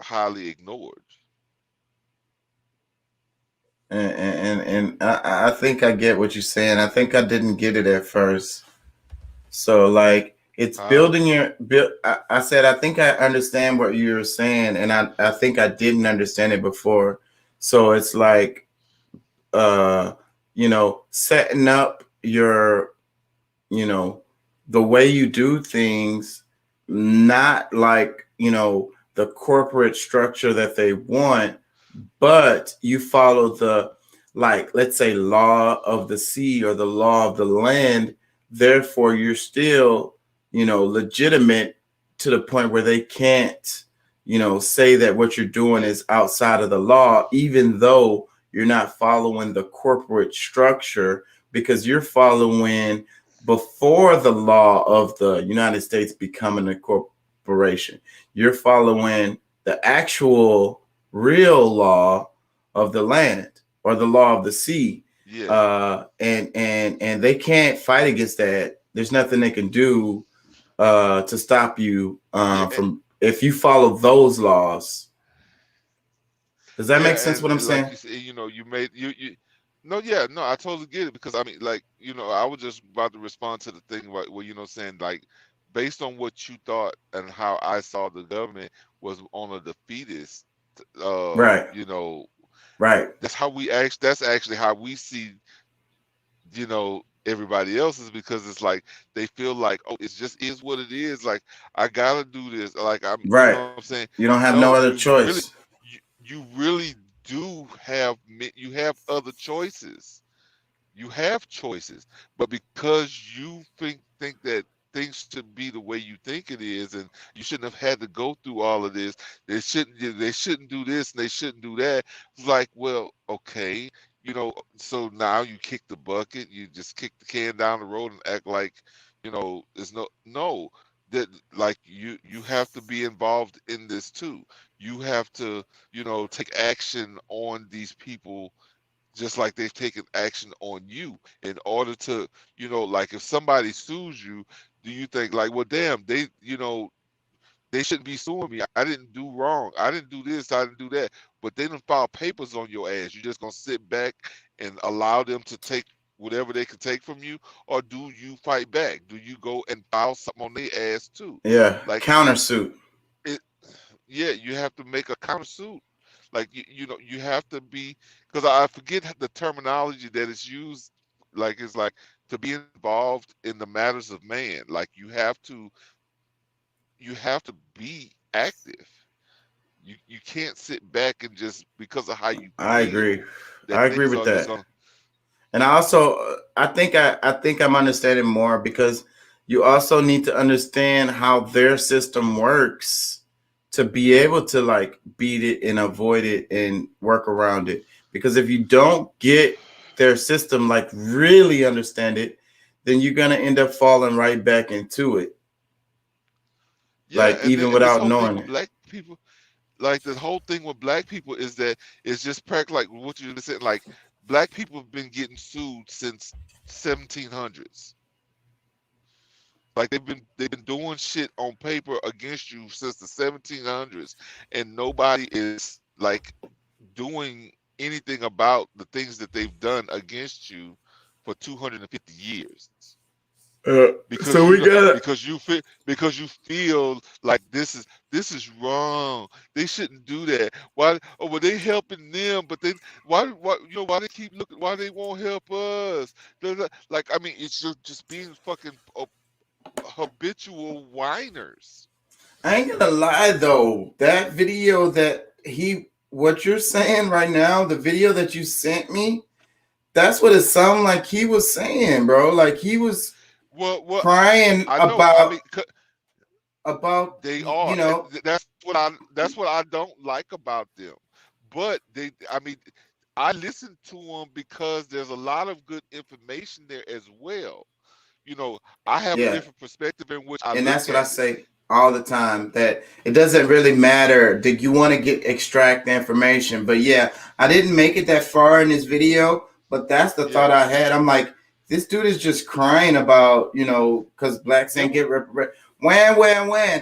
highly ignored. And I think I get what you're saying. I think I didn't get it at first. So like it's Huh? building your build. I said I think I understand what you're saying, and I think I didn't understand it before. So it's like uh setting up your you know the way you do things, not like the corporate structure that they want, but you follow the, like, let's say, law of the sea or the law of the land. Therefore you're still legitimate to the point where they can't say that what you're doing is outside of the law, even though you're not following the corporate structure, because you're following before the law of the United States becoming a corporation. You're following the actual real law of the land or the law of the sea. Yeah. And they can't fight against that. There's nothing they can do to stop you Yeah. from, if you follow those laws. Does that make Yeah, sense what I'm and like saying? you said, you made you no, yeah, no, I totally get it because I mean, like, I was just about to respond to the thing like where saying like based on what you thought and how I saw the government was on a defeatist, Right, right, that's actually how we see everybody else's, because it's like they feel like, oh, it just is what it is, like I gotta do this, like I'm, right. what I'm saying. You don't have No, no other choice. you really do have you have other choices, you have choices, but because you think that things should be the way you think it is, and you shouldn't have had to go through all of this, they shouldn't do this and they shouldn't do that. It's like, well, okay, so now you kick the bucket, you just kick the can down the road and act like there's no, that, like, you have to be involved in this too. You have to take action on these people just like they've taken action on you in order to, like if somebody sues you, do you think like, well, damn, they shouldn't be suing me. I didn't do wrong. I didn't do this. I didn't do that. But they didn't file papers on your ass. You just gonna sit back and allow them to take whatever they can take from you, or do you fight back? Do you go and file something on their ass too? Yeah, Like countersuit. it, yeah, you have to make a countersuit. Like you have to be, because I forget the terminology that is used. Like it's like to be involved in the matters of man. Like you have to be active. You can't sit back and just because of how you I agree. feel that I agree things with are just that. gonna. And I also, I think I'm understanding more, because you also need to understand how their system works to be able to like beat it and avoid it and work around it. Because if you don't get their system, like really understand it, then you're gonna end up falling right back into it, Yeah, like and even this without whole thing knowing with it. black people, like the whole thing with black people is that it's just practical, like what you just said. Like black people have been getting sued since 1700s. Like they've been doing shit on paper against you since the 1700s, and nobody is like doing anything about the things that they've done against you for 250 years. So Because we gotta. you feel like this is wrong. They shouldn't do that. Why? Oh, well, they helping them, but they why they keep looking? Why they won't help us? Like, I mean, it's just being fucking habitual whiners. I ain't gonna lie though, that video what you're saying right now, the video that you sent me, that's what it sounded like he was saying, bro. Like he was Well, crying I know. I about mean, they you are, and know. that's what I don't like about them. But I mean, I listen to them because there's a lot of good information there as well. You know, I have a Yeah. different perspective in which I And look that's what I at it. say all the time, that it doesn't really matter that you want to get extract the information. But yeah, I didn't make it that far in this video, but that's the Yeah, thought I had. I'm like, this dude is just crying about, because blacks it ain't was get reparations. When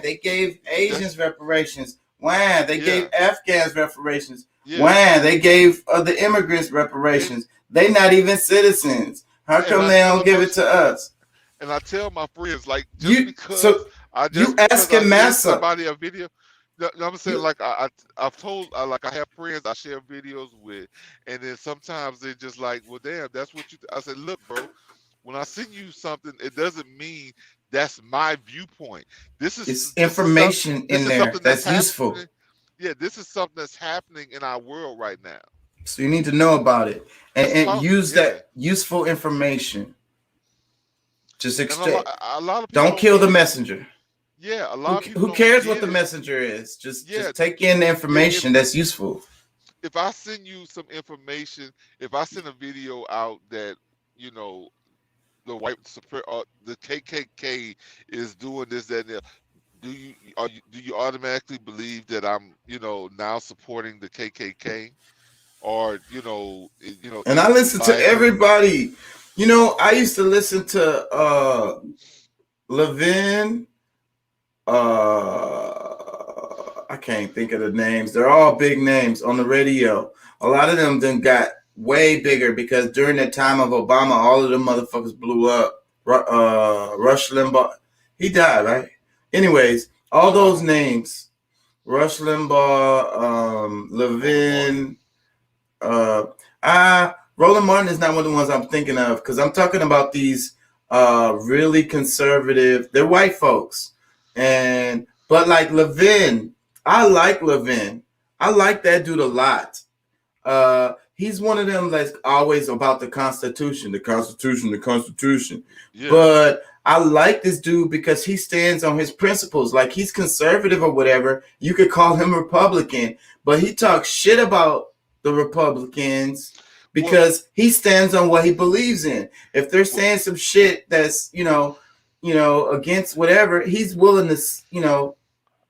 they gave that's Asians reparations. When they yeah, gave Afghans reparations. yeah. When they gave the immigrants And reparations. They not even citizens. How and come I they tell don't a give it bunch to us? and I tell my friends like You so you just because I asking send massa. somebody a video. No, I'm saying You like I've told like I have friends I share videos with, and then sometimes they're just like, well, damn, that's what you. I said, look, bro, when I send you something, it doesn't mean that's my viewpoint. This is It's this is some information this in is there something that's that's useful. happening. Yeah, this is something that's happening in our world right now. So you need to know about it Let's and talk. use Yeah, that useful information. Just and extract. a lot of people Don't don't kill the get it. messenger. Yeah, a Who lot of people who don't cares what get the it. messenger is? Just Yeah, just take in the if information that's useful. if I send you some information, if I send a video out that you know the KKK is doing this, that, and the, do you automatically believe that I'm now supporting the KKK, or And I listen am to I actually everybody. I used to listen to Levin. I can't think of the names. They're all big names on the radio. A lot of them then got way bigger because during the time of Obama, all of them motherfuckers blew up. Rush Limbaugh, he died, right? Anyways, all those uh names: Rush Limbaugh, Roland Martin? Levin, uh, Roland Martin is not one of the ones I'm thinking of because I'm talking about these really conservative. They're white folks, and but like Levin, I like Levin. I like that dude a lot. He's one of them that's always about the Constitution, the Constitution, the Constitution. Yeah. But I like this dude because he stands on his principles. Like he's conservative or whatever. You could call him Republican, but he talks shit about the Republicans Well, because he stands on what he believes in. If they're well, saying some shit that's against whatever, he's willing to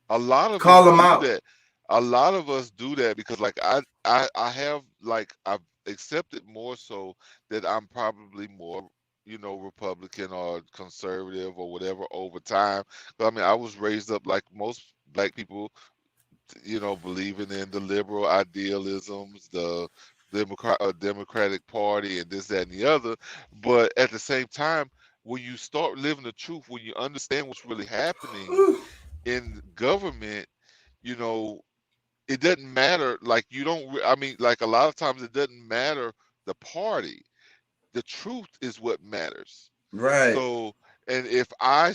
a lot of us call them do out. that. A lot of us do that because like I have like I've accepted more so that I'm probably more Republican or conservative or whatever over time. But I mean, I was raised up like most black people, believing in the liberal idealisms, the Democratic Party, and this, that, and the other. But at the same time, when you start living the truth, when you understand what's really happening in government, you know, it doesn't matter. Like you don't. I mean, like a lot of times, it doesn't matter the party. The truth is what matters. Right. So, and if I,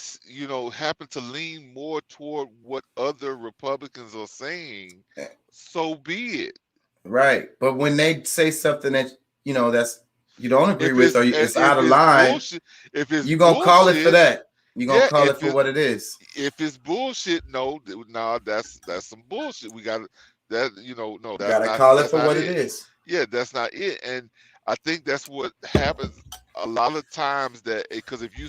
happen to lean more toward what other Republicans are saying, so be it. Right. But when they say something that that's you don't agree with or it's out If of it's line, bullshit, if it's you're gonna call it for bullshit, that. You're gonna yeah. call it for what it is. If it's bullshit, no, no, that's some bullshit. We got that, no, You gotta call it that's for not what it it. is. Yeah, that's not it. And I think that's what happens a lot of times, that because if you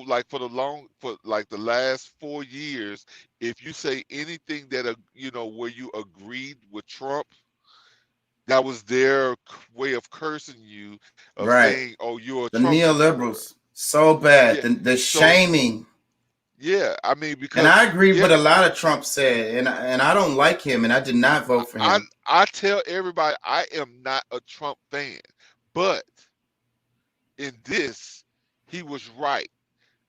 like for like the last 4 years, if you say anything that where you agreed with Trump, that was their way of cursing you, of Right. saying, oh, you're a The Trump supporter. neoliberals. So bad. Yeah. The So shaming. yeah, I mean, And because I agree yeah, with a lot of Trump said, and I don't like him, and I did not vote for I him. I tell everybody I am not a Trump fan, but in this, he was right.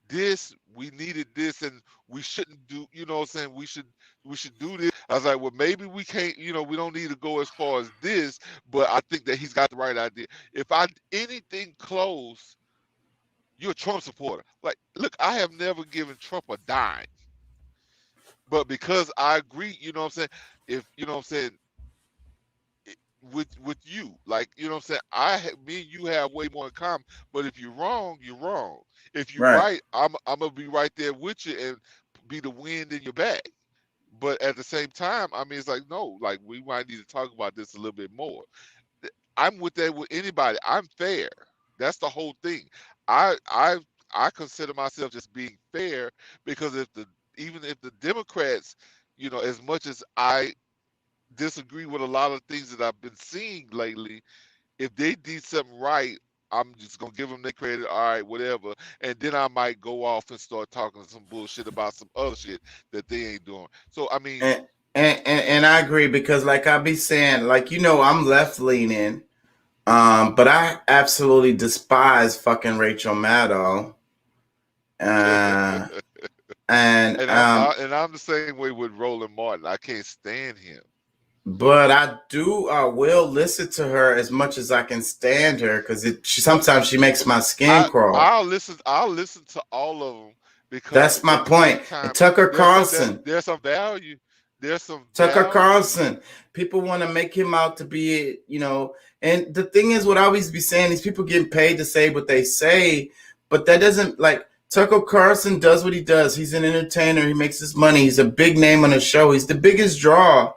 This, we needed this, and we shouldn't do. What I'm saying, we should do this. I was like, well, maybe we can't. We don't need to go as far as this, but I think that he's got the right idea. If I anything close, you're a Trump supporter. Like, look, I have never given Trump a dime, but because I agree, what I'm saying, if what I'm saying, with you, like, what I'm saying, me and you have way more in common. But if you're wrong, you're wrong. If you're Right. right, I'm gonna be right there with you and be the wind in your back. but at the same time, I mean, it's like no, like we might need to talk about this a little bit more. I'm with that with anybody. I'm fair. That's the whole thing. I I I consider myself just being fair because even if the Democrats, as much as I disagree with a lot of things that I've been seeing lately, if they did something right, I'm just gonna give them their credit. All right, whatever, and then I might go off and start talking some bullshit about some other shit that they ain't doing. So I mean, And I agree because like I be saying, like I'm left leaning, but I absolutely despise fucking Rachel Maddow. Uh, and and I'm the same way with Roland Martin. I can't stand him. But I will listen to her as much as I can stand her because sometimes she makes my skin crawl. I'll listen to all of them because that's my point. Time, Tucker Carlson. There's some value. There's some Tucker value. Carlson. People want to make him out to be, and the thing is, what I always be saying, these people getting paid to say what they say, but that doesn't like Tucker Carlson does what he does. He's an entertainer. He makes his money. He's a big name on the show. He's the biggest draw.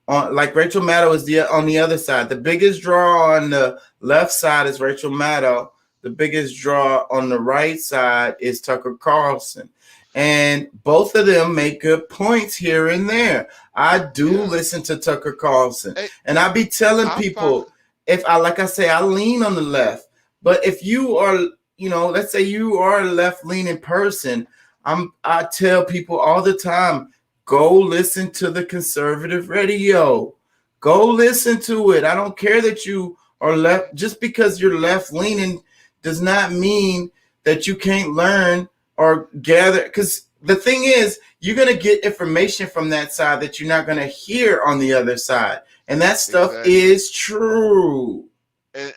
Like Rachel Maddow is on the other side. The biggest draw on the left side is Rachel Maddow. The biggest draw on the right side is Tucker Carlson. And both of them make good points here and there. I do listen to Tucker Carlson. And I be telling people, like I say, I lean on the left. But if you are, let's say you are a left-leaning person, I tell people all the time, go listen to the conservative radio. Go listen to it. I don't care that you are left. Just because you're left leaning does not mean that you can't learn or gather. Because the thing is, you're going to get information from that side that you're not going to hear on the other side. And that stuff is true. And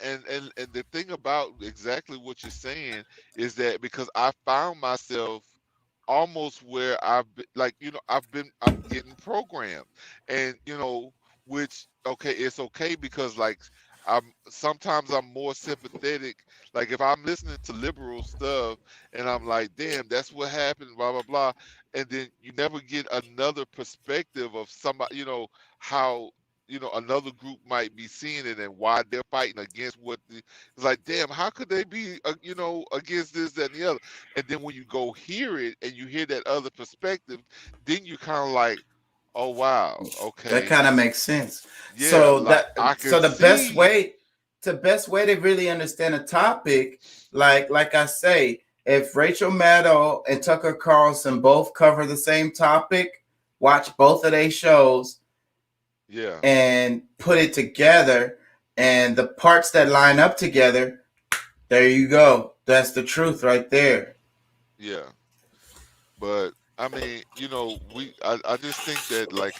the thing about exactly what you're saying is that because I found myself almost where I'm getting programmed, and which it's okay because like sometimes I'm more sympathetic. Like if I'm listening to liberal stuff and I'm like, damn, that's what happened, blah blah blah, and then you never get another perspective of somebody, how another group might be seeing it and why they're fighting against it's like, damn, how could they be against this, that, and the other? And then when you go hear it and you hear that other perspective, then you kind of like, oh wow, okay, that kind of makes sense. Yeah, so like, the best way to really understand a topic, like I say, if Rachel Maddow and Tucker Carlson both cover the same topic, watch both of their shows. Yeah. And put it together, and the parts that line up together, there you go. That's the truth right there. Yeah. But I mean, I just think that like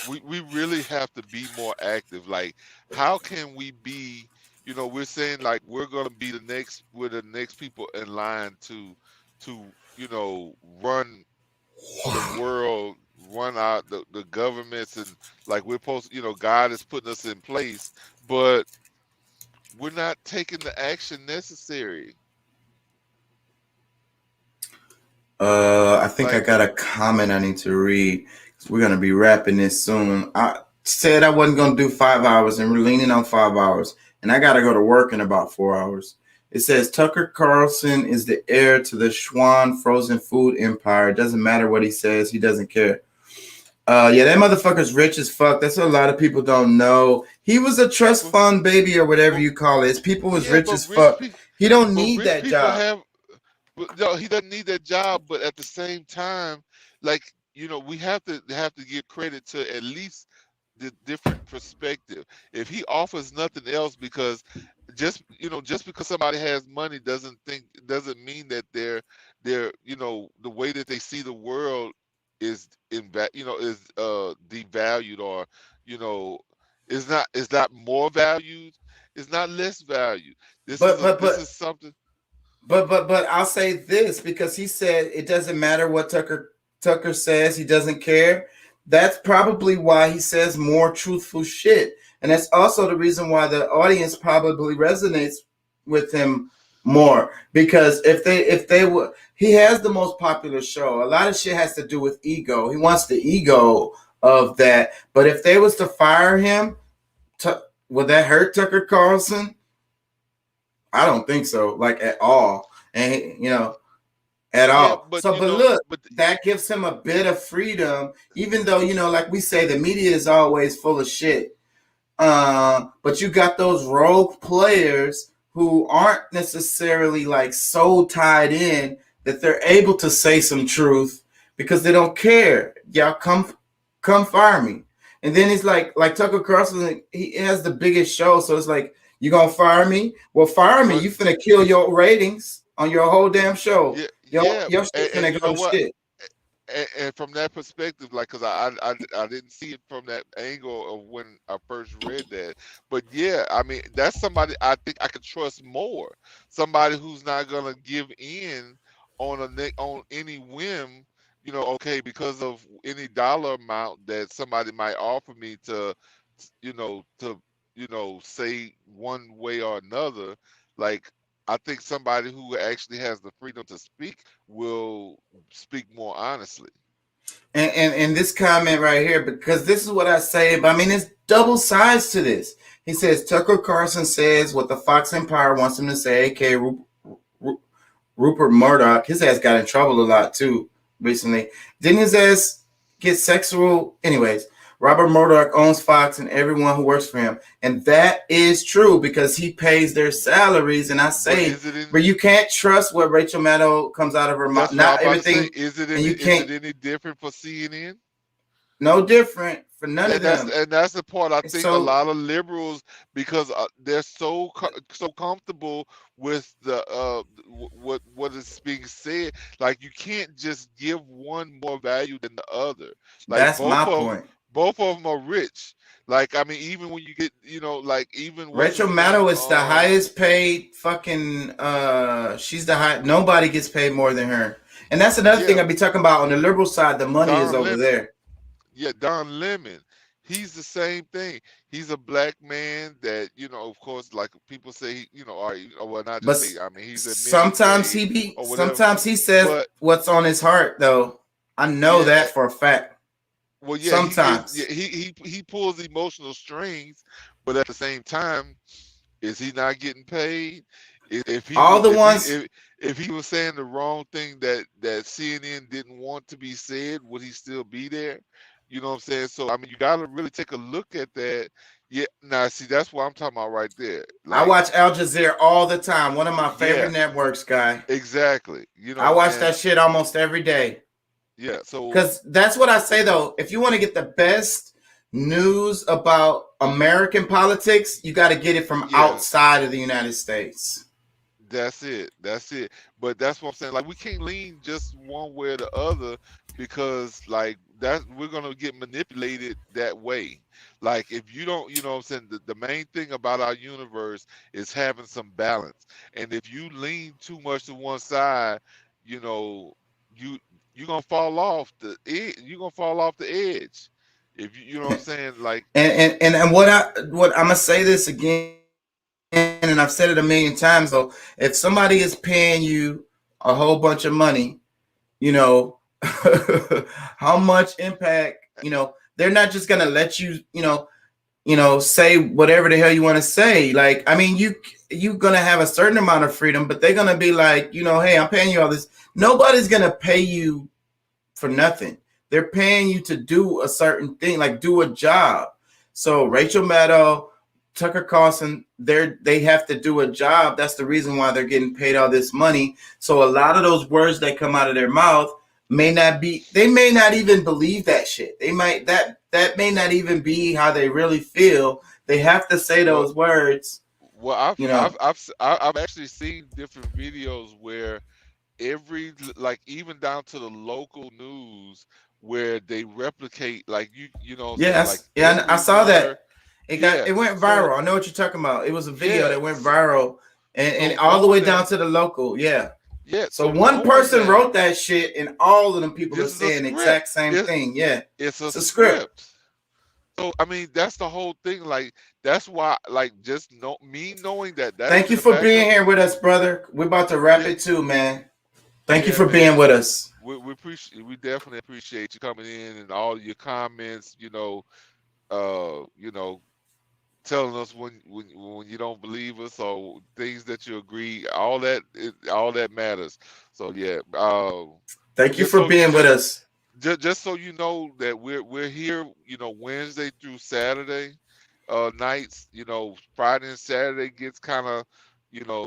we really have to be more active. Like, how can we be? We're saying like we're gonna be the next people in line to run the world, run out the governments, and like we're supposed God is putting us in place, but we're not taking the action necessary. I think I got a comment I need to read. We're gonna be wrapping this soon. I said I wasn't gonna do 5 hours, and we're leaning on 5 hours, and I gotta go to work in about 4 hours. It says Tucker Carlson is the heir to the Schwan frozen food empire. It doesn't matter what he says, he doesn't care. Yeah, that motherfucker's rich as fuck. That's what a lot of people don't know. He was a trust fund baby or whatever you call it. His people was rich as fuck. He don't need that job. No, he doesn't need that job. But at the same time, like we have to give credit to at least the different perspective. If he offers nothing else, because just because somebody has money doesn't mean that they're the way that they see the world is devalued, or is not more valued, is not less valued. This is something. But I'll say this, because he said it doesn't matter what Tucker says, he doesn't care. That's probably why he says more truthful shit. And that's also the reason why the audience probably resonates with him more, because if they were, he has the most popular show. A lot of shit has to do with ego. He wants the ego of that. But if they was to fire him, would that hurt Tucker Carlson? I don't think so, like at all. And at all. but So, but look, that gives him a bit of freedom, even though, like we say, the media is always full of shit. But you got those rogue players who aren't necessarily like so tied in that they're able to say some truth because they don't care. Y'all come fire me. And then it's like Tucker Carlson, he has the biggest show, so it's like, you gonna fire me? Well, fire me. You finna kill your ratings on your whole damn show. Your shit finna go to shit. And from that perspective, like, cause I didn't see it from that angle of when I first read that, but yeah, I mean, that's somebody I think I could trust more. Somebody who's not gonna give in on any whim, okay, because of any dollar amount that somebody might offer me to say one way or another. Like, I think somebody who actually has the freedom to speak will speak more honestly. And this comment right here, because this is what I say, but I mean, it's double sides to this. He says, Tucker Carlson says what the Fox Empire wants him to say, aka Rupert Murdoch. His ass got in trouble a lot too recently. Didn't his ass get sexual? Anyways, Robert Murdoch owns Fox and everyone who works for him. And that is true because he pays their salaries. And I say, but you can't trust what Rachel Maddow comes out of her mouth. Not everything. Is it any different for CNN? No different for none of them. And that's the part I think a lot of liberals, because they're so comfortable with the what is being said. Like, you can't just give one more value than the other. Like, that's my point. Both of them are rich. Like, I mean, even when you get, like, even Rachel Maddow is the highest paid fucking. She's the high. Nobody gets paid more than her. And that's another thing I be talking about on the liberal side. The money is over there. Yeah, Don Lemon, he's the same thing. He's a black man that, of course, like people say, well, not just me. I mean, he's sometimes sometimes he says what's on his heart, though. I know that for a fact. Well, yeah, sometimes he pulls emotional strings, but at the same time, is he not getting paid? If he was saying the wrong thing that CNN didn't want to be said, would he still be there? You know what I'm saying? So, I mean, you got to really take a look at that. Yeah, now, see, that's what I'm talking about right there. Like, I watch Al Jazeera all the time. One of my favorite networks, guy. Exactly. I watch that shit almost every day. Yeah, so because that's what I say, though. If you want to get the best news about American politics, you got to get it from outside of the United States. That's it. But that's what I'm saying. Like, we can't lean just one way or the other, because like we're gonna get manipulated that way. Like, if you don't, what I'm saying, the main thing about our universe is having some balance. And if you lean too much to one side, you're gonna fall off the edge. You're gonna fall off the edge. If you know what I'm saying, like. And what I'm gonna say this again, and I've said it a million times, though. If somebody is paying you a whole bunch of money, how much impact, they're not just gonna let you, say whatever the hell you want to say. Like, I mean, you're gonna have a certain amount of freedom, but they're gonna be like, hey, I'm paying you all this. Nobody's gonna pay you for nothing. They're paying you to do a certain thing, like do a job. So Rachel Maddow, Tucker Carlson, they have to do a job. That's the reason why they're getting paid all this money. So a lot of those words that come out of their mouth they may not even believe that shit. They might that may not even be how they really feel. They have to say those words. Well, I've actually seen different videos where even down to the local news, where they replicate, like, yes, like, I saw that. It went viral. I know what you're talking about. It was a video that went viral, and all the way down to the local. Yeah. So one person wrote that shit, and all of them people are saying the exact same thing. Yeah. It's a script. So I mean, that's the whole thing. Like that's why, like, just knowing that that's Thank in you the for back being of. here with us, brother. We're about to wrap Yeah, it too, man. Thank you yeah, for being man. with us. We appreciate, we definitely appreciate you coming in and all your comments. You know, telling us when you don't believe us or things that you agree. All that matters. So yeah, Thank you just for so being with us. just so you know that we're here, Wednesday through Saturday nights. Friday and Saturday gets kind of,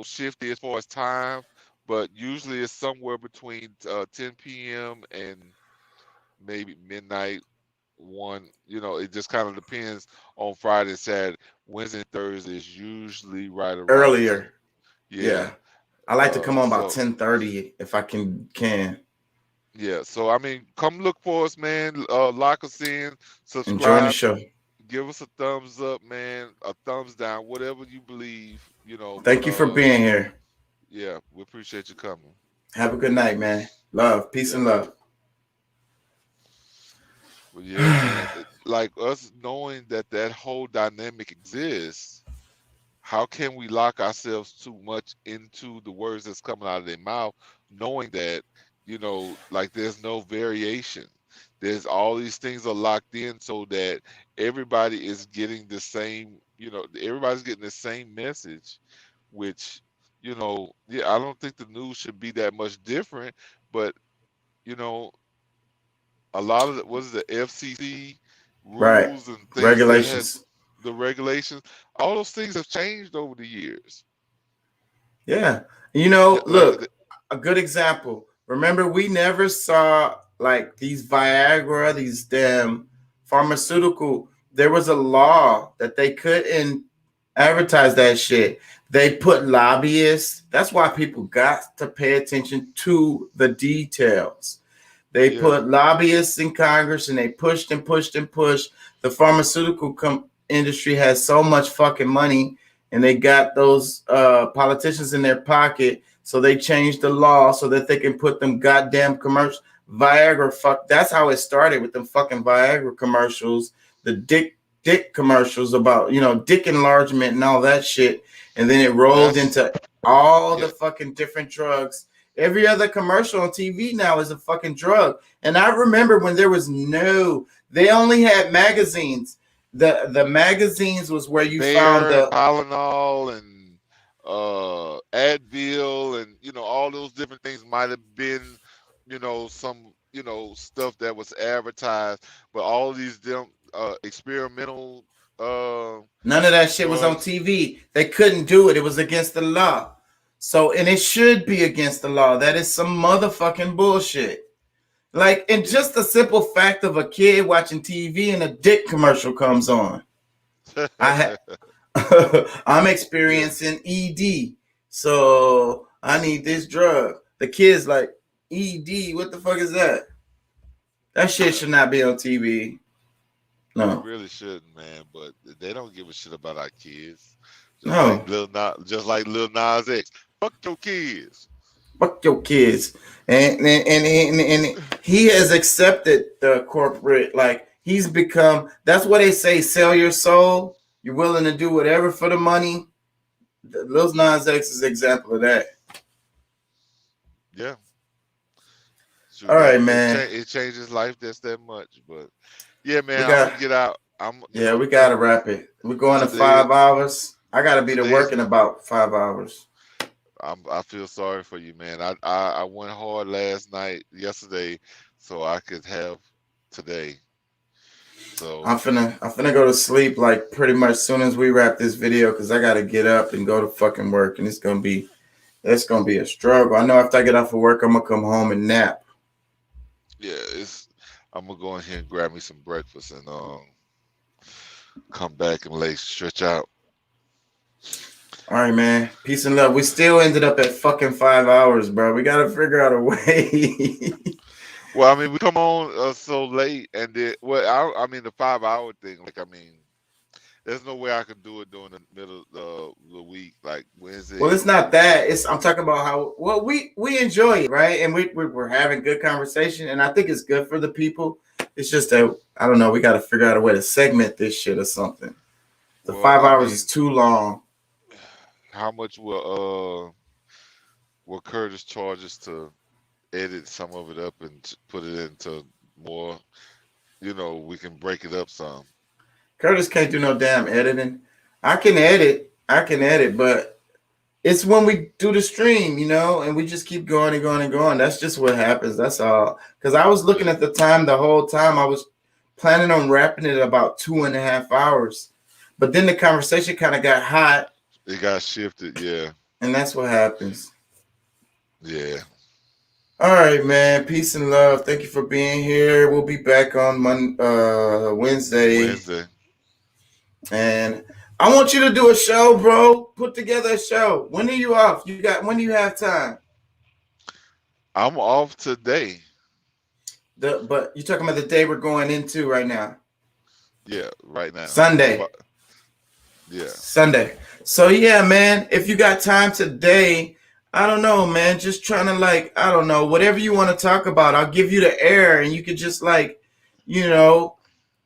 shifty as far as time, but usually it's somewhere between 10 p.m. and maybe midnight, one. It just kind of depends on Friday and Saturday. Wednesday and Thursday is usually right around 10. Earlier. Yeah. Yeah. I like to come on about So 10:30 if I can. yeah, so I mean, come look for us, man. Lock us in, Enjoying the subscribe, show. give us a thumbs up, man, a thumbs down, whatever you believe, But Thank you for being here. yeah, we appreciate you coming. Have a good night, man. Love, peace, Yeah, and love. but yeah, man, like us knowing that whole dynamic exists. How can we lock ourselves too much into the words that's coming out of their mouth, knowing that, like there's no variation. There's all these things are locked in so that everybody is getting the same, everybody's getting the same message, which, yeah, I don't think the news should be that much different, but, you know, a lot of the, what is the FCC Right. rules and things that had Regulations. the regulations, all those things have changed over the years. Yeah. Like Look, a good example. Remember, we never saw like these Viagra, these damn pharmaceutical. There was a law that they couldn't advertise that shit. They put lobbyists. That's why people got to pay attention to the details. They yeah, put lobbyists in Congress and they pushed and pushed and pushed. The pharmaceutical industry has so much fucking money and they got those politicians in their pocket. So they changed the law so that they can put them goddamn commercials. Viagra, fuck. That's how it started with them fucking Viagra commercials, the dick commercials about, dick enlargement and all that shit. And then it rolled that's into all yeah. the fucking different drugs. Every other commercial on TV now is a fucking drug. And I remember when there was they only had magazines. The magazines was where you found Bayer and the Tylenol and Advil and all those different things might have been some stuff that was advertised, but all of these experimental none of that shit was on drugs. TV. They couldn't do it. It was against the law. So, and it should be against the law. That is some motherfucking bullshit. Like, and just the simple fact of a kid watching TV and a dick commercial comes on. I'm experiencing ED, so I need this drug. The kid's like, ED, what the fuck is that? That shit should not be on TV. It No, really shouldn't, man. But they don't give a shit about our kids. no. Just like Lil Nas X. Fuck your kids. Fuck your kids. And he has accepted the corporate, like he's become, that's what they say, sell your soul. You're willing to do whatever for the money. Lil Nas X is an example of that. Yeah. All right, man. It changes life just that much. But yeah, man, I'm got gonna get out. we gotta wrap it. We're going to 5 hours. I gotta be to work in about 5 hours. I feel sorry for you, man. I went hard yesterday, so I could have today. So I'm finna go to sleep like pretty much soon as we wrap this video because I gotta get up and go to fucking work and it's gonna be a struggle. I know after I get off of work, I'm gonna come home and nap. Yeah, I'm gonna go in here and grab me some breakfast and come back and stretch out. All right, man. Peace and love. We still ended up at fucking 5 hours, bro. We gotta figure out a way. Well, I mean, we come on so late, and then I mean the 5 hour thing. Like, I mean, there's no way I can do it during the middle of the week, like Wednesday. Well, it's not that. I'm talking about how we enjoy it, right? And we're having good conversation, and I think it's good for the people. It's just that I don't know. We got to figure out a way to segment this shit or something. The Well, 5 hours is too long. how much will Curtis charge us to edit some of it up and put it into more? We can break it up some. Curtis can't do no damn editing. I can edit, but it's when we do the stream, and we just keep going and going and going. That's just what happens. That's all. Because I was looking at the time the whole time. I was planning on wrapping it about 2.5 hours. But then the conversation kind of got hot. It got shifted, yeah. And that's what happens. Yeah. All right, man. Peace and love. Thank you for being here. We'll be back on Wednesday. And I want you to do a show, bro. Put together a show. When are you off? When do you have time? I'm off today. But you're talking about the day we're going into right now. Yeah, right now. Sunday. Yeah. Sunday. So yeah, man, if you got time today, I don't know, man, just trying to I don't know, whatever you want to talk about, I'll give you the air and you could just you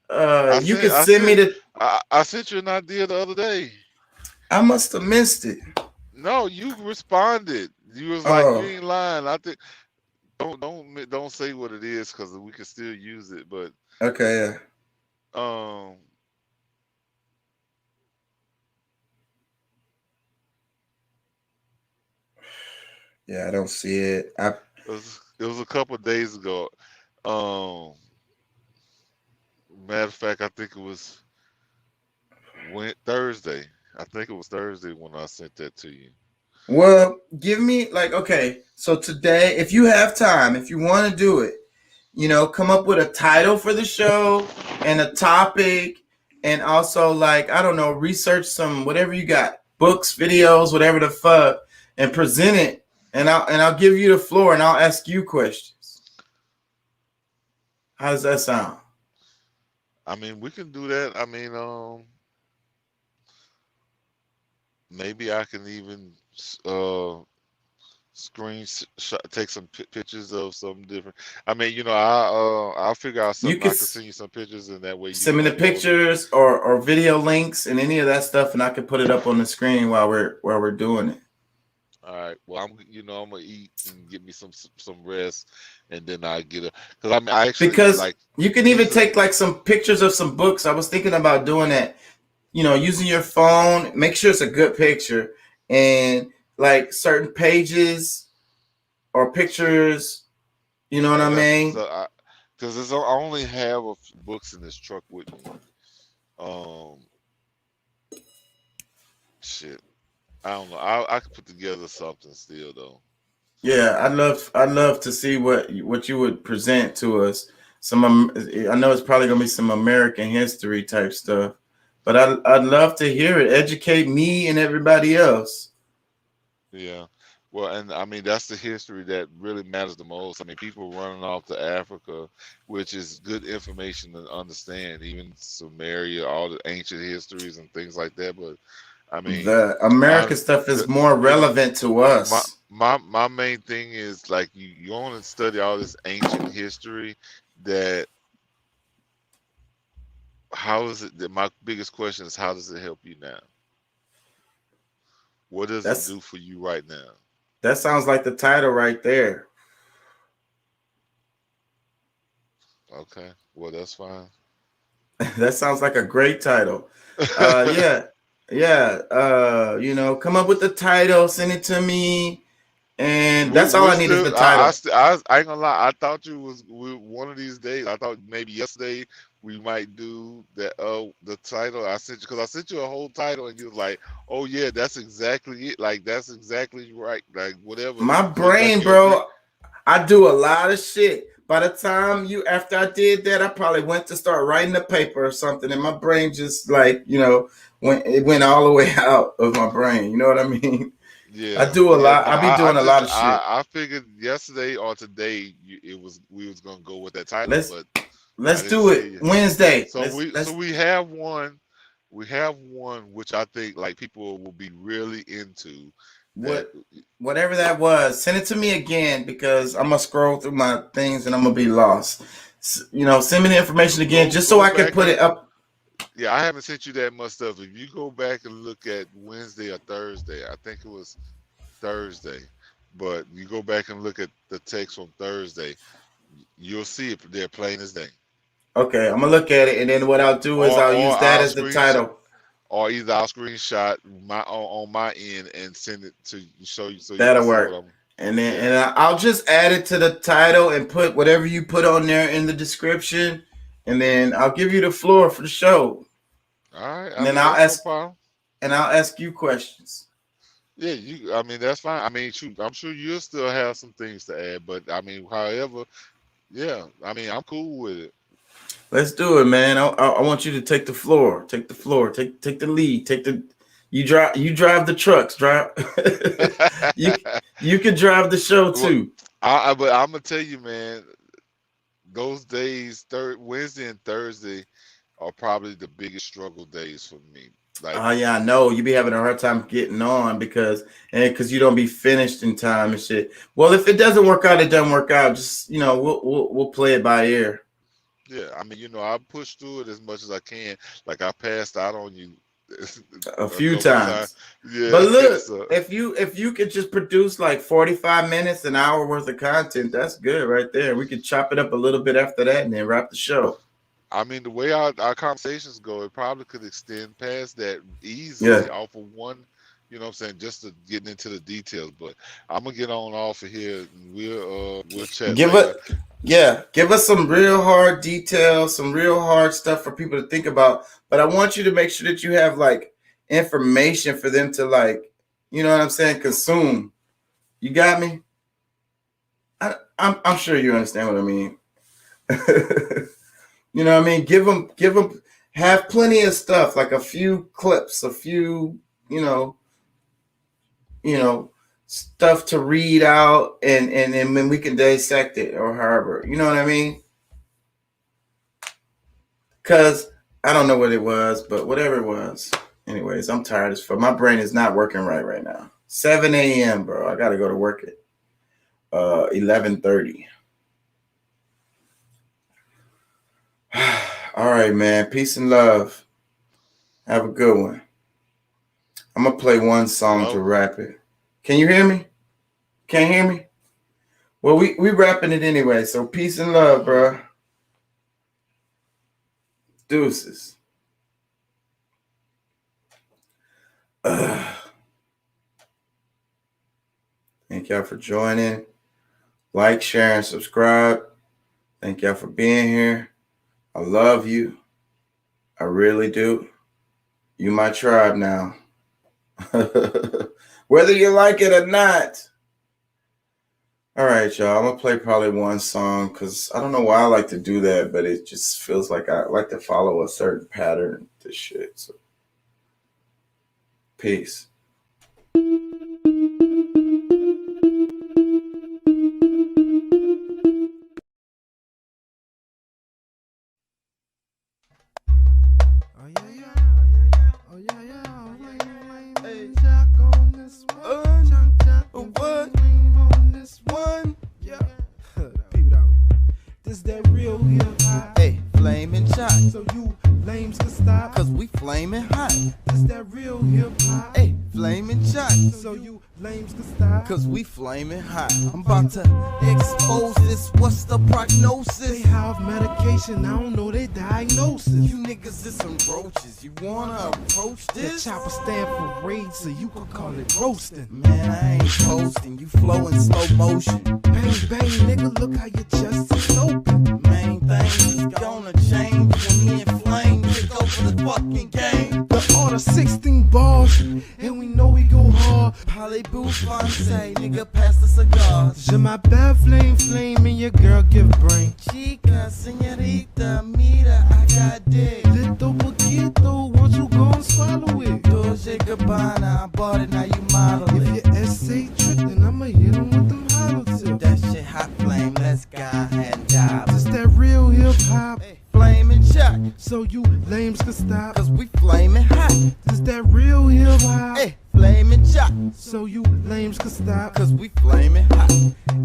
can send me the. I sent you an idea the other day. I must have missed it. No, you responded. You was like, you ain't lying. I think don't say what it is because we can still use it. But okay, yeah. Yeah, I don't see it. It was a couple of days ago. Matter of fact, I think it was Thursday. I think it was Thursday when I sent that to you. Well, give me okay. So today, if you have time, if you want to do it, come up with a title for the show and a topic, and also I don't know, research some whatever you got, books, videos, whatever the fuck, and present it. And I'll give you the floor and I'll ask you questions. How does that sound? I mean, we can do that. I mean, maybe I can even take some pictures of something different. I mean, I'll figure out something. I can send you some pictures, and that way you send me the pictures or video links and any of that stuff, and I can put it up on the screen while we're doing it. All right. Well, I'm gonna eat and get me some rest, and then I get because I actually you can even take some pictures of some books. I was thinking about doing that. Using your phone, make sure it's a good picture, and certain pages or pictures. You know what I mean? Because I only have a few books in this truck with me. Shit. I don't know. I could put together something still though. Yeah, I'd love to see what you would present to us. I know it's probably gonna be some American history type stuff, but I'd love to hear it. Educate me and everybody else. Yeah, well, and I mean that's the history that really matters the most. I mean, people running off to Africa, which is good information to understand, even Sumeria, all the ancient histories and things like that, but. I mean, the American stuff is more relevant to us. My main thing is you want to study all this ancient history. How is it? My biggest question is how does it help you now? What does it do for you right now? That sounds like the title right there. Okay, well that's fine. That sounds like a great title. Yeah. Yeah, come up with the title, send it to me, and that's all I need is the title. I ain't gonna lie. I thought one of these days. I thought maybe yesterday we might do that. The title I sent you because I sent you a whole title, and you was like, "Oh yeah, that's exactly it. That's exactly right. Whatever." My brain, bro. I do a lot of shit. By the time after I did that, I probably went to start writing a paper or something, and my brain just it went all the way out of my brain. You know what I mean? Yeah. I do a lot. I be doing a lot of shit. I figured yesterday or today we was gonna go with that title, but let's do it Wednesday. So we have one. We have one which I think people will be really into. Whatever that was, send it to me again because I'm gonna scroll through my things and I'm gonna be lost. send me the information again just so I can put it up. Yeah, I haven't sent you that much stuff. If you go back and look at Wednesday or Thursday, I think it was Thursday, but you go back and look at the text on Thursday, you'll see if they're plain as day. Okay, I'm gonna look at it, and then what I'll do is I'll use that as the title. Or either I'll screenshot on my end and send it to you, so that'll work. And I'll just add it to the title and put whatever you put on there in the description, and then I'll give you the floor for the show. All right. And then I'll ask you questions. Yeah, I mean, that's fine. I mean, I'm sure you'll still have some things to add, but I mean, however, yeah, I mean, I'm cool with it. Let's do it, man. I want you to take the floor. Take the floor. Take the lead. You drive the trucks. You can drive the show too. But I'm gonna tell you, man, those days, Wednesday and Thursday, are probably the biggest struggle days for me. Like, yeah, I know you be having a hard time getting on because you don't be finished in time and shit. Well, if it doesn't work out, it doesn't work out. Just we'll play it by ear. Yeah, I mean, I push through it as much as I can. Like, I passed out on you a few times. Yeah, but look, if you could just produce like 45 minutes, an hour worth of content, that's good right there. We could chop it up a little bit after that and then wrap the show. I mean, the way our conversations go, it probably could extend past that easily off of one, you know what I'm saying, just to getting into the details. But I'm gonna get on off of here and we'll chat. Give us some real hard details, some real hard stuff for people to think about. But I want you to make sure that you have like information for them to like, you know what I'm saying, consume. You got me? I'm sure you understand what I mean. You know what I mean? Give them, have plenty of stuff, like a few clips, a few, stuff to read out, and then we can dissect it or however, you know what I mean? Because I don't know what it was, but whatever it was. Anyways, I'm tired as fuck. My brain is not working right now. 7 a.m., bro. I got to go to work at 11:30. All right, man. Peace and love. Have a good one. I'm going to play one song to wrap it. Can you hear me? Can't hear me? Well, we wrapping it anyway. So peace and love, bro. Deuces. Thank y'all for joining. Like, share, and subscribe. Thank y'all for being here. I love you. I really do. You my tribe now. Whether you like it or not. All right, y'all. I'm going to play probably one song because I don't know why I like to do that, but it just feels like I like to follow a certain pattern to shit. So, peace. That real hip hop. Hey, flaming shot. So you lames can stop. Cause we flaming hot. This that real hip hop. Hey, flaming shot. So you lames can stop. Cause we flaming hot. I'm about to expose this. What's the prognosis? They have medication. I don't know their diagnosis. You niggas is some roaches. You wanna approach this? The chopper stand for rage, so you can call it roasting. Man, I ain't posting. You flow in slow motion. Bang, bang, nigga, look how your chest is open. Main thing is gonna change when he inflamed. Take over the fucking game. The order 16 bars, and we know we go hard. Parlez-vous français, nigga, pass the cigars. Je m'appelle flame, and your girl give brain. Chica, señorita, mira, I got dick. Little poquito, won't you go and swallow it? Dolce Gabbana, I bought it, now you model it. If your essay trick, then I'ma hit him with them hollow tips. That shit hot flame, let's go and dive. This that real hip hop. Hey. Flaming shot, so you lames can stop. Cause we flaming hot. This that real hip hop. Hey, flaming shot. So you lames can stop, cause we flaming hot.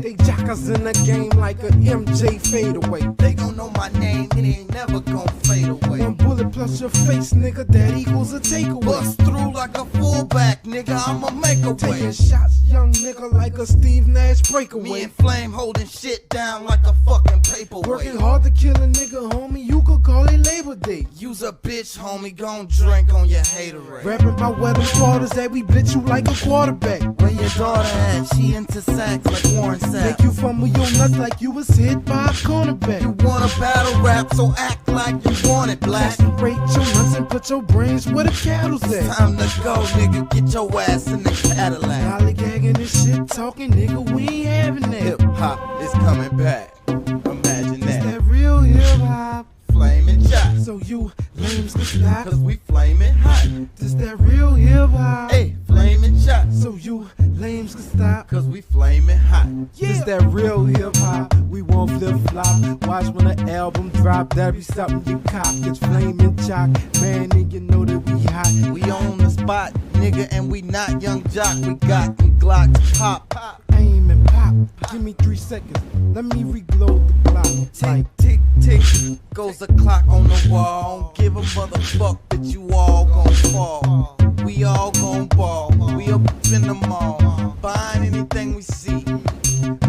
They jock us in the game like a MJ fadeaway. They gon' know my name, it ain't never gon' fade away. One bullet plus your face, nigga, that equals a takeaway. Bust through like a fullback, nigga, I'ma make a way. Taking shots, young nigga, like a Steve Nash breakaway. Me and Flame holding shit down like a fucking paperweight. Working hard to kill a nigga, homie, you could call it Labor Day. Use a bitch, homie, gon' drink on your haterade. Rapping about weather quarters that we blitz you like a quarterback. Where your daughter at? She into sacks like Warren Sapp. Make you fumble your nuts like you was hit by a cornerback. You wanna battle rap, so act like you want it, black. Separate your nuts and put your brains where the cattle's at. Time to go, nigga, get your ass in the Cadillac. Lollygagging this shit, talking, nigga, we ain't having that. Hip hop is coming back. Imagine It's that. that real hip hop. Flaming shot. So you lames can stop. Cause we flaming hot. This that real hip hop. Hey, flaming shot. So you lames can stop. Cause we flaming hot. This that real hip hop. We won't flip flop. Watch when the album drop. That be something you cop. It's flaming chalk. Man, nigga know that we hot. We on the spot, nigga, and we not young jock. We got them Glocks pop. Aim and pop. Give me 3 seconds. Let me reload the clock. Tick, tick, tick. Goes the clock on the wall. Don't give a motherfuck that you all gon' fall. We all gon' ball. We up in the mall. Buying anything we see.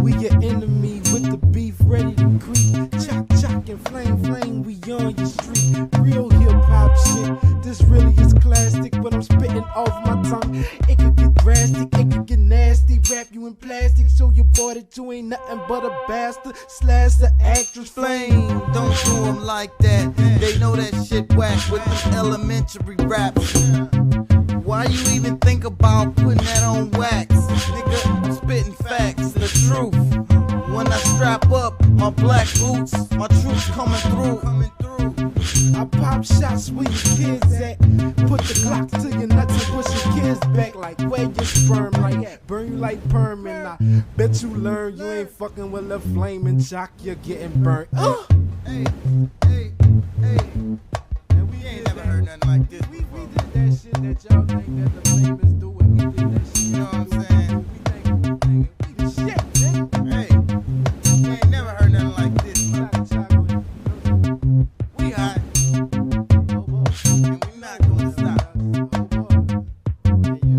We your enemy with the beef ready to creep. Chock, chock, and flame, flame, we on your street. Real hip hop shit, this really is classic. But I'm spitting off my tongue. It could get drastic, it could get nasty. Wrap you in plastic, so you bought it, you ain't nothing but a bastard. Slash the actress Flame, don't do them like that. They know that shit whack with them elementary raps. Why you even think about putting that on wax? Nigga, I'm spitting facts, the truth. When I strap up my black boots, my troops coming through. I pop shots where your kids at. Put the Glock to your nuts and push your kids back. Like where your sperm like burn you like perm. And I bet you learn you ain't fucking with a flaming jock. You're getting burnt. Hey, hey, hey. And we ain't never heard nothing like this. We did that shit that y'all think that the famous do. And we did that shit. You know what I'm saying? We the shit, nigga. Hey, we ain't never heard nothing like this. We hot. And we not gonna stop.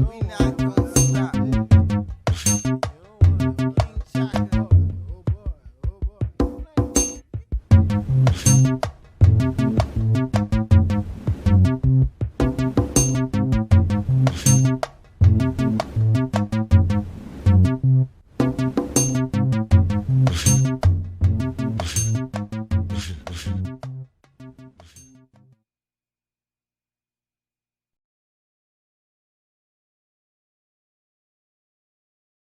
We not gonna stop. King Chaka.